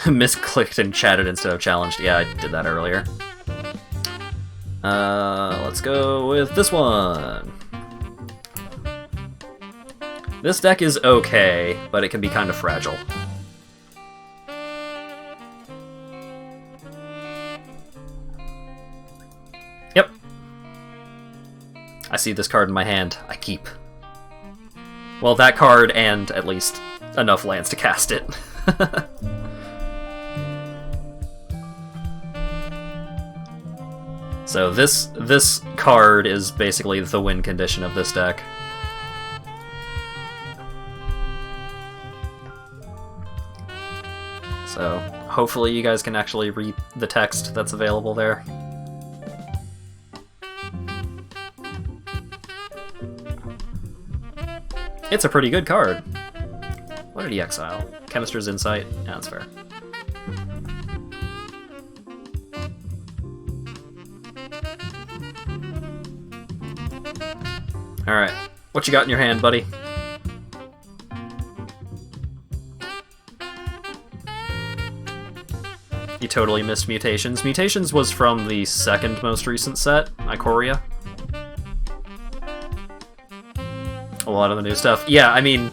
Misclicked and chatted instead of challenged. Yeah, I did that earlier. Let's go with this one. This deck is okay, but it can be kind of fragile. Yep. I see this card in my hand. I keep. Well, that card and at least enough lands to cast it. So this card is basically the win condition of this deck. So hopefully you guys can actually read the text that's available there. It's a pretty good card. What did he exile? Chemister's Insight? Yeah, that's fair. Alright, what you got in your hand, buddy? You totally missed Mutations. Mutations was from the second most recent set, Ikoria. A lot of the new stuff. Yeah, I mean,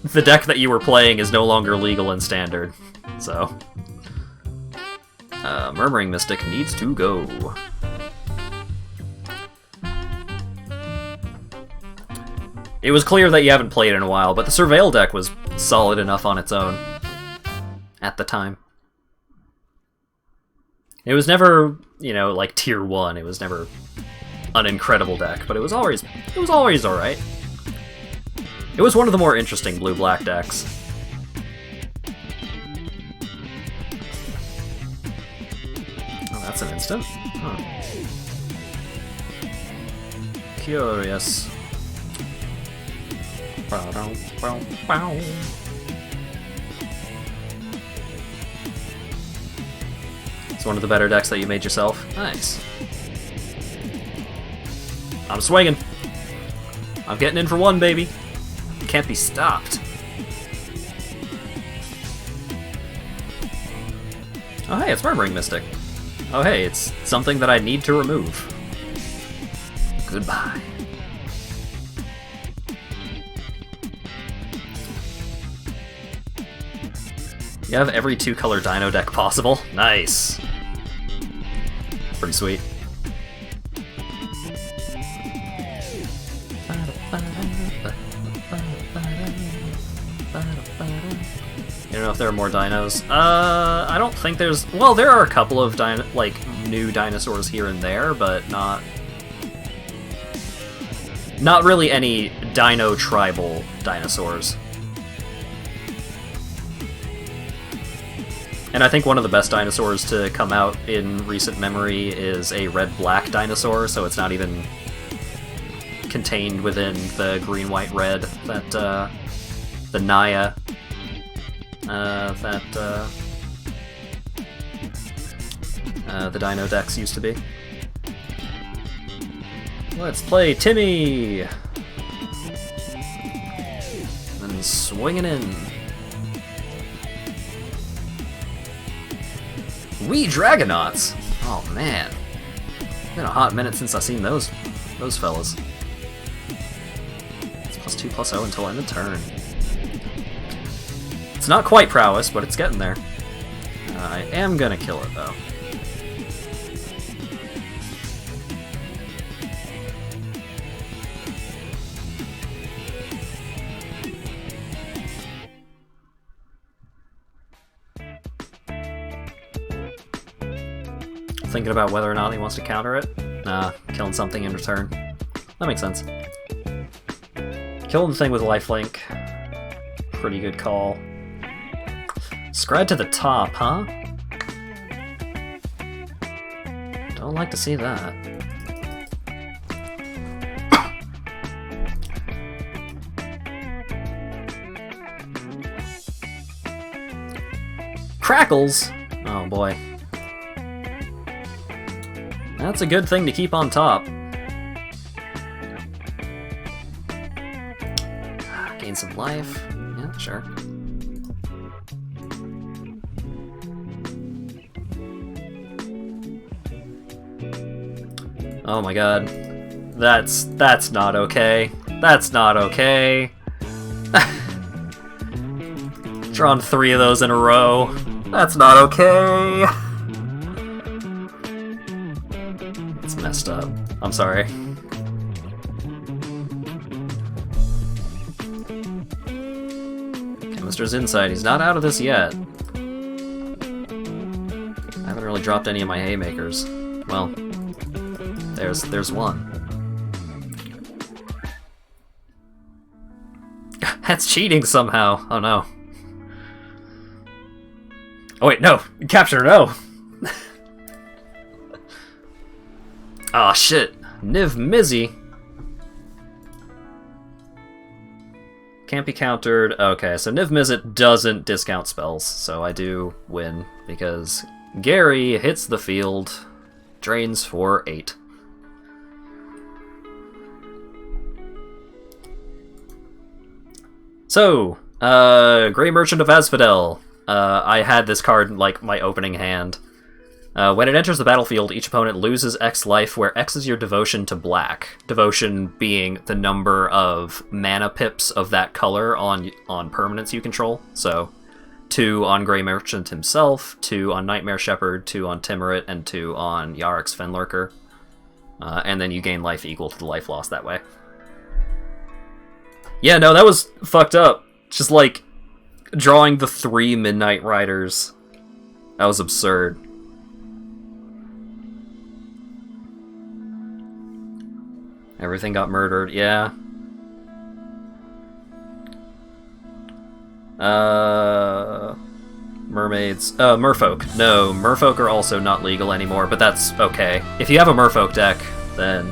the deck that you were playing is no longer legal in Standard, so... Murmuring Mystic needs to go. It was clear that you haven't played in a while, but the Surveil deck was solid enough on its own at the time. It was never, you know, like tier 1. It was never an incredible deck, but it was always alright. It was one of the more interesting blue-black decks. Oh, that's an instant? Huh. Curious. It's one of the better decks that you made yourself. Nice. I'm swinging. I'm getting in for one, baby. Can't be stopped. Oh hey, it's Murmuring Mystic. Oh hey, it's something that I need to remove. Goodbye. You have every 2-color Dino deck possible? Nice. Pretty sweet. You don't know if there are more dinos? I don't think there's... Well, there are a couple of new dinosaurs here and there, but not really any dino tribal dinosaurs. And I think one of the best dinosaurs to come out in recent memory is a red-black dinosaur, so it's not even contained within the green-white-red that the Naya the dino decks used to be. Let's play Timmy! And swinging in. Wee Dragonauts! Oh man. Been a hot minute since I've seen those fellas. It's +2/+0 until end of turn. It's not quite prowess, but it's getting there. I am gonna kill it though. Thinking about whether or not he wants to counter it. Nah, killing something in return. That makes sense. Killing the thing with lifelink. Pretty good call. Scry to the top, huh? Don't like to see that. Crackles! Oh boy. That's a good thing to keep on top. Gain some life. Yeah, sure. Oh my god. That's not okay. That's not okay. Drawn 3 of those in a row. That's not okay. It's messed up. I'm sorry. Chemister's inside. He's not out of this yet. I haven't really dropped any of my haymakers. Well, there's one. That's cheating somehow. Oh no. Oh wait, no! Capture, no! Aw, shit. Niv Mizzy. Can't be countered. Okay, so Niv Mizzet doesn't discount spells, so I do win, because Gary hits the field, drains for 8. So, Grey Merchant of Asphodel. I had this card like my opening hand. When it enters the battlefield, each opponent loses X life, where X is your devotion to black. Devotion being the number of mana pips of that color on permanents you control. So, 2 on Grey Merchant himself, 2 on Nightmare Shepherd, 2 on Timurit, and 2 on Yarok's Fenlurker. And then you gain life equal to the life lost that way. Yeah, no, that was fucked up. Just like drawing the 3 Midnight Riders. That was absurd. Everything got murdered, yeah. Mermaids. Merfolk. No, Merfolk are also not legal anymore, but that's okay. If you have a Merfolk deck, then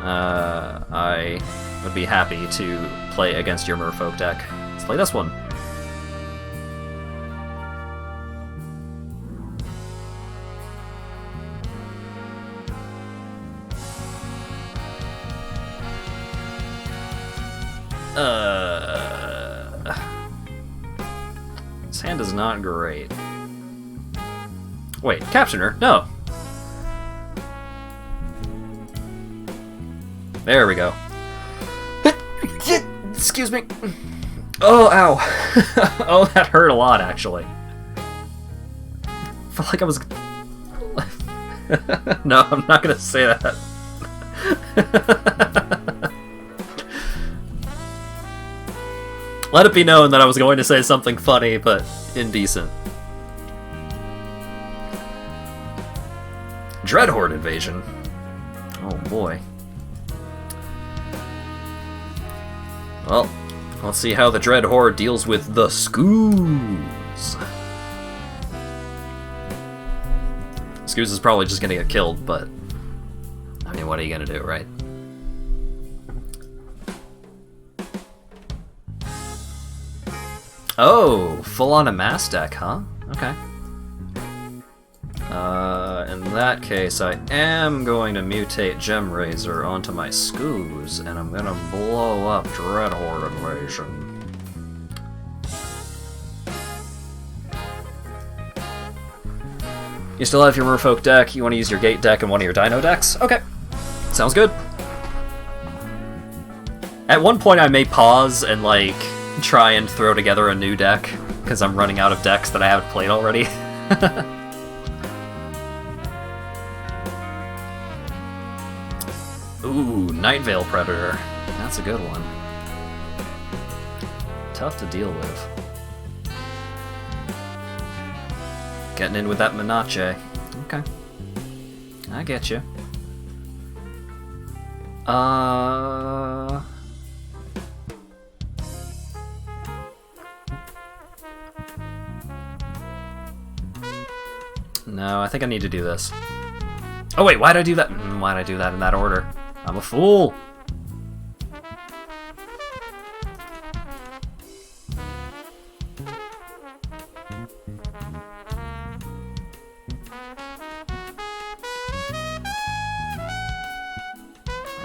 I would be happy to play against your Merfolk deck. Let's play this one. This hand is not great. Wait, Captioner? No. There we go. Excuse me. Oh, ow. Oh, that hurt a lot, actually. I felt like I was... No, I'm not gonna say that. Let it be known that I was going to say something funny, but indecent. Dreadhorde invasion. Oh boy. Well, let's see how the Dreadhorde deals with the Skoos. Skoos is probably just gonna get killed, but... I mean, what are you gonna do, right? Oh, full on a mass deck, huh? Okay. In that case, I am going to mutate Gemrazor onto my Skoos, and I'm gonna blow up Dreadhorde Invasion. You still have your Merfolk deck, you want to use your Gate deck and one of your Dino decks? Okay. Sounds good. At one point I may pause and, like, try and throw together a new deck, because I'm running out of decks that I haven't played already. Ooh, Nightveil Predator. That's a good one. Tough to deal with. Getting in with that Menache. Okay. I get you. No, I think I need to do this. Oh wait, why'd I do that? Why'd I do that in that order? I'm a fool!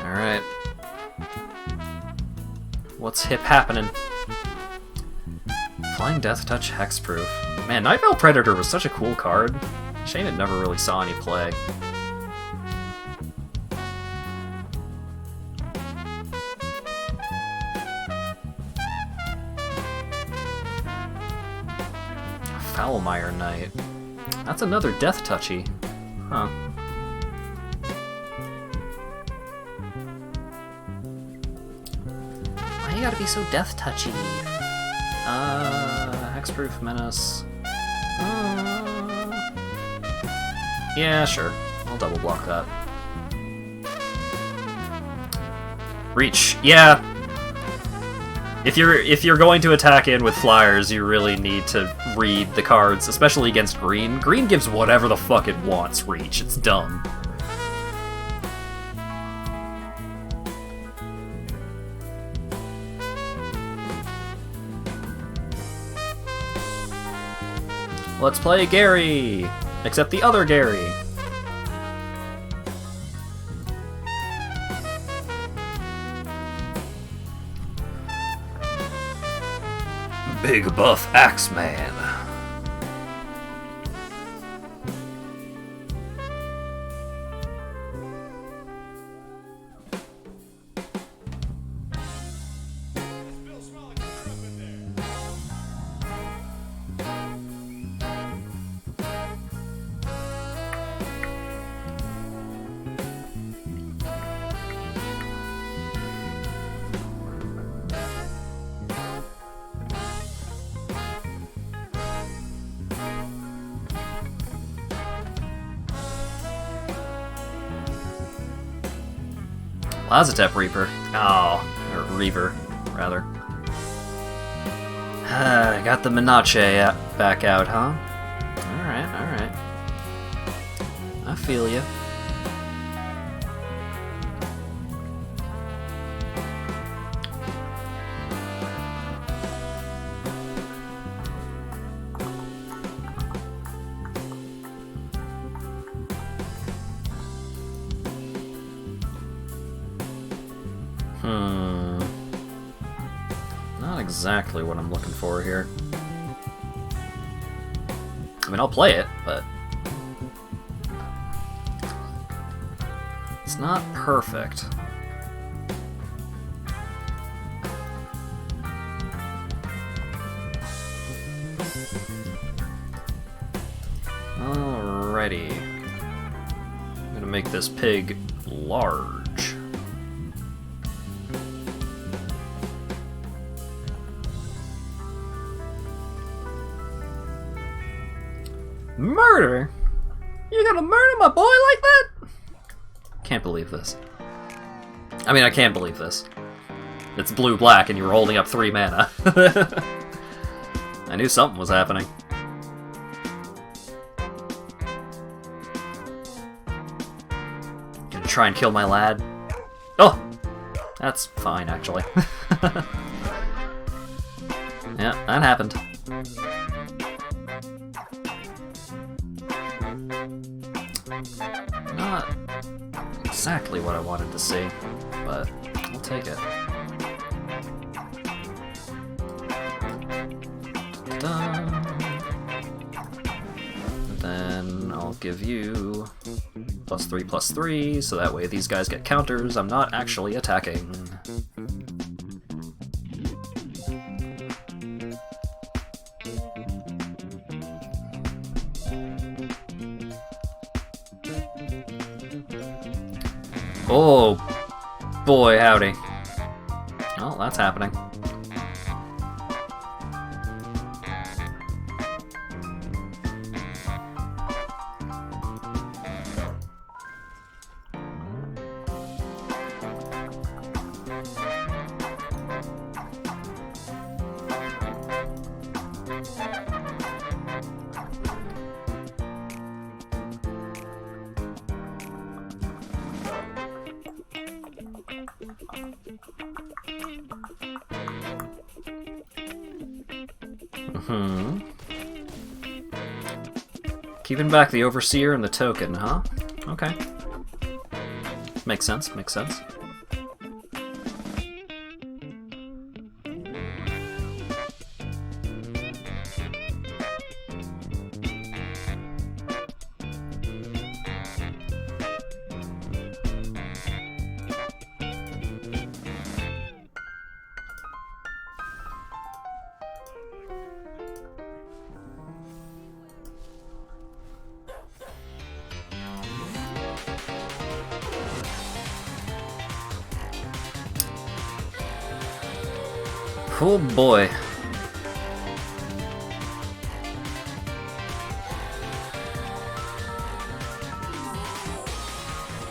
Alright. What's hip happening? Flying Death Touch Hexproof. Man, Nightveil Predator was such a cool card. Shame it never really saw any play. Foulmire Knight. That's another Death Touchy. Huh. Why you gotta be so Death Touchy? Hexproof Menace. Yeah, sure. I'll double block that. Reach. Yeah. If you're going to attack in with flyers, you really need to read the cards, especially against green. Green gives whatever the fuck it wants reach. It's dumb. Let's play Gary! Except the other Gary. Big buff Axeman. Lazatep Reaper. Oh, or Reaver, rather. Got the Menace back out, huh? Alright, alright. I feel you. Not exactly what I'm looking for here. I mean, I'll play it, but it's not perfect. Alrighty. I'm gonna make this pig large. Murder? You're gonna murder my boy like that? Can't believe this. I mean, I can't believe this. It's blue-black and you were holding up 3 mana. I knew something was happening. Gonna try and kill my lad. Oh! That's fine, actually. Yeah, that happened. Not exactly what I wanted to see, but I'll take it. And then I'll give you +3/+3, so that way these guys get counters. I'm not actually attacking. Oh, boy, howdy. Oh, that's happening. Mm-hmm. Keeping back the Overseer and the token, huh? Okay. Makes sense, makes sense. Oh boy.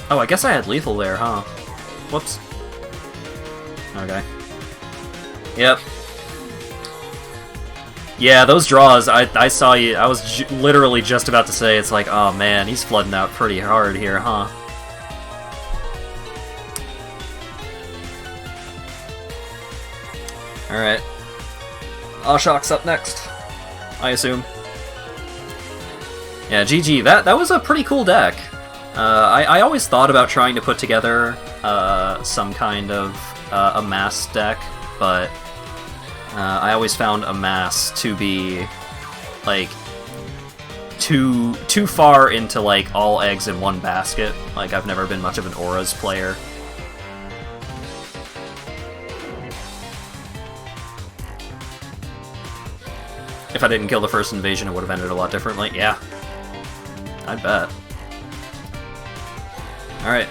Oh, I guess I had lethal there, huh? Whoops. Okay. Yep. Yeah, those draws, I saw you, I was literally just about to say, it's like, oh man, he's flooding out pretty hard here, huh? Alright. Ashok's up next, I assume. Yeah, GG. That was a pretty cool deck. I always thought about trying to put together some kind of a mass deck, but I always found a mass to be like too far into like all eggs in one basket. Like I've never been much of an auras player. If I didn't kill the first invasion, it would have ended a lot differently. Yeah, I'd bet. Alright.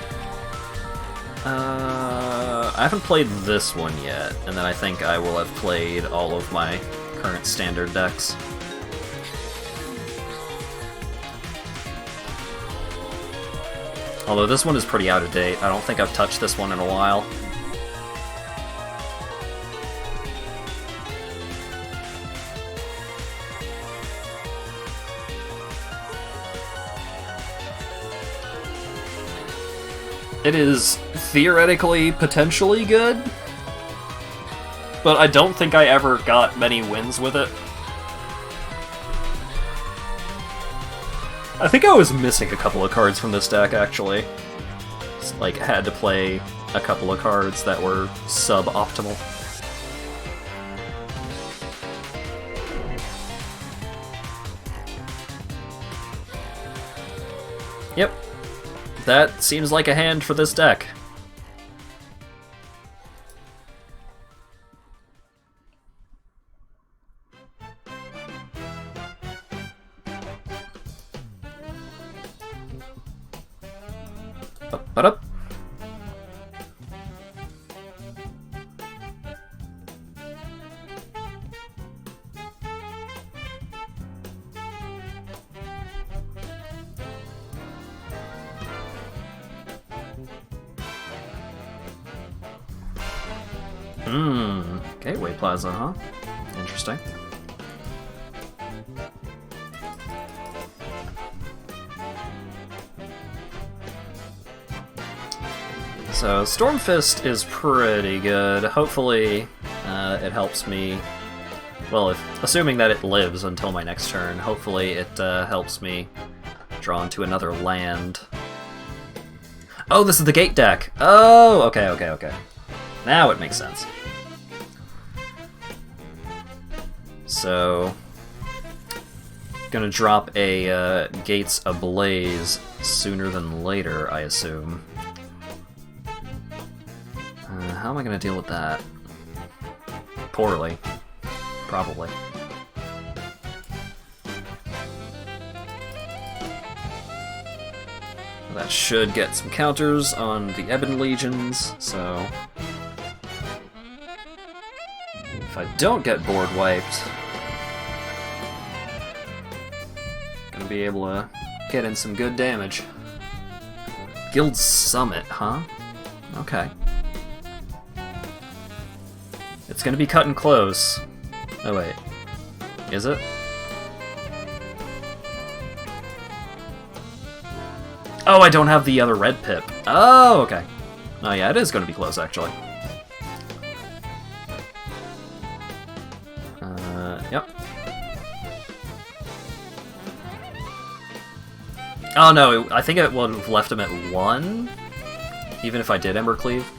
I haven't played this one yet, and then I think I will have played all of my current standard decks. Although this one is pretty out of date. I don't think I've touched this one in a while. It is theoretically potentially good, but I don't think I ever got many wins with it. I think I was missing a couple of cards from this deck, actually. Just, like, had to play a couple of cards that were suboptimal. Yep. That seems like a hand for this deck. Up. Gateway Plaza, huh? Interesting. So, Stormfist is pretty good. Hopefully, it helps me... Well, assuming that it lives until my next turn, hopefully it helps me draw into another land. Oh, this is the gate deck! Oh, okay. Now it makes sense. So, gonna drop a Gates Ablaze sooner than later, I assume. How am I gonna deal with that? Poorly. Probably. That should get some counters on the Ebon Legions, so... If I don't get board wiped... gonna be able to get in some good damage. Guild Summit, huh? Okay. It's gonna be cutting close. Oh wait. Is it? Oh, I don't have the other red pip. Oh, okay. Oh yeah, it is gonna be close, actually. Yep. Oh no, I think it would have left him at 1, even if I did Ember Cleave.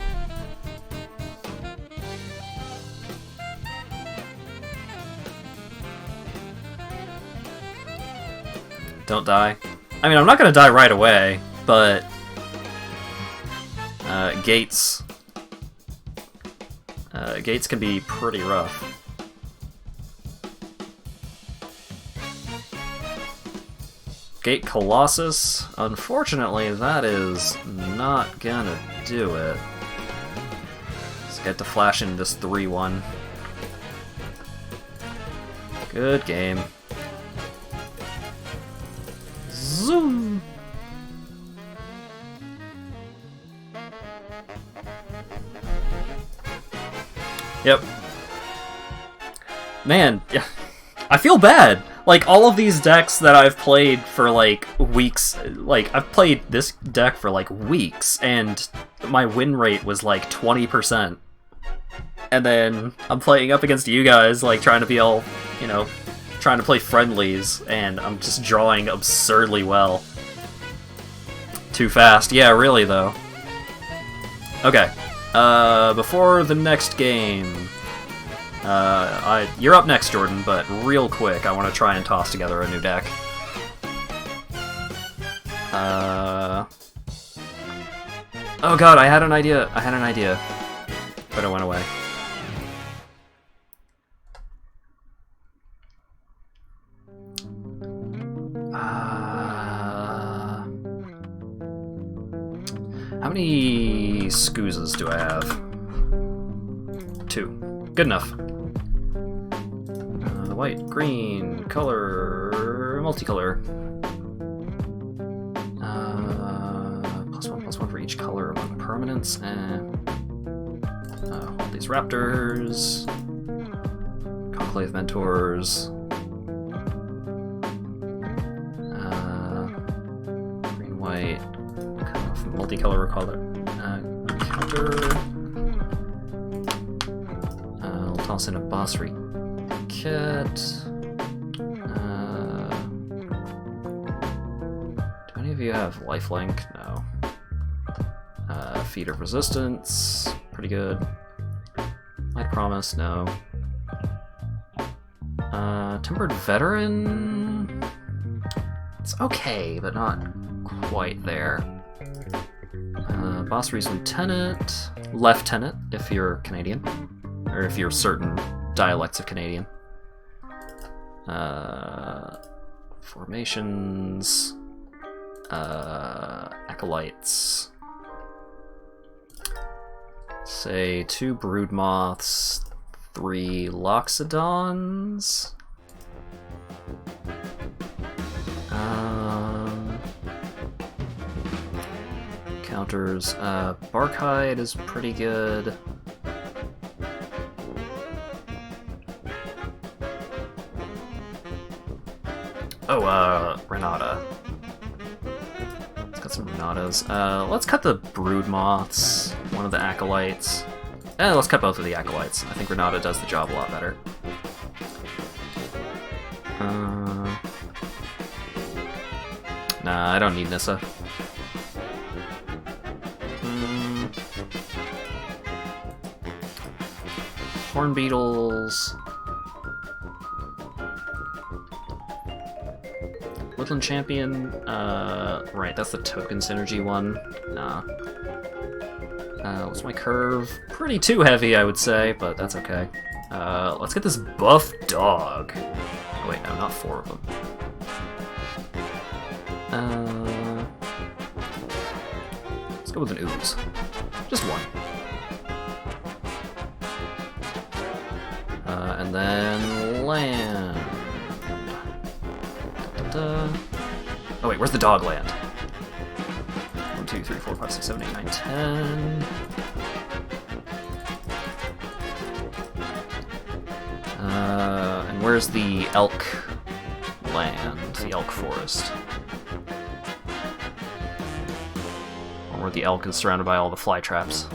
Don't die. I mean, I'm not gonna die right away, but gates can be pretty rough. Gate Colossus, unfortunately, that is not gonna do it. Let's get to flash in this 3-1. Good game. Zoom! Yep. Man, yeah. I feel bad. Like, all of these decks that I've played for, like, weeks, like, I've played this deck for, like, weeks, and my win rate was, like, 20%. And then I'm playing up against you guys, like, trying to be all, you know, trying to play friendlies, and I'm just drawing absurdly well. Too fast. Yeah, really, though. Okay. Before the next game... you're up next, Jordan, but real quick, I want to try and toss together a new deck. Oh god, I had an idea, but it went away. How many scoozes do I have? 2. Good enough. White, green, color, multicolor. +1/+1 for each color among permanents. Hold these raptors. Conclave mentors. Green, white. Multicolor color. Counter. We'll toss in a boss re. Kit. Do any of you have lifelink? No. Feat of resistance. Pretty good. Might promise, no. Tempered veteran. It's okay, but not quite there. Boss Re's lieutenant. Lieutenant, if you're Canadian. Or if you're certain dialects of Canadian. Formations. Acolytes. Say 2 Broodmoths, 3 Loxodons. Counters. Barkhide is pretty good. Oh, Renata. Let's cut some Renatas. Let's cut the Broodmoths, one of the Acolytes. Let's cut both of the Acolytes. I think Renata does the job a lot better. Nah, I don't need Nissa. Horn Beetles. Woodland Champion, right, that's the token synergy one. Nah. What's my curve? Pretty too heavy, I would say, but that's okay. Let's get this buff dog. Oh, wait, no, not 4 of them. Let's go with an ooze. Just 1. And then land. Oh wait, where's the dog land? 1, 2, 3, 4, 5, 6, 7, 8, 9, 10. And where's the elk land? The elk forest. Or where the elk is surrounded by all the fly traps.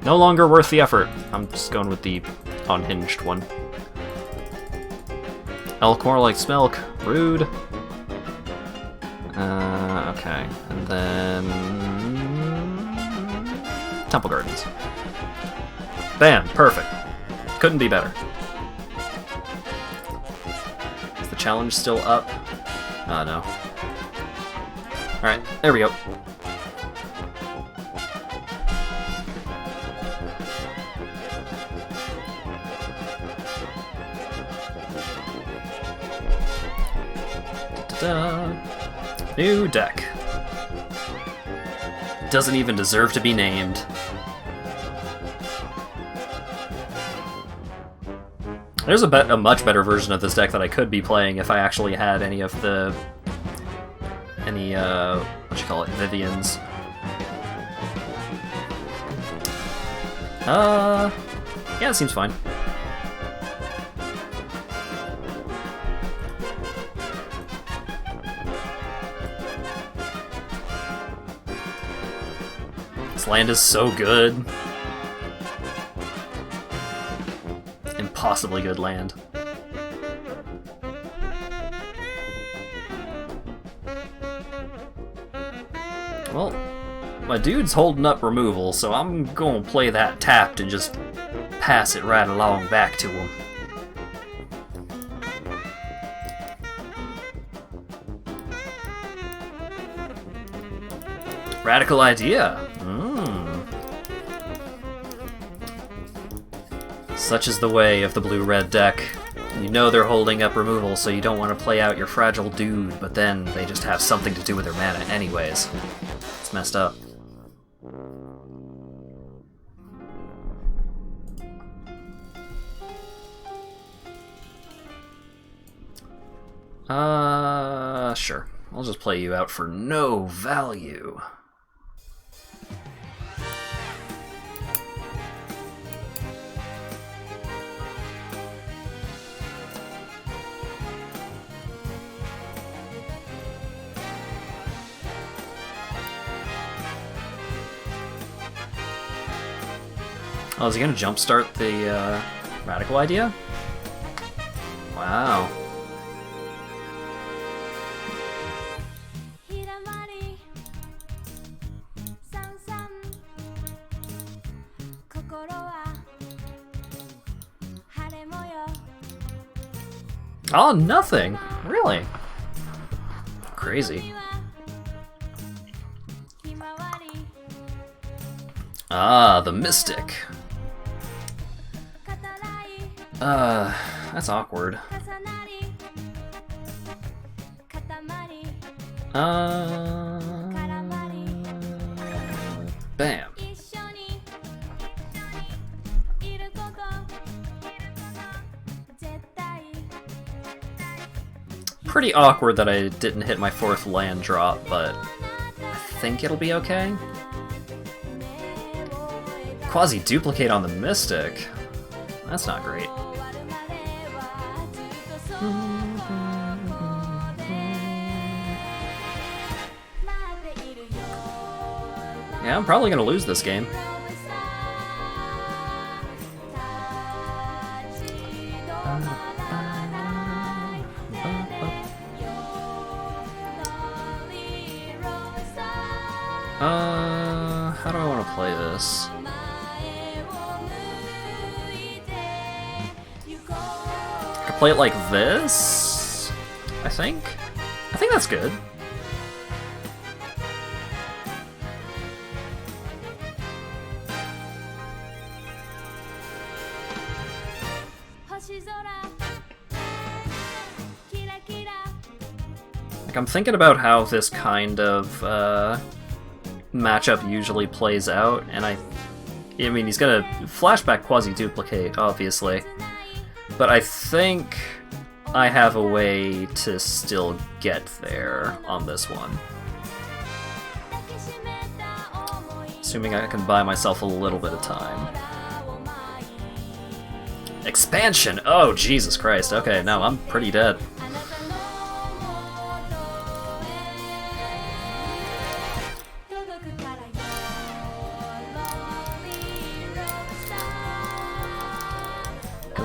No longer worth the effort. I'm just going with the unhinged one. Elk more like Smelk. Rude. Okay. And then... Temple Gardens. Bam! Perfect. Couldn't be better. Is the challenge still up? Oh, no. Alright, there we go. Da-da-da. New deck. Doesn't even deserve to be named. There's a much better version of this deck that I could be playing if I actually had any of the... what you call it, Vivians. Yeah, it seems fine. This land is so good. Impossibly good land. Well, my dude's holding up removal, so I'm gonna play that tapped and just pass it right along back to him. Radical idea. Such is the way of the blue-red deck. You know they're holding up removal, so you don't want to play out your fragile dude, but then they just have something to do with their mana anyways. It's messed up. Sure. I'll just play you out for no value. Oh, is he gonna jumpstart the radical idea? Wow. Oh, nothing! Really? Crazy. Ah, the Mystic. That's awkward. Bam. Pretty awkward that I didn't hit my 4th land drop, but I think it'll be okay. Quasi-duplicate on the Mystic. That's not great. Yeah, I'm probably gonna lose this game. How do I want to play this? I could play it like this, I think. I think that's good. Like, I'm thinking about how this kind of matchup usually plays out, and I mean, he's gonna flashback quasi-duplicate, obviously, but I think I have a way to still get there on this one. Assuming I can buy myself a little bit of time. Expansion! Oh, Jesus Christ. Okay, no, I'm pretty dead.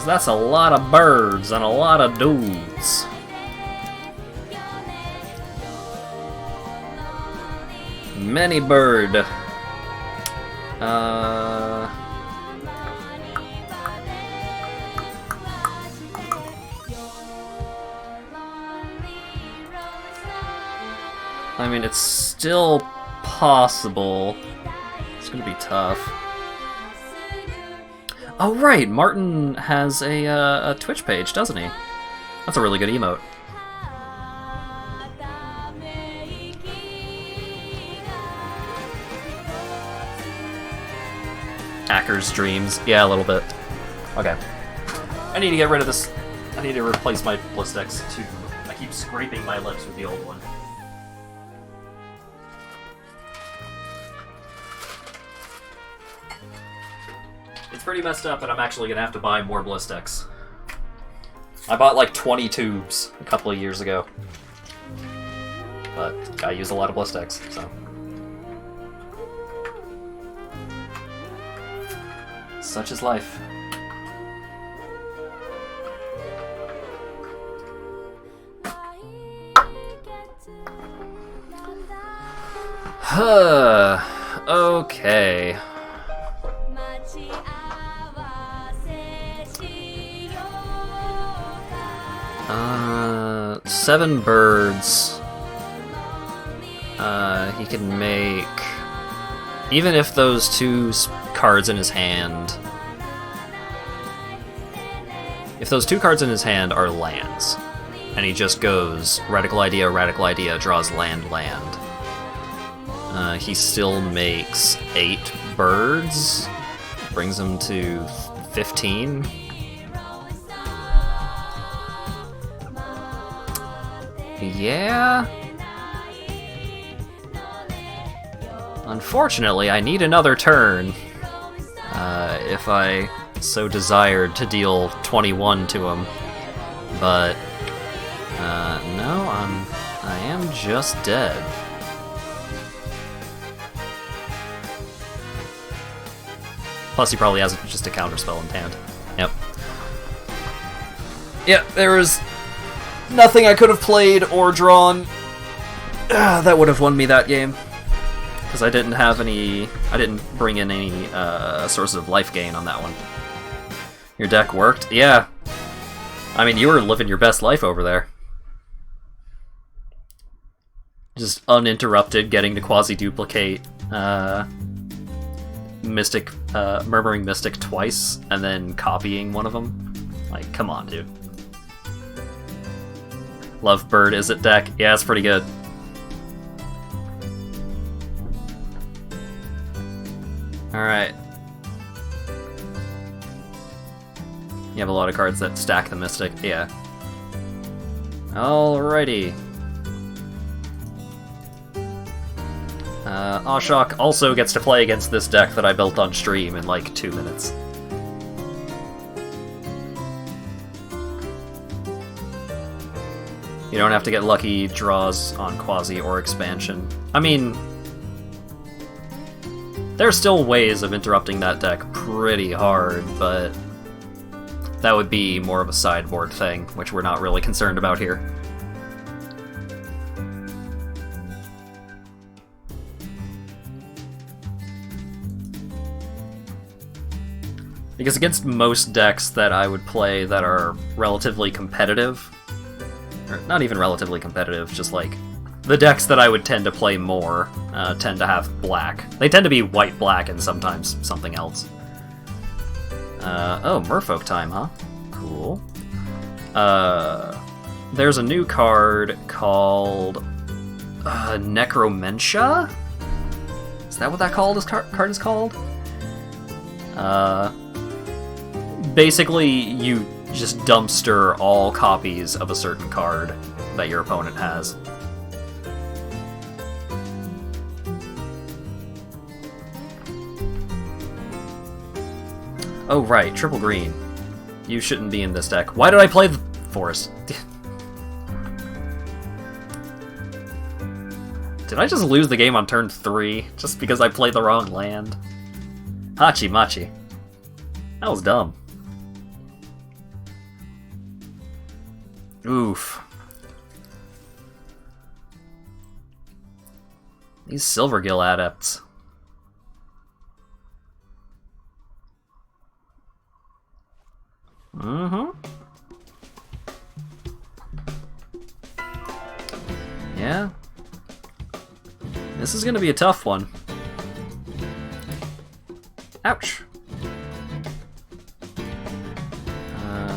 that's a lot of birds and a lot of dudes. Many bird. I mean, it's still possible. It's gonna be tough. Oh right, Martin has a Twitch page, doesn't he? That's a really good emote. Hacker's Dreams. Yeah, a little bit. Okay. I need to get rid of this. I need to replace my Blistex too. I keep scraping my lips with the old one. It's pretty messed up, and I'm actually gonna have to buy more Blistex. I bought like 20 tubes a couple of years ago. But I use a lot of Blistex, so. Such is life. Huh. Okay. 7 birds. He can make... Even if those 2 cards in his hand... If those 2 cards in his hand are lands, and he just goes Radical Idea, draws land, he still makes 8 birds, brings him to 15. Yeah? Unfortunately, I need another turn, if I so desired to deal 21 to him. But, no, I am just dead. Plus, he probably has just a counterspell in hand. Yep. Yep, there was nothing I could have played or drawn that would have won me that game. Because I didn't have any... I didn't bring in any sources of life gain on that one. Your deck worked? Yeah. I mean, you were living your best life over there. Just uninterrupted, getting to quasi-duplicate Mystic, Murmuring Mystic twice, and then copying one of them. Like, come on, dude. Lovebird is it deck? Yeah, it's pretty good. Alright. You have a lot of cards that stack the Mystic, yeah. Alrighty. Ashok also gets to play against this deck that I built on stream in like 2 minutes. You don't have to get lucky draws on Quasi or Expansion. I mean, there are still ways of interrupting that deck pretty hard, but that would be more of a sideboard thing, which we're not really concerned about here. Because against most decks that I would play that are relatively competitive, or not even relatively competitive, just like the decks that I would tend to play more tend to have black. They tend to be white-black and sometimes something else. Oh, Merfolk time, huh? Cool. There's a new card called Necromentia? Is that what that card is called? Basically, you just dumpster all copies of a certain card that your opponent has. Oh right, triple green. You shouldn't be in this deck. Why did I play the Forest? Did I just lose the game on turn 3 just because I played the wrong land? Hachi Machi. That was dumb. Oof. These Silvergill adepts. Mm-hmm. Yeah. This is gonna be a tough one. Ouch.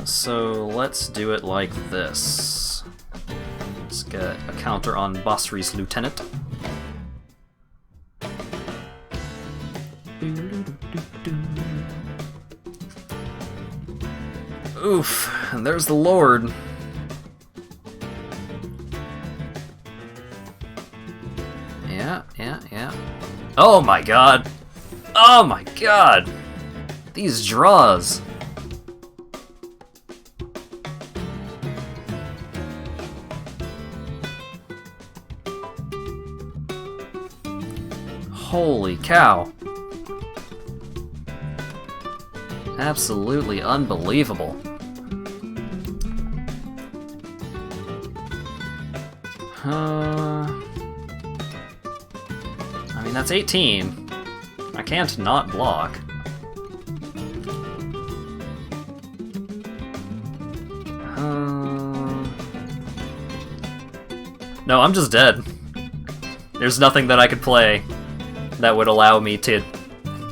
So let's do it like this. Let's get a counter on Basri's lieutenant. Oof, and there's the Lord. Yeah. Oh my god! Oh my god! These draws! Holy cow. Absolutely unbelievable. I mean, that's 18. I can't not block. No, I'm just dead. There's nothing that I could play that would allow me to,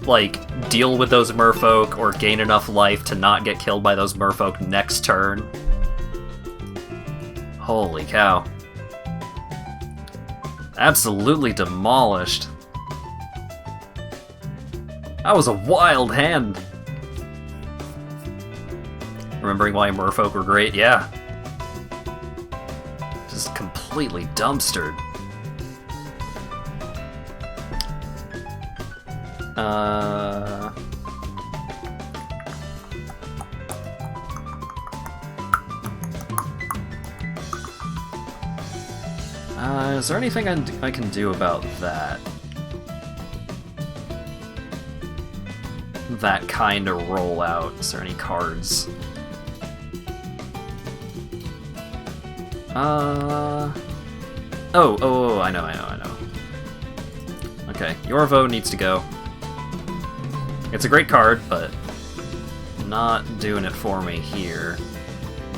like, deal with those merfolk or gain enough life to not get killed by those merfolk next turn. Holy cow. Absolutely demolished. That was a wild hand. Remembering why merfolk were great, yeah. Just completely dumpstered. Is there anything I can do about that? That kind of rollout. Is there any cards? Oh, I know. Okay, Yorvo needs to go. It's a great card, but not doing it for me here.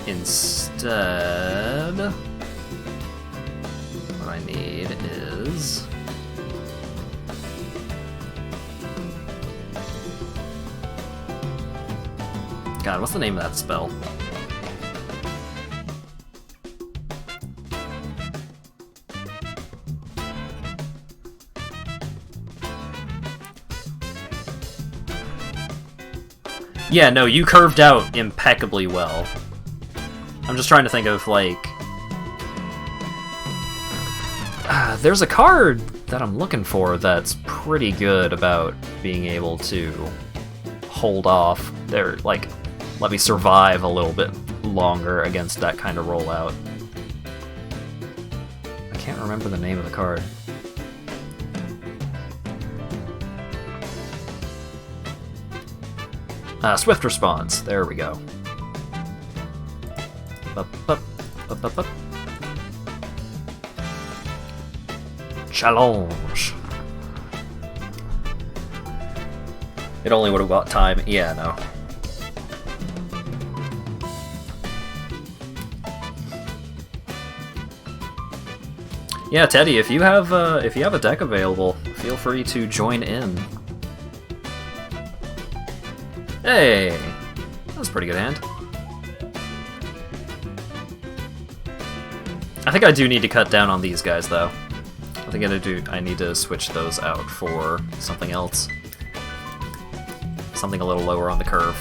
Instead, what I need is... God, what's the name of that spell? Yeah, no, you curved out impeccably well. I'm just trying to think of, like... there's a card that I'm looking for that's pretty good about being able to hold off. There, like, let me survive a little bit longer against that kind of rollout. I can't remember the name of the card. Swift response. There we go. Challenge. It only would have got time. Yeah, no. Yeah, Teddy, if you have a deck available, feel free to join in. Hey, that was a pretty good hand. I think I do need to cut down on these guys, though. I think I need to switch those out for something else. Something a little lower on the curve.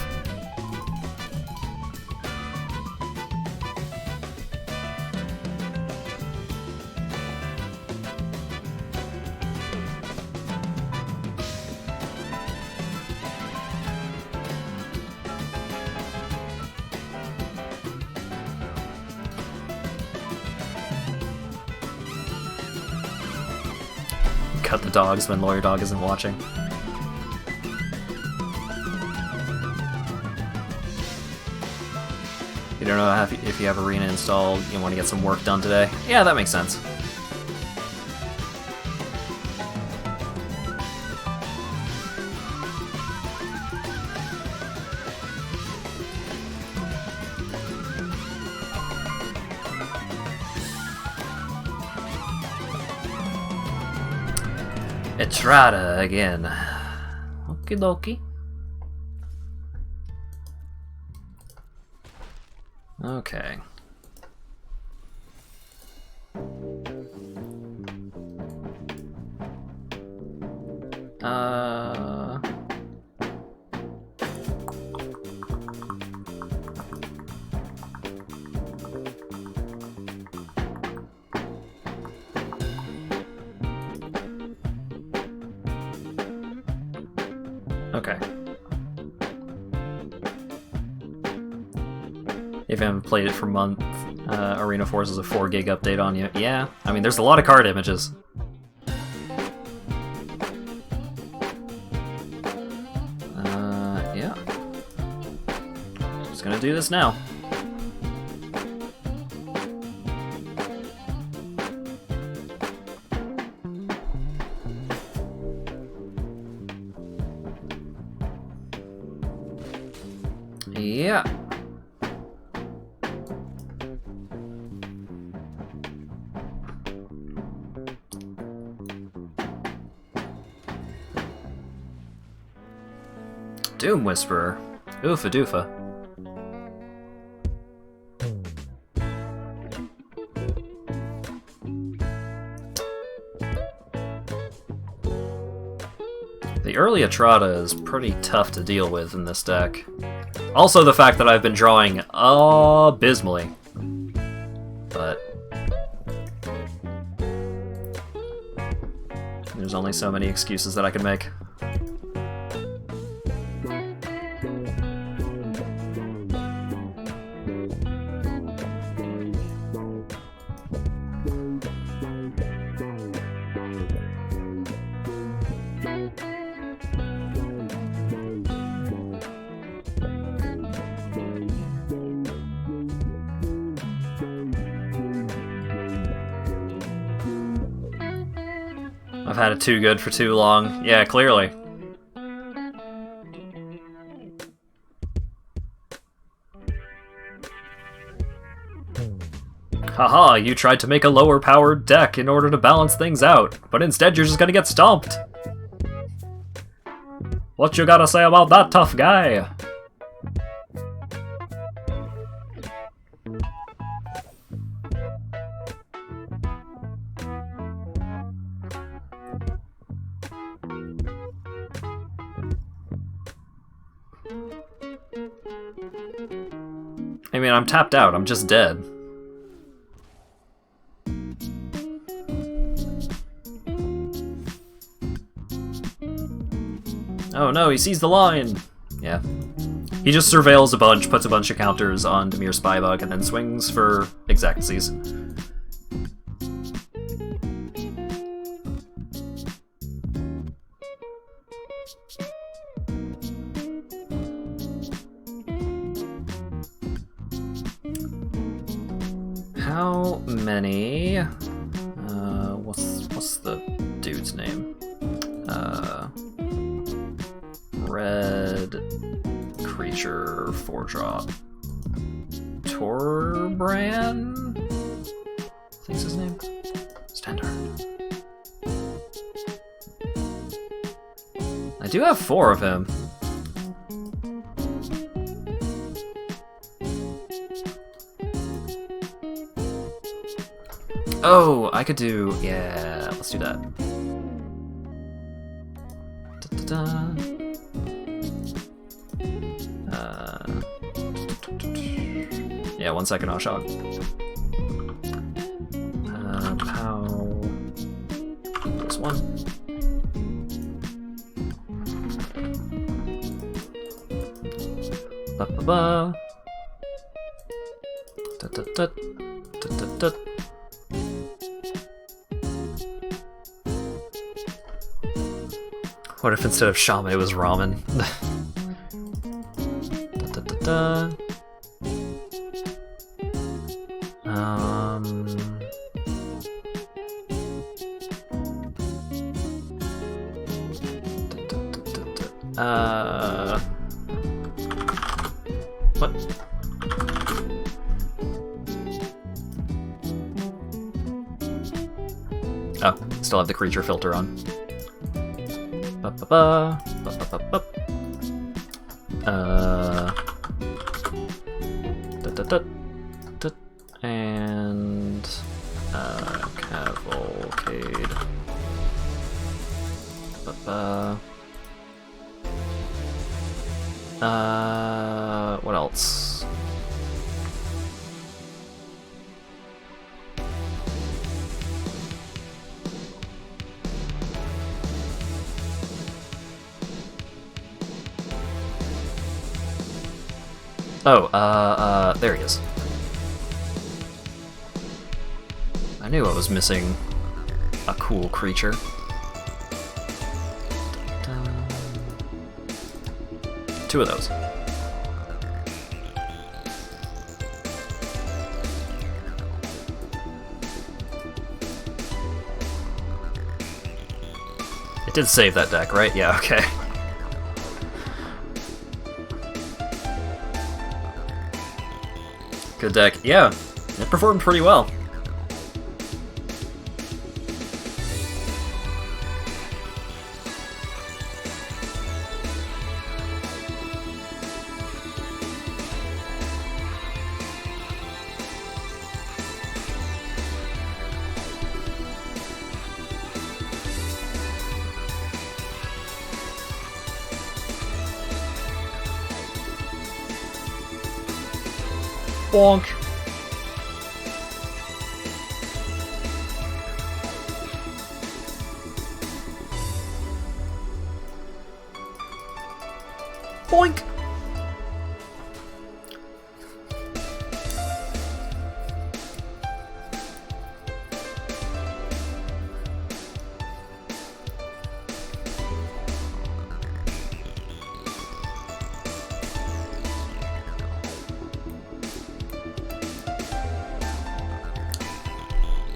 Cut the dogs when Lawyer Dog isn't watching. don't know if you have Arena installed, you want to get some work done today. Yeah, that makes sense. Etrada again. Okie dokie. Okay. Okay. If you haven't played it for a month, Arena forces a 4 gig update on you. Yeah, I mean, there's a lot of card images. Yeah. Just gonna do this now. Yeah. Doom Whisperer. Oofa doofa. The early Etrada is pretty tough to deal with in this deck. Also the fact that I've been drawing abysmally. But there's only so many excuses that I can make. I've had it too good for too long. Yeah, clearly. Haha, you tried to make a lower powered deck in order to balance things out, but instead you're just gonna get stomped. What you gotta say about that, tough guy? I mean, I'm tapped out, I'm just dead. Oh no, he sees the line! Yeah. He just surveils a bunch, puts a bunch of counters on Dimir Spybug, and then swings for Exactsies. How many... what's the dude's name? Red creature 4-drop. Torbran? I think's his name. Standard. I do have 4 of him. Oh, I could do... yeah, let's do that. Da-da-da. Yeah, 1 second, I'll shock. Pow. This one. Ba-ba-ba. Da-da-da. Da-da-da. What if instead of shaman it was ramen? Da-da-da-da. What? Oh, still have the creature filter on. Ba-ba-ba, ba-ba-ba-ba. Da-da-da, and cavalcade. Ba-ba. What else? Oh, there he is. I knew I was missing a cool creature. Two of those. It did save that deck, right? Yeah, okay. Good deck. Yeah, it performed pretty well. Bonk. Boink.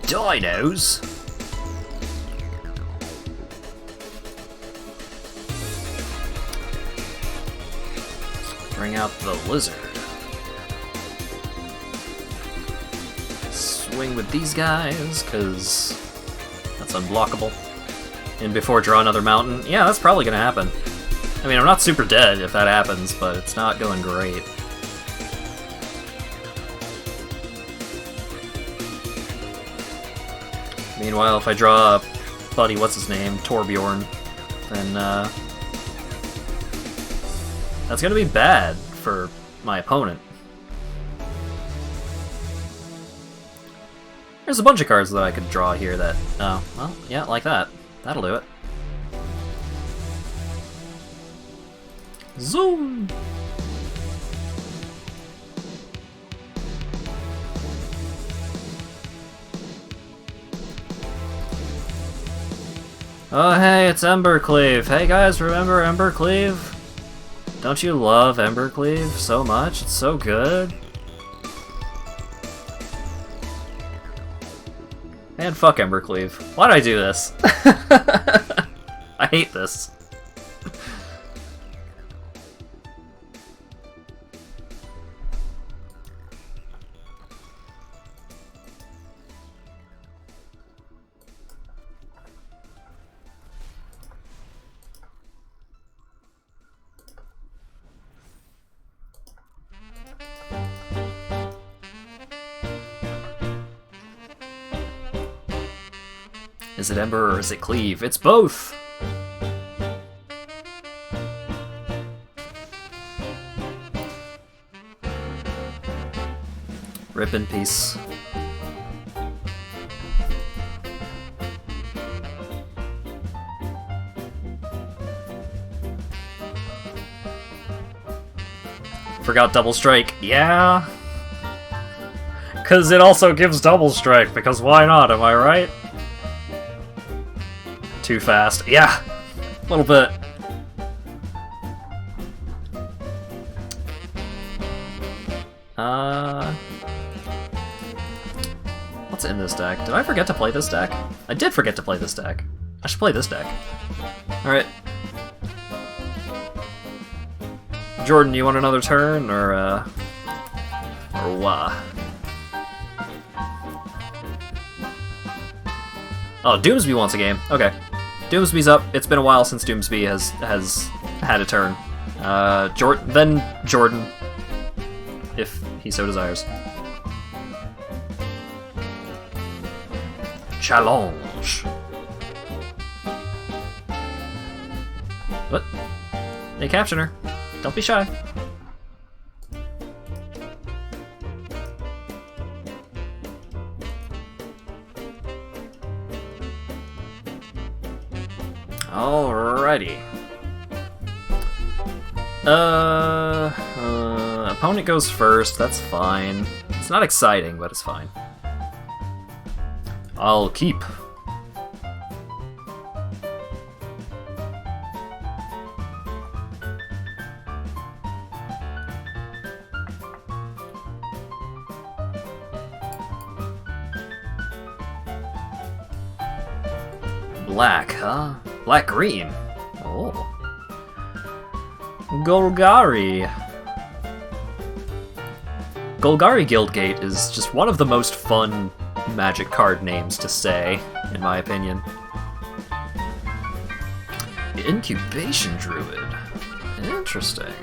Dinos? Bring out the lizard. Swing with these guys, because that's unblockable. And before draw another mountain. Yeah, that's probably going to happen. I mean, I'm not super dead if that happens, but it's not going great. Meanwhile, if I draw Buddy, what's his name, Torbjorn, then that's gonna be bad for my opponent. There's a bunch of cards that I could draw here that, oh, well, yeah, like that. That'll do it. Zoom! Oh hey, it's Embercleave. Hey guys, remember Embercleave? Don't you love Embercleave so much? It's so good. Man, fuck Embercleave. Why'd I do this? I hate this. Is it Ember or is it Cleave? It's both! Rip in peace. Forgot Double Strike. Yeah! Because it also gives Double Strike, because why not, am I right? Too fast. Yeah! A little bit. what's in this deck? Did I forget to play this deck? I did forget to play this deck. I should play this deck. Alright. Jordan, you want another turn, or what? Oh, Doomsby wants a game. Okay. Doomsby's up. It's been a while since Doomsby has had a turn. Jordan, if he so desires. Challenge. What? Hey, Captioner. Don't be shy. Alrighty. Opponent goes first, that's fine. It's not exciting, but it's fine. I'll keep. Black, huh? Black-green. Oh. Golgari. Golgari Guildgate is just one of the most fun Magic card names to say, in my opinion. Incubation Druid. Interesting.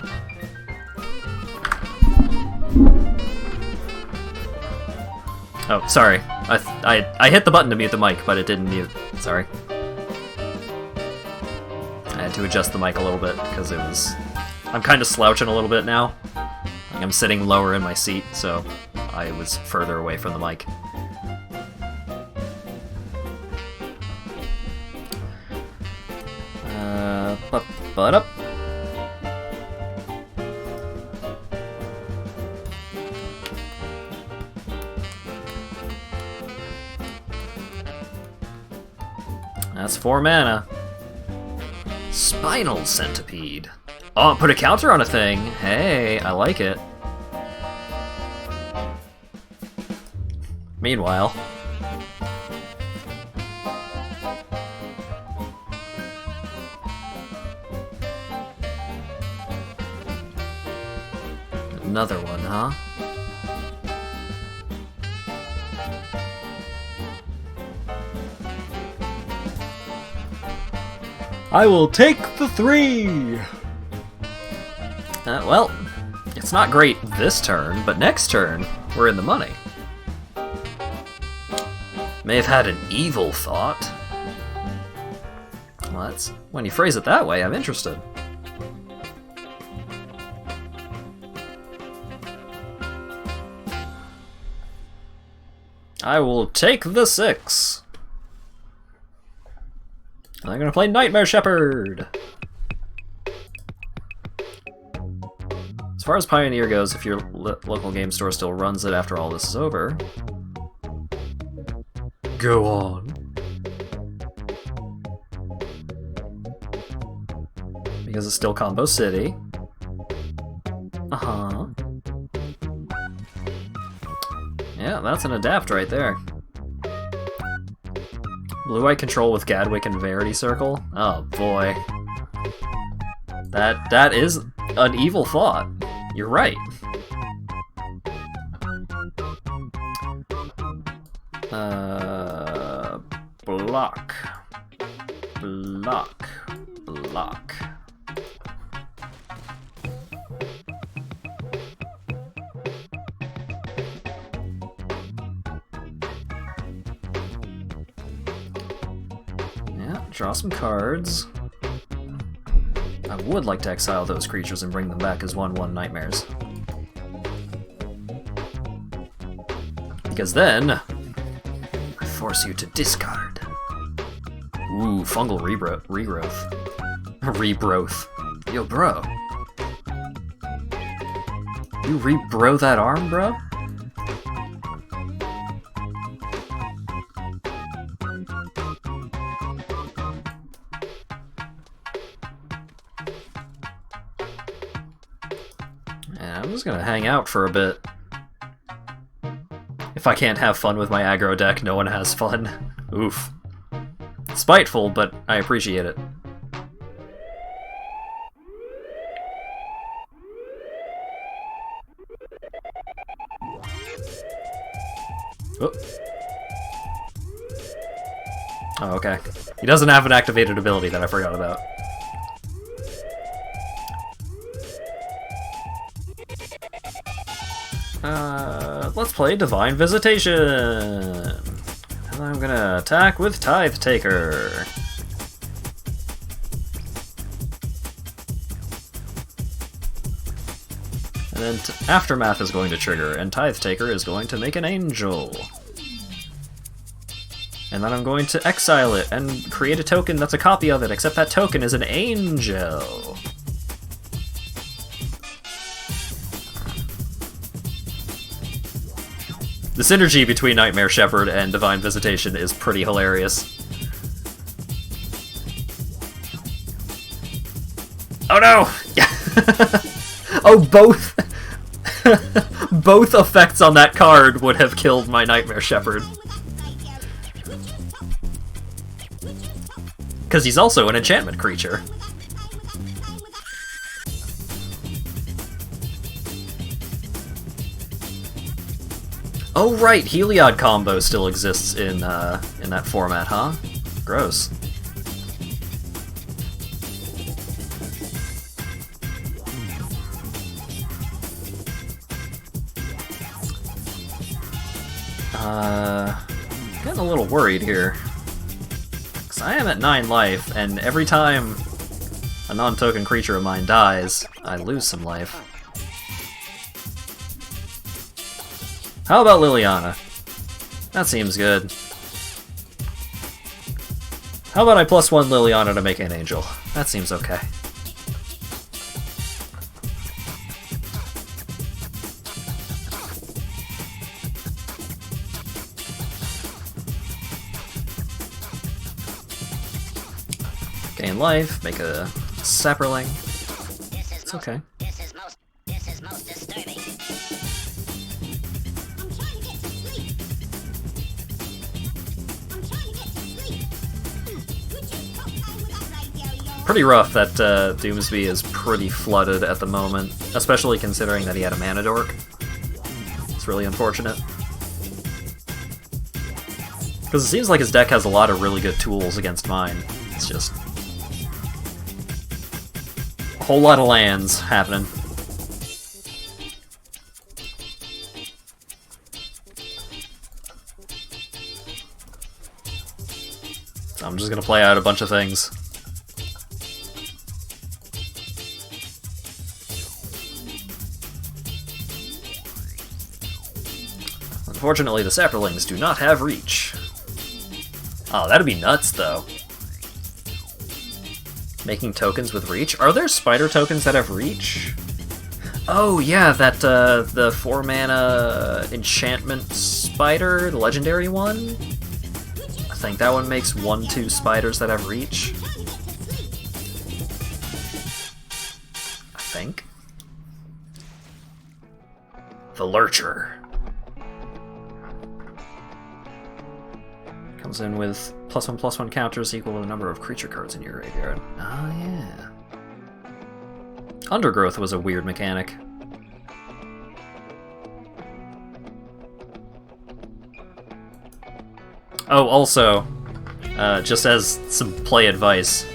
Oh, sorry. I hit the button to mute the mic, but it didn't mute. Sorry. I had to adjust the mic a little bit because it was... I'm kind of slouching a little bit now. Like I'm sitting lower in my seat, so I was further away from the mic. But up. That's 4 mana. Spinal Centipede. Oh, put a counter on a thing. Hey, I like it. Meanwhile... Another one, huh? I will take the 3! Well, it's not great this turn, but next turn, we're in the money. May have had an evil thought. Well, that's... when you phrase it that way, I'm interested. I will take the 6. I'm gonna play Nightmare Shepherd! As far as Pioneer goes, if your local game store still runs it after all this is over... Go on. Because it's still Combo City. Uh-huh. Yeah, that's an adapt right there. Blue-White Control with Gadwick and Verity Circle? Oh boy. That is an evil thought. You're right. Block. Block. Block. Draw some cards. I would like to exile those creatures and bring them back as 1/1 nightmares. Because then, I force you to discard. Ooh, fungal regrowth. Rebroth. Yo, bro. You rebro that arm, bro? I'm just gonna hang out for a bit. If I can't have fun with my aggro deck, no one has fun. Oof. Spiteful, but I appreciate it. Oh. Oh, okay. He doesn't have an activated ability that I forgot about. Let's play Divine Visitation! And I'm gonna attack with Tithe Taker. And then Aftermath is going to trigger, and Tithe Taker is going to make an angel. And then I'm going to exile it and create a token that's a copy of it, except that token is an angel. The synergy between Nightmare Shepherd and Divine Visitation is pretty hilarious. Oh no! Oh, both! Both effects on that card would have killed my Nightmare Shepherd. Because he's also an enchantment creature. Oh right, Heliod combo still exists in that format, huh? Gross. Getting a little worried here. Because I am at 9 life, and every time a non-token creature of mine dies, I lose some life. How about Liliana? That seems good. How about I +1 Liliana to make an angel? That seems okay. Gain life, make a Sapperling. It's okay. This is most disturbing. Pretty rough that Doomsby is pretty flooded at the moment, especially considering that he had a mana dork. It's really unfortunate. Because it seems like his deck has a lot of really good tools against mine. It's just a whole lot of lands happening. So I'm just gonna play out a bunch of things. Unfortunately, the Sapperlings do not have reach. Oh, that'd be nuts, though. Making tokens with reach? Are there spider tokens that have reach? Oh, yeah, that, the 4-mana enchantment spider, the legendary one? I think that one makes 1/2 spiders that have reach. I think. The Lurcher. Comes in with +1/+1 counters equal to the number of creature cards in your graveyard. Oh yeah. Undergrowth was a weird mechanic. Oh, also, just as some play advice,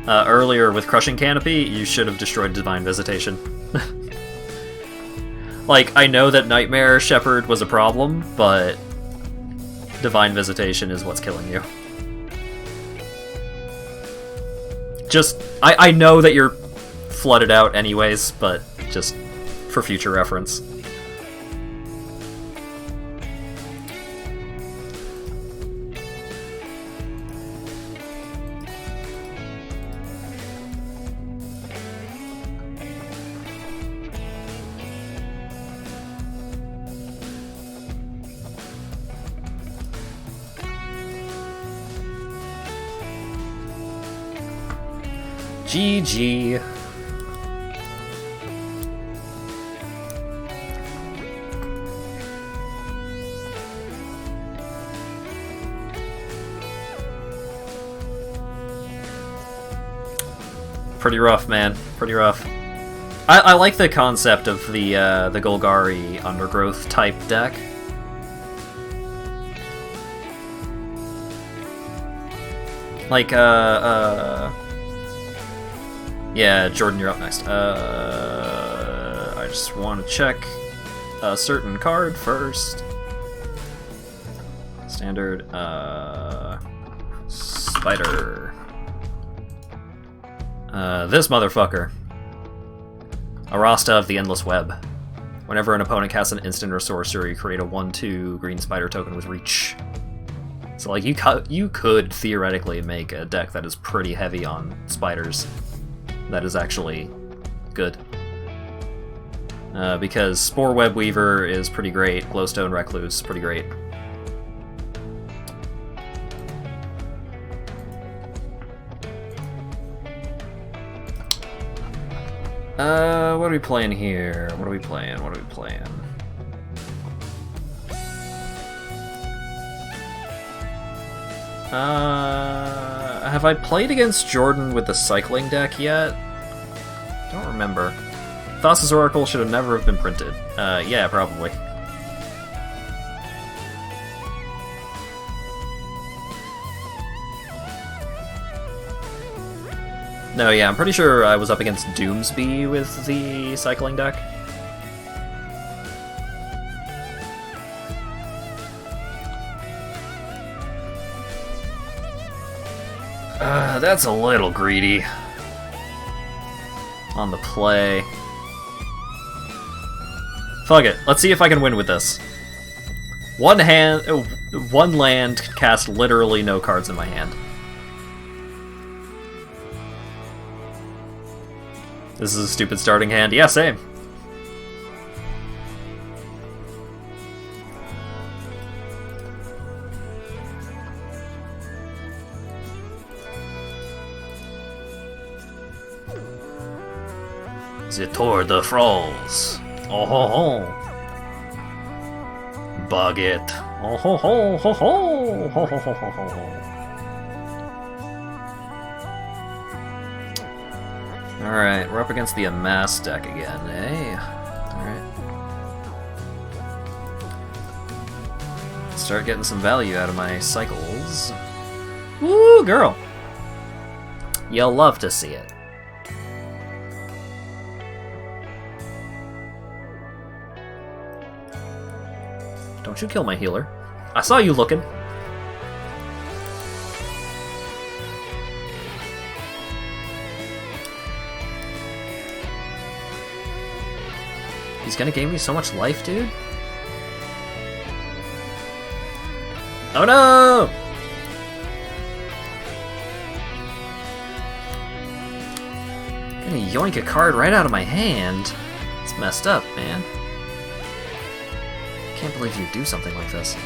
earlier with Crushing Canopy, you should have destroyed Divine Visitation. Like, I know that Nightmare Shepherd was a problem, but Divine Visitation is what's killing you. Just, I know that you're flooded out anyways, but just for future reference. GG. Pretty rough, man. Pretty rough. I like the concept of the Golgari Undergrowth type deck. Like, yeah, Jordan, you're up next. I just want to check a certain card first. Standard, Spider. This motherfucker. Arasta of the Endless Web. Whenever an opponent casts an instant or sorcery, you create a 1/2 green spider token with reach. So, like, you could theoretically make a deck that is pretty heavy on spiders. That is actually good. Because Spore Web Weaver is pretty great, Glowstone Recluse pretty great. What are we playing here? What are we playing? Have I played against Jordan with the cycling deck yet? Don't remember. Thassa's Oracle should have never have been printed. Yeah, probably. No, yeah, I'm pretty sure I was up against Doomsby with the cycling deck. That's a little greedy. On the play. Fuck it, let's see if I can win with this. One land, cast literally no cards in my hand. This is a stupid starting hand. Yeah, same. The Tour de France. Oh ho ho. Baguette. Oh ho ho ho ho ho ho ho ho ho. Alright, we're up against the Amass deck again, eh? Alright. Start getting some value out of my cycles. Woo, girl! You'll love to see it. Don't you kill my healer. I saw you looking. He's gonna gain me so much life, dude? Oh no! Gonna yoink a card right out of my hand. It's messed up, man. Can't believe you do something like this.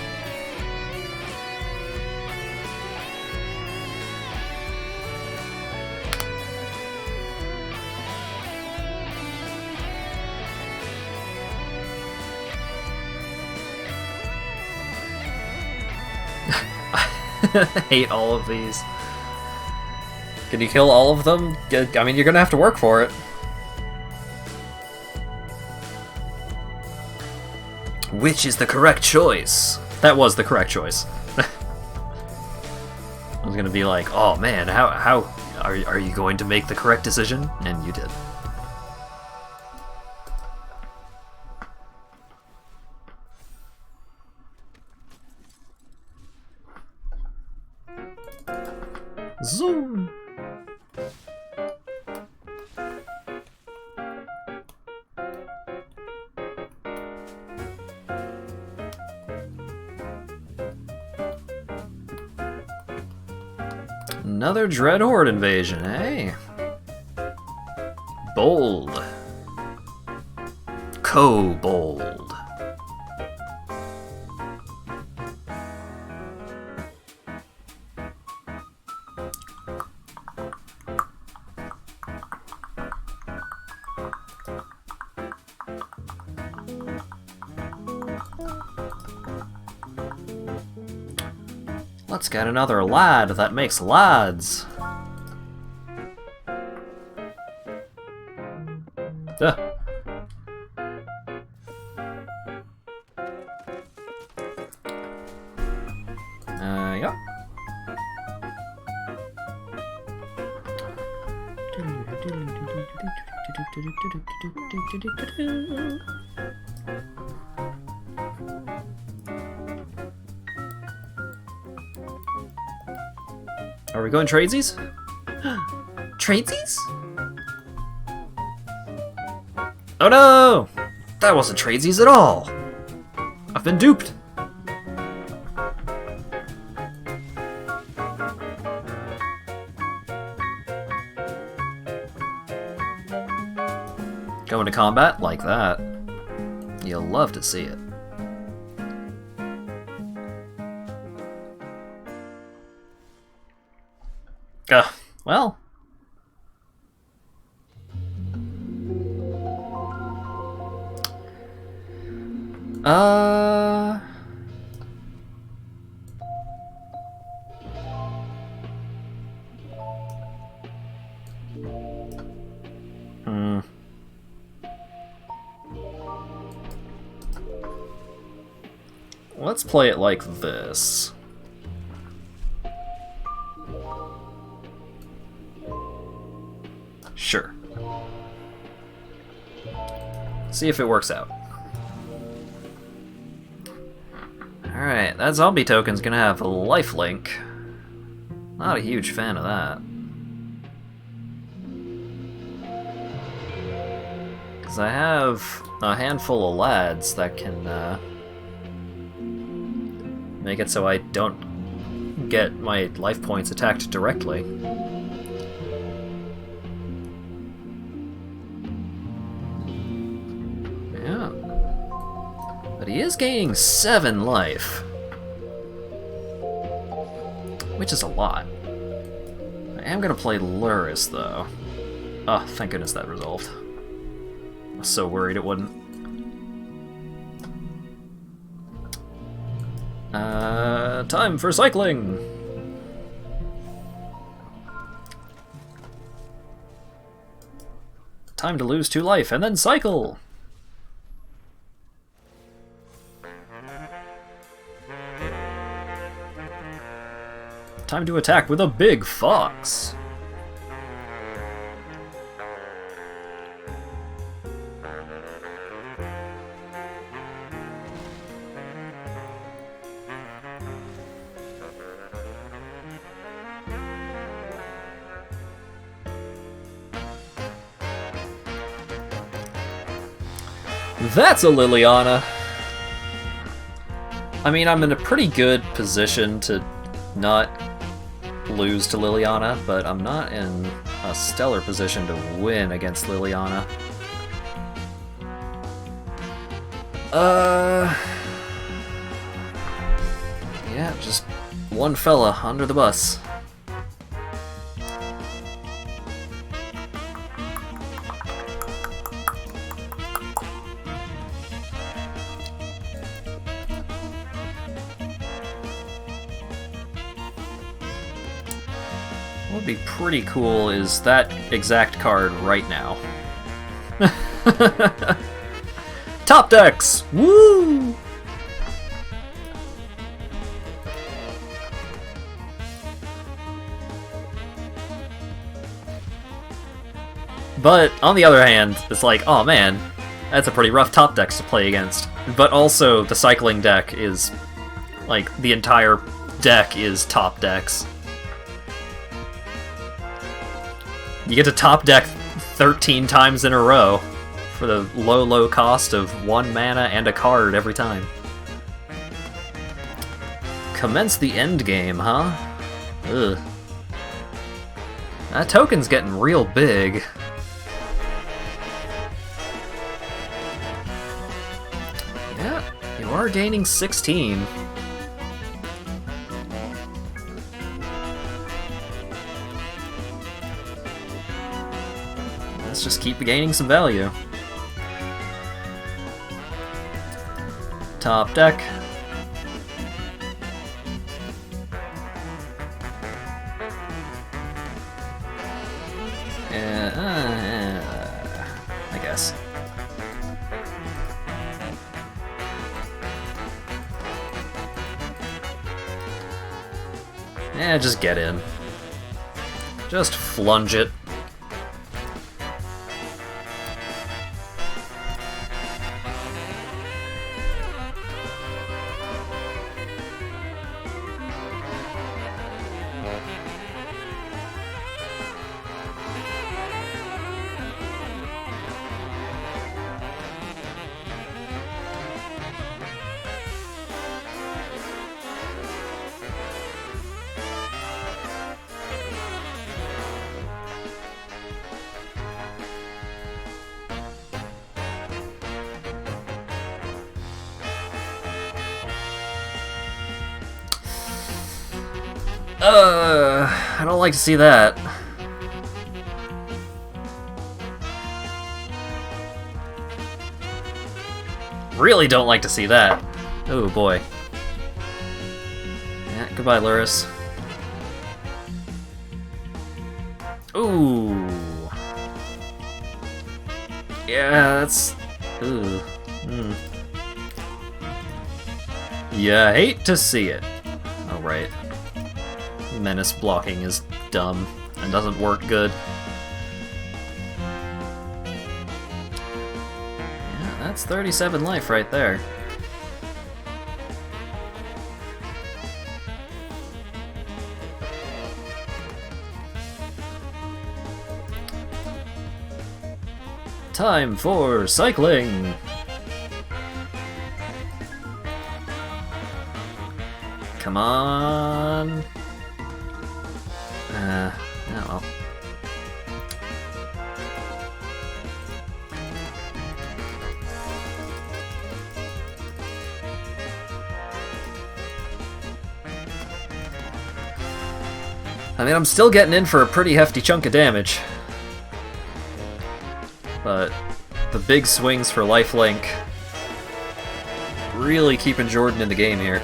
I hate all of these. Can you kill all of them? I mean, you're gonna have to work for it. Which is the correct choice? That was the correct choice. I was gonna be like, oh man, how are you going to make the correct decision? And you did. Zoom! Another Dreadhorde invasion, eh? Bold. Kobold. Let's get another lad that makes lads. Are we going tradesies? Tradesies? Oh no! That wasn't tradesies at all! I've been duped! Going to combat like that. You'll love to see it. Well. Let's play it like this. Sure. See if it works out. Alright, that zombie token's gonna have a lifelink. Not a huge fan of that. Because I have a handful of lads that can make it so I don't get my life points attacked directly. Yeah. But he is gaining 7 life. Which is a lot. I am gonna play Luris though. Oh, thank goodness that resolved. I was so worried it wouldn't. Time for cycling! Time to lose 2 life and then cycle! Time to attack with a big fox! That's a Liliana! I mean, I'm in a pretty good position to not lose to Liliana, but I'm not in a stellar position to win against Liliana. Yeah, just one fella under the bus. What would be pretty cool is that exact card right now. Top decks! Woo! But, on the other hand, it's like, oh man, that's a pretty rough top decks to play against. But also, the cycling deck is, like, the entire deck is top decks. You get to top deck 13 times in a row for the low cost of 1 mana and a card every time. Commence the end game, huh? Ugh. That token's getting real big. Yeah, you are gaining 16. Let's just keep gaining some value. Top deck. I guess. Yeah, just get in. Just flunge it. I don't like to see that. Really don't like to see that. Oh boy. Yeah, goodbye, Luris. Ooh. Yeah, that's... Ooh. Mm. Yeah, hate to see it. Oh, right. Menace blocking is dumb and doesn't work good. Yeah, that's 37 life right there. Time for cycling! Come on! Oh well. I mean, I'm still getting in for a pretty hefty chunk of damage. But the big swings for lifelink really keeping Jordan in the game here.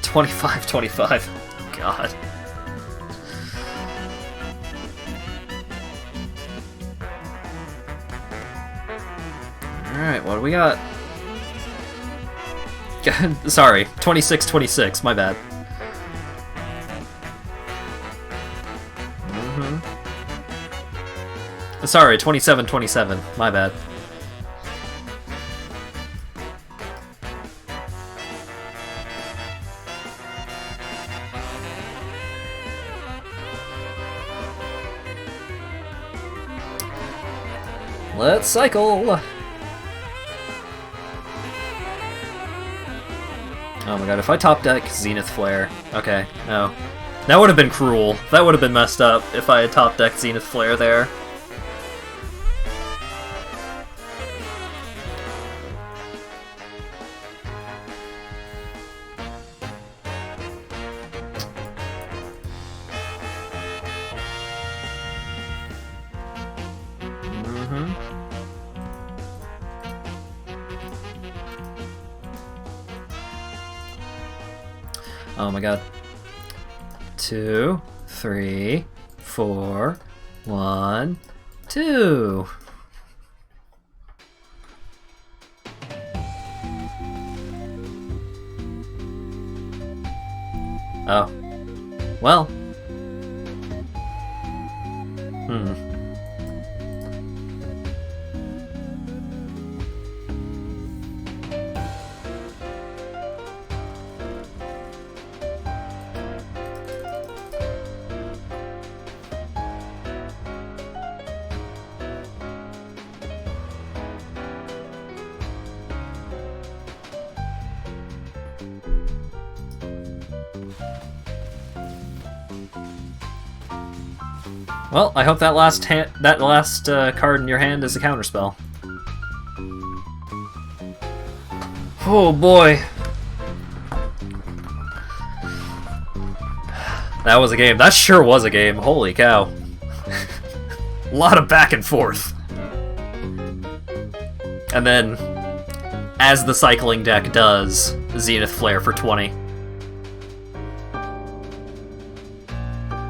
$25-25. God. Alright, what do we got? Sorry, 26-26, my bad. Sorry, 27-27, my bad. Let's cycle! Oh my god, if I top deck Zenith Flare... Okay, no. That would have been cruel. That would have been messed up if I had top decked Zenith Flare there. Oh my god. 2, 3, 4, 1, 2. Oh. Well. Well, I hope that last card in your hand is a counterspell. Oh boy. That was a game. That sure was a game. Holy cow. A lot of back and forth. And then, as the cycling deck does, Zenith Flare for 20.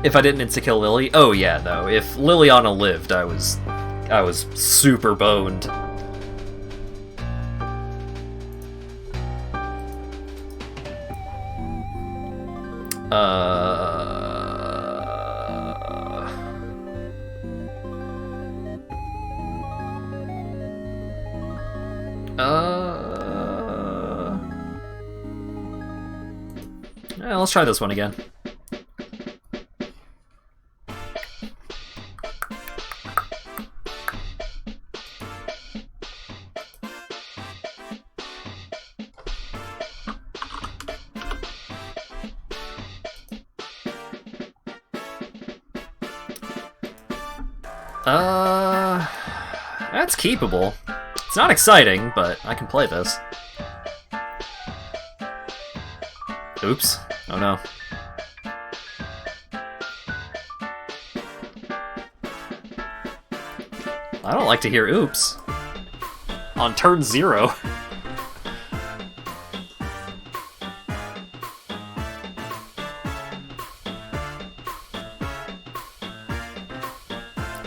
If I didn't insta-kill Lily? Oh yeah, no. If Liliana lived, I was super boned. Let's try this one again. That's keepable. It's not exciting, but I can play this. Oops. Oh no. I don't like to hear oops. On turn 0.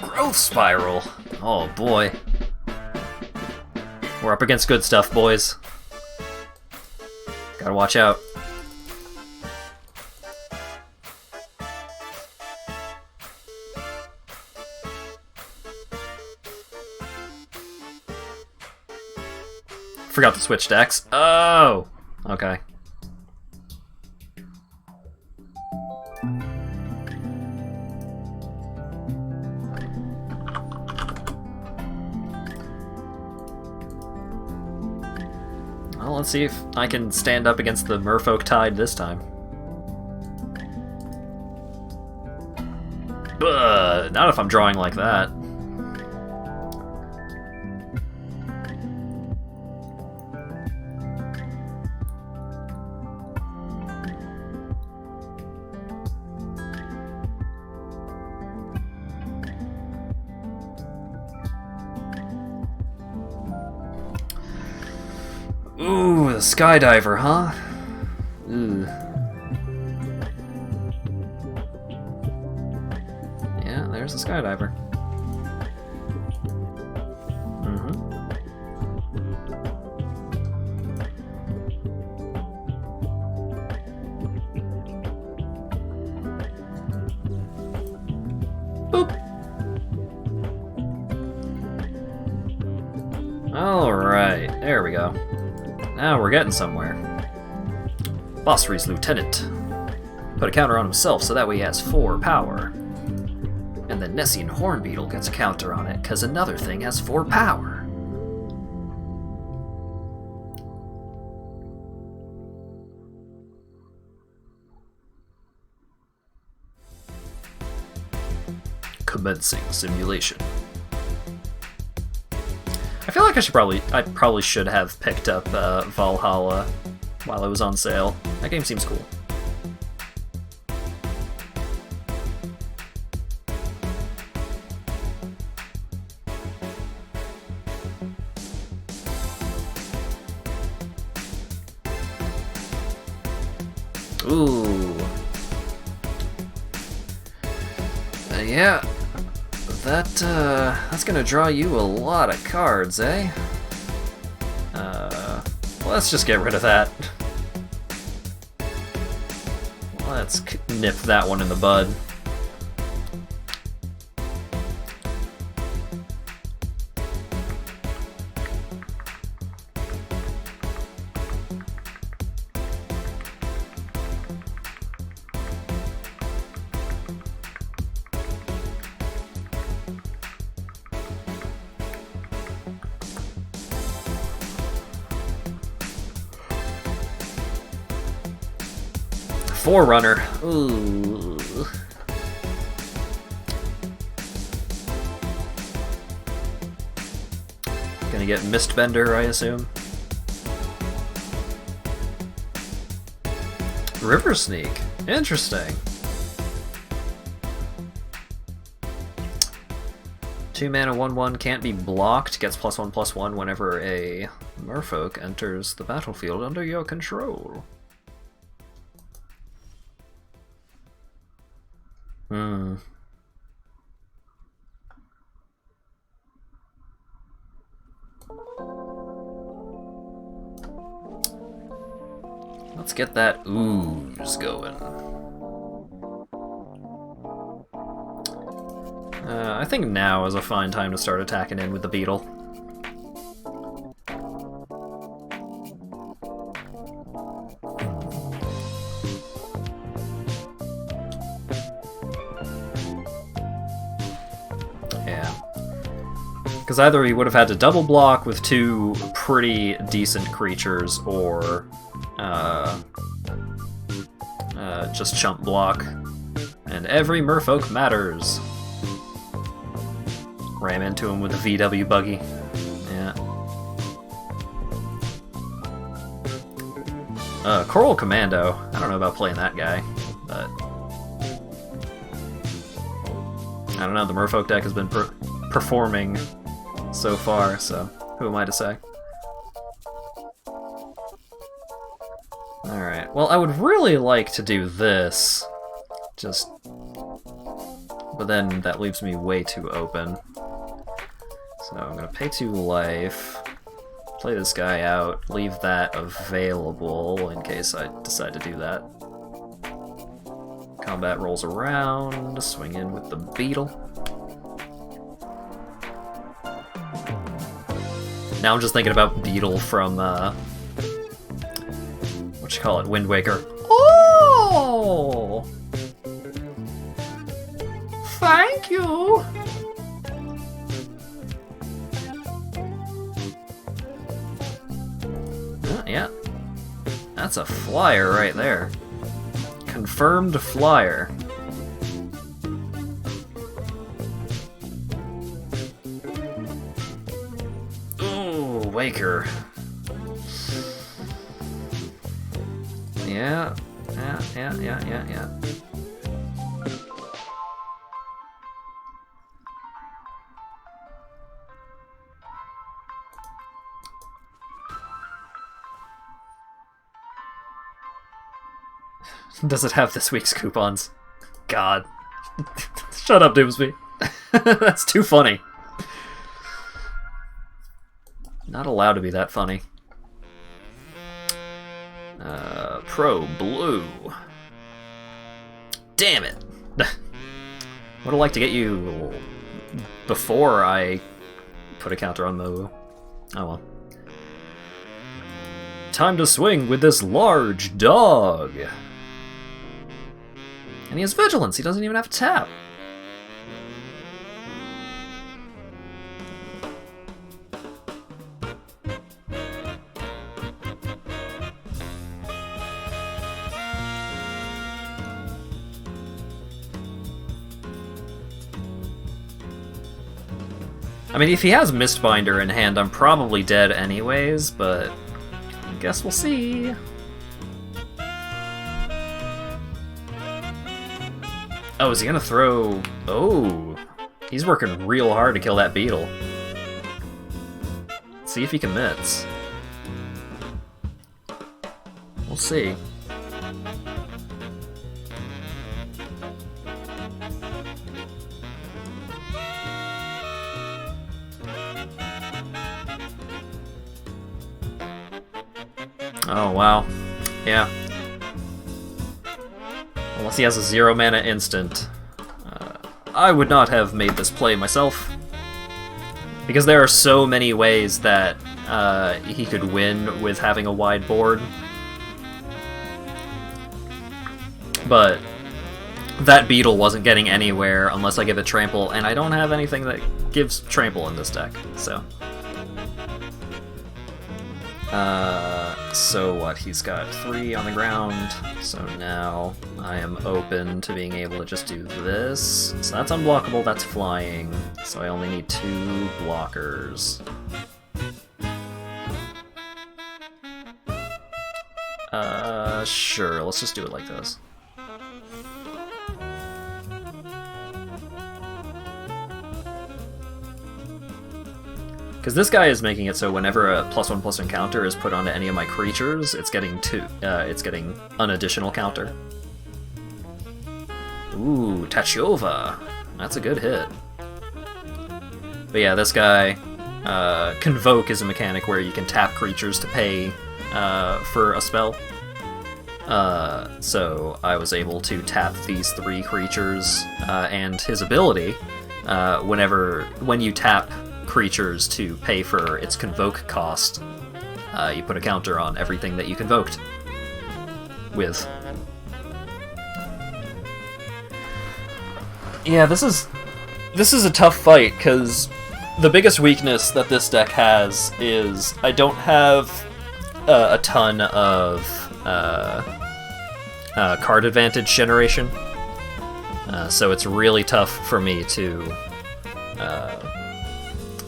Growth spiral. Oh boy. We're up against good stuff, boys. Gotta watch out. Forgot to switch decks. Oh! Okay. Well, let's see if I can stand up against the Merfolk Tide this time. Not if I'm drawing like that. Ooh, the skydiver, huh? Ooh. Yeah, there's the skydiver. Boop. Alright, there we go. Now we're getting somewhere. Bossry's lieutenant. Put a counter on himself so that way he has 4 power. And then Nessian Hornbeetle gets a counter on it because another thing has 4 power. Commencing simulation. I feel like I probably should have picked up Valhalla while it was on sale. That game seems cool. Ooh. Yeah. That's gonna draw you a lot of cards, eh? Let's just get rid of that. Let's nip that one in the bud. Forerunner. Ooh. Gonna get Mistbender, I assume. River Sneak. Interesting. 2 mana 1/1 can't be blocked. Gets +1/+1 whenever a Merfolk enters the battlefield under your control. Let's get that ooze going. I think now is a fine time to start attacking in with the beetle. Because either he would have had to double block with 2 pretty decent creatures, or just chump block. And every Merfolk matters. Ram into him with a VW buggy. Yeah. Coral Commando. I don't know about playing that guy, but I don't know. The Merfolk deck has been performing so far, so who am I to say? Alright, well, I would really like to do this, but then that leaves me way too open. So I'm gonna pay 2 life, play this guy out, leave that available in case I decide to do that. Combat rolls around, swing in with the Beetle. Now I'm just thinking about Beetle from, what you call it, Wind Waker. Oh! Thank you! Yeah. That's a flyer right there. Confirmed flyer. Ooh, Waker. Yeah. Does it have this week's coupons? God. Shut up, Doomsby. That's too funny. Not allowed to be that funny. Pro Blue. Damn it. Would have liked to get you before I put a counter on Mobu. Oh well. Time to swing with this large dog. And he has Vigilance, he doesn't even have to tap. I mean, if he has Mistbinder in hand, I'm probably dead anyways, but I guess we'll see. Oh, is he gonna throw... Oh! He's working real hard to kill that Beetle. Let's see if he commits. We'll see. Oh, wow. Yeah. Unless he has a 0 mana instant. I would not have made this play myself. Because there are so many ways that he could win with having a wide board. But that Beetle wasn't getting anywhere unless I give it Trample, and I don't have anything that gives Trample in this deck, so... So what, he's got 3 on the ground, so now I am open to being able to just do this. So that's unblockable, that's flying, so I only need 2 blockers. Sure, let's just do it like this. Because this guy is making it so whenever a +1/+1 counter is put onto any of my creatures, it's getting an additional counter. Ooh, Tachova. That's a good hit. But yeah, this guy, Convoke is a mechanic where you can tap creatures to pay for a spell. So I was able to tap these 3 creatures, and his ability, when you tap creatures to pay for its Convoke cost, you put a counter on everything that you convoked with. Yeah, this is a tough fight, because the biggest weakness that this deck has is I don't have a ton of card advantage generation, so it's really tough for me to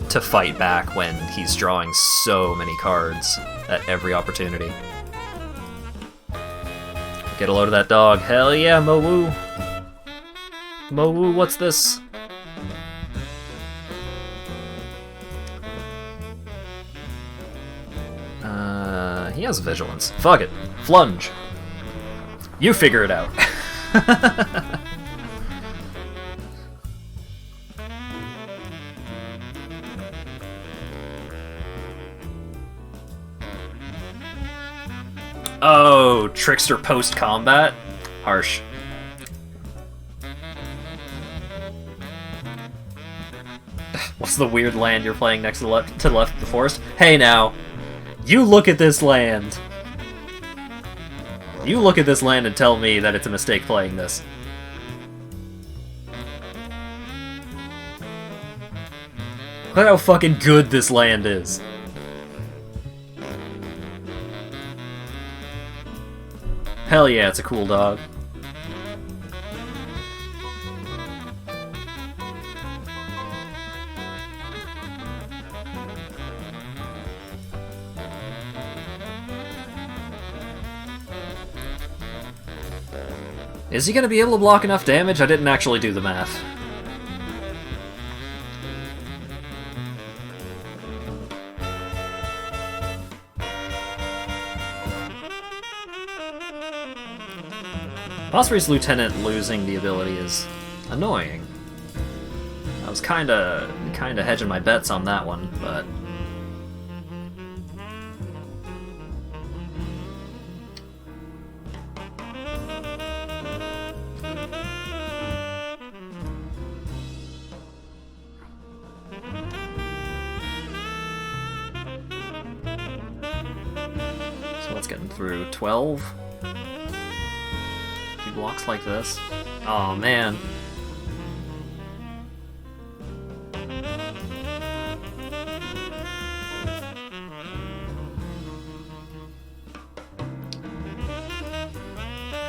to fight back when he's drawing so many cards at every opportunity. Get a load of that dog. Hell yeah, Mo-woo! Mo-woo, what's this? He has vigilance. Fuck it. Flunge. You figure it out. Oh, Trickster post-combat? Harsh. What's the weird land you're playing next to the left of the forest? Hey now, you look at this land. You look at this land and tell me that it's a mistake playing this. Look at how fucking good this land is. Hell yeah, it's a cool dog. Is he gonna be able to block enough damage? I didn't actually do the math. Phosphorus Lieutenant losing the ability is annoying. I was kinda hedging my bets on that one, but... So let's get him through 12. He blocks like this. Oh man.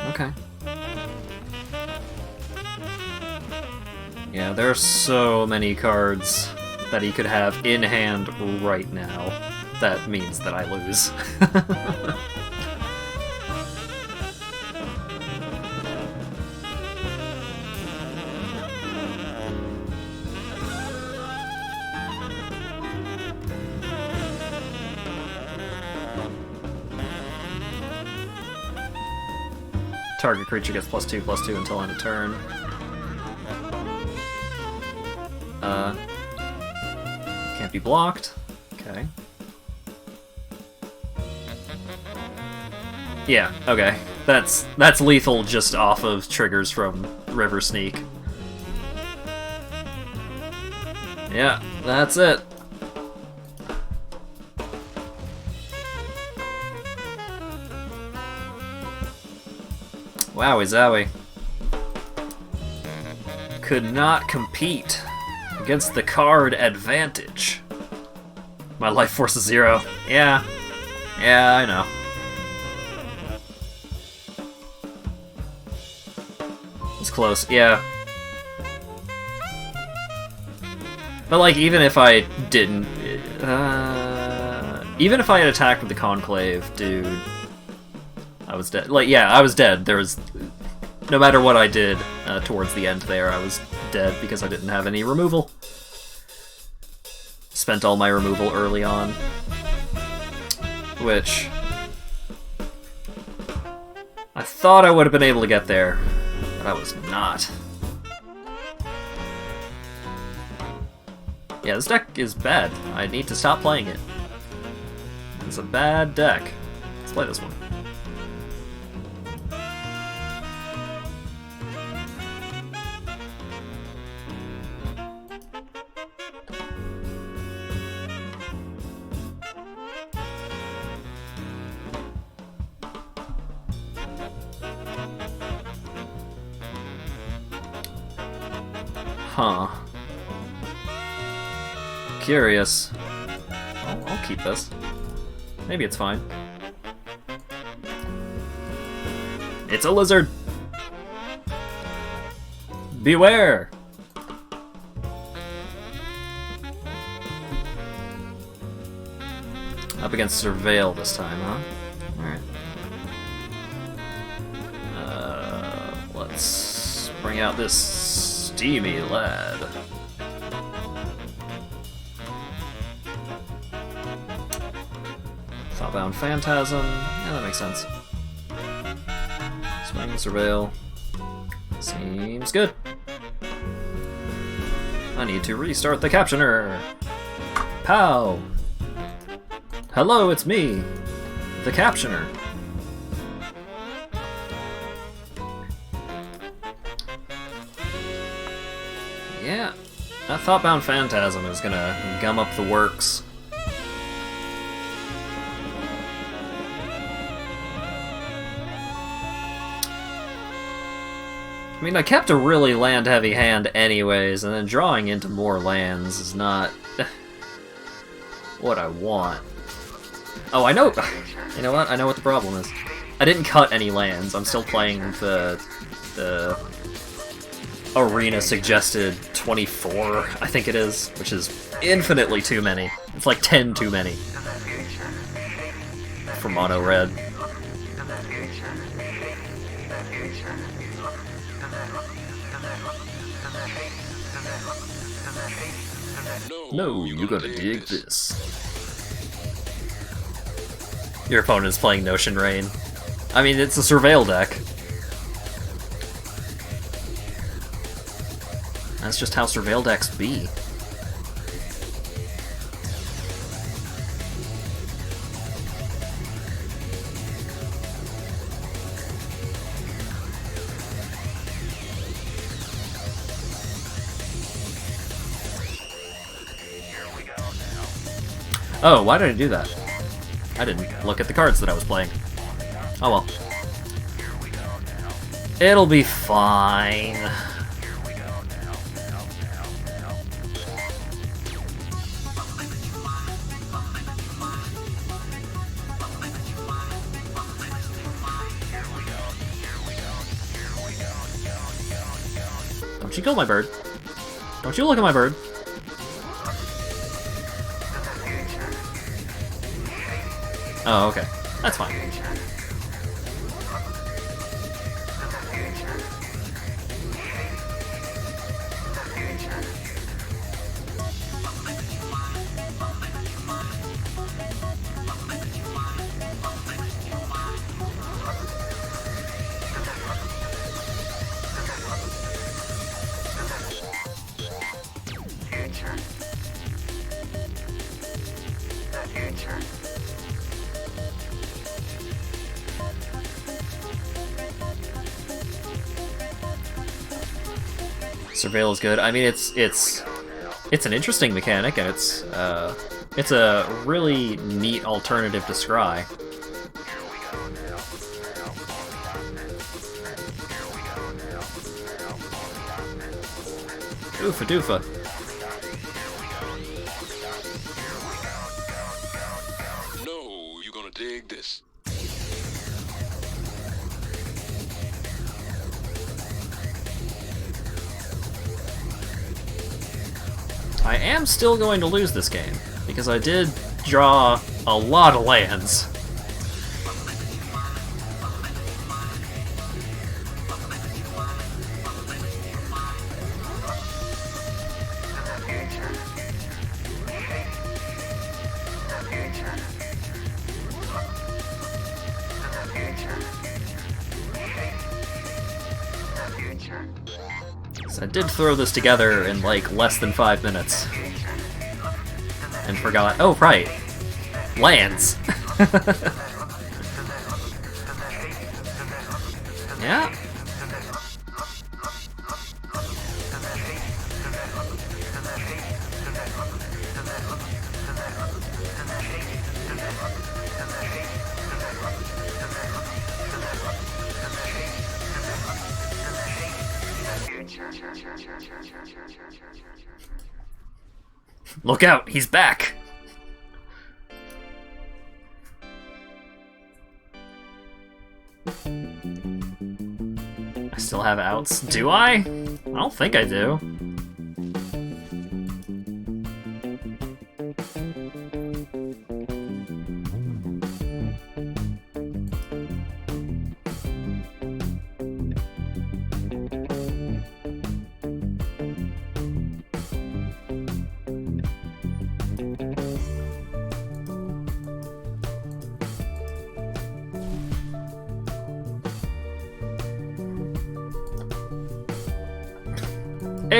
Okay. Yeah, there are so many cards that he could have in hand right now. That means that I lose. Target creature gets +2/+2 until end of turn. Can't be blocked. Okay. Yeah, okay. That's lethal just off of triggers from River Sneak. Yeah, that's it. Wowie zowie. Could not compete against the card advantage. My life force is 0. Yeah. Yeah, I know. It's close, yeah. But like, even if I didn't... even if I had attacked with the Conclave, dude... I was dead. Like, yeah, I was dead. There was... No matter what I did towards the end there, I was dead because I didn't have any removal. Spent all my removal early on. Which... I thought I would have been able to get there, but I was not. Yeah, this deck is bad. I need to stop playing it. It's a bad deck. Let's play this one. Huh. Curious. I'll keep this. Maybe it's fine. It's a lizard! Beware! Up against Surveil this time, huh? Alright. Let's bring out this steamy lad. Thoughtbound Phantasm. Yeah, that makes sense. Swing, Surveil. Seems good. I need to restart the captioner. Pow! Hello, it's me, the captioner. Yeah, that Thoughtbound Phantasm is gonna gum up the works. I mean, I kept a really land-heavy hand anyways, and then drawing into more lands is not what I want. Oh, I know! You know what? I know what the problem is. I didn't cut any lands. I'm still playing the arena-suggested 24, I think it is, which is infinitely too many. It's like 10 too many. For mono red. No, you gotta dig this. Your opponent's playing Notion Rain. I mean, it's a Surveil deck. That's just how Surveil decks be. Oh, why did I do that? I didn't look at the cards that I was playing. Oh well. It'll be fine. Don't you kill my bird. Don't you look at my bird. Oh, okay. That's fine. Surveil is good. I mean, it's an interesting mechanic, and it's a really neat alternative to Scry. Oofa doofa. No, you're gonna dig this. I am still going to lose this game, because I did draw a lot of lands. So I did throw this together in like less than 5 minutes. And forgot, oh right, lands. Yeah. Look out, he's back! I still have outs. Do I? I don't think I do.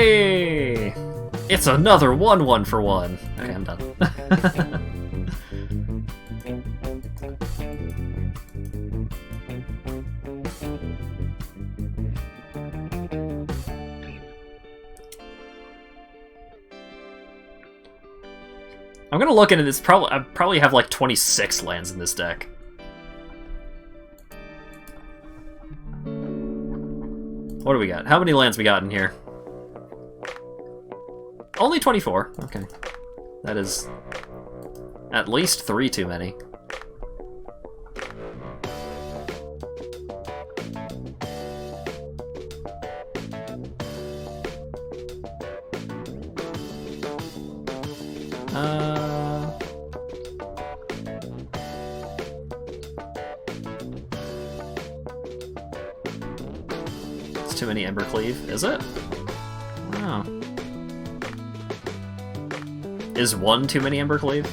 Hey! It's another 1-1 for 1. Okay, I'm done. I'm gonna look into this. I probably have like 26 lands in this deck. What do we got? How many lands we got in here? Only 24. Okay. That is at least 3 too many. It's too many Embercleave, is it? Oh. Is 1 too many Embercleave?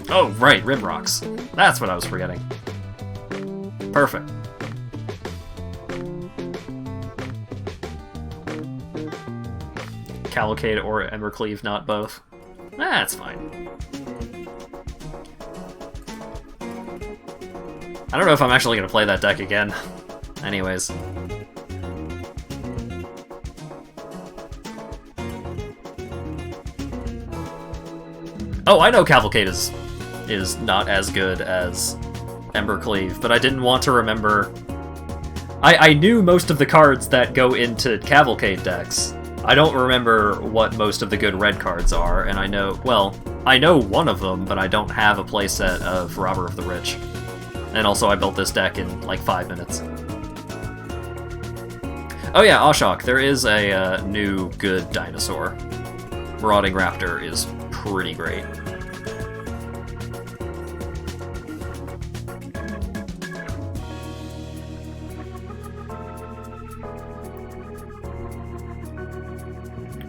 Oh, right, Rimrocks. That's what I was forgetting. Perfect. Cavalcade or Embercleave, not both. That's fine. I don't know if I'm actually going to play that deck again. Anyways. Oh, I know Cavalcade is not as good as Embercleave, but I didn't want to remember... I knew most of the cards that go into Cavalcade decks. I don't remember what most of the good red cards are, and I know, well, I know one of them, but I don't have a playset of Robber of the Rich. And also I built this deck in like 5 minutes. Oh yeah, Ashok, there is a new good dinosaur. Marauding Raptor is pretty great.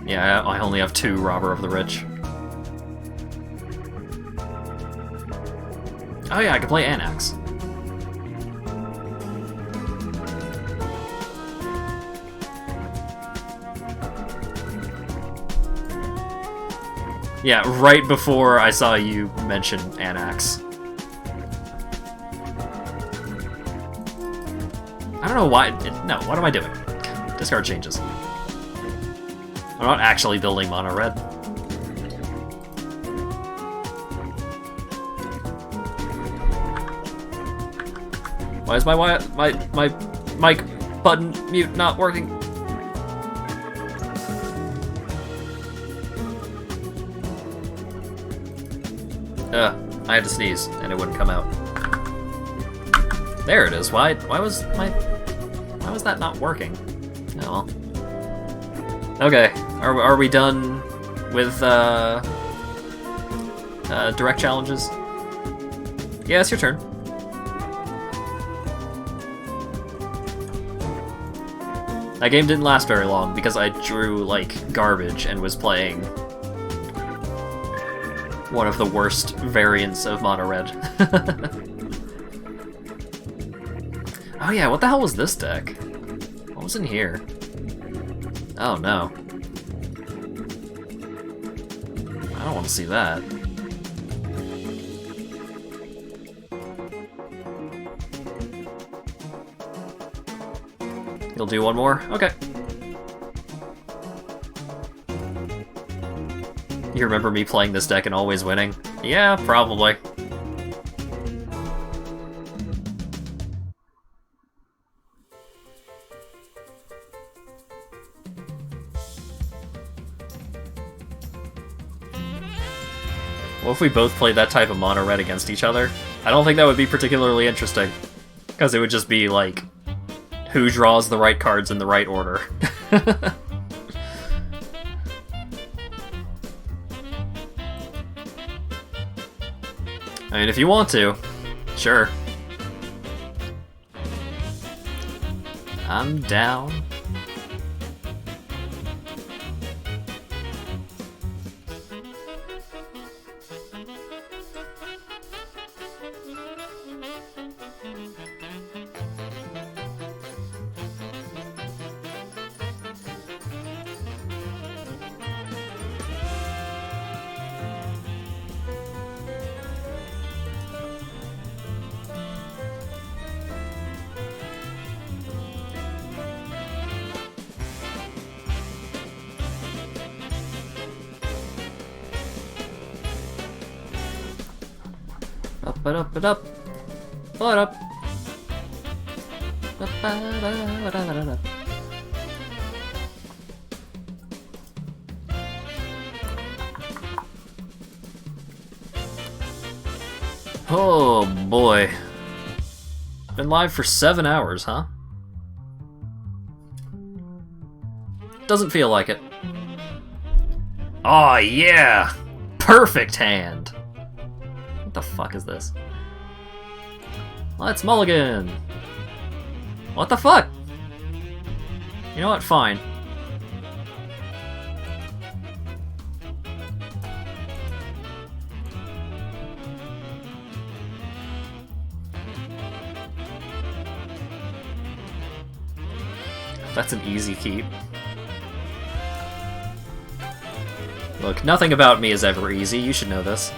Yeah, I only have 2 Robber of the Rich. Oh yeah, I can play Anax. Yeah, right before I saw you mention Anax. I don't know why... No, what am I doing? Discard changes. I'm not actually building mono red. Why is my mic button mute not working? I had to sneeze and it wouldn't come out. There it is. Why was that not working? Oh. Okay, are we done with direct challenges? Yeah, it's your turn. That game didn't last very long because I drew like garbage and was playing one of the worst variants of mono red. Oh yeah, what the hell was this deck? What was in here? Oh no. I don't want to see that. You'll do one more? Okay. You remember me playing this deck and always winning? Yeah, probably. What if we both played that type of mono red against each other? I don't think that would be particularly interesting. Because it would just be like, who draws the right cards in the right order. I mean, if you want to, sure. I'm down. Ba-da-ba-da-ba-da. Ba-da. Ba-ba-da-ba-da-ba-da. Oh boy. Been live for 7 hours, huh? Doesn't feel like it. Aw, yeah! Perfect hand! What the fuck is this? Let's mulligan! What the fuck? You know what? Fine. That's an easy keep. Look, nothing about me is ever easy. You should know this.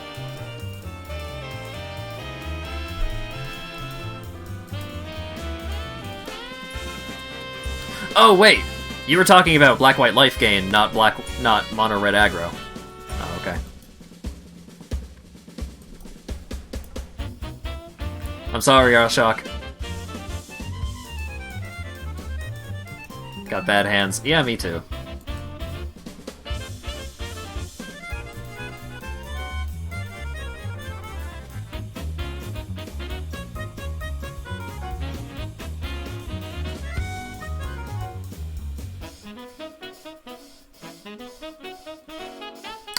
Oh wait, you were talking about black-white life gain, not mono-red aggro. Oh, okay. I'm sorry, Arshok. Got bad hands. Yeah, me too.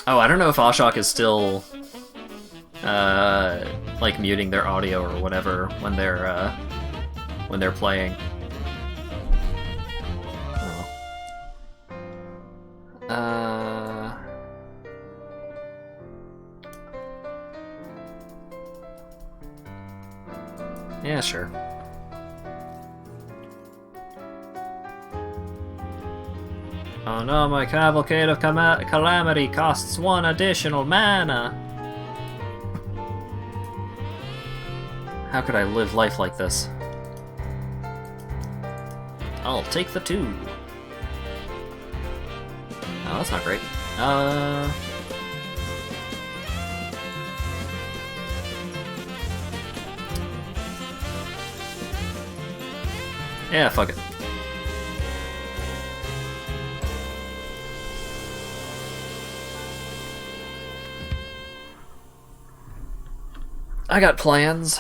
Oh, I don't know if Ashok is still, like muting their audio or whatever when they're playing. Yeah, sure. Oh no, my Cavalcade of Calamity costs 1 additional mana! How could I live life like this? I'll take the 2. Oh, that's not great. Yeah, fuck it. I got plans.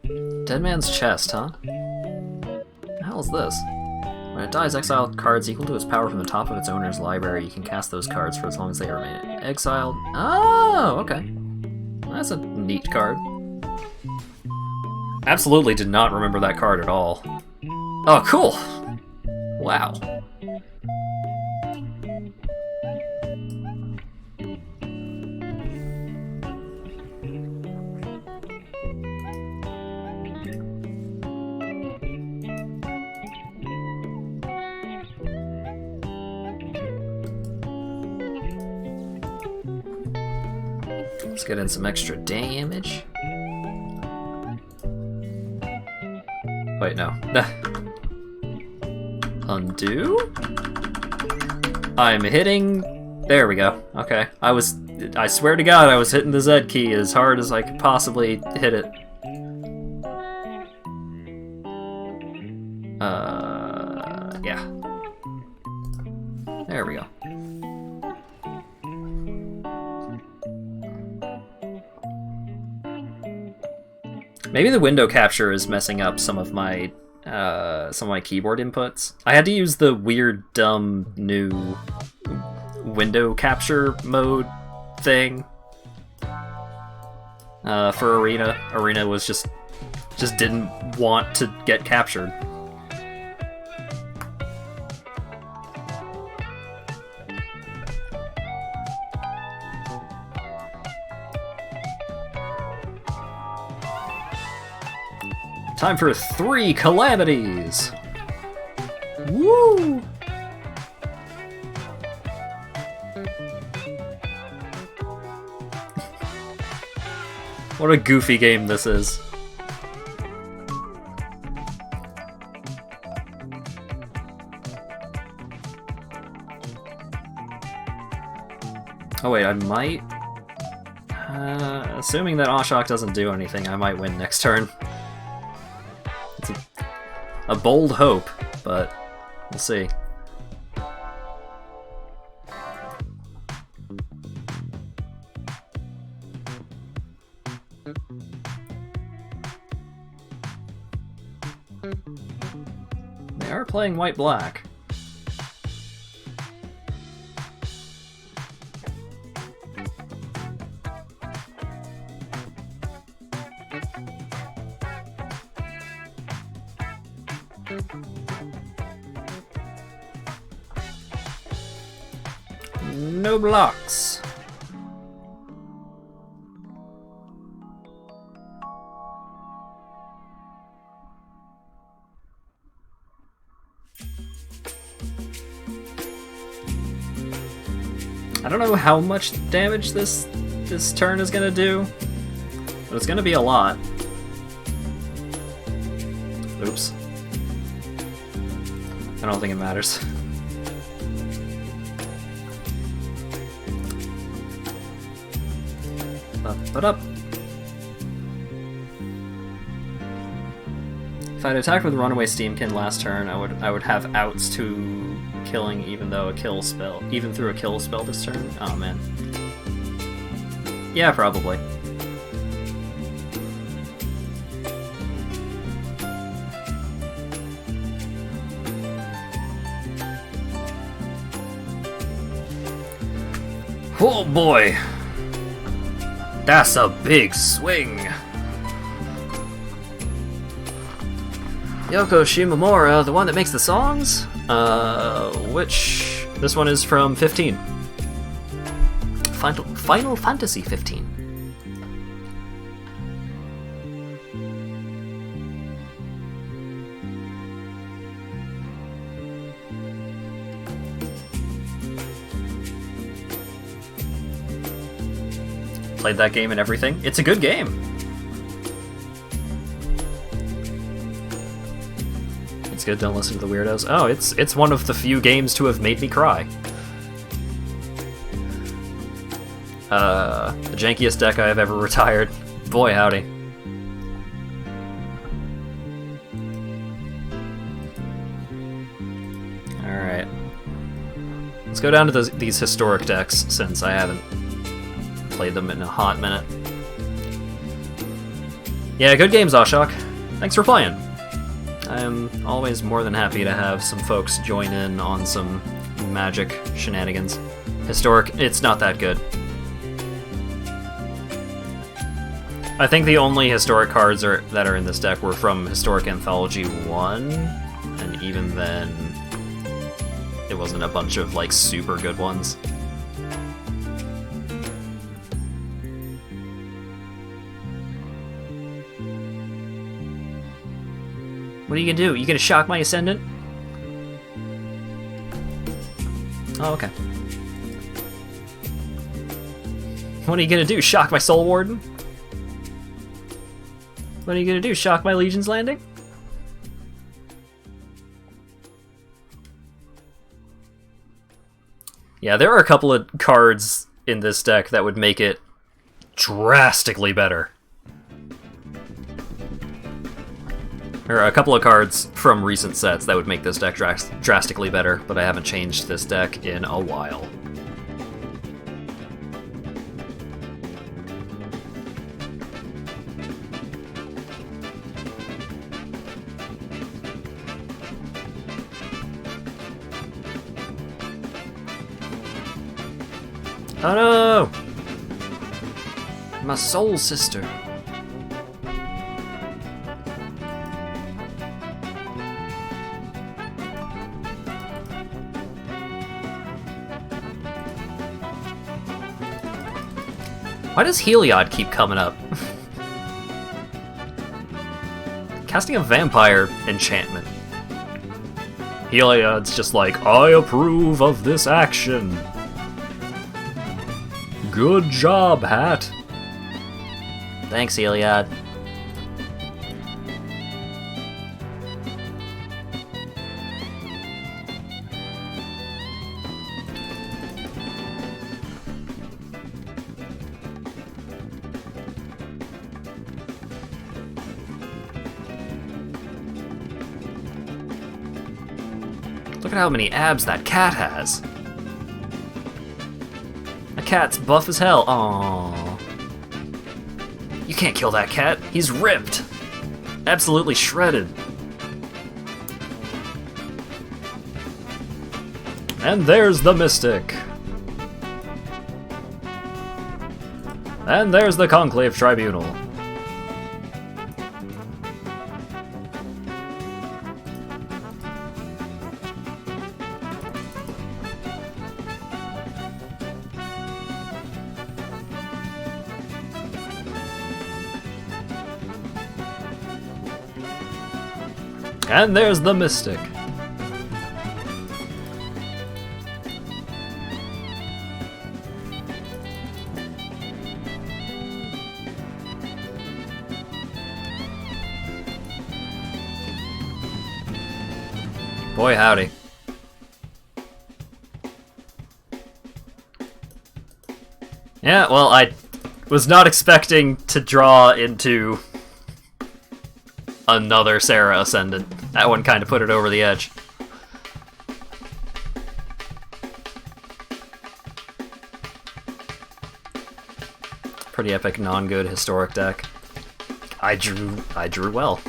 Dead Man's Chest, huh? The hell is this? When it dies, exile cards equal to its power from the top of its owner's library. You can cast those cards for as long as they remain exiled. Oh, okay. That's a neat card. Absolutely did not remember that card at all. Oh, cool! Wow. Let's get in some extra damage. Wait, no. Undo? I'm hitting... There we go. Okay. I swear to God, I was hitting the Z key as hard as I could possibly hit it. Yeah. There we go. Maybe the window capture is messing up some of my keyboard inputs. I had to use the weird, dumb, new window capture mode thing for Arena. Arena was just didn't want to get captured. Time for 3 calamities! Woo! What a goofy game this is. Oh wait, I might... assuming that Ashok doesn't do anything, I might win next turn. It's a bold hope, but we'll see. They are playing white-black. No blocks. I don't know how much damage this turn is gonna do, but it's gonna be a lot. Oops. I don't think it matters. Up. If I'd attacked with Runaway Steamkin last turn, I would have outs to killing even through a kill spell this turn. Oh man. Yeah, probably. Oh boy. That's a big swing! Yoko Shimomura, the one that makes the songs? This one is from 15. Final Fantasy 15. Played that game and everything. It's a good game. It's good, don't listen to the weirdos. Oh, it's one of the few games to have made me cry. The jankiest deck I have ever retired. Boy howdy. Alright. Let's go down to these historic decks, since I haven't played them in a hot minute. Yeah, good games, Ashok. Thanks for playing. I'm always more than happy to have some folks join in on some Magic shenanigans. Historic, it's not that good. I think the only historic cards that are in this deck were from Historic Anthology 1, and even then, it wasn't a bunch of, like, super good ones. What are you gonna do? You gonna shock my Ascendant? Oh, okay. What are you gonna do? Shock my Soul Warden? What are you gonna do? Shock my Legion's Landing? Yeah, there are a couple of cards in this deck that would make it drastically better. There are a couple of cards from recent sets that would make this deck drastically better, but I haven't changed this deck in a while. Oh no! My soul sister. Why does Heliod keep coming up? Casting a vampire enchantment. Heliod's just like, I approve of this action. Good job, Hat. Thanks, Heliod. Look at how many abs that cat has. The cat's buff as hell. Aww. You can't kill that cat. He's ripped. Absolutely shredded. And there's the Mystic. And there's the Conclave Tribunal. And there's the Mystic. Boy, howdy. Yeah, well, I was not expecting to draw into another Sarah Ascendant. That one kind of put it over the edge. Pretty epic non-good historic deck. I drew well.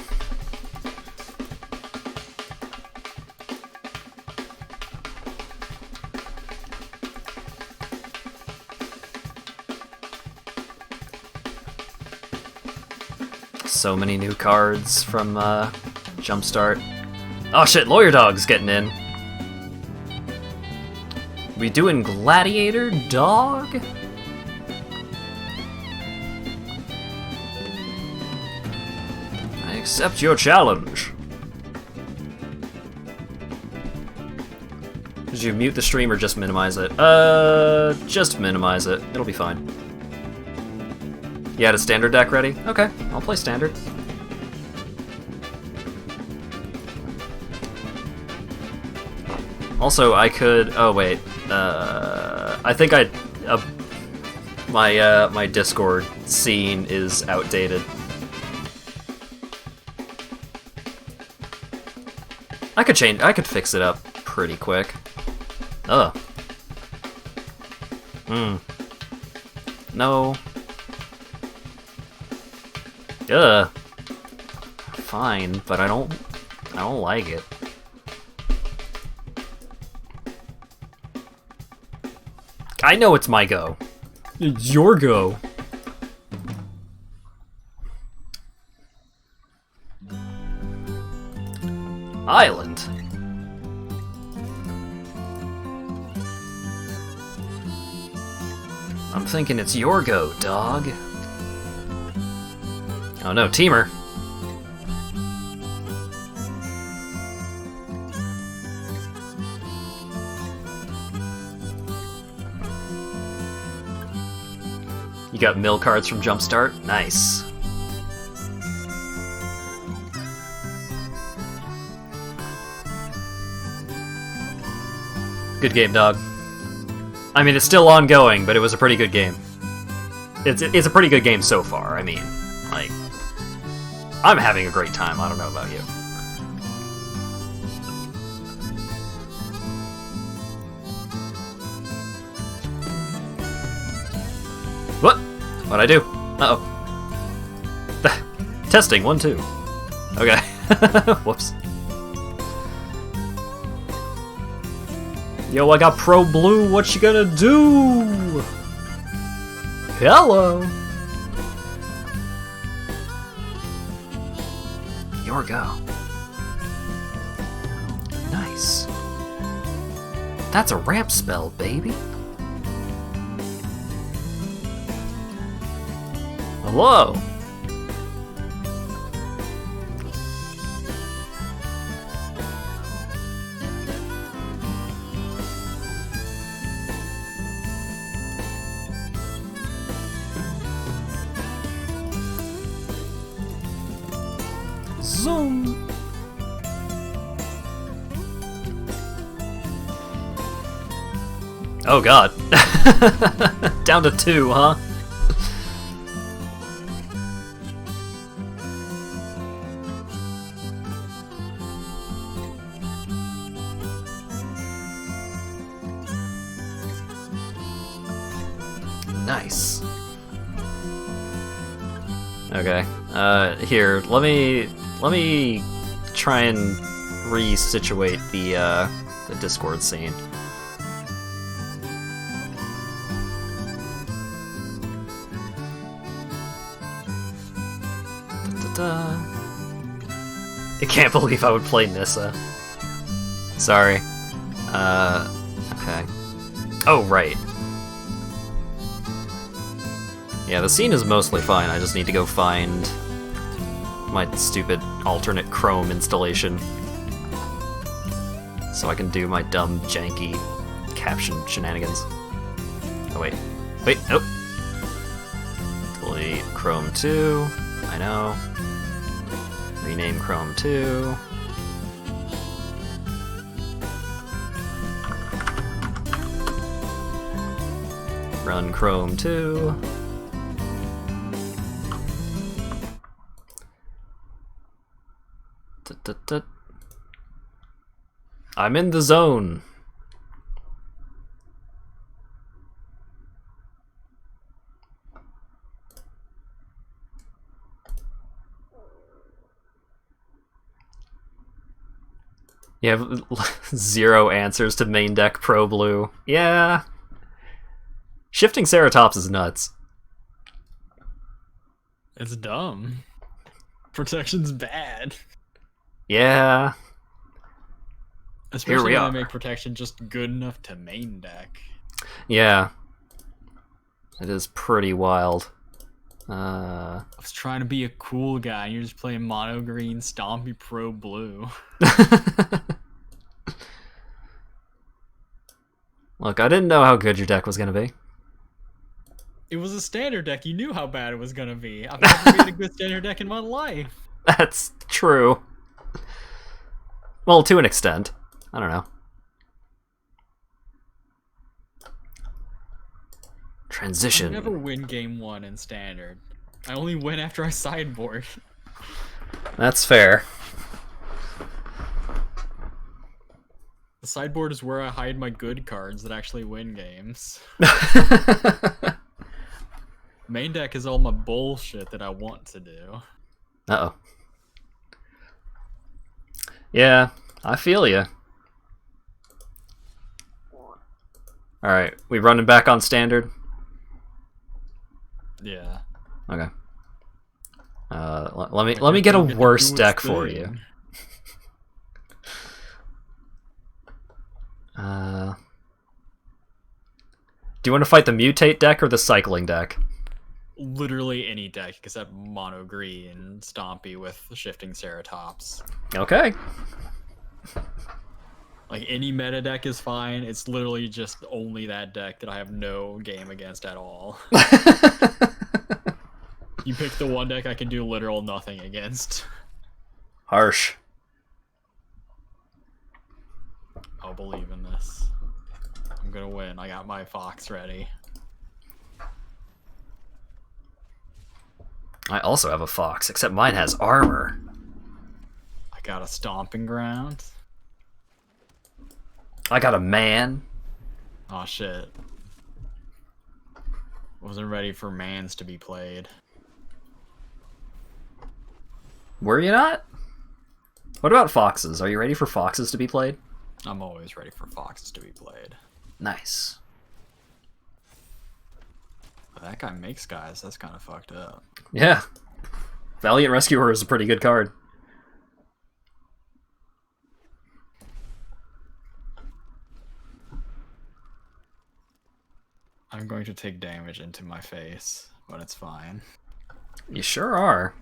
So many new cards from Jumpstart. Oh shit, Lawyer Dog's getting in. We doing Gladiator, dog? I accept your challenge. Did you mute the stream or just minimize it? Just minimize it. It'll be fine. You had a standard deck ready? Okay, I'll play standard. Also, I could. Oh wait, I think my Discord scene is outdated. I could fix it up pretty quick. Ugh. No. Ugh. Fine, but I don't like it. I know it's my go. It's your go. Island. I'm thinking it's your go, dog. Oh no, Teamer. You got mill cards from Jumpstart? Nice. Good game, dog. I mean, it's still ongoing, but it was a pretty good game. It's a pretty good game so far, I mean. Like, I'm having a great time, I don't know about you. What? What'd I do? Uh-oh. Testing, 1, 2. Okay. Whoops. Yo, I got Pro Blue, what you gonna do? Hello! Your go. Nice. That's a ramp spell, baby. Hello! Zoom! Oh god. Down to 2, huh? Nice. Okay. Here, let me try and resituate the Discord scene. Da-da-da. I can't believe I would play Nissa. Sorry. Okay. Oh, right. Yeah, the scene is mostly fine. I just need to go find my stupid alternate Chrome installation so I can do my dumb, janky caption shenanigans. Oh, wait. Wait, nope. Delete Chrome 2. I know. Rename Chrome 2. Run Chrome 2. I'm in the zone. You have 0 answers to main deck Pro Blue. Yeah. Shifting Ceratops is nuts. It's dumb. Protection's bad. Yeah. Especially we when are. they make protection just good enough to main deck. Yeah. It is pretty wild. I was trying to be a cool guy, and you're just playing mono green, Stompy Pro Blue. Look, I didn't know how good your deck was gonna be. It was a standard deck. You knew how bad it was gonna be. I've never made a good standard deck in my life. That's true. Well, to an extent. I don't know. I Transition. never win game 1 in standard. I only win after I sideboard. That's fair. The sideboard is where I hide my good cards that actually win games. Main deck is all my bullshit that I want to do. Uh-oh. Yeah, I feel ya. Alright, we running back on standard? Yeah. Okay. Let me get a worse deck for you. Do you want to fight the mutate deck or the cycling deck? Literally any deck except mono green Stompy with shifting Ceratops. Okay. Like any meta deck is fine. It's literally just only that deck that I have no game against at all. You pick the one deck I can do literal nothing against. Harsh. I'll believe in this. I'm gonna win. I got my Fox ready. I also have a fox, except mine has armor. I got a Stomping Ground. I got a man. Oh shit. Wasn't ready for mans to be played. Were you not? What about foxes? Are you ready for foxes to be played? I'm always ready for foxes to be played. Nice. But that guy makes guys. That's kind of fucked up. Yeah. Valiant Rescuer is a pretty good card. I'm going to take damage into my face, but it's fine. You sure are.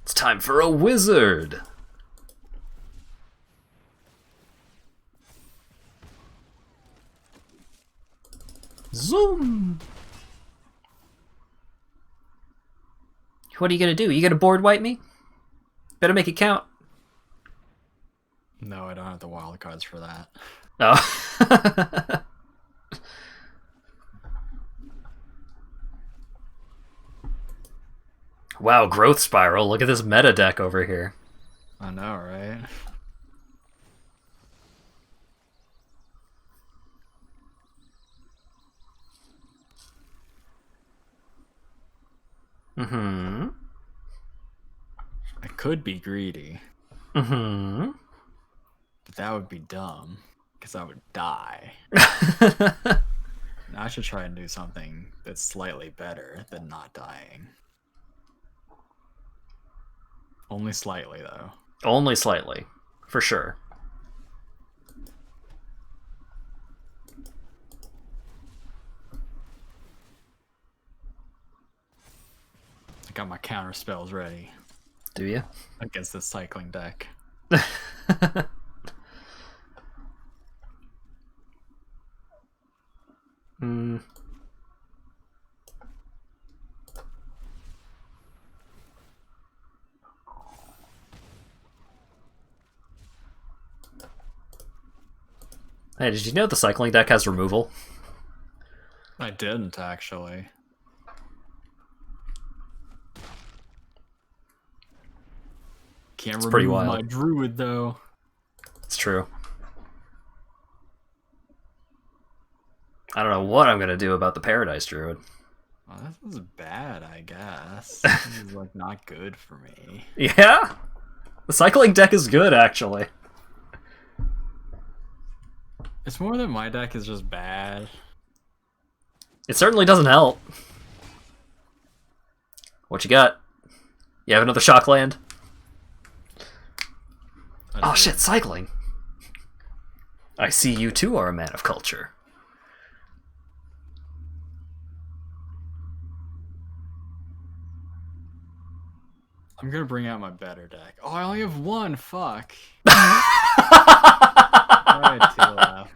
It's time for a wizard. Zoom. What are you gonna do? You gonna board wipe me? Better make it count. No, I don't have the wild cards for that. Oh. Wow, Growth Spiral. Look at this meta deck over here. I know, right? Mm-hmm. I could be greedy, Mm-hmm. but that would be dumb, because I would die. Now I should try and do something that's slightly better than not dying. Only slightly, though. Only slightly. For sure. I got my counter spells ready Do you? against this cycling deck. Mm. Hey, did you know the cycling deck has removal? I didn't, actually. Can't It's remove pretty my wild. druid, though. It's true. I don't know what I'm gonna do about the Paradise Druid. Well, this is bad, I guess. This is, like, not good for me. Yeah? The cycling deck is good, actually. It's more that my deck is just bad. It certainly doesn't help. What you got? You have another shock land? I Oh do. shit, cycling. I see you too are a man of culture. I'm gonna bring out my better deck. Oh, I only have one. Fuck. I had two left.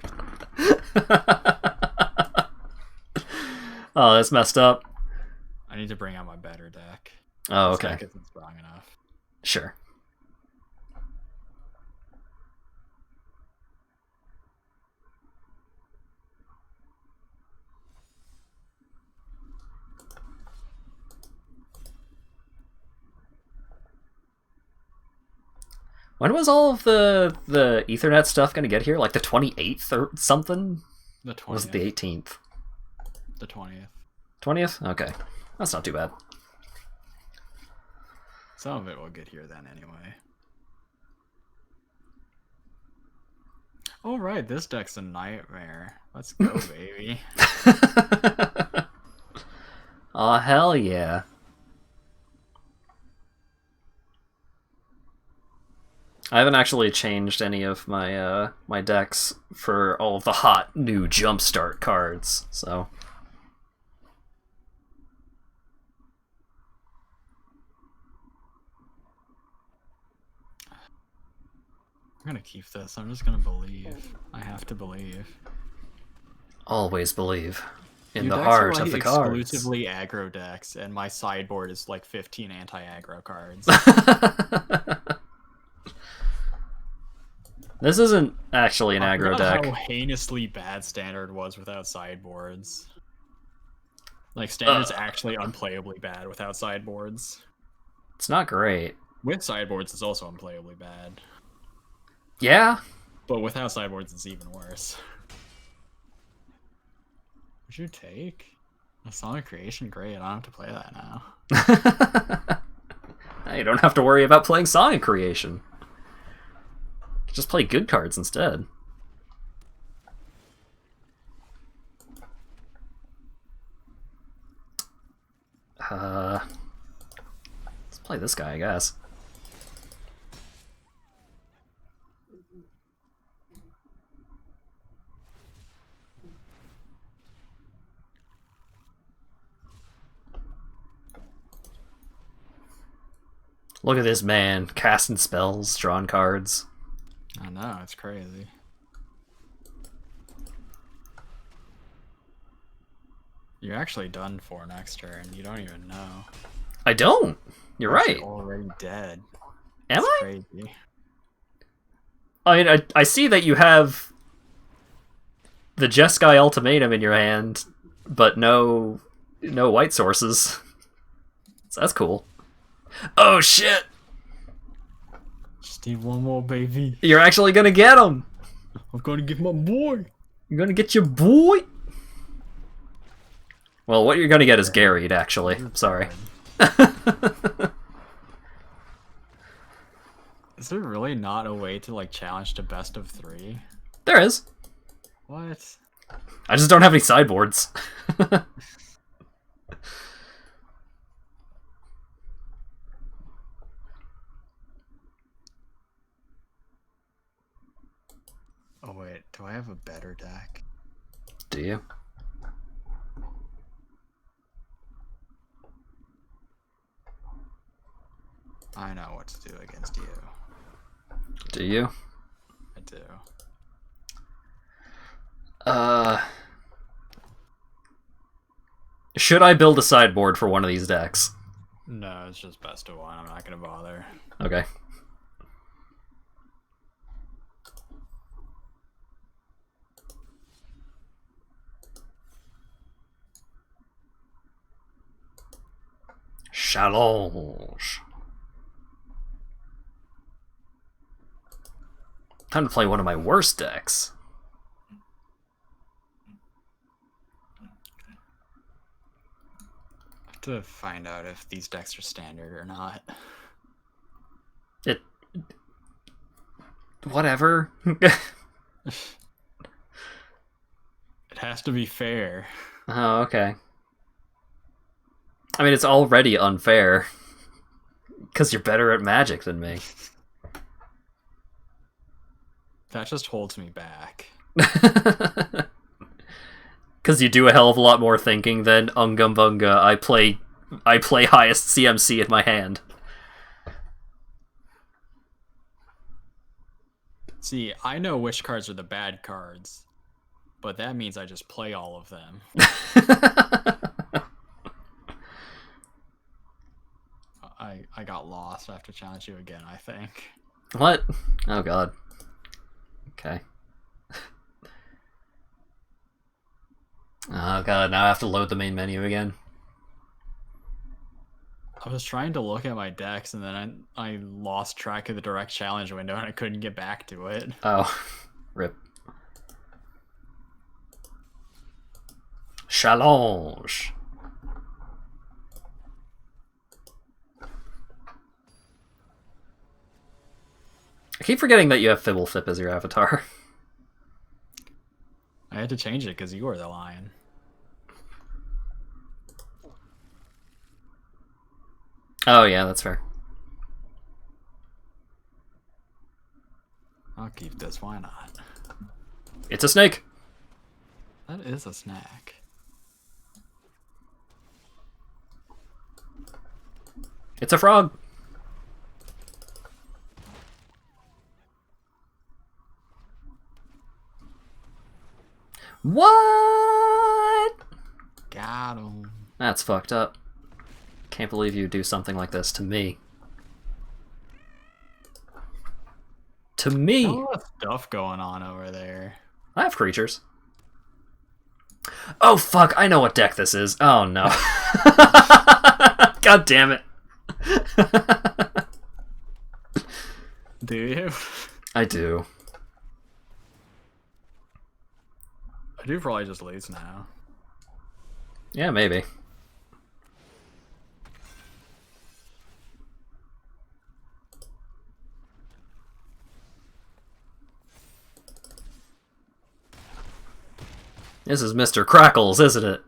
Oh, that's messed up. I need to bring out my better deck. Oh, This okay. deck isn't strong enough. Sure. When was all of the Ethernet stuff gonna get here? Like the 28th or something? The Or was 20th. it the 18th? The 20th. 20th? Okay. That's not too bad. Some of it will get here then anyway. Alright, this deck's a nightmare. Let's go, baby. Aw, hell yeah. I haven't actually changed any of my my decks for all of the hot new Jumpstart cards, so... I'm gonna keep this. I'm just gonna believe. I have to believe. Always believe in Your the decks are, heart like, of the cards. exclusively aggro decks, and my sideboard is like 15 anti-aggro cards. This isn't actually an I aggro forgot deck. how heinously bad Standard was without sideboards. Like, Standard's actually unplayably bad without sideboards. It's not great. With sideboards, it's also unplayably bad. Yeah? But without sideboards, it's even worse. What'd you take? A Sonic Creation? Great, I don't have to play that now. You don't have to worry about playing Sonic Creation. Just play good cards instead. Let's play this guy, I guess. Look at this man, casting spells, drawing cards. I know, it's crazy. You're actually done for next turn. You don't even know. I don't! You're right. You're already dead. Am It's I? crazy. I mean, I see that you have the Jeskai Ultimatum in your hand, but no white sources. So that's cool. Oh shit! Just need one more, baby. You're actually gonna get him! I'm gonna get my boy. You're gonna get your boy! Well, what you're gonna get is Garried, actually. Sorry. Is there really not a way to like challenge to best of 3? There is. What? I just don't have any sideboards. Oh wait, do I have a better deck? Do you? I know what to do against you. Do you? I do. Should I build a sideboard for one of these decks? No, it's just best of 1. I'm not gonna bother. Okay. Challenge. Time to play one of my worst decks. I have to find out if these decks are standard or not. It. Whatever. It has to be fair. Oh, okay. I mean, it's already unfair. Because you're better at Magic than me. That just holds me back. Because you do a hell of a lot more thinking than Ungum Bunga. I play highest CMC in my hand. See, I know which cards are the bad cards, but that means I just play all of them. I got lost. I have to challenge you again, I think. What? Oh god. Okay. Oh god, now I have to load the main menu again. I was trying to look at my decks, and then I lost track of the direct challenge window, and I couldn't get back to it. Oh. Rip. Challenge. I keep forgetting that you have Fibbleflip as your avatar. I had to change it because you were the lion. Oh yeah, that's fair. I'll keep this, why not? It's a snake! That is a snack. It's a frog! What? Got him. That's fucked up. Can't believe you do something like this to me. To me! A lot of stuff going on over there. I have creatures. Oh fuck, I know what deck this is. Oh no. God damn it. Do you? I do. I do probably just lose now. Yeah, maybe. This is Mr. Crackles, isn't it?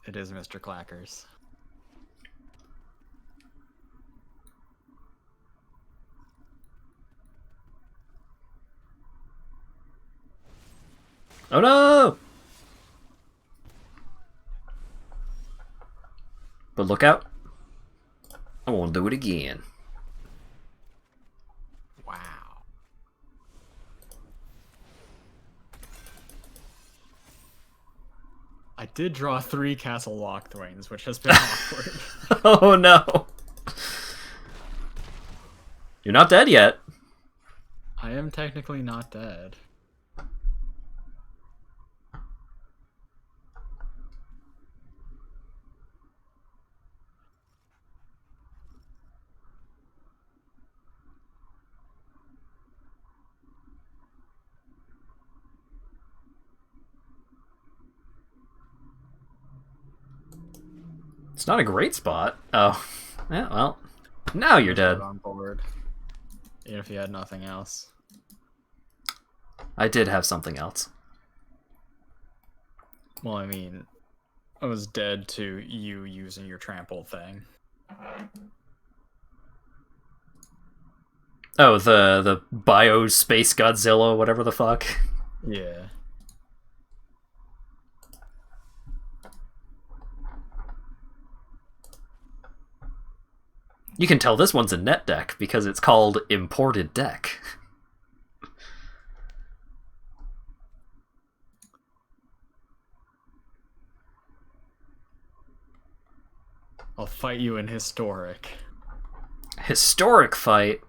It is Mr. Clackers. Oh no! But look out. I won't do it again. Wow. I did draw 3 Castle Lockthwains, which has been awkward. Oh no! You're not dead yet. I am technically not dead. It's not a great spot. Oh. Yeah, well. Now you're dead. On board. Even if you had nothing else. I did have something else. Well, I mean, I was dead to you using your trample thing. Oh, the Biospace Godzilla, whatever the fuck. Yeah. You can tell this one's a net deck because it's called Imported Deck. I'll fight you in historic. Historic fight.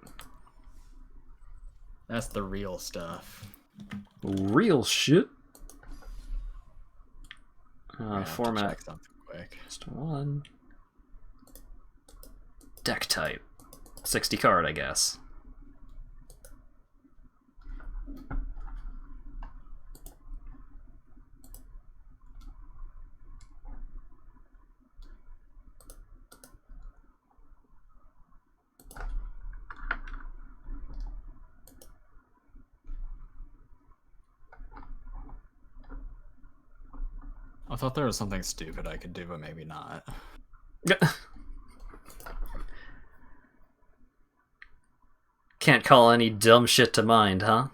That's the real stuff. Real shit. I have to Format. check something quick. Just one. Deck type. 60 card, I guess. I thought there was something stupid I could do, but maybe not. Can't call any dumb shit to mind, huh?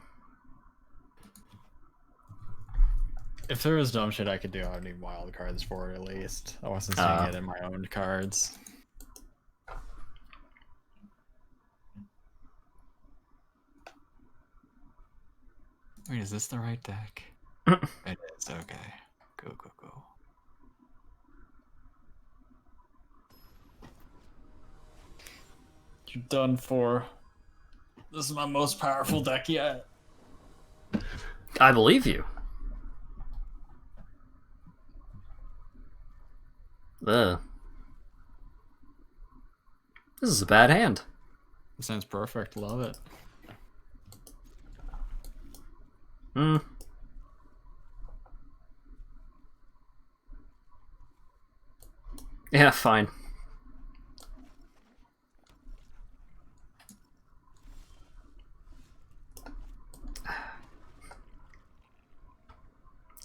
If there was dumb shit I could do, I would need wild cards for it at least. I wasn't seeing it in my own cards. Wait, is this the right deck? It is, okay. Go, go, go. You're done for. This is my most powerful deck yet. I believe you. Ugh. This is a bad hand. Sounds perfect, love it. Hmm. Yeah, fine.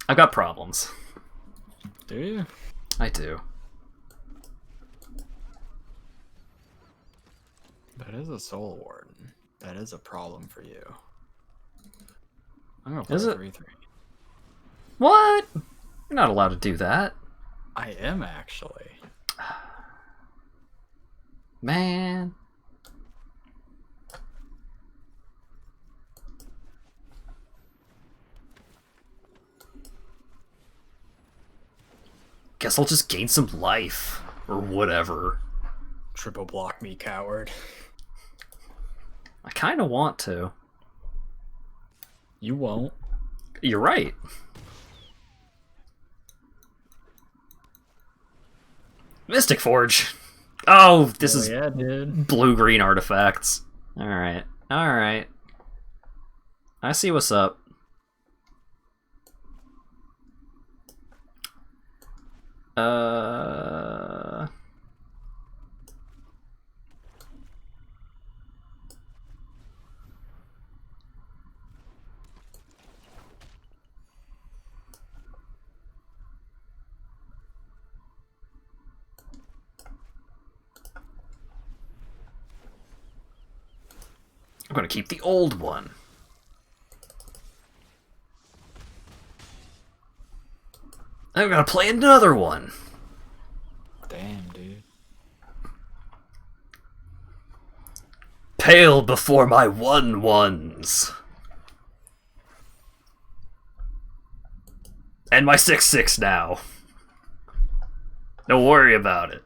I've got problems. Do you? I do. That is a Soul Warden. That is a problem for you. I'm gonna Is play it? 3/3. What? You're not allowed to do that. I am actually. Man. Guess I'll just gain some life. Or whatever. Triple block me, coward. I kinda want to. You won't. You're right. Mystic Forge. Oh, this is yeah, dude. blue-green artifacts. Alright. Alright. I see what's up. I'm gonna keep the old one. I'm gonna play another one. Damn, dude. Pale before my 1/1s. And my 6/6 now. Don't worry about it.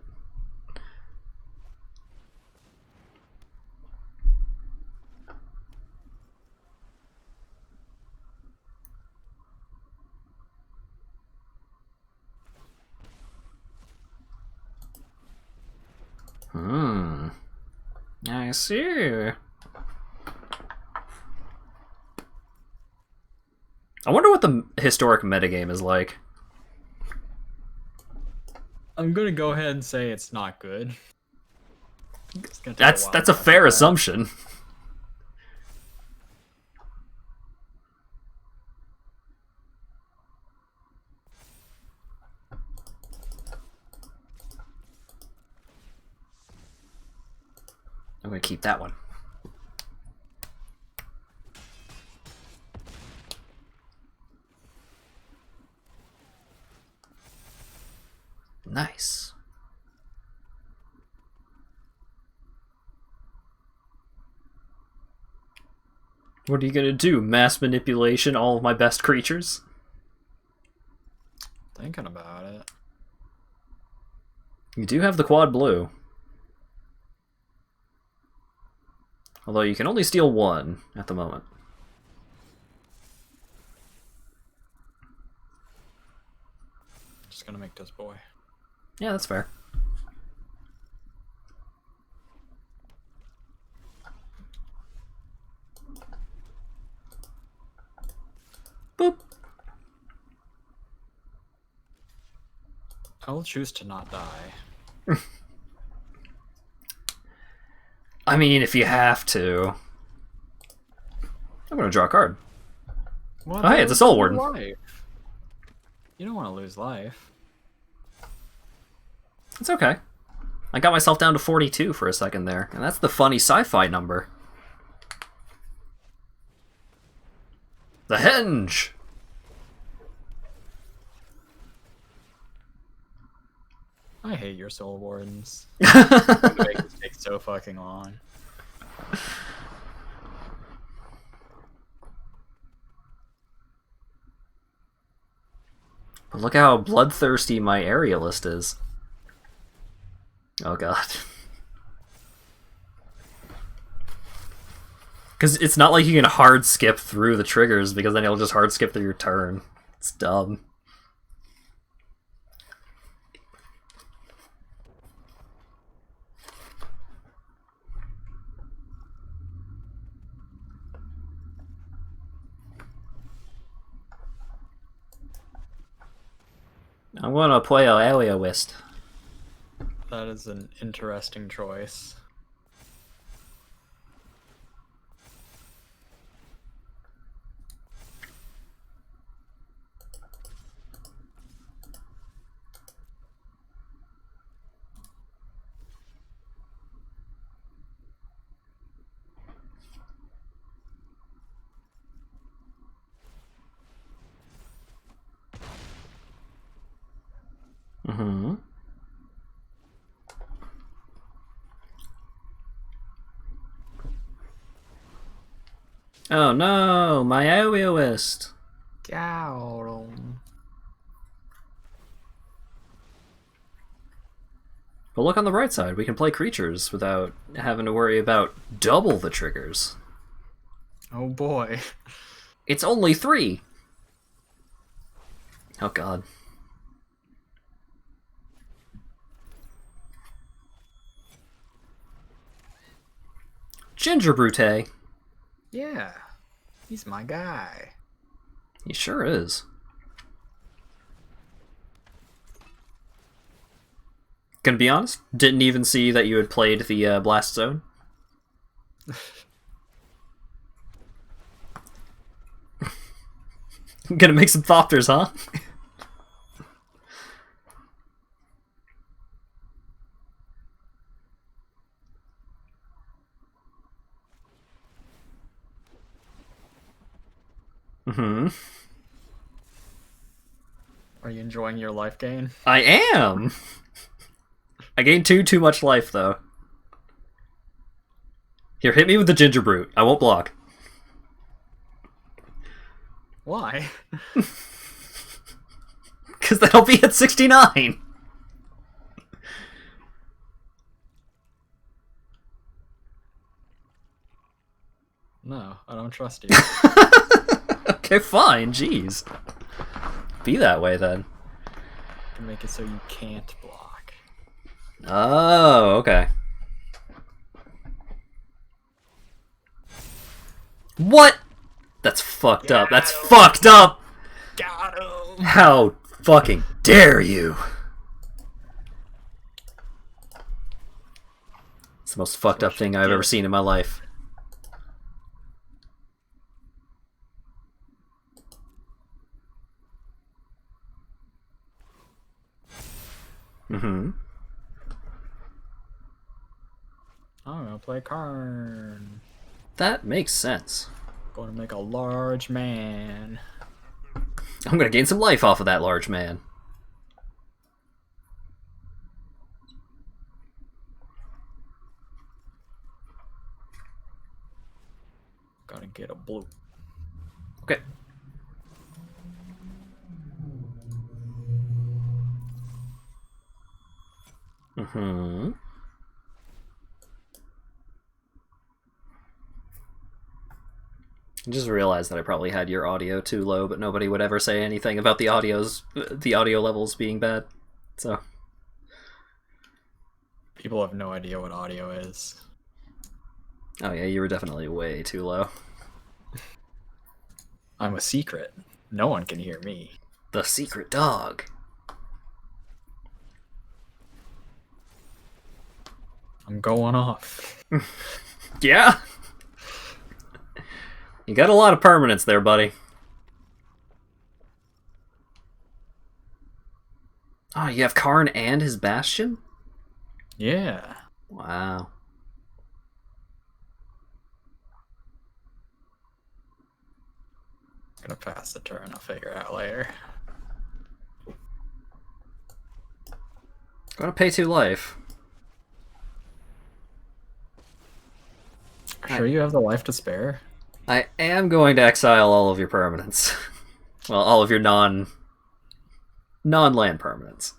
I see. I wonder what the historic metagame is like. I'm gonna go ahead and say it's not good. It's gonna take That's while a to fair that. assumption. I'm gonna keep that one. Nice. What are you gonna do? Mass manipulation all of my best creatures? Thinking about it. You do have the quad blue. Although you can only steal one at the moment. Just gonna make this boy. Yeah, that's fair. Boop. I will choose to not die. I mean, if you have to. I'm gonna draw a card. What Oh, hey, it's a Soul Warden. life? You don't want to lose life. It's okay. I got myself down to 42 for a second there, and that's the funny sci-fi number. The Henge! I hate your Soul Wardens. They make this take so fucking long. But look how bloodthirsty my area list is. Oh god. Because it's not like you can hard skip through the triggers, because then it'll just hard skip through your turn. It's dumb. I'm gonna play a area West. That is an interesting choice. Mm-hmm. Oh no, my area West. Gow. But look on the bright side, we can play creatures without having to worry about double the triggers. Oh boy. It's only 3! Oh god. Ginger Brute. Yeah. He's my guy. He sure is. Gonna be honest, didn't even see that you had played the Blast Zone. Gonna make some Thopters, huh? Mm-hmm. Are you enjoying your life gain? I am! I gained too much life, though. Here, hit me with the Ginger Brute. I won't block. Why? Because then I'll be at 69! No, I don't trust you. Okay, fine, jeez. Be that way, then. Can make it so you can't block. Oh, okay. What? That's fucked up. That's fucked up! Got him! How fucking dare you? It's the most fucked up thing I've ever seen in my life. Mm-hmm. I'm gonna play Karn. That makes sense. Going to make a large man. I'm gonna gain some life off of that large man. Gotta get a blue. Okay. Mm-hmm. I just realized that I probably had your audio too low, but nobody would ever say anything about the audio levels being bad. So People have no idea what audio is. oh yeah, you were definitely way too low. I'm a secret. No one can hear me. The secret dog. I'm going off. Yeah. You got a lot of permanents there, buddy. Oh, you have Karn and his Bastion? Yeah. Wow. Gonna pass the turn. I'll figure out later. Gonna pay 2 life. Sure you have the life to spare? I am going to exile all of your permanents. Well, all of your non-land permanents.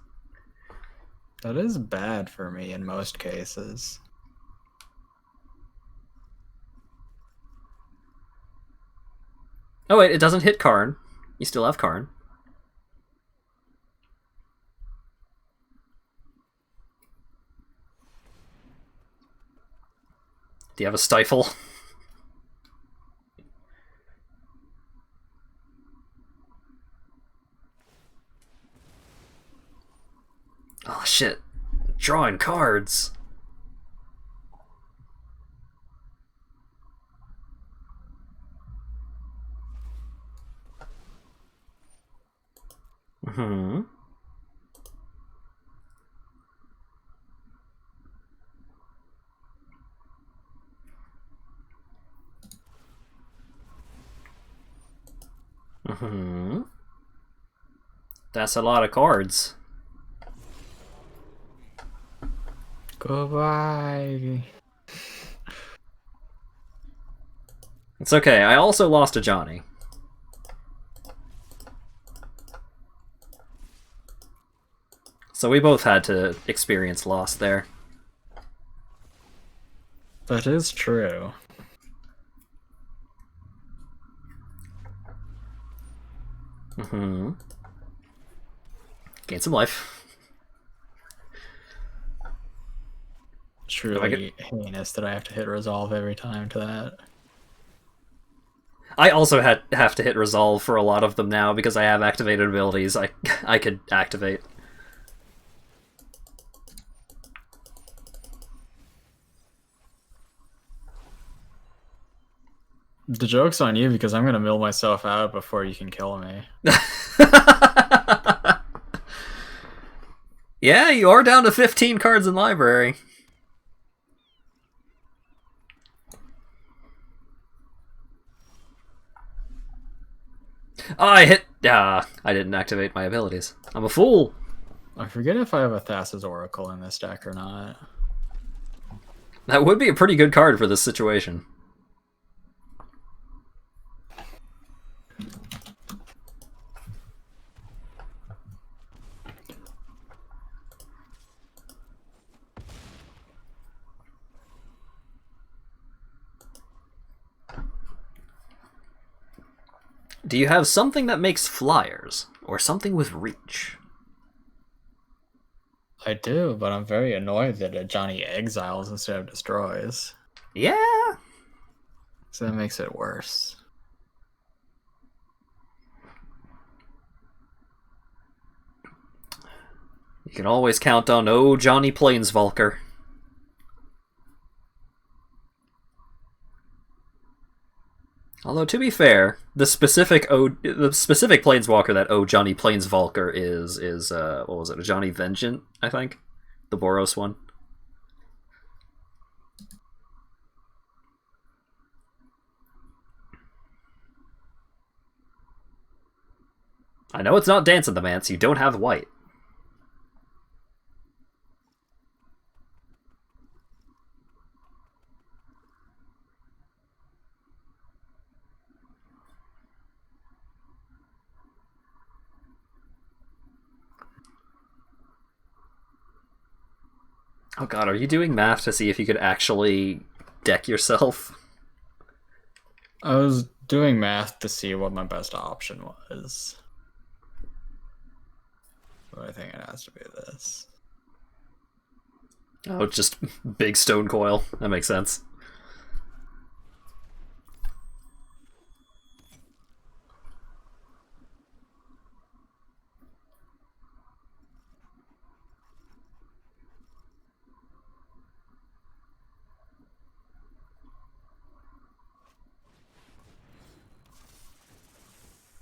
That is bad for me in most cases. Oh wait, it doesn't hit Karn. You still have Karn. Do you have a Stifle? Oh shit. Drawing cards. Mm-hmm. Mm-hmm. That's a lot of cards. Goodbye. It's okay, I also lost a Johnny. So we both had to experience loss there. That is true. Mm-hmm. Gain some life. Truly heinous that I have to hit resolve every time to that. I also have to hit resolve for a lot of them now because I have activated abilities I could activate. The joke's on you because I'm gonna mill myself out before you can kill me. Yeah, you are down to 15 cards in library. Oh, I hit... I didn't activate my abilities. I'm a fool. I forget if I have a Thassa's Oracle in this deck or not. That would be a pretty good card for this situation. Do you have something that makes flyers? Or something with reach? I do, but I'm very annoyed that Johnny exiles instead of destroys. Yeah. So that makes it worse. You can always count on Johnny Planeswalker. Although to be fair, the specific planeswalker that Johnny Planeswalker is what was it? A Johnny Vengeant, I think, the Boros one. I know it's not Dance of the Mance. You don't have white. Oh god, are you doing math to see if you could actually deck yourself? I was doing math to see what my best option was. But I think it has to be this. Oh, just big stone coil. That makes sense.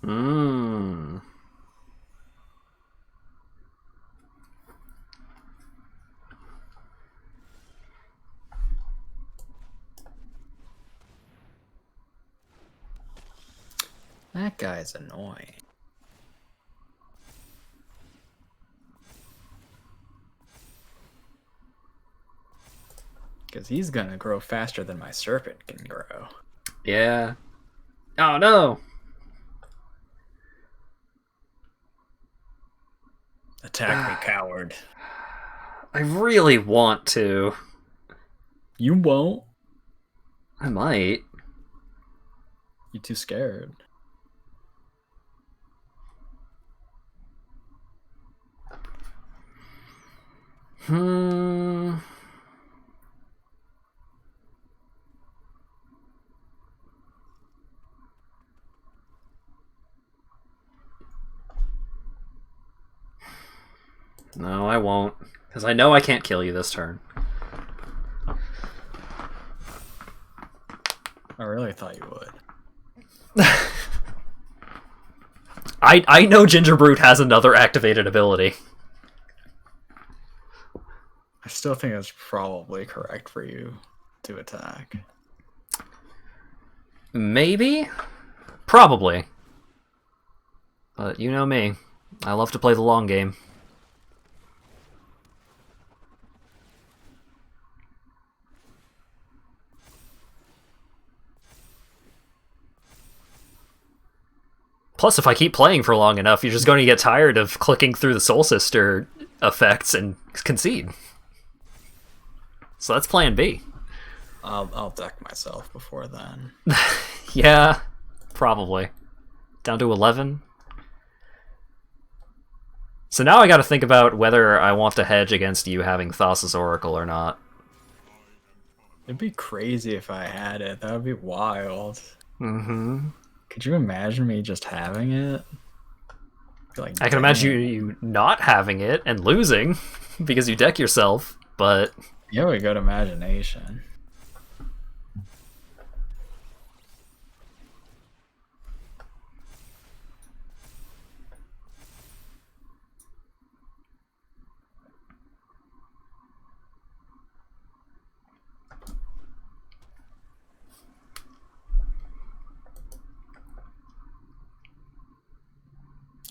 Mmm. That guy's annoying. Because he's gonna grow faster than my serpent can grow. Yeah. Oh no! Attack me, coward. I really want to. You won't. I might. You're too scared. No, I won't. Because I know I can't kill you this turn. I really thought you would. I know Ginger Brute has another activated ability. I still think it's probably correct for you to attack. Maybe? Probably. But you know me. I love to play the long game. Plus, if I keep playing for long enough, you're just going to get tired of clicking through the Soul Sister effects and concede. So that's plan B. I'll deck myself before then. Yeah, probably. Down to 11. So now I gotta think about whether I want to hedge against you having Thassa's Oracle or not. It'd be crazy if I had it. That would be wild. Mm-hmm. Could you imagine me just having it? Like, I can imagine you not having it and losing because you deck yourself, but... You have a good imagination.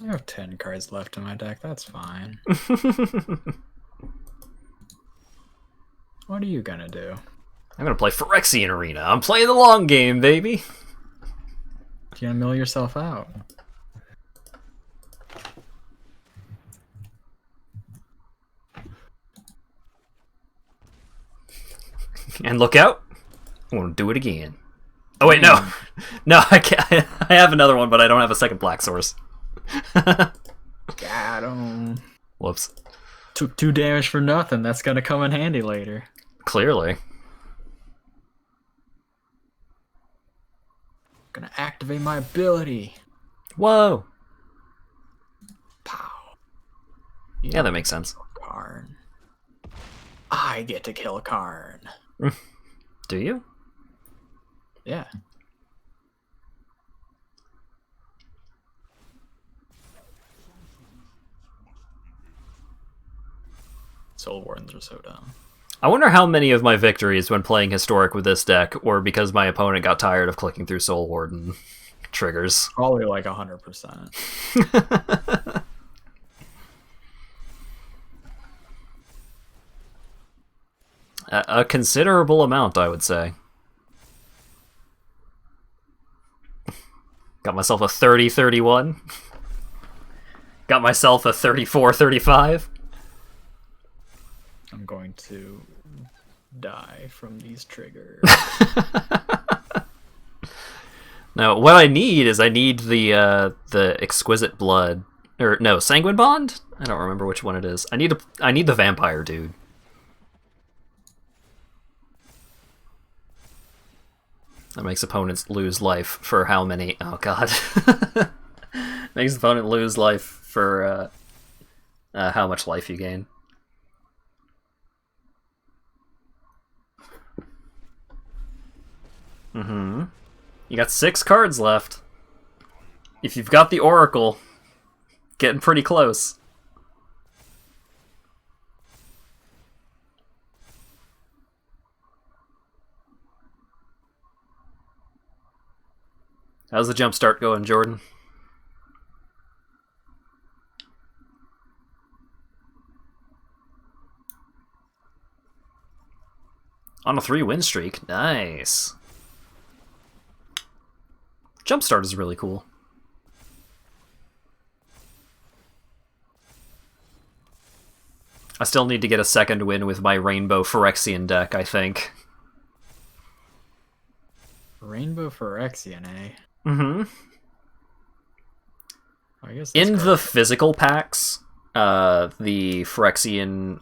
I have 10 cards left in my deck. That's fine. What are you gonna do? I'm gonna play Phyrexian Arena. I'm playing the long game, baby. You're gonna mill yourself out. And look out. I'm gonna do it again. Oh wait, no. No, I can't. I have another one, but I don't have a second black source. Got him. Whoops. Took 2 damage for nothing. That's gonna come in handy later. Clearly. Gonna activate my ability. Whoa. Pow. Yeah, that makes sense. Karn. I get to kill Karn. Do you? Yeah. Soul Wardens are so dumb. I wonder how many of my victories when playing Historic with this deck were because my opponent got tired of clicking through Soul Warden triggers. Probably like 100%. A considerable amount, I would say. Got myself a 30-31. Got myself a 34-35. I'm going to die from these triggers. Now, what I need is the exquisite blood, or no, sanguine bond. I don't remember which one it is. I need the vampire dude. That makes opponents lose life for how many? Oh god, makes opponent lose life for how much life you gain. Mm-hmm. You got 6 cards left. If you've got the Oracle, getting pretty close. How's the Jumpstart going, Jordan? On a 3-win streak. Nice. Jumpstart is really cool. I still need to get a second win with my Rainbow Phyrexian deck, I think. Rainbow Phyrexian, eh? Mm-hmm. I guess In the physical packs, the Phyrexian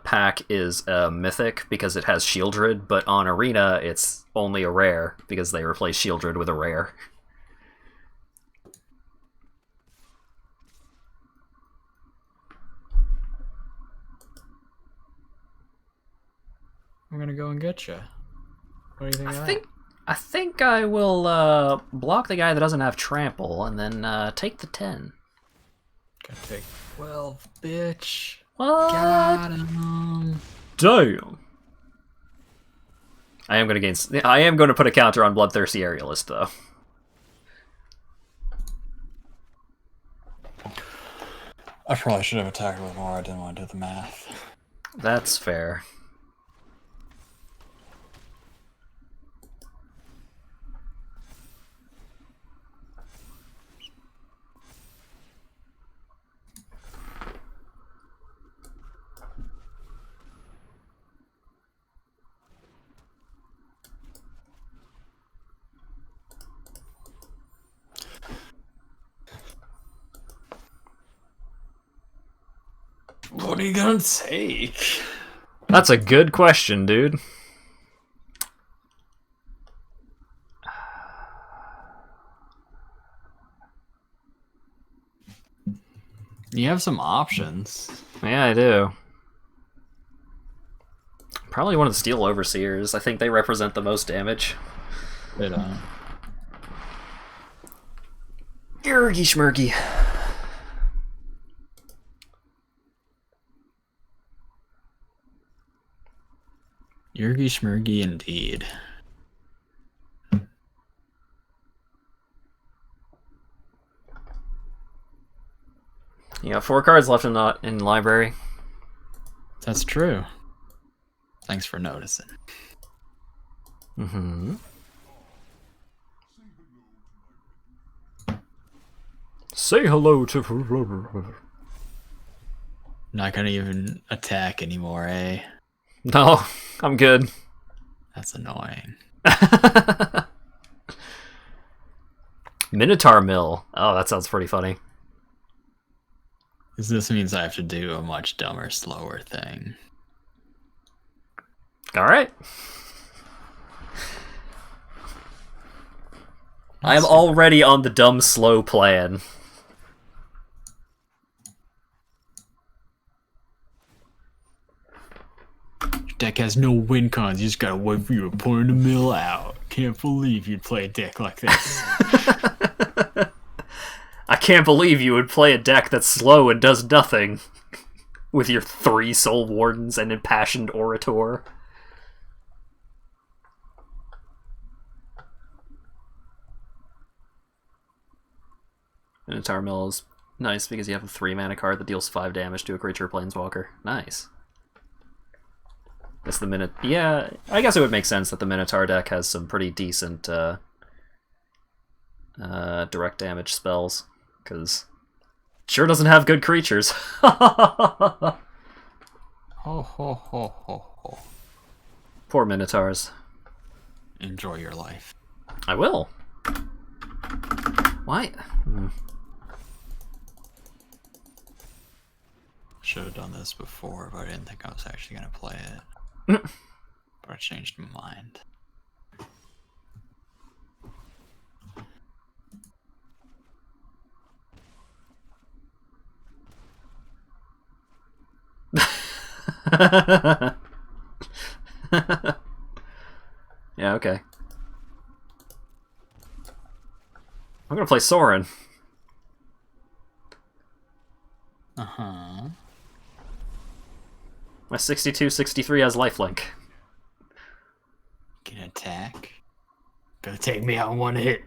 pack is a mythic because it has Shieldred, but on Arena it's only a rare because they replace Shieldred with a rare. I'm gonna go and get you. What do you think of that? I think I will block the guy that doesn't have trample and then take the 10. Gonna take 12, bitch. What? Got him. Damn. I am going to put a counter on Bloodthirsty Aerialist though. I probably should have attacked with more. I didn't want to do the math. That's fair. What are you gonna take? That's a good question, dude. You have some options. Yeah, I do. Probably one of the Steel Overseers. I think they represent the most damage. They don't. Gurgy schmurgy. Yurgy Schmurgy indeed. You got 4 cards left in library. That's true. Thanks for noticing. Mm-hmm. Say hello to... Not gonna even attack anymore, eh? No, I'm good. That's annoying. Minotaur Mill. Oh, that sounds pretty funny. This means I have to do a much dumber, slower thing. Alright. I am already on the dumb slow plan. Deck has no win cons. You just gotta wait for your opponent to mill out. Can't believe you'd play a deck like this. I can't believe you would play a deck that's slow and does nothing. With your 3 Soul Wardens and Impassioned Orator. Minotaur Mill is nice because you have a 3 mana card that deals 5 damage to a creature planeswalker. Nice. Guess the yeah, I guess it would make sense that the Minotaur deck has some pretty decent direct damage spells, because it sure doesn't have good creatures. Ho ho ho ho ho. Poor Minotaurs. Enjoy your life. I will. Why? Should have done this before, but I didn't think I was actually gonna play it. But I changed my mind. Yeah, okay. I'm gonna play Sorin. Uh-huh. My 62-63 has lifelink. Can attack. Gonna take me out in one hit.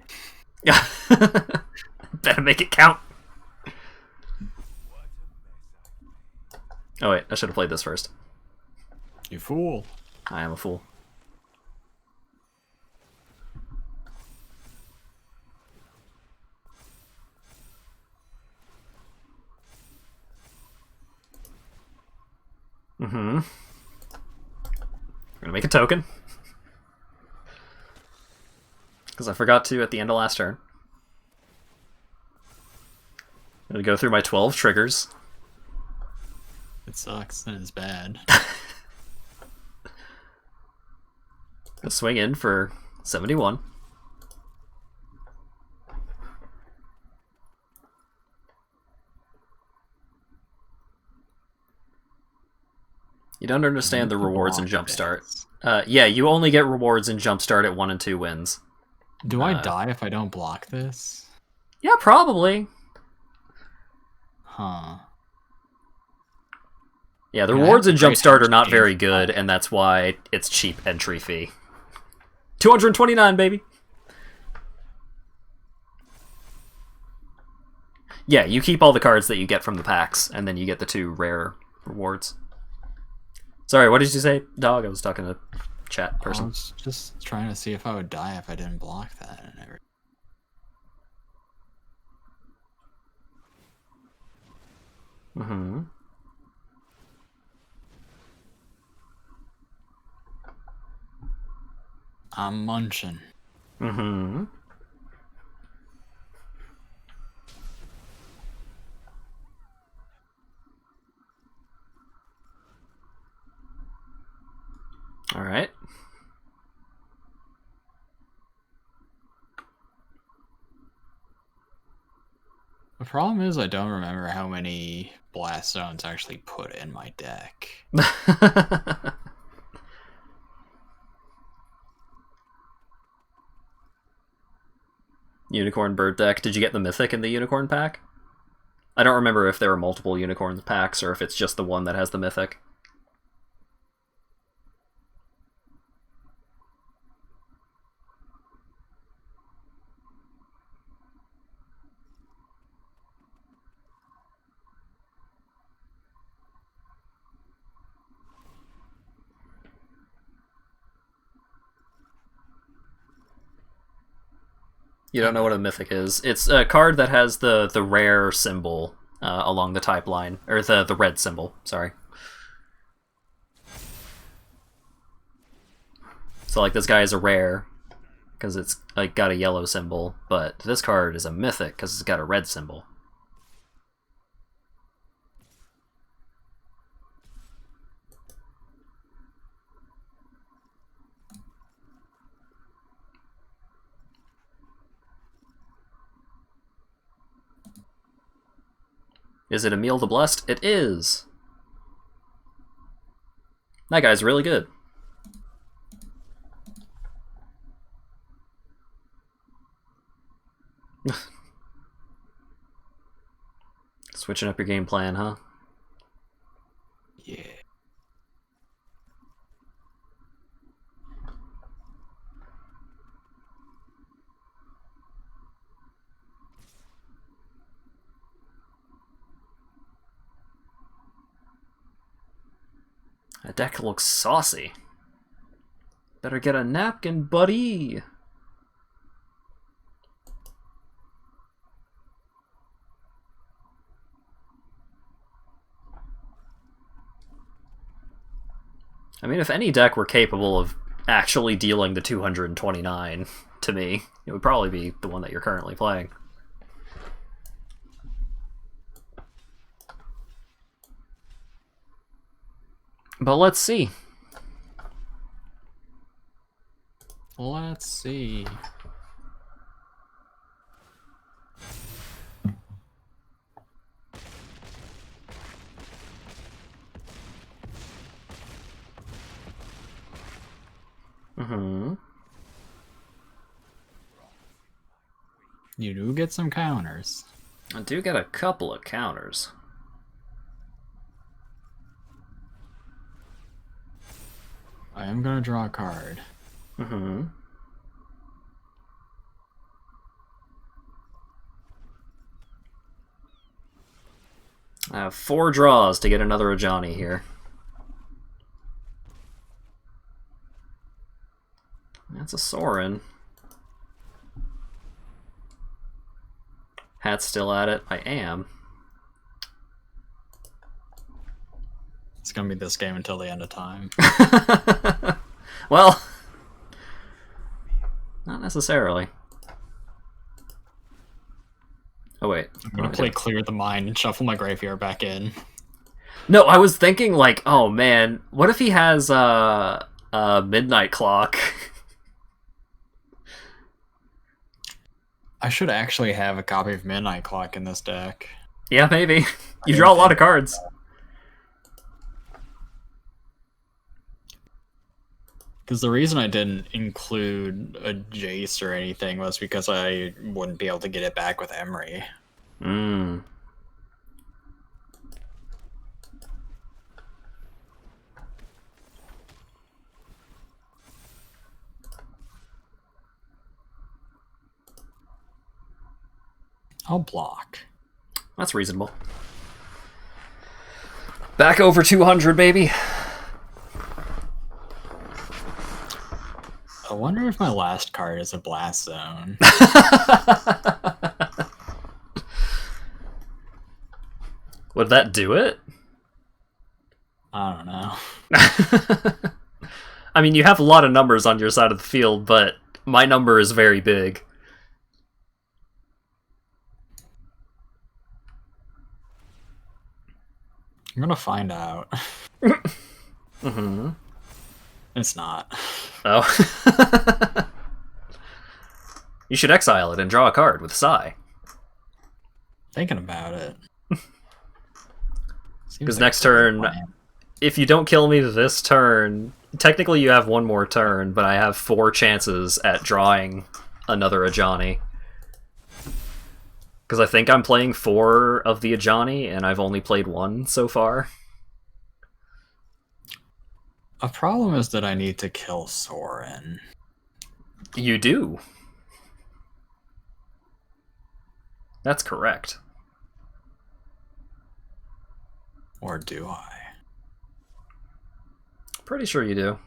Yeah. Better make it count. Oh wait, I should have played this first. You fool. I am a fool. I'm gonna make a token. Because I forgot to at the end of last turn. I'm gonna go through my 12 triggers. It sucks and it's bad. Gonna swing in for 71. You don't understand the rewards in Jumpstart. Yeah, you only get rewards in Jumpstart at 1 and 2 wins. Do I die if I don't block this? Yeah, probably. Huh. Yeah, the Yeah, I rewards in have a great Jumpstart are house not game. very good, and that's why it's cheap entry fee. 229, baby! Yeah, you keep all the cards that you get from the packs, and then you get the 2 rare rewards. Sorry, what did you say, dog? I was talking to chat I person. was just trying to see if I would die if I didn't block that and everything. I'm munching. Alright. The problem is I don't remember how many blast zones I actually put in my deck. Unicorn bird deck. Did you get the mythic in the unicorn pack? I don't remember if there were multiple unicorn packs or if it's just the one that has the mythic. You don't know what a mythic is. It's a card that has the rare symbol along the type line. Or the red symbol, sorry. So like this guy is a rare because it's like got a yellow symbol, but this card is a mythic because it's got a red symbol. Is it Emil the Blessed? It is! That guy's really good. Switching up your game plan, huh? That deck looks saucy. Better get a napkin, buddy! I mean, if any deck were capable of actually dealing the 229 to me, it would probably be the one that you're currently playing. But let's see. Let's see. Mm-hmm. You do get some counters. I do get a couple of counters. I am gonna draw a card. Mm-hmm. I have 4 draws to get another Ajani here. That's a Sorin. Hat's still at it. I am. It's gonna be this game until the end of time. Well, not necessarily. Oh wait. I'm gonna play Clear the Mind and shuffle my graveyard back in. No, I was thinking like, oh man, what if he has a Midnight Clock? I should actually have a copy of Midnight Clock in this deck. Yeah, maybe. You draw a lot of cards. Because the reason I didn't include a Jace or anything was because I wouldn't be able to get it back with Emery. Hmm. I'll block. That's reasonable. Back over 200, baby. I wonder if my last card is a Blast Zone. Would that do it? I don't know. I mean, you have a lot of numbers on your side of the field, but my number is very big. I'm gonna find out. Mm-hmm. It's not. Oh. You should exile it and draw a card with Sai. Thinking about it. Because next turn, if you don't kill me this turn, technically you have one more turn, but I have 4 chances at drawing another Ajani. Because I think I'm playing 4 of the Ajani, and I've only played 1 so far. A problem is that I need to kill Sorin. You do. That's correct. Or do I? Pretty sure you do.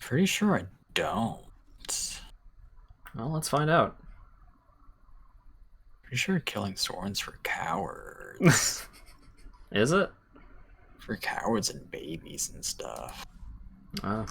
Pretty sure I don't. Well, let's find out. Pretty sure killing Sorin's for cowards. Is it? For cowards and babies and stuff. Oh.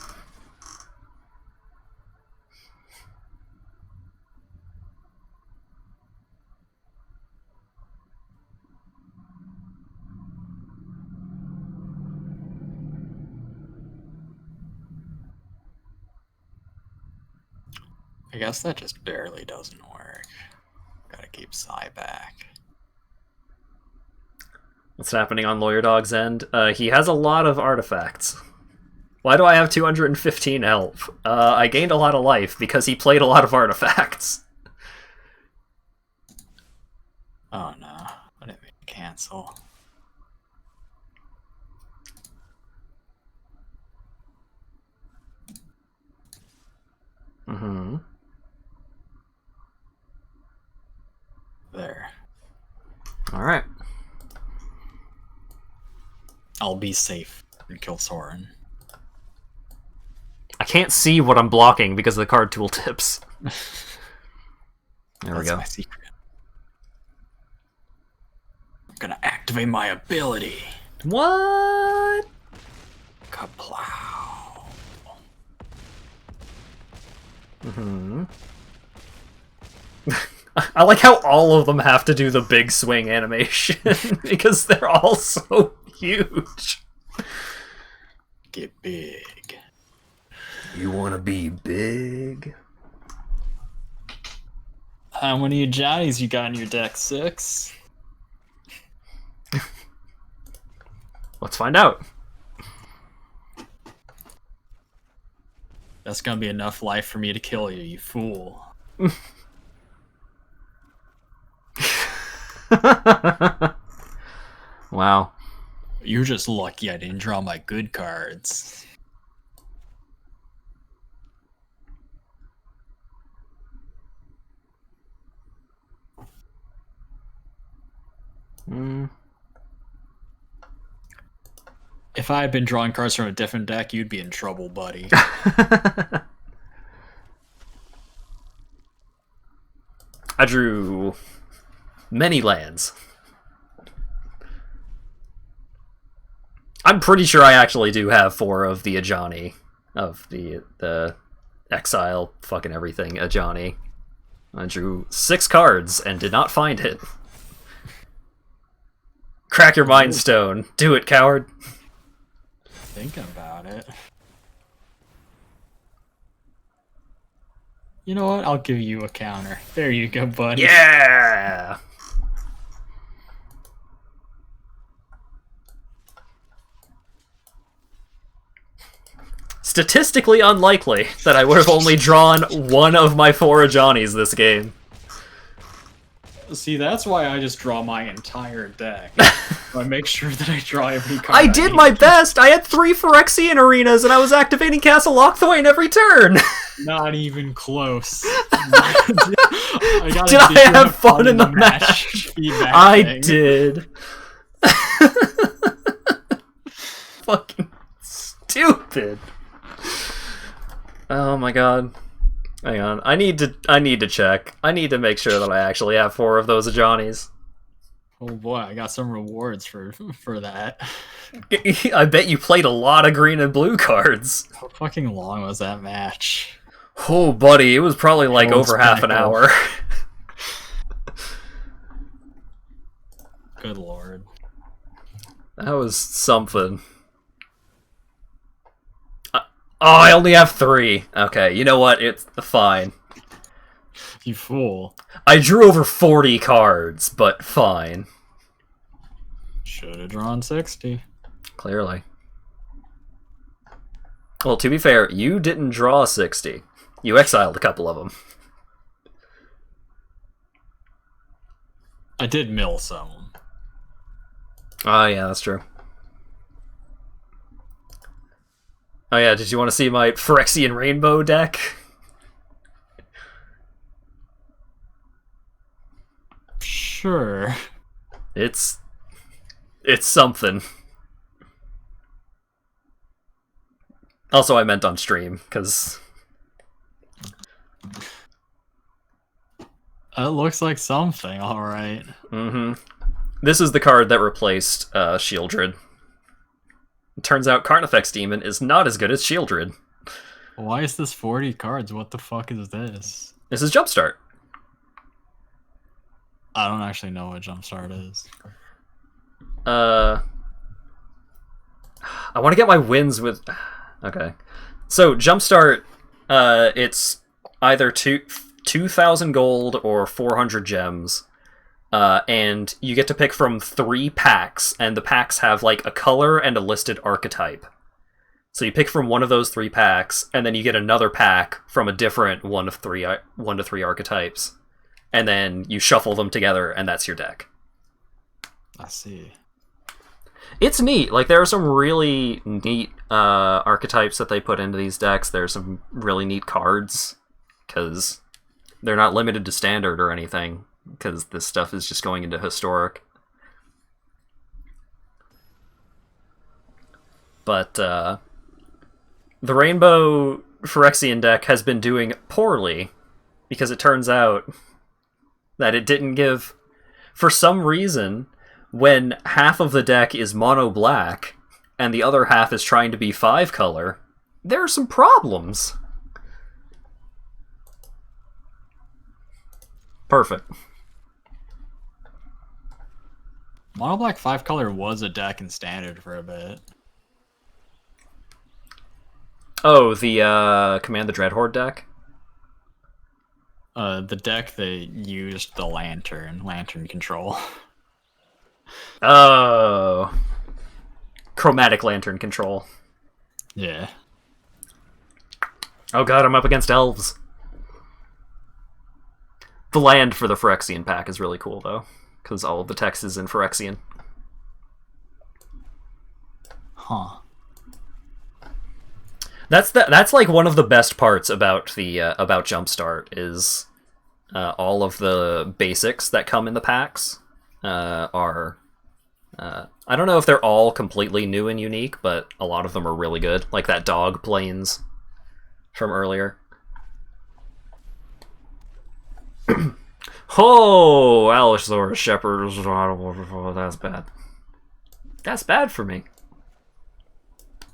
I guess that just barely doesn't work. Gotta keep Sai back. What's happening on Lawyer Dog's end? He has a lot of artifacts. Why do I have 215 health? I gained a lot of life because he played a lot of artifacts. Oh no, I didn't mean to cancel. Mm-hmm. There. Alright. I'll be safe and kill Soren. I can't see what I'm blocking because of the card tooltips. There we That's go. my secret. I'm gonna activate my ability. What? Kaplow. I like how all of them have to do the big swing animation because they're all so huge. Get big. You want to be big? How many Johnnies you got in your deck? 6? Let's find out. That's gonna be enough life for me to kill you, you fool. Wow. You're just lucky I didn't draw my good cards. If I had been drawing cards from a different deck, you'd be in trouble, buddy. I drew many lands. I'm pretty sure I actually do have 4 of the Ajani, of the exile fucking everything Ajani. I drew 6 cards and did not find it. Crack your mind stone. Do it, coward. Thinking about it. You know what? I'll give you a counter. There you go, buddy. Yeah! Statistically unlikely that I would have only drawn 1 of my 4 Ajani's this game. See, that's why I just draw my entire deck. I make sure that I draw every card. I did my best! I had 3 Phyrexian arenas and I was activating Castle Lockthwain every turn! Not even close. I gotta Did give I you have a fun in the match? feedback I thing. did. Fucking stupid. Oh my god. Hang on. I need to check. I need to make sure that I actually have 4 of those Ajani's. Oh boy, I got some rewards for that. I bet you played a lot of green and blue cards. How fucking long was that match? Oh, buddy, it was probably like Oh, over half an Pinnacle. hour. Good lord. That was something. Oh, I only have 3. Okay, you know what? It's fine. You fool. I drew over 40 cards, but fine. Should have drawn 60. Clearly. Well, to be fair, you didn't draw 60. You exiled a couple of them. I did mill some. Oh, yeah, that's true. Oh, yeah, did you want to see my Phyrexian Rainbow deck? Sure. It's something. Also, I meant on stream, because... That looks like something, alright. Mm-hmm. This is the card that replaced Shieldred. It turns out Carnifex Demon is not as good as Shieldred. Why is this 40 cards? What the fuck is this? This is Jumpstart. I don't actually know what Jumpstart is. I want to get my wins with... Okay. So, Jumpstart, it's either 2,000 gold or 400 gems. And you get to pick from 3 packs, and the packs have, like, a color and a listed archetype. So you pick from one of those 3 packs, and then you get another pack from a different one to 3 archetypes. And then you shuffle them together, and that's your deck. I see. It's neat. Like, there are some really neat archetypes that they put into these decks. There's some really neat cards, because they're not limited to standard or anything, because this stuff is just going into historic. but the Rainbow Phyrexian deck has been doing poorly because it turns out that it didn't give... For some reason, when half of the deck is mono black and the other half is trying to be 5-color, there are some problems. Perfect. Mono black 5-color was a deck in standard for a bit. Oh, the Command the Dreadhorde deck? The deck that used the lantern control. Oh. Chromatic Lantern control. Yeah. Oh god, I'm up against elves. The land for the Phyrexian pack is really cool, though, because all of the text is in Phyrexian. Huh. That's like one of the best parts about the about Jumpstart is all of the basics that come in the packs are I don't know if they're all completely new and unique, but a lot of them are really good. Like that dog plains from earlier. Oh, Allosaurus Shepherd. That's bad. That's bad for me.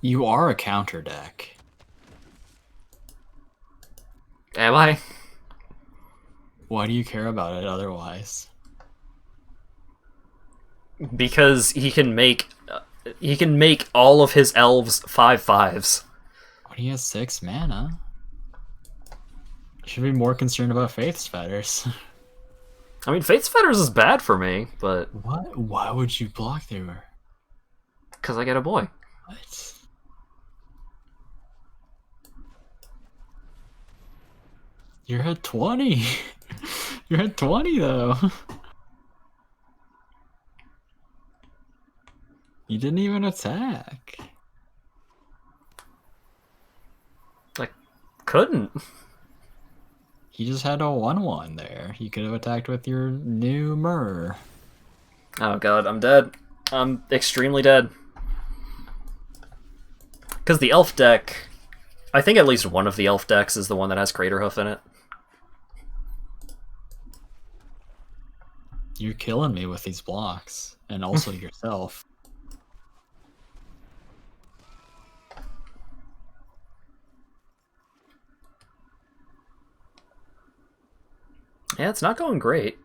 You are a counter deck. Am I? Why do you care about it otherwise? Because he can make all of his elves 5/5s. But he has 6 mana. You should be more concerned about Faith's Fetters. I mean, Fate's Fetters is bad for me, but What? Why would you block there? because I get a boy. What? You're at 20. You're at 20 though. You didn't even attack. Couldn't. He just had a 1/1 there. You could have attacked with your new Myrrh. Oh god, I'm dead. I'm extremely dead. Because the elf deck, I think at least one of the elf decks is the one that has Craterhoof in it. You're killing me with these blocks. And also yourself. Yeah, it's not going great.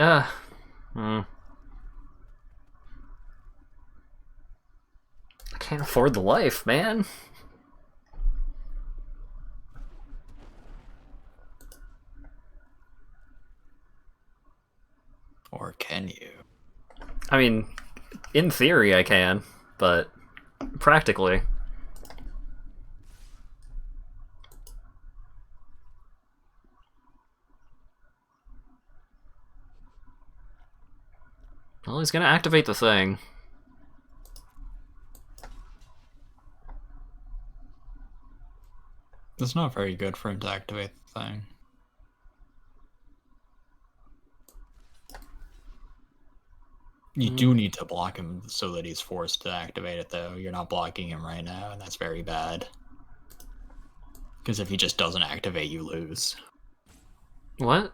Ah. I can't afford the life, man. Or can you? I mean, in theory I can, but practically. Well, he's gonna activate the thing. It's not very good for him to activate the thing. You do need to block him so that he's forced to activate it, though. You're not blocking him right now, and that's very bad. Because if he just doesn't activate, you lose. What?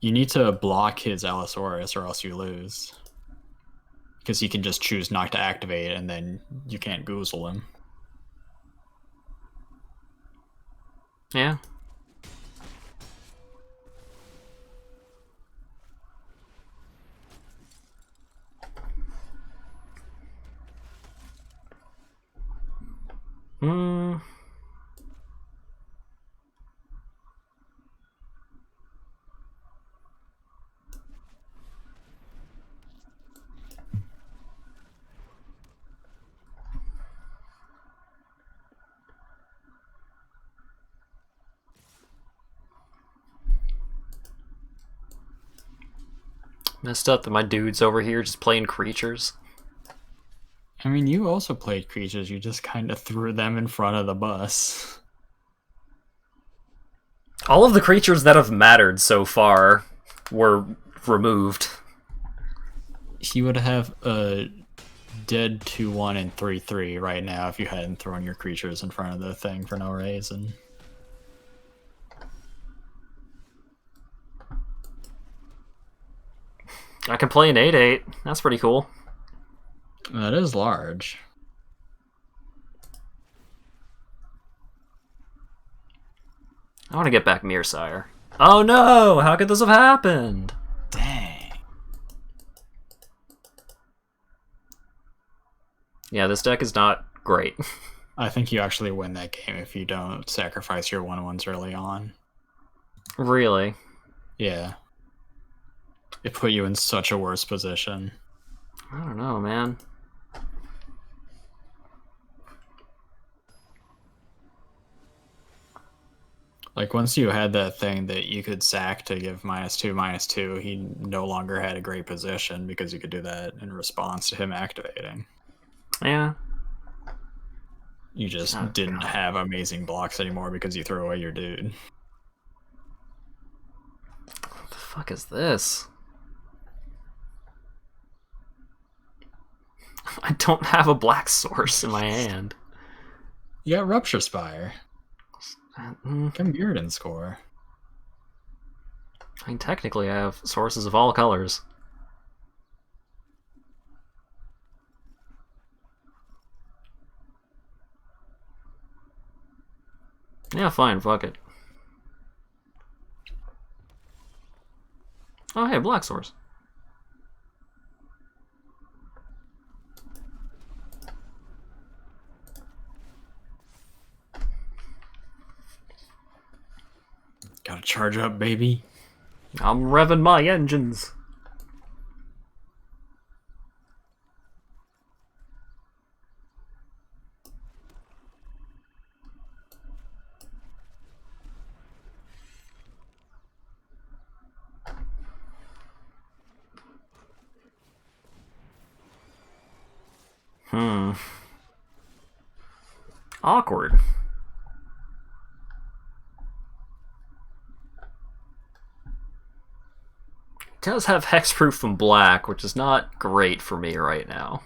You need to block his Allosaurus or else you lose. Because he can just choose not to activate and then you can't goozle him. Yeah. Messed up that my dude's over here just playing creatures. I mean, you also played creatures, you just kind of threw them in front of the bus. All of the creatures that have mattered so far were removed. He would have a dead 2-1 and 3-3 right now if you hadn't thrown your creatures in front of the thing for no reason. I can play an 8/8. That's pretty cool. That is large. I want to get back Mirsire. Oh no! How could this have happened? Dang. Yeah, this deck is not great. I think you actually win that game if you don't sacrifice your 1/1s early on. Really? Yeah. It put you in such a worse position. I don't know, man. Like, once you had that thing that you could sack to give -2/-2, he no longer had a great position because you could do that in response to him activating. Yeah. You just Oh, didn't God. have amazing blocks anymore because you threw away your dude. What the fuck is this? I don't have a black source in my hand. You got Rupture Spire. Mm, Come Bearden score. I mean, technically I have sources of all colors. Yeah, fine, fuck it. Oh, hey, black source. Gotta charge up, baby. I'm revving my engines. Awkward. It does have hexproof from black, which is not great for me right now.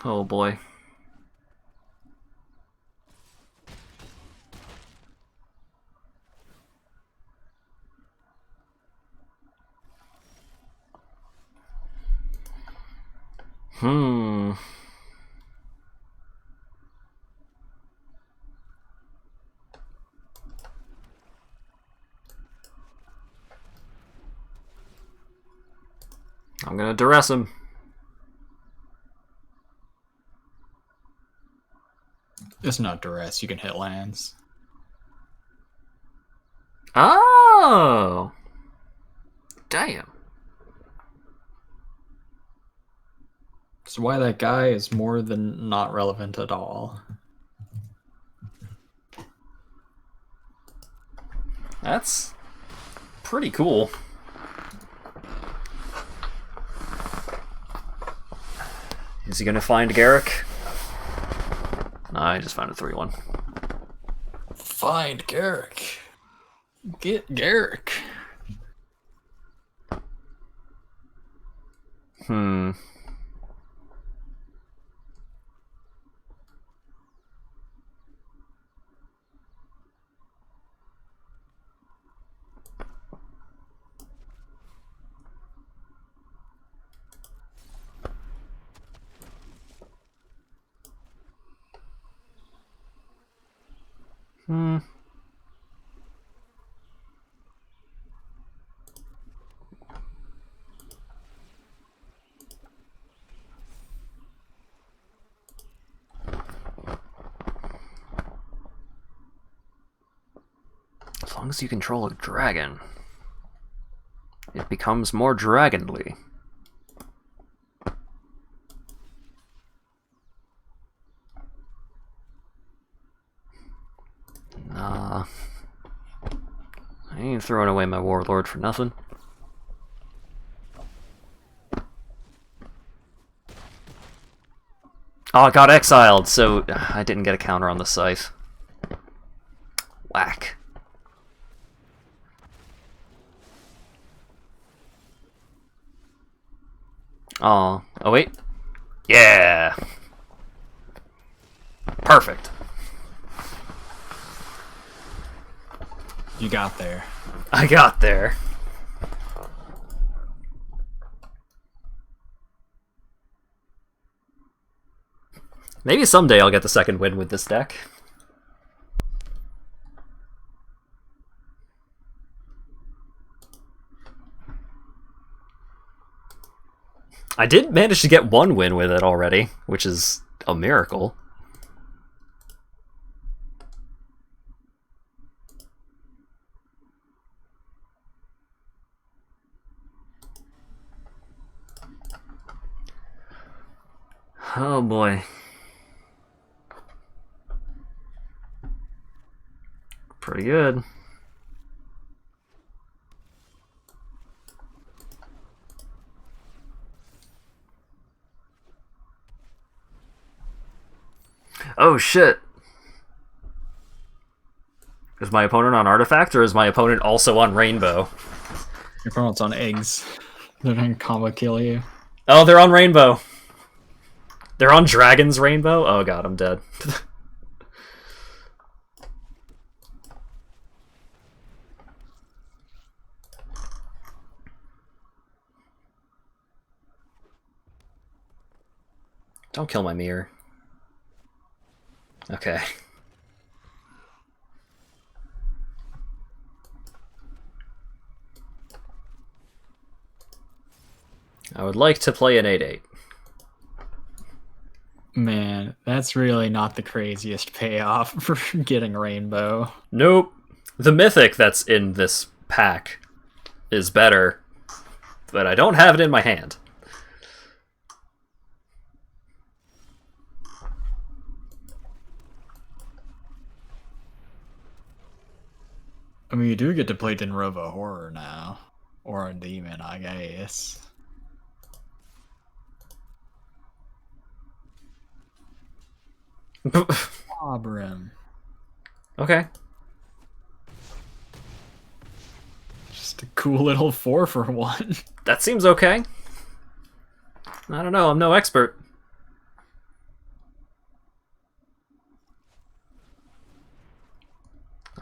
Oh boy. Hmm. I'm gonna duress him. It's not duress, you can hit lands. Oh! Damn. That's why that guy is more than not relevant at all. That's pretty cool. Is he gonna find Garrick? No, I just found a 3-1. Find Garrick. Get Garrick. Hmm. Hmm. As long as you control a dragon, it becomes more dragonly. I ain't throwing away my warlord for nothing. Oh, I got exiled, so I didn't get a counter on the scythe. Whack. Oh wait. Yeah. Perfect. You got there. I got there. Maybe someday I'll get the second win with this deck. I did manage to get one win with it already, which is a miracle. Oh boy. Pretty good. Oh shit. Is my opponent on Artifact, or is my opponent also on Rainbow? Your opponent's on eggs. They're gonna combo kill you. Oh, they're on Rainbow. They're on Dragon's Rainbow? Oh god, I'm dead. Don't kill my mirror. Okay. I would like to play an 8/8. Man, that's really not the craziest payoff for getting Rainbow. Nope. The Mythic that's in this pack is better, but I don't have it in my hand. I mean, you do get to play Dinrova Horror now. Or a Demon, I guess. Abram. Okay. Just a cool little 4-for-1. That seems okay. I don't know, I'm no expert.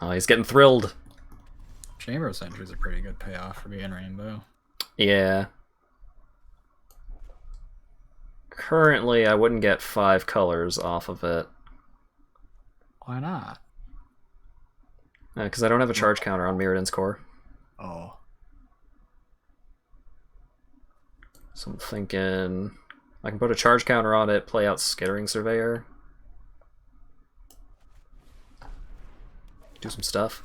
Oh, he's getting thrilled. Chamber of Sentry is a pretty good payoff for being Rainbow. Yeah. Currently, I wouldn't get 5 colors off of it. Why not? Because I don't have a charge counter on Mirrodin's Core. Oh. So I'm thinking I can put a charge counter on it, play out Skittering Surveyor. Do some stuff.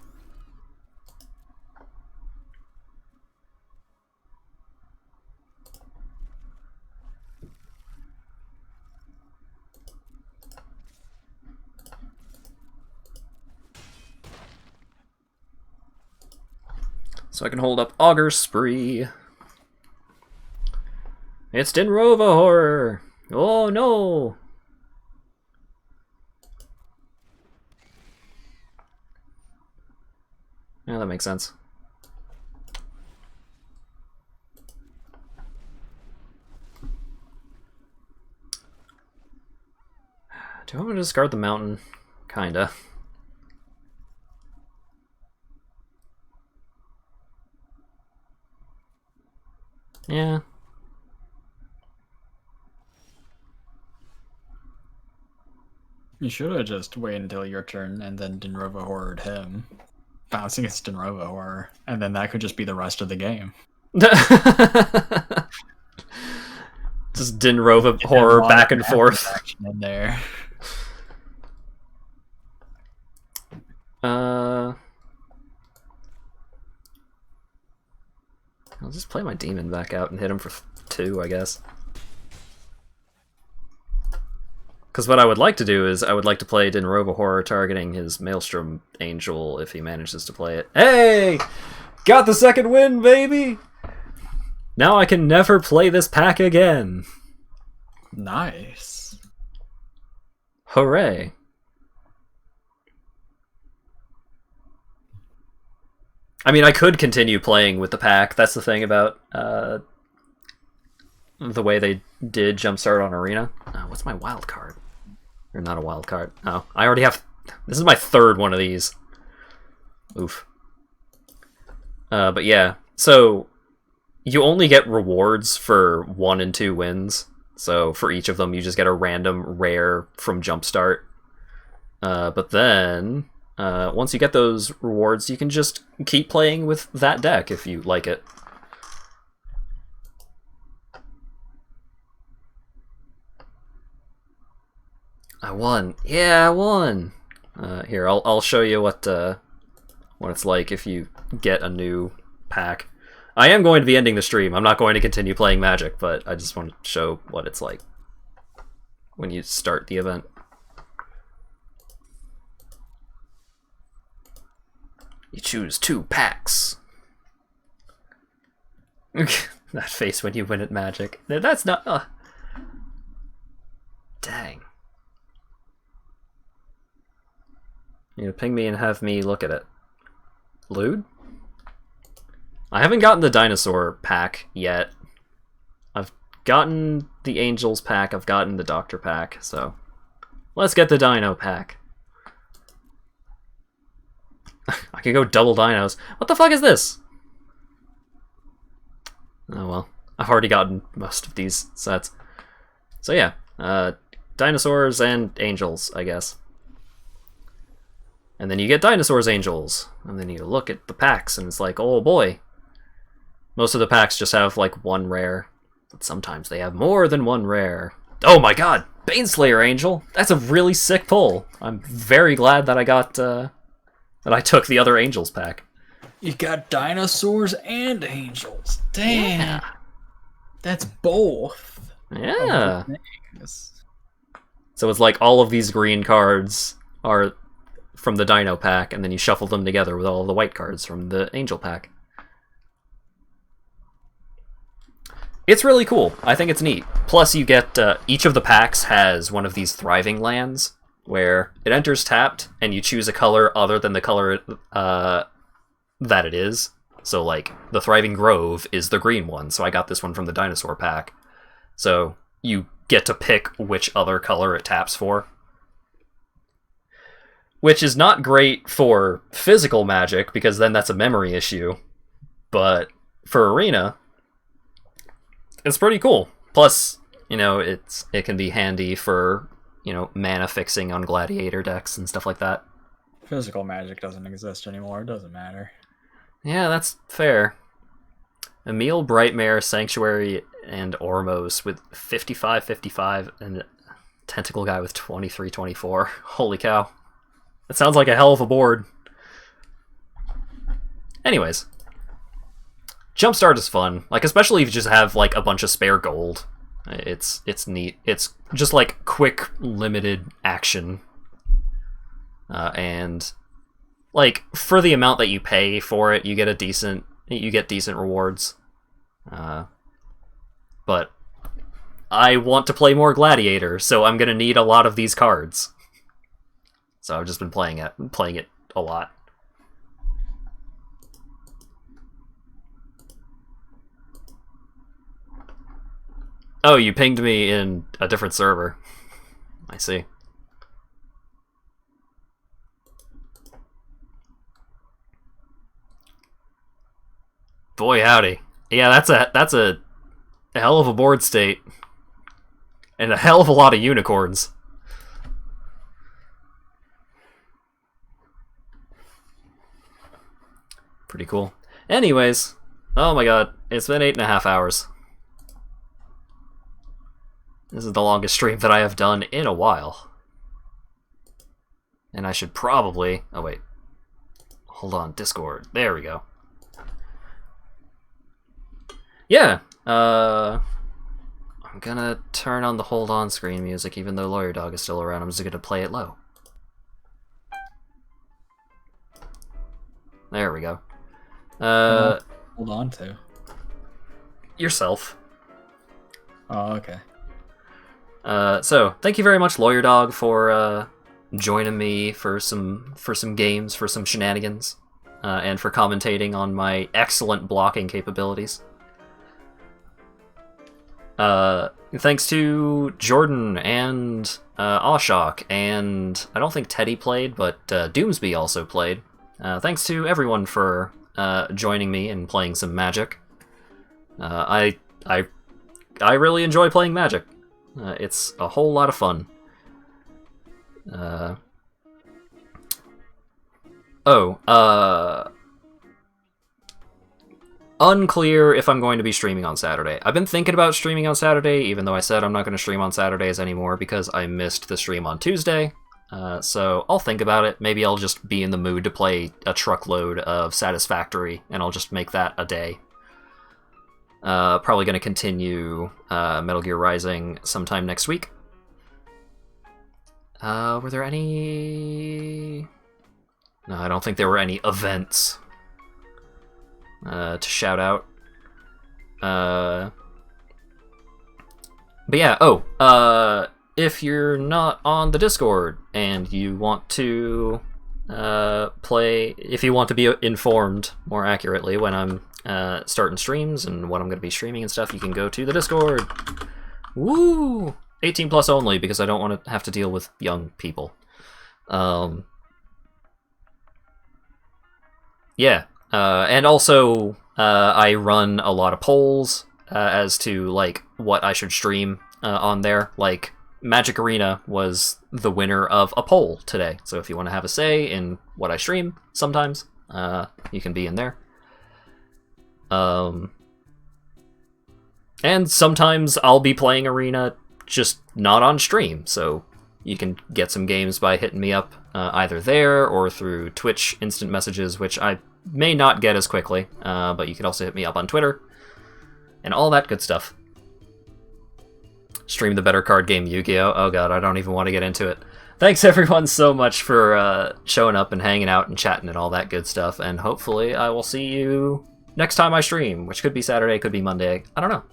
So I can hold up Augur Spree. It's Dinrova Horror! Oh no! Yeah, that makes sense. Do I want to discard the mountain? Kinda. Yeah. You should have just waited until your turn and then Dinrova Horrored him. Bouncing against Dinrova Horror. And then that could just be the rest of the game. Just Dinrova Horror back and forth. Action in there. I'll just play my demon back out and hit him for 2, I guess. Because what I would like to do is I would like to play Dinroba Horror targeting his Maelstrom Angel if he manages to play it. Hey! Got the second win, baby! Now I can never play this pack again. Nice. Hooray. I mean, I could continue playing with the pack. That's the thing about the way they did Jumpstart on Arena. What's my wild card? Or not a wild card. Oh, I already have... This is my third one of these. Oof. But yeah, so you only get rewards for 1 and 2 wins. So for each of them, you just get a random rare from Jumpstart. But then, once you get those rewards, you can just keep playing with that deck if you like it. I won. Yeah, I won. Here, I'll show you what it's like if you get a new pack. I am going to be ending the stream. I'm not going to continue playing Magic, but I just want to show what it's like when you start the event. You choose 2 packs. That face when you win at Magic. That's not... Dang. You know, ping me and have me look at it. Lude? I haven't gotten the dinosaur pack yet. I've gotten the Angels pack, I've gotten the Doctor pack, so... Let's get the Dino pack. I can go double dinos. What the fuck is this? Oh well. I've already gotten most of these sets. So yeah, dinosaurs and angels, I guess. And then you get dinosaurs, angels. And then you look at the packs and it's like, oh boy. Most of the packs just have like 1 rare. But sometimes they have more than 1 rare. Oh my god! Baneslayer Angel! That's a really sick pull. I'm very glad that I got, that I took the other Angels pack. You got dinosaurs and angels. Damn. Yeah. That's both. Yeah. Things. So it's like all of these green cards are from the Dino pack, and then you shuffle them together with all of the white cards from the Angel pack. It's really cool. I think it's neat. Plus, you get each of the packs has one of these thriving lands where it enters tapped, and you choose a color other than the color that it is. So, like, the Thriving Grove is the green one, so I got this one from the Dinosaur pack. So, you get to pick which other color it taps for. Which is not great for physical Magic, because then that's a memory issue. But for Arena, it's pretty cool. Plus, you know, it can be handy for, you know, mana fixing on Gladiator decks and stuff like that. Physical Magic doesn't exist anymore. It doesn't matter. Yeah, that's fair. Emil, Brightmare, Sanctuary, and Ormos with 55-55, and Tentacle Guy with 23-24. Holy cow. That sounds like a hell of a board. Anyways. Jumpstart is fun. Like, especially if you just have, like, a bunch of spare gold. It's neat. It's just, like, quick, limited action. And... like, for the amount that you pay for it, you get decent rewards. But I want to play more Gladiator, so I'm gonna need a lot of these cards. So I've just been playing it a lot. Oh, you pinged me in a different server. I see. Boy howdy. Yeah, that's a hell of a board state. And a hell of a lot of unicorns. Pretty cool. Anyways, oh my god, it's been 8.5 hours. This is the longest stream that I have done in a while. And I should probably... oh wait. Hold on, Discord. There we go. Yeah, I'm I'm gonna turn on the hold on screen music even though Lawyer Dog is still around. I'm just gonna play it low. There we go. Hold on to. Yourself. Oh, okay. So thank you very much, Lawyer Dog, for joining me for some games, for some shenanigans, and for commentating on my excellent blocking capabilities. Thanks to Jordan and Ashok, and I don't think Teddy played, but Doomsby also played. Thanks to everyone for joining me and playing some Magic. I really enjoy playing Magic. It's a whole lot of fun. Unclear if I'm going to be streaming on Saturday. I've been thinking about streaming on Saturday, even though I said I'm not going to stream on Saturdays anymore because I missed the stream on Tuesday. So I'll think about it. Maybe I'll just be in the mood to play a truckload of Satisfactory, and I'll just make that a day. Probably going to continue Metal Gear Rising sometime next week. Were there any... No, I don't think there were any events to shout out. But yeah, if you're not on the Discord and you want to if you want to be informed more accurately when I'm starting streams and what I'm going to be streaming and stuff, you can go to the Discord. Woo! 18 plus only, because I don't want to have to deal with young people. Yeah, and also I run a lot of polls as to like what I should stream on there. Like Magic Arena was the winner of a poll today, so if you want to have a say in what I stream, sometimes you can be in there. And sometimes I'll be playing Arena, just not on stream, so you can get some games by hitting me up either there or through Twitch instant messages, which I may not get as quickly, but you can also hit me up on Twitter, and all that good stuff. Stream the better card game Yu-Gi-Oh! Oh god, I don't even want to get into it. Thanks everyone so much for showing up and hanging out and chatting and all that good stuff, and hopefully I will see you next time I stream, which could be Saturday, could be Monday, I don't know.